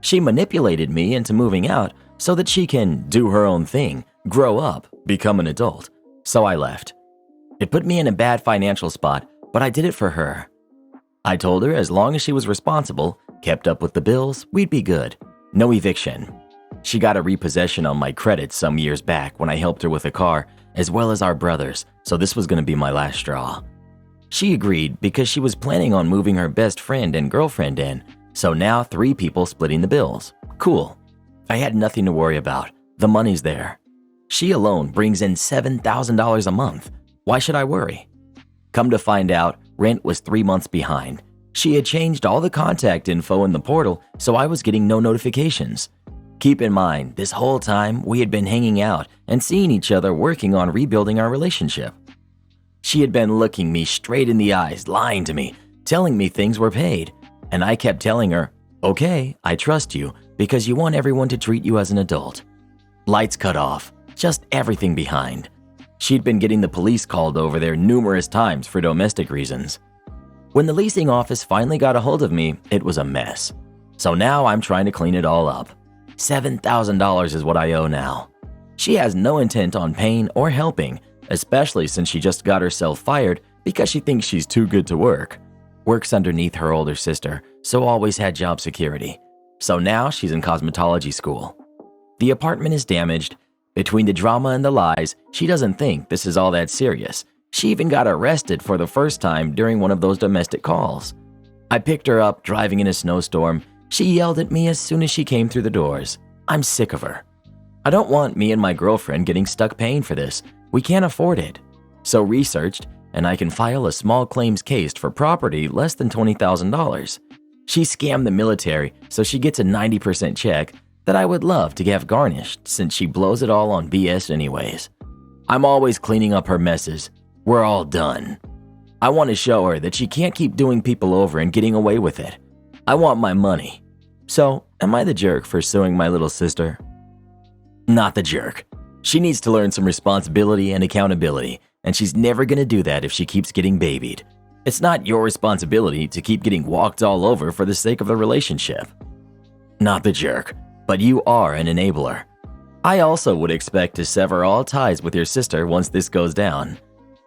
S2: She manipulated me into moving out so that she can do her own thing, grow up, become an adult. So I left. It put me in a bad financial spot, but I did it for her. I told her as long as she was responsible, kept up with the bills, we'd be good. No eviction. She got a repossession on my credit some years back when I helped her with a car, as well as our brothers, so this was going to be my last straw. She agreed because she was planning on moving her best friend and girlfriend in, so now 3 people splitting the bills. Cool. I had nothing to worry about. The money's there. She alone brings in $7,000 a month. Why should I worry? Come to find out, rent was 3 months behind. She had changed all the contact info in the portal, so I was getting no notifications. Keep in mind, this whole time we had been hanging out and seeing each other working on rebuilding our relationship. She had been looking me straight in the eyes, lying to me, telling me things were paid. And I kept telling her, okay, I trust you because you want everyone to treat you as an adult. Lights cut off, just everything behind. She'd been getting the police called over there numerous times for domestic reasons. When the leasing office finally got a hold of me, it was a mess. So now I'm trying to clean it all up. $7,000 is what I owe now. She has no intent on paying or helping, especially since she just got herself fired because she thinks she's too good to work. Works underneath her older sister, so always had job security. So now she's in cosmetology school. The apartment is damaged. Between the drama and the lies, she doesn't think this is all that serious. She even got arrested for the first time during one of those domestic calls. I picked her up driving in a snowstorm. She yelled at me as soon as she came through the doors. I'm sick of her. I don't want me and my girlfriend getting stuck paying for this. We can't afford it. So researched, and I can file a small claims case for property less than $20,000. She scammed the military, so she gets a 90% check that I would love to have garnished since she blows it all on BS anyways. I'm always cleaning up her messes. We're all done. I want to show her that she can't keep doing people over and getting away with it. I want my money. So, am I the jerk for suing my little sister? Not the jerk. She needs to learn some responsibility and accountability, and she's never gonna do that if she keeps getting babied. It's not your responsibility to keep getting walked all over for the sake of the relationship. Not the jerk, but you are an enabler. I also would expect to sever all ties with your sister once this goes down.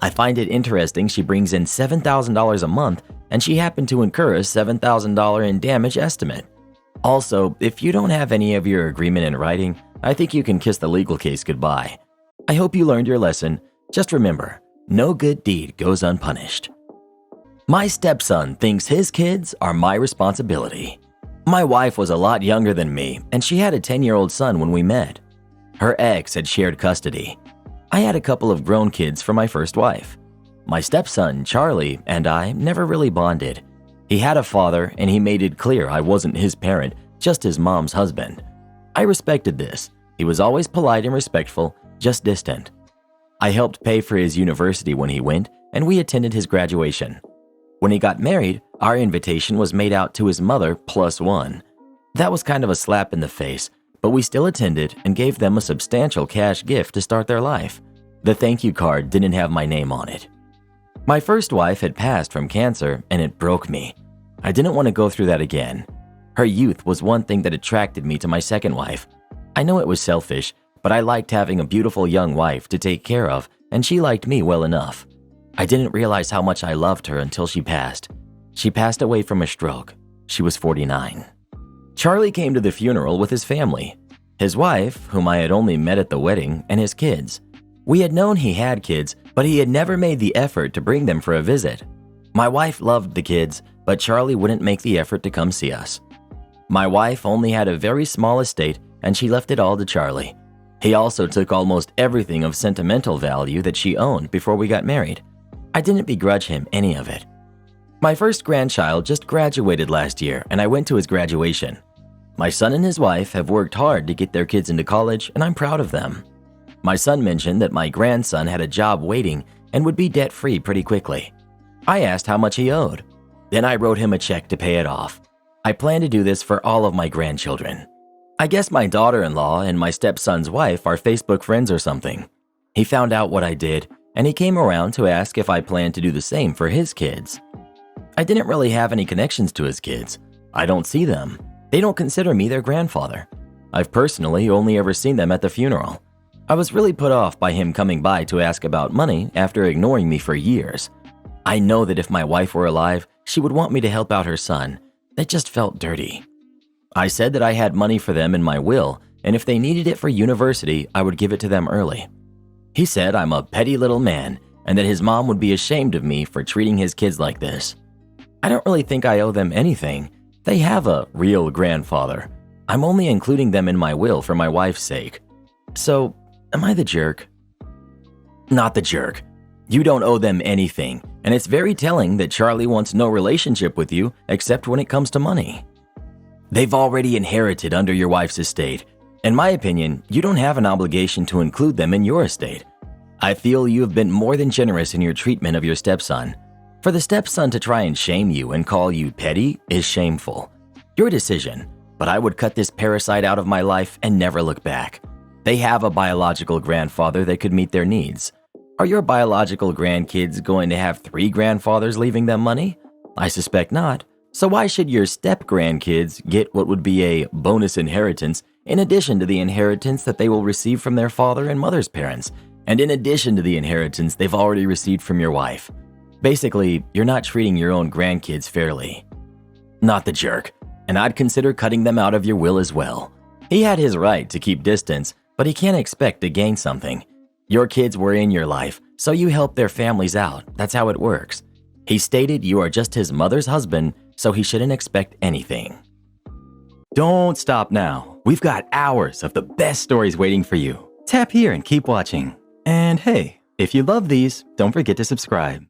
S2: I find it interesting she brings in $7,000 a month and she happened to incur a $7,000 in damage estimate. Also, if you don't have any of your agreement in writing, I think you can kiss the legal case goodbye. I hope you learned your lesson. Just remember, no good deed goes unpunished. My stepson thinks his kids are my responsibility. My wife was a lot younger than me, and she had a 10-year-old son when we met. Her ex had shared custody. I had a couple of grown kids from my first wife. My stepson, Charlie, and I never really bonded. He had a father, and he made it clear I wasn't his parent, just his mom's husband. I respected this. He was always polite and respectful, just distant. I helped pay for his university when he went, and we attended his graduation. When he got married, our invitation was made out to his mother +1. That was kind of a slap in the face, but we still attended and gave them a substantial cash gift to start their life. The thank you card didn't have my name on it. My first wife had passed from cancer, and it broke me. I didn't want to go through that again. Her youth was one thing that attracted me to my second wife. I know it was selfish, but I liked having a beautiful young wife to take care of, and she liked me well enough. I didn't realize how much I loved her until she passed. She passed away from a stroke. She was 49. Charlie came to the funeral with his family, his wife, whom I had only met at the wedding, and his kids. We had known he had kids, but he had never made the effort to bring them for a visit. My wife loved the kids, but Charlie wouldn't make the effort to come see us. My wife only had a very small estate, and she left it all to Charlie. He also took almost everything of sentimental value that she owned before we got married. I didn't begrudge him any of it. My first grandchild just graduated last year, and I went to his graduation. My son and his wife have worked hard to get their kids into college, and I'm proud of them. My son mentioned that my grandson had a job waiting and would be debt-free pretty quickly. I asked how much he owed. Then I wrote him a check to pay it off. I plan to do this for all of my grandchildren. I guess my daughter-in-law and my stepson's wife are Facebook friends or something. He found out what I did, and he came around to ask if I planned to do the same for his kids. I didn't really have any connections to his kids. I don't see them. They don't consider me their grandfather. I've personally only ever seen them at the funeral. I was really put off by him coming by to ask about money after ignoring me for years. I know that if my wife were alive, she would want me to help out her son. It just felt dirty. I said that I had money for them in my will, and if they needed it for university, I would give it to them early. He said I'm a petty little man and that his mom would be ashamed of me for treating his kids like this. I don't really think I owe them anything. They have a real grandfather. I'm only including them in my will for my wife's sake. So, am I the jerk? Not the jerk. You don't owe them anything, and it's very telling that Charlie wants no relationship with you except when it comes to money. They've already inherited under your wife's estate. In my opinion, you don't have an obligation to include them in your estate. I feel you have been more than generous in your treatment of your stepson. For the stepson to try and shame you and call you petty is shameful. Your decision, but I would cut this parasite out of my life and never look back. They have a biological grandfather that could meet their needs. Are your biological grandkids going to have 3 grandfathers leaving them money? I suspect not. So why should your step-grandkids get what would be a bonus inheritance in addition to the inheritance that they will receive from their father and mother's parents, and in addition to the inheritance they've already received from your wife? Basically, you're not treating your own grandkids fairly. Not the jerk, and I'd consider cutting them out of your will as well. He had his right to keep distance, but he can't expect to gain something. Your kids were in your life, so you helped their families out. That's how it works. He stated you are just his mother's husband, so he shouldn't expect anything.
S1: Don't stop now. We've got hours of the best stories waiting for you. Tap here and keep watching. And hey, if you love these, don't forget to subscribe.